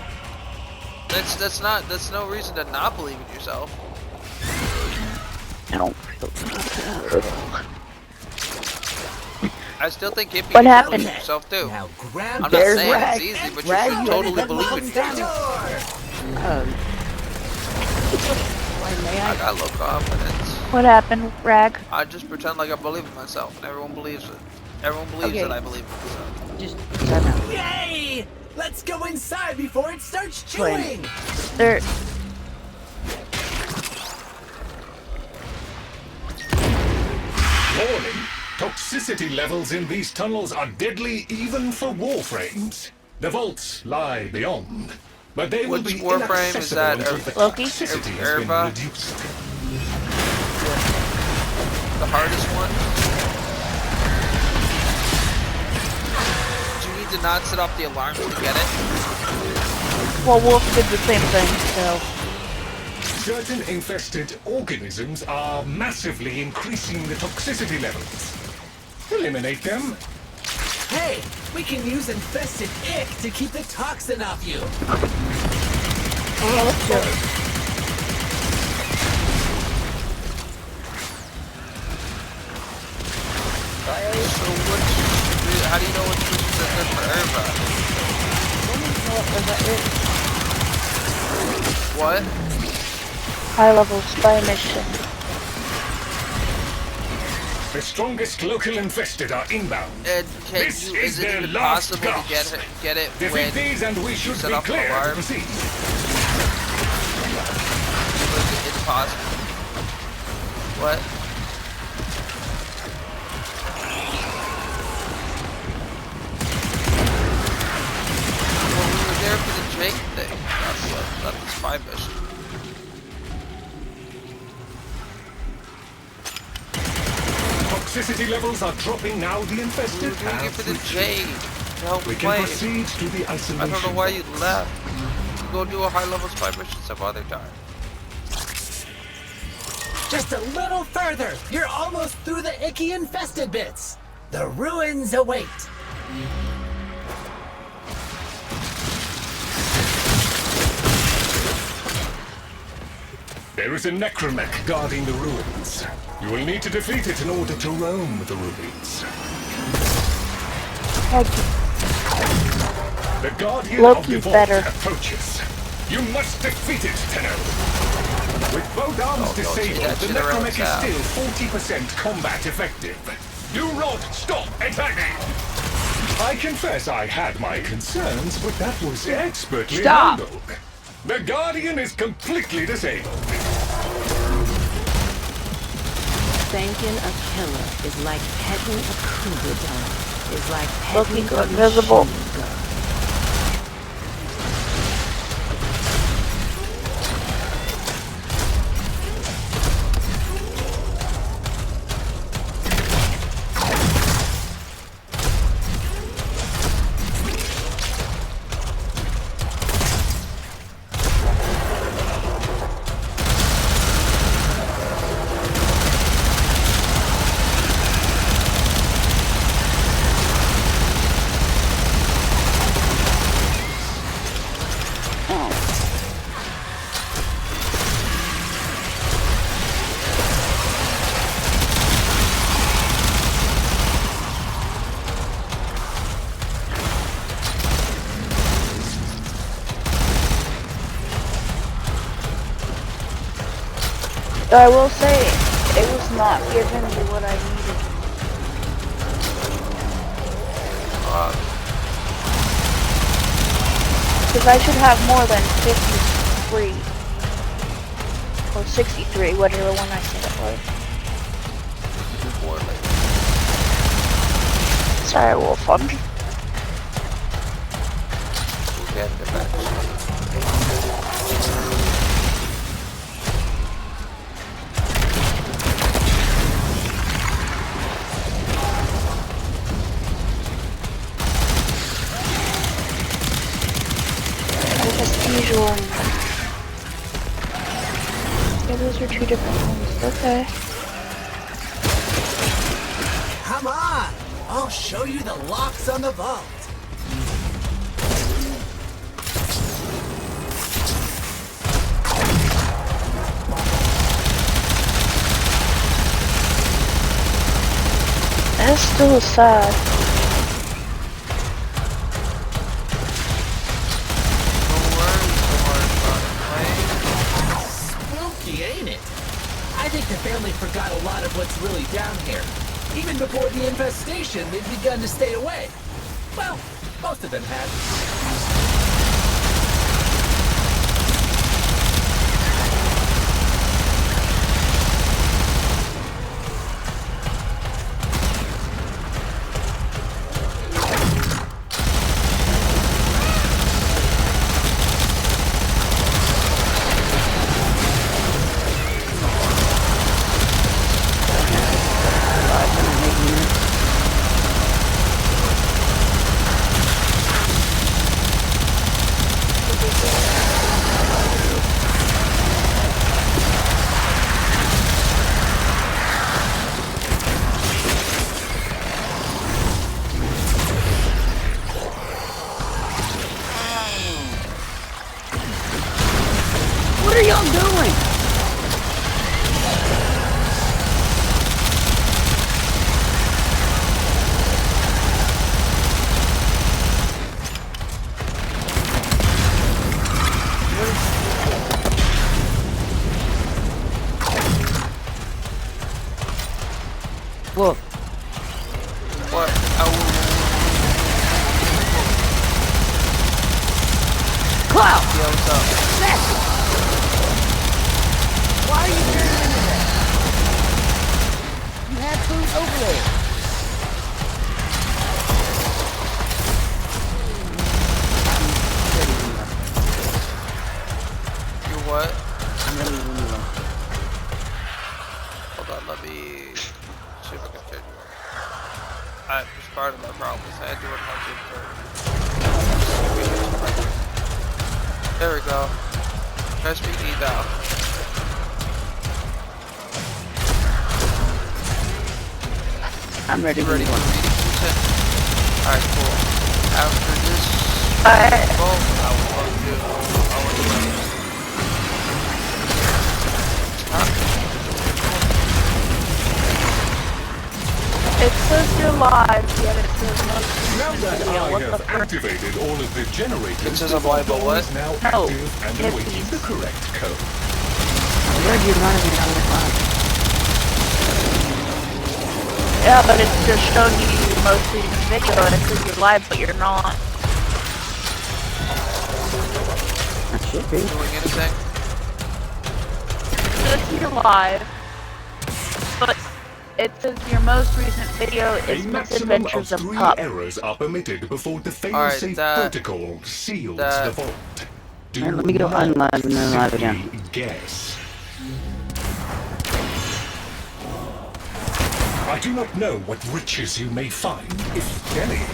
That's no reason to not believe in yourself.
I don't
I still think if you
What
believe
happened?
in yourself too.
Now grab
I'm not
There's
saying
Rag.
it's easy, but
Rag,
you should
you
totally
had to
believe in yourself. I got low confidence.
What happened, Rag?
I just pretend like I believe in myself, and everyone believes it. Everyone believes that I believe in myself.
Just
Yay! Let's go inside before it starts chewing.
There.
Warning! Toxicity levels in these tunnels are deadly even for warframes. The vaults lie beyond, but they will
Which
be
warframe is that?
inaccessible until the
Loki?
toxicity has been reduced.
The hardest one? Do you need to not set off the alarms to get it?
Well, Wolf did the same thing, so.
Certain infested organisms are massively increasing the toxicity levels. Eliminate them.
Hey, we can use infested ick to keep the toxin off you.
How do you know which missions are good for everybody? What?
High level spy mission.
The strongest local infested are inbound.
And
This is
is it
their
even
last
possible to
gasp.
get it
Defeat
when
these and we should
set
be
off an
clear to
alarm?
proceed.
It's possible. What? my mission.
Toxicity levels are dropping now. The infested have
for the Jade. Help
we can
play.
proceed to the isolation.
I don't know why you left. You go do a high level spy mission some other time.
Just a little further. You're almost through the icky infested bits. The ruins await.
There is a necromech guarding the ruins. You will need to defeat it in order to roam the ruins. The Guardian of the Vault approaches. You must defeat it, Tenno. With both arms disabled, the necromech is still 40% combat effective. Do not stop attacking! I confess I had my concerns, but that was expertly handled. The Guardian is completely disabled.
Thanking a killer is like petting a cougar dog. Is like
Loki
petting
go
a
invisible.
machine gun.
I will say, it was not given me what I needed. Because I should have more than 53. Or 63, whatever one I said it was. Sorry, Wolf. I'm just... Usual. Yeah, those are two different ones. Okay.
Come on! I'll show you the locks on the vault.
That's still sad.
I think the family forgot a lot of what's really down here. Even before the infestation, they'd begun to stay away. Well, most of them had.
What are y'all doing? Look.
What?
Cloud!
Yo, what's up?
Why are you turning into that? You had food over there.
What?
I'm ready when you are.
Hold on, let me see if I can change it. That was part of my problem. I had to do 130. There we go. Press me now.
I'm ready.
Ready for me to Alright, cool. After this, I will do it.
It says you're live, yet it says no.
Now that I have activated all of the generators,
it says I'm live, but what?
is now active and awaiting the correct code.
I heard you running out of live.
Yeah, but it's just showing you mostly the video and it says you're live, but you're not.
That should be.
Doing anything?
It says you're live, but it says your most recent video is
A maximum of
Misadventures of
3
Pup.
errors are permitted before the fail-safe protocol seals the vault. Do
Alright, let me go unlive and then live again.
simply guess. I do not know what riches you may find, if any,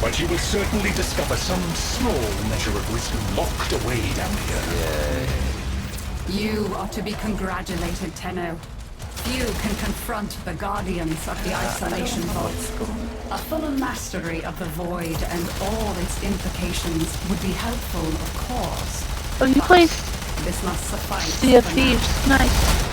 but you will certainly discover some small measure of wisdom locked away down here.
You are to be congratulated, Tenno. Few can confront the guardians of the isolation vaults. A fuller mastery of the void and all its implications would be helpful, of course.
Oh, you play
This must suffice.
Sea of Thieves. Nice.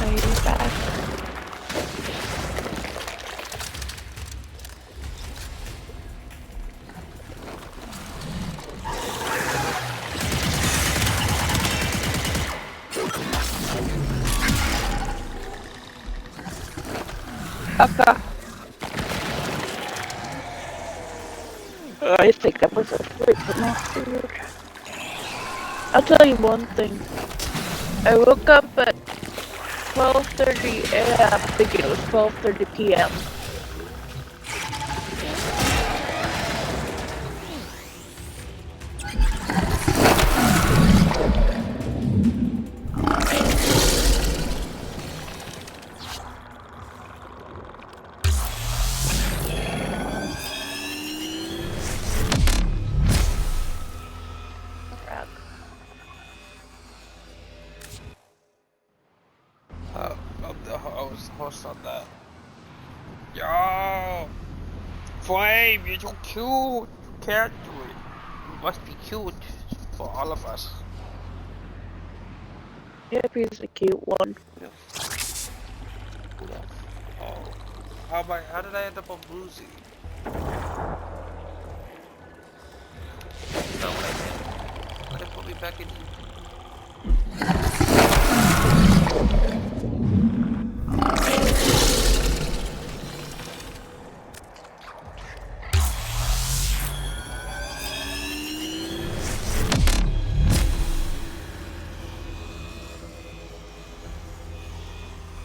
Are you back? Okay. I think that was a sleep, but not food. I'll tell you one thing. I woke up at 12:30 a.m. thinking it was 12:30 p.m.
I was the host on that. Yo! Flame, you're so cute! You can't do it. You must be cute for all of us.
Yep, he's a cute one.
Yeah. Oh. How did I end up on Bluesy? That's not what I did. Why did they put me back in here?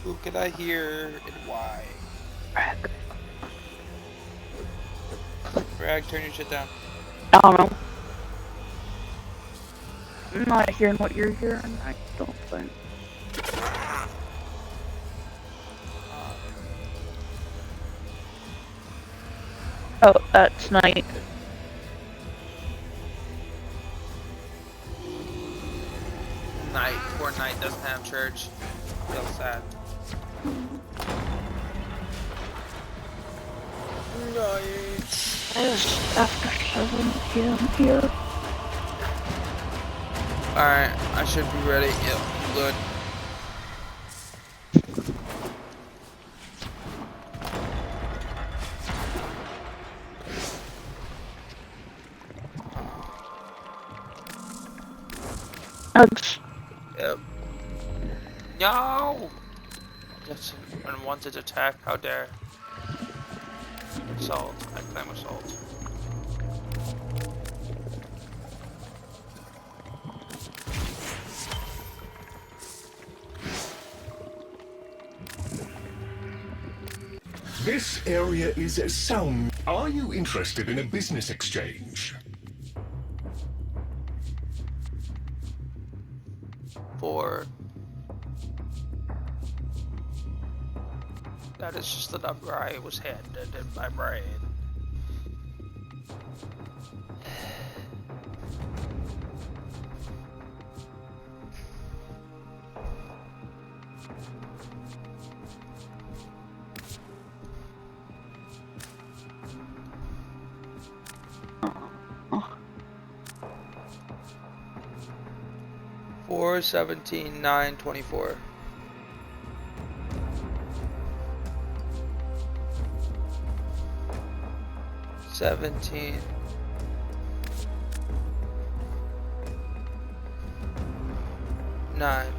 Who can I hear and why? Rag, turn your shit down.
I don't know. I'm not hearing what you're hearing, I don't think. Oh, that's night.
Night. Poor Night doesn't have church. Feel sad. Night.
It's after 7 p.m. here.
Alright, I should be ready. Yep, good. Yep. No! That's an unwanted attack, how dare. Assault. I claim assault.
This area is sound. Are you interested in a business exchange?
4. That is just the number I was handed in my brain. Four 17 9 24. $17 9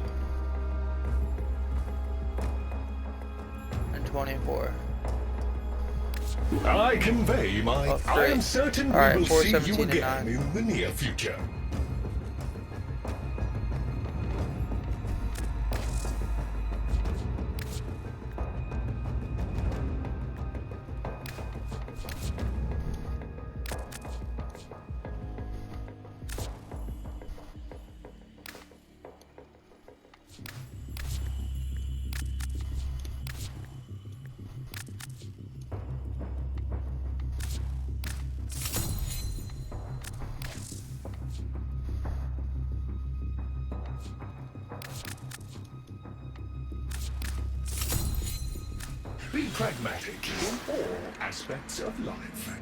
and 24.
I convey my...
Oh,
I am certain
All right,
we will
4,
see
17,
you
and
again
9.
in the near future. Be pragmatic in all aspects of life.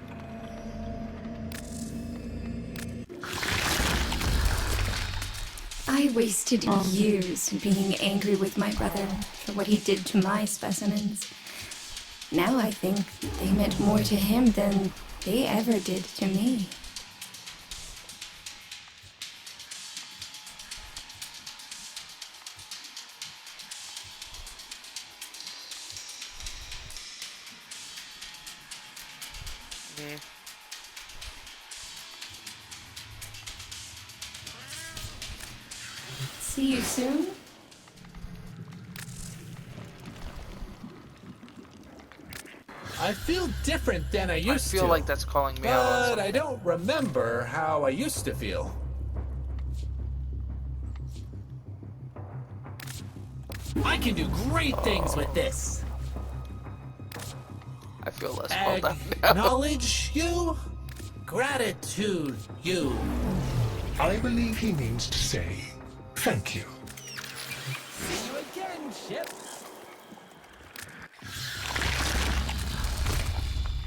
I wasted years being angry with my brother for what he did to my specimens. Now I think they meant more to him than they ever did to me. See you soon?
I feel different than I used to.
I feel like that's calling me out on
But
something.
I don't remember how I used to feel. I can do great things with this.
I feel less called out now.
Acknowledge you, gratitude you.
I believe he means to say, thank you.
See you again, Chip.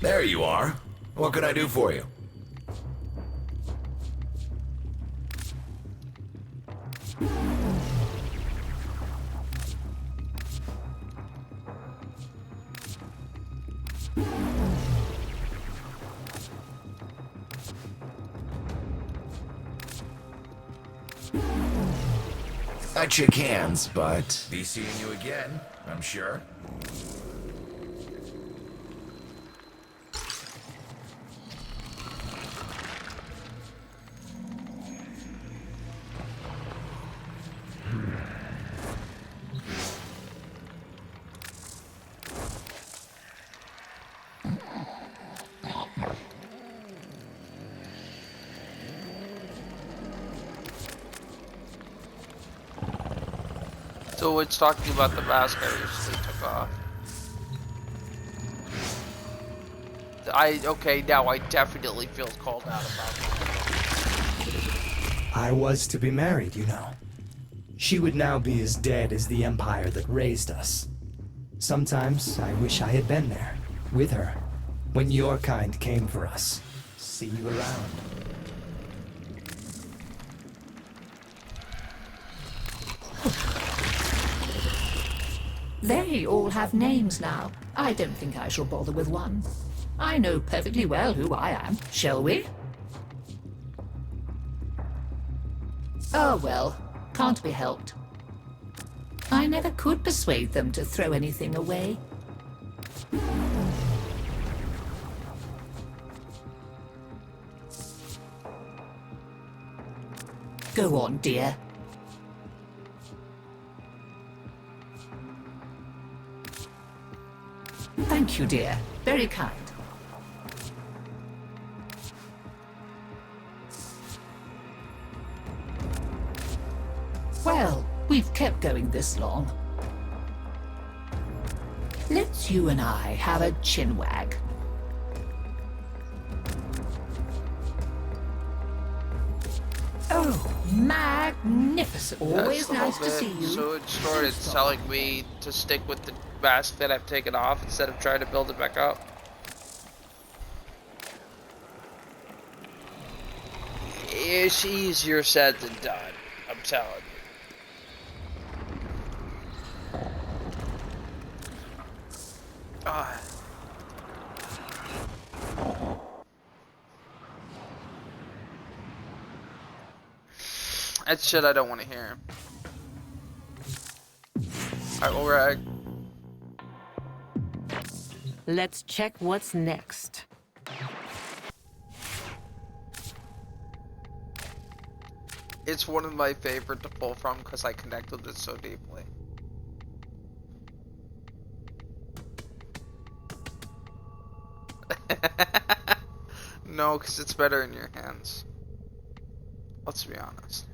There you are. What can I do for you? I'd shake hands, but be seeing you again, I'm sure.
So it's talking about the mask I recently took off. Okay, now I definitely feel called out about it.
I was to be married, you know. She would now be as dead as the empire that raised us. Sometimes I wish I had been there, with her, when your kind came for us. See you around.
They all have names now. I don't think I shall bother with one. I know perfectly well who I am, shall we? Oh well, can't be helped. I never could persuade them to throw anything away. Go on, dear. Thank you, dear. Very kind. Well, we've kept going this long. Let's you and I have a chinwag. Oh, magnificent. Always nice to see you.
So it started telling me to stick with the mask that I've taken off instead of trying to build it back up. It's easier said than done, I'm telling you. Ah. That's shit I don't want to hear. Alright, well, we're
Let's check what's next.
It's one of my favorite to pull from because I connect with it so deeply. No, because it's better in your hands. Let's be honest.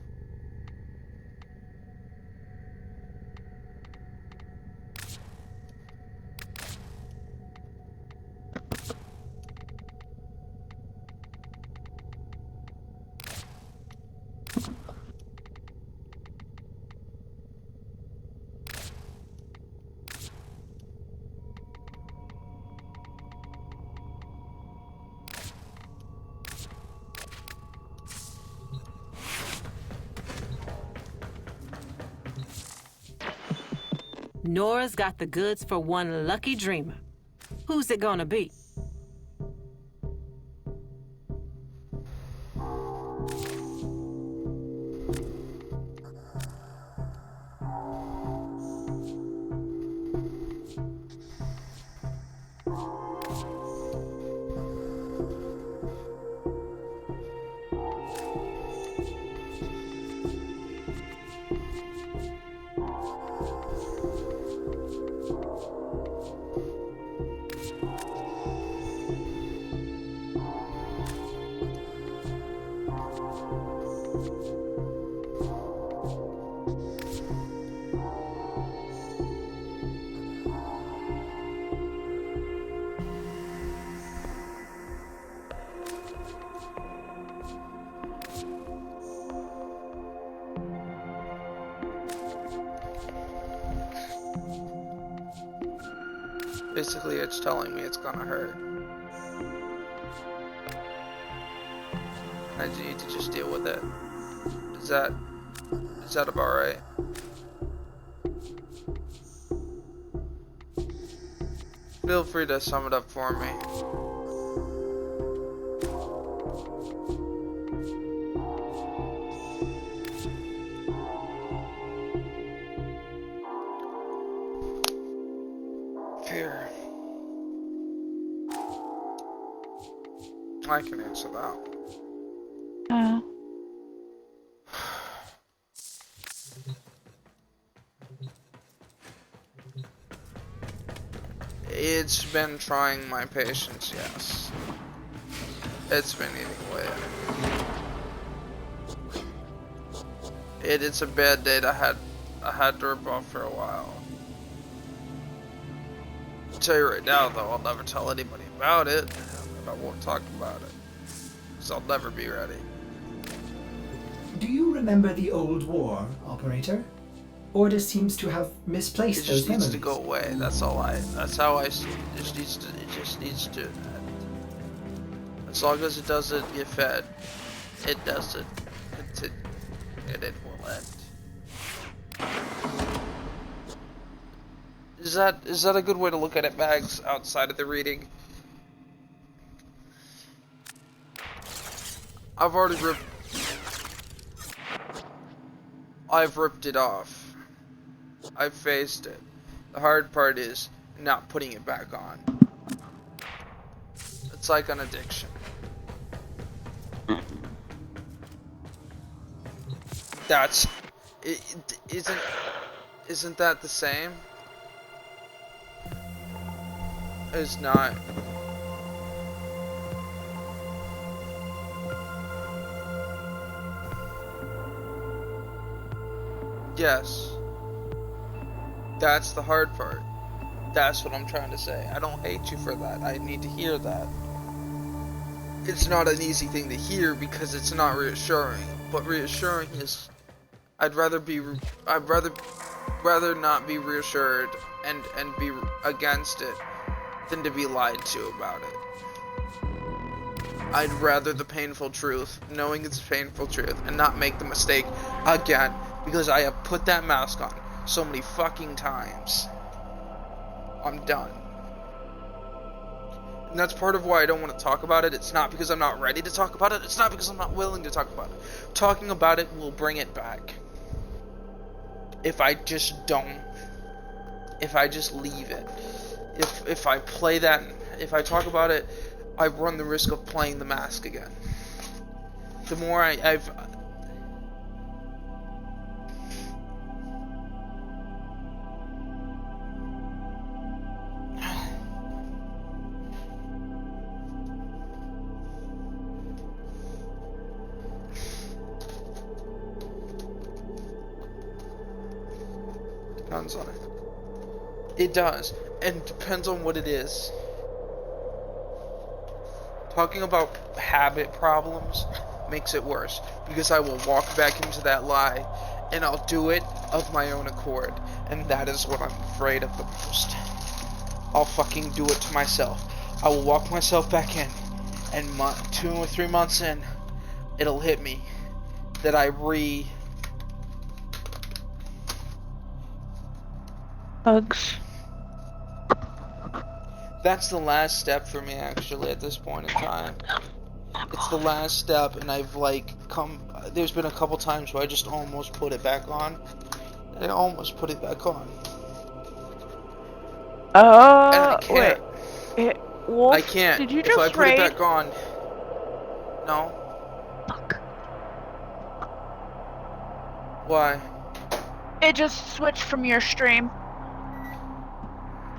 Nora's got the goods for one lucky dreamer. Who's it gonna be? Basically, it's telling me it's gonna hurt. I need to just deal with it. Is that about right? Feel free to sum it up for me. Fear. I can answer that. It's been trying my patience, yes. It's been eating away at it. It's a bad date I had to rip off for a while. I'll tell you right now though, I'll never tell anybody about it, and I won't talk about it. Because I'll never be ready.
Do you remember the old war, Operator? Order seems to have misplaced those memories.
It just needs to go away. That's all that's how I see it. It just needs to end. As long as it doesn't get fed, it doesn't continue, and it will end. Is that a good way to look at it, Mags, outside of the reading? I've ripped it off. I've faced it. The hard part is not putting it back on. It's like an addiction. That's... Isn't that the same? It's not. Yes. That's the hard part. That's what I'm trying to say. I don't hate you for that. I need to hear that. It's not an easy thing to hear because it's not reassuring. But reassuring is... I'd rather not be reassured and be against it than to be lied to about it. I'd rather the painful truth, knowing it's painful truth, and not make the mistake again, because I have put that mask on so many fucking times. I'm done. And that's part of why I don't want to talk about it. It's not because I'm not ready to talk about it. It's not because I'm not willing to talk about it. Talking about it will bring it back. If I just don't. If I just leave it. If I play that, if I talk about it, I run the risk of playing the mask again. The more I've... Depends on it. It does. And depends on what it is. Talking about habit problems makes it worse, because I will walk back into that lie and I'll do it of my own accord, and that is what I'm afraid of the most. I'll fucking do it to myself. I will walk myself back in, and 2 or 3 months in, it'll hit me that
Bugs.
That's the last step for me, actually, at this point in time. It's the last step, and I've, like, there's been a couple times where I just almost put it back on. I almost put it back on. And I can't.
Wait. Wolf,
I can't.
Did you
If
just
I put
raid?
it back on... No.
Fuck.
Why?
It just switched from your stream.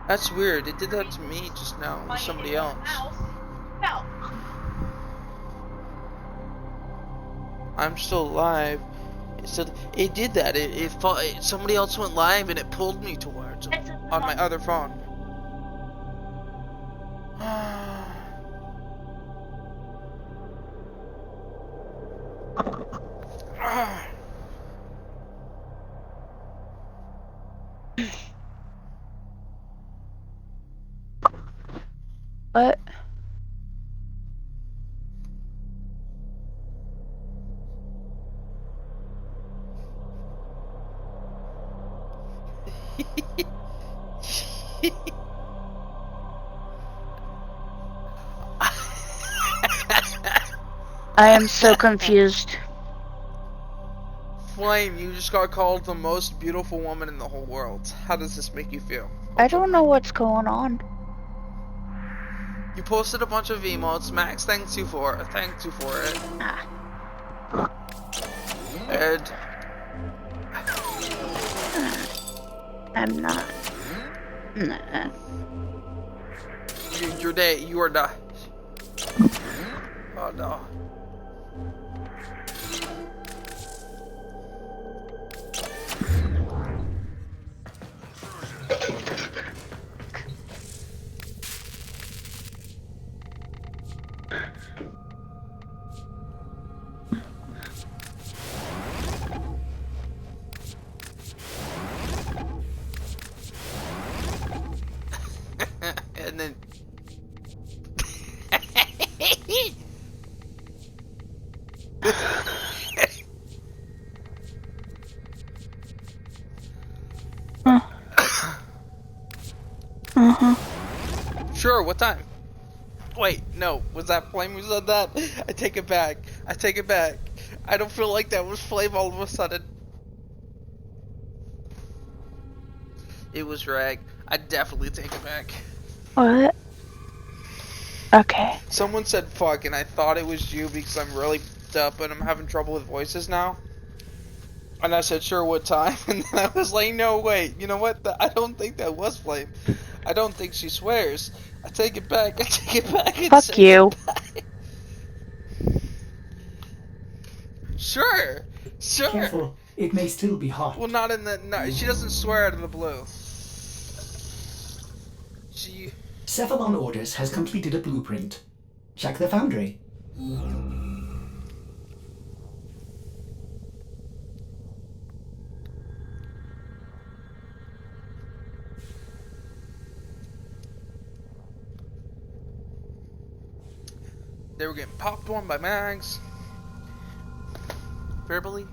That's weird. It did that to me just now with somebody else.
No.
I'm still live. It did that. Somebody else went live and it pulled me towards it on my other phone.
What? I am so confused.
Flame, you just got called the most beautiful woman in the whole world. How does this make you feel?
I don't know what's going on.
You posted a bunch of emotes. Max thanks you for it. And
I'm not. Nah.
You are not. Oh no. And then Sure, what time? Wait, no, was that Flame who said that? I take it back. I don't feel like that was Flame all of a sudden. It was Rag. I definitely take it back.
What? Okay.
Someone said fuck and I thought it was you because I'm really f***ed up and I'm having trouble with voices now.
And I said, sure, what time? And then I was like, no, wait, you know what? I don't think that was Flame. I don't think she swears. I take it back. I take it back. And
Fuck you.
Sure. Sure.
Careful, it may still be hot.
Well, not in the... No, she doesn't swear out of the blue. She...
Cephalon Orders has completed a blueprint. Check the foundry.
They were getting popped on by mags. Verbally.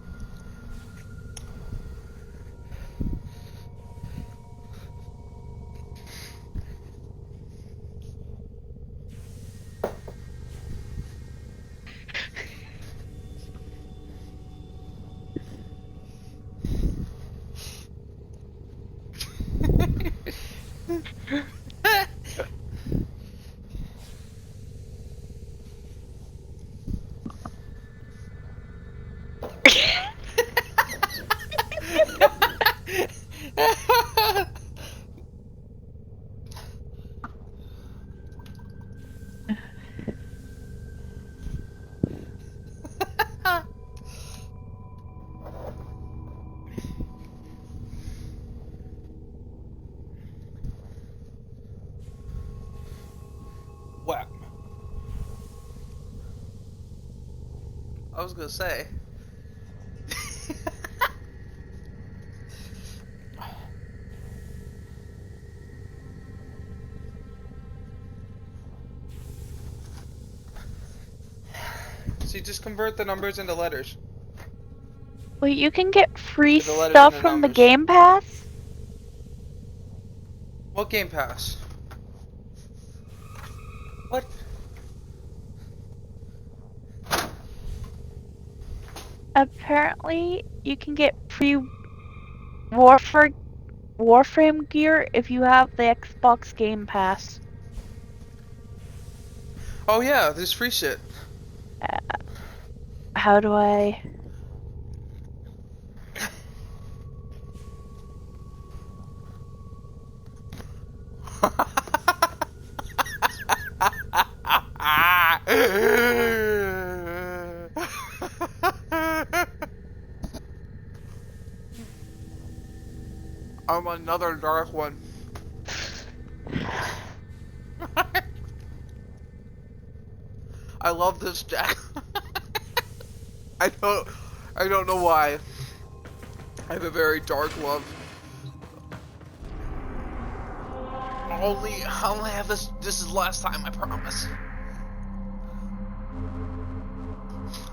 Wow. I was gonna say. So you just convert the numbers into letters.
Wait, you can get free
The letters
stuff
into
from the
numbers.
Game Pass?
What Game Pass? What?
Apparently, you can get free Warframe gear if you have the Xbox Game Pass.
Oh yeah, there's free shit.
How do I...
I'm another dark one. I love this deck. I don't know why. I have a very dark love. I'll only have this. This is the last time, I promise.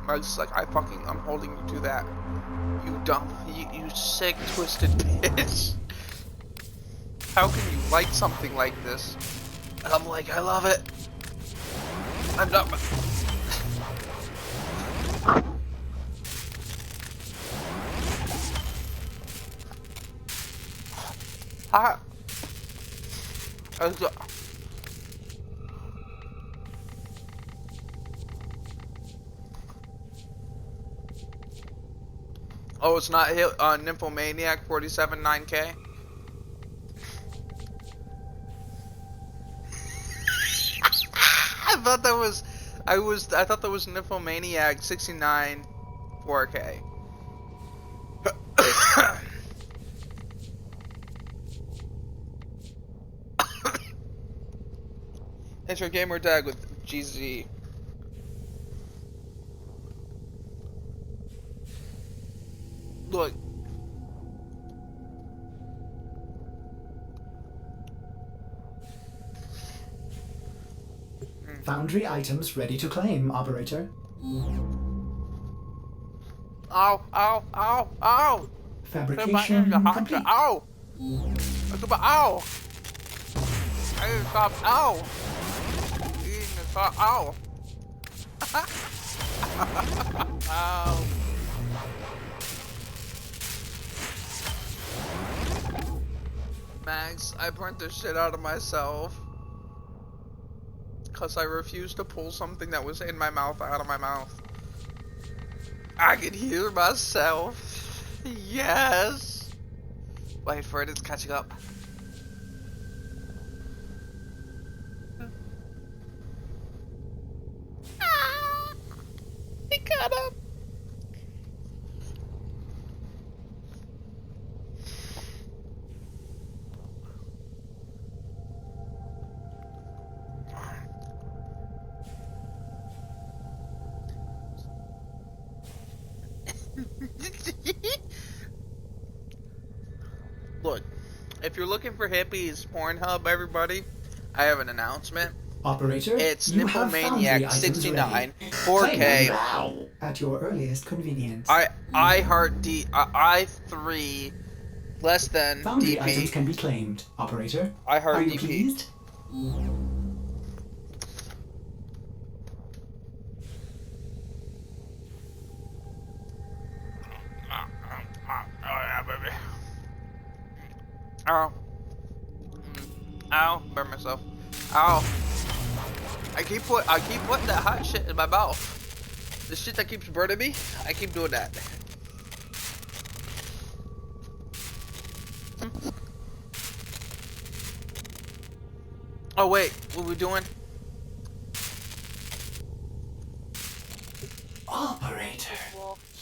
I was like, I'm holding you to that. You dumb, you sick, twisted bitch. How can you like something like this? And I'm like, I love it. I'm not. Hi. Oh, it's not Nymphomaniac 47 9K. I thought that was Nymphomaniac 69 4K. Intro Gamer Tag with GZ. Look.
Foundry items ready to claim, operator.
Ow, ow, ow, ow!
Fabrication complete.
Ow! Ow! Stop! Ow! Stop! Ow! Ow! Max, I burnt the shit out of myself. Because I refused to pull something that was in my mouth out of my mouth. I could hear myself. Yes. Wait for it, it's catching up. It got up. Look, if you're looking for hippies Pornhub, everybody, I have an announcement.
Operator,
It's
you have found the
Nymphomaniac
items
69,
ready.
4K.
Now, at your earliest convenience.
I3 less than
Foundry
DP.
items can be claimed, Operator.
I heart
Are you
DP.
pleased?
Ow. Ow. Burn myself. Ow. I keep putting that hot shit in my mouth. The shit that keeps burning me, I keep doing that. Oh wait, what are we doing?
Operator,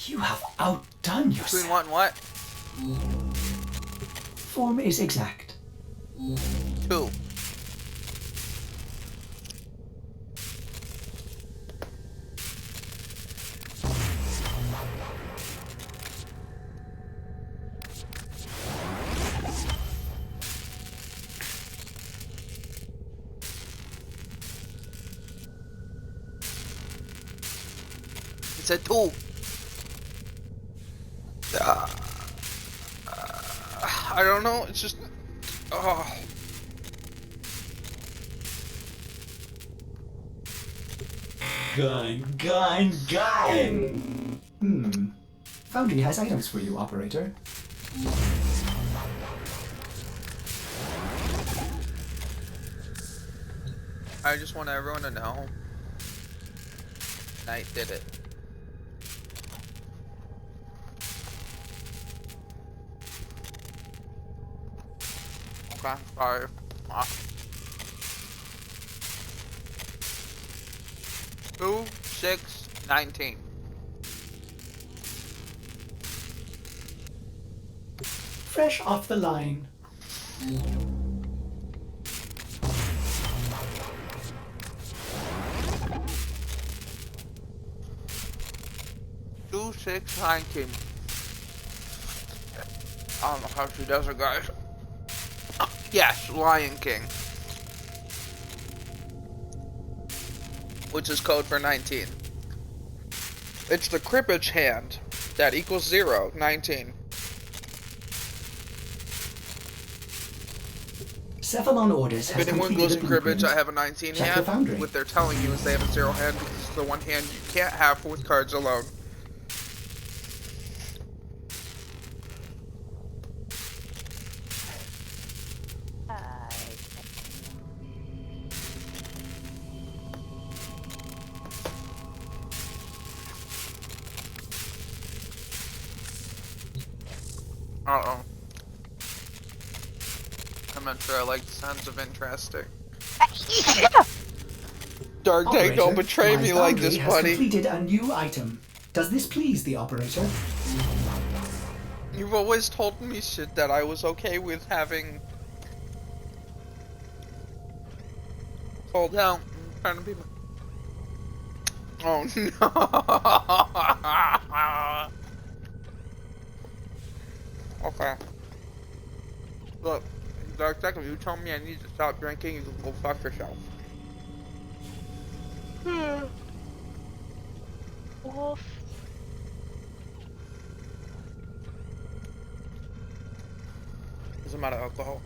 you have outdone yourself.
Between what and what?
Form is exact.
2. It said 2. I don't know. It's just. Oh.
Gun. Foundry has items for you, Operator.
I just want everyone to know. Knight did it. Okay, sorry. 2, 6, 19.
Fresh off the line.
2, 6, 19. I don't know how she does it, guys. Yes, Lion King. Which is code for 19. It's the cribbage hand. That equals 0, 19.
Cephalon orders
If
has
anyone
completed
goes
the
in cribbage,
blueprint.
I have a 19
Check the
hand.
foundry.
What they're telling you is they have a 0 hand because it's the one hand you can't have with cards alone. Uh-oh. I'm not sure I like the sounds of interesting. Dark Tank, don't betray me like this,
has
buddy.
Completed a new item. Does this please the Operator?
You've always told me shit that I was okay with having told out. I'm trying to be. Oh no. Okay. Look, Dark Tank, if you tell me I need to stop drinking, you can go fuck yourself.
Wolf.
Doesn't matter alcohol.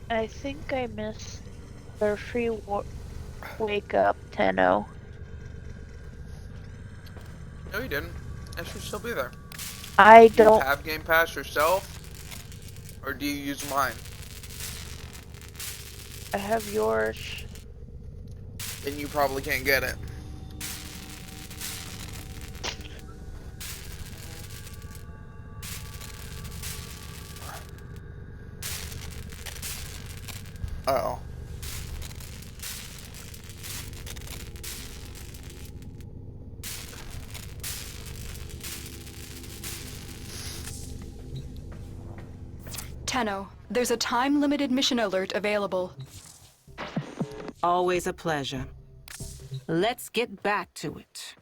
I think I missed their free wake up, Tenno.
No, you didn't. It should still be there.
I
Do you
don't
have Game Pass yourself? Or do you use mine?
I have yours.
Then you probably can't get it.
Tenno, there's a time-limited mission alert available.
Always a pleasure. Let's get back to it.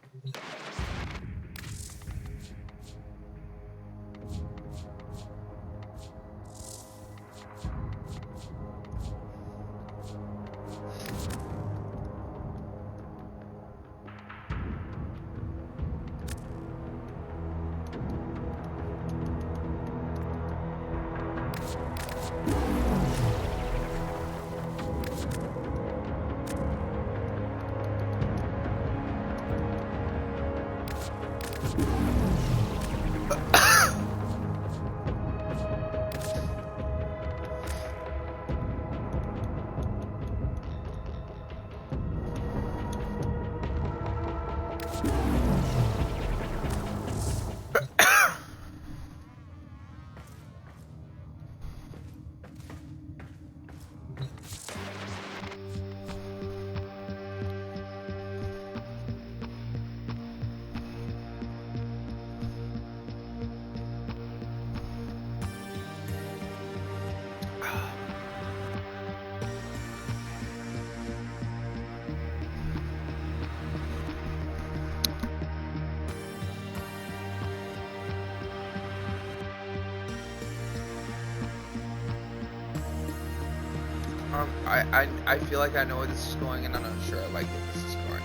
I feel like I know where this is going, and I'm not sure I like where this is going.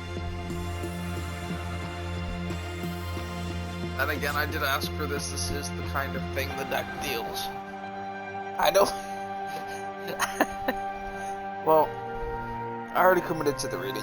And again, I did ask for this. This is the kind of thing the deck deals. I don't. Well, I already committed to the reading.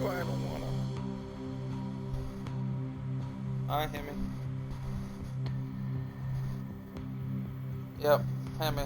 I don't wanna. Hi, Hammy. Yep, Hammy.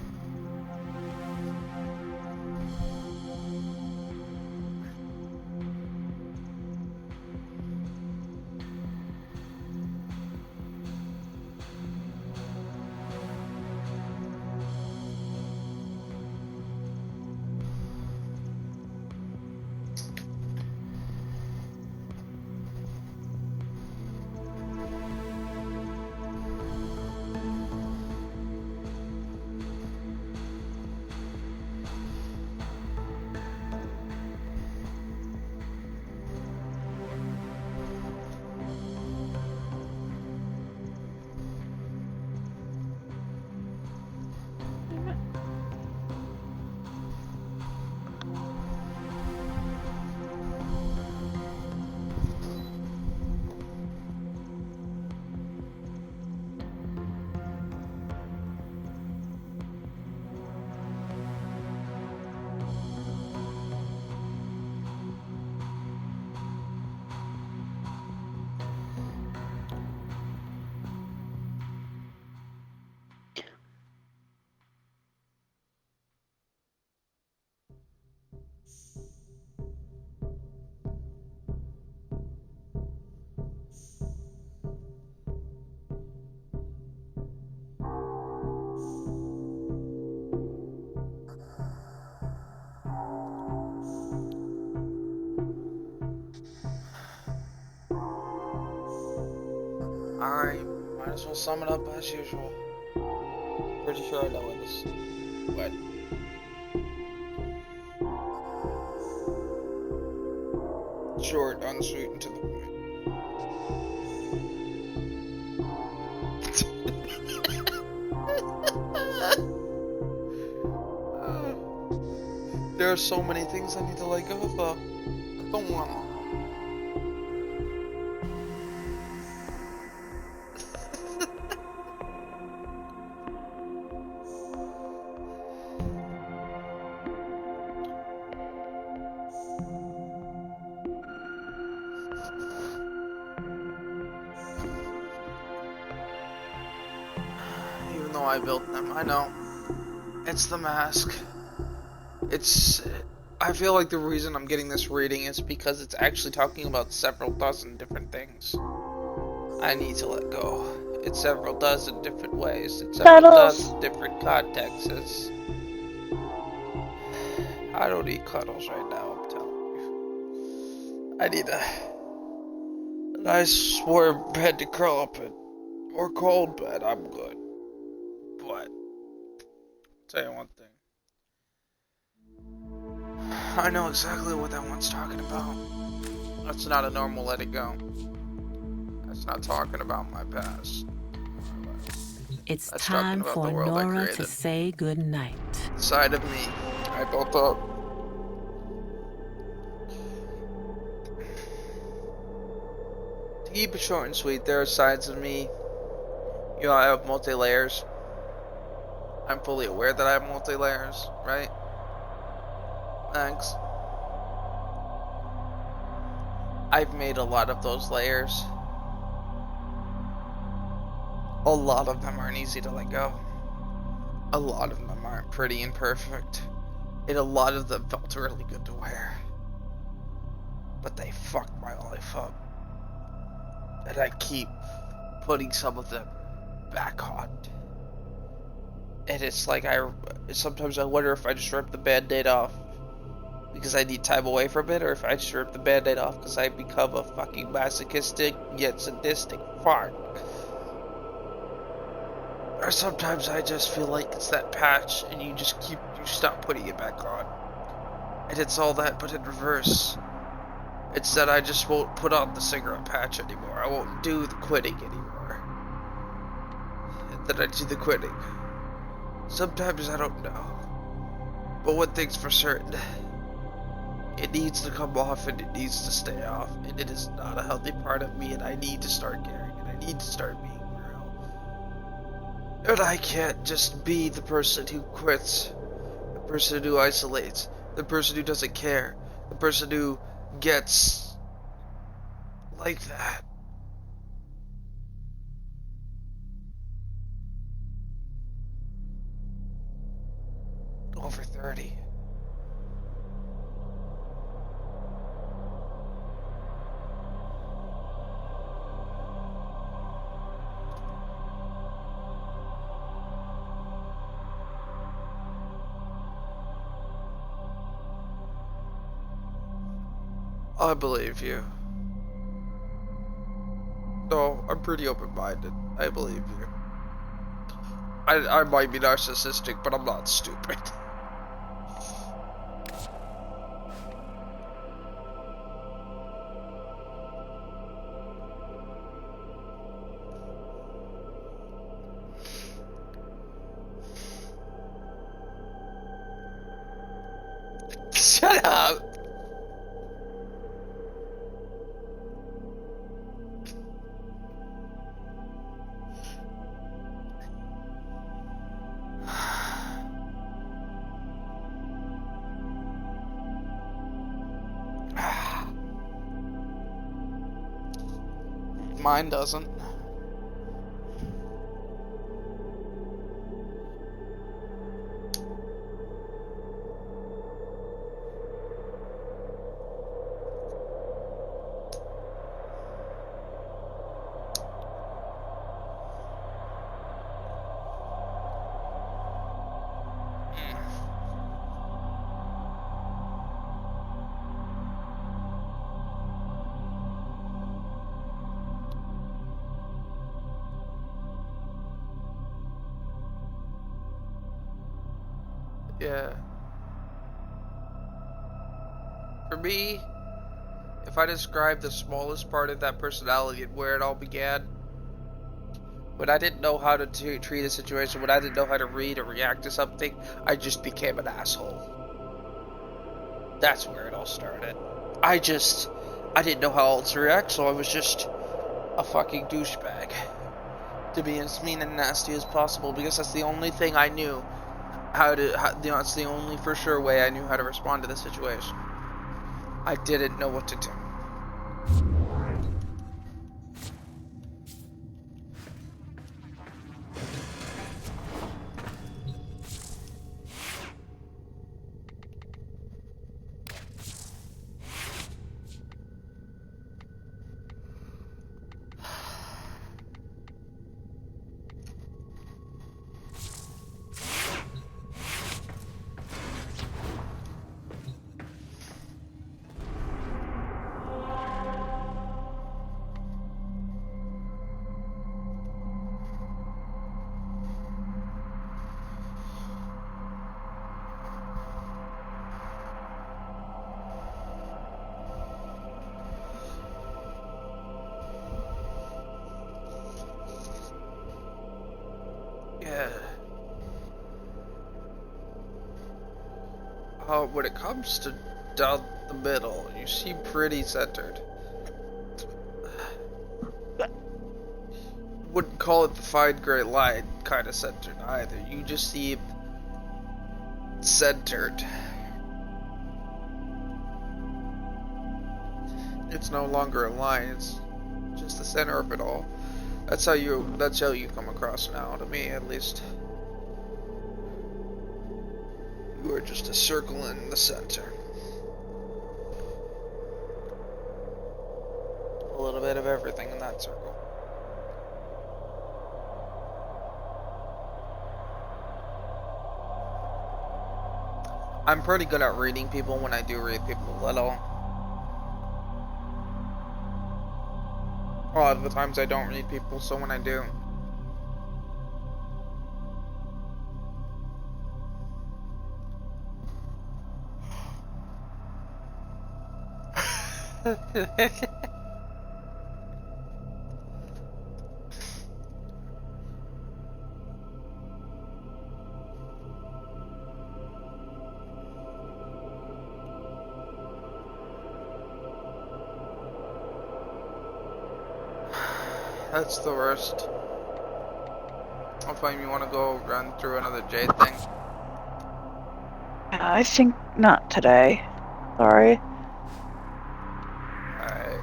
Alright, might as well sum it up as usual. Pretty sure I know what this went. Short, unsweet, and to the point. are so many things I need to let go of, though. I don't want to. Even though I built them, I know. It's the mask. I feel like the reason I'm getting this reading is because it's actually talking about several dozen different things I need to let go. It's several dozen different ways. It's several dozen different contexts. I don't need cuddles right now, I'm telling you. I need a nice warm bed to curl up in. Or cold bed, I'm good. But, I'll tell you one thing. I know exactly what that one's talking about. That's not a normal let it go. That's not talking about my past.
It's
That's
time
about
for
the world I
Nora
created.
to say goodnight.
Side of me I built up. To keep it short and sweet, there are sides of me. You know, I have multi-layers. I'm fully aware that I have multi-layers, right? Thanks. I've made a lot of those layers. A lot of them aren't easy to let go. A lot of them aren't pretty and perfect. And a lot of them felt really good to wear. But they fucked my life up. And I keep putting some of them back on. And it's like sometimes I wonder if I just rip the band-aid off because I need time away from it, or if I just rip the band-aid off because I become a fucking masochistic yet sadistic fuck. Or sometimes I just feel like it's that patch and you stop putting it back on. And it's all that but in reverse. It's that I just won't put on the cigarette patch anymore. I won't do the quitting anymore. And then I do the quitting. Sometimes I don't know. But one thing's for certain. It needs to come off and it needs to stay off. And it is not a healthy part of me and I need to start caring. And I need to start being real. And I can't just be the person who quits. The person who isolates. The person who doesn't care. The person who gets like that. Over 30. I believe you. No, I'm pretty open-minded. I believe you. I might be narcissistic, but I'm not stupid. Shut up! Mine doesn't. Yeah. For me, if I describe the smallest part of that personality and where it all began, when I didn't know how to treat a situation, when I didn't know how to read or react to something, I just became an asshole. That's where it all started. I didn't know how else to react, so I was just a fucking douchebag. To be as mean and nasty as possible, because that's the only thing I knew it's the only for sure way I knew how to respond to the situation. I didn't know what to do. Yeah. When it comes to down the middle, you seem pretty centered. Wouldn't call it the fine gray line kind of centered either. You just seem centered. It's no longer a line, it's just the center of it all. That's how you come across now, to me at least. You are just a circle in the center. A little bit of everything in that circle. I'm pretty good at reading people when I do read people a little. A lot of the times I don't read people, so when I do. That's the worst. I'll find you want to go run through another Jade thing.
I think not today. Sorry.
Alright.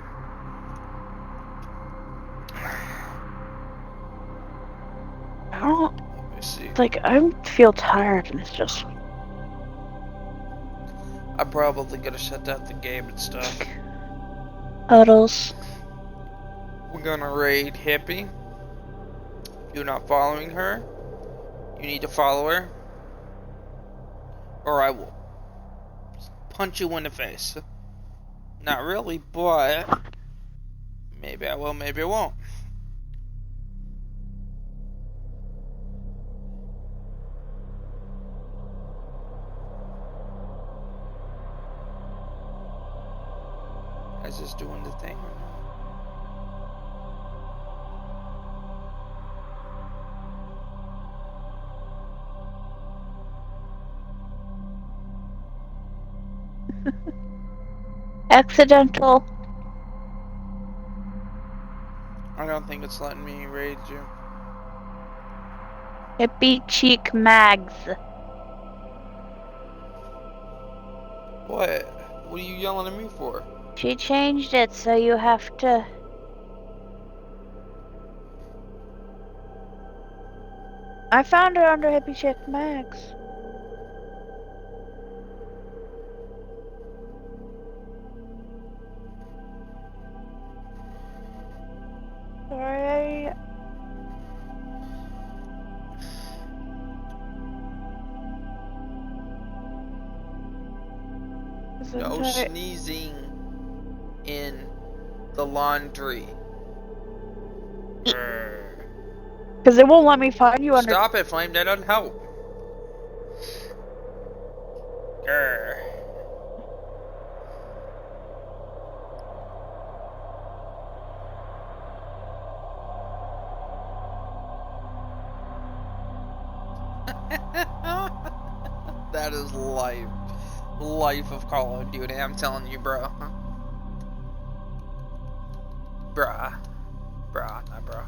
I don't.
Let me see.
Like, I feel tired and it's just.
I'm probably gonna shut down the game and stuff.
Huddles.
We're gonna raid Hippie. If you're not following her, you need to follow her, or I will punch you in the face. Not really, but maybe I will, maybe I won't. Is this doing the thing or not?
Accidental.
I don't think it's letting me raid you.
Hippie cheek mags.
What? What are you yelling at me for?
She changed it so you have to. I found her under Hippie Chick Max. Sorry.
No sneezing in the laundry.
Because it won't let me find you under.
Stop it, Flame. That doesn't help. Grr. That is life. life of Call of Duty. I'm telling you, bro. Bruh. Bruh, not bruh.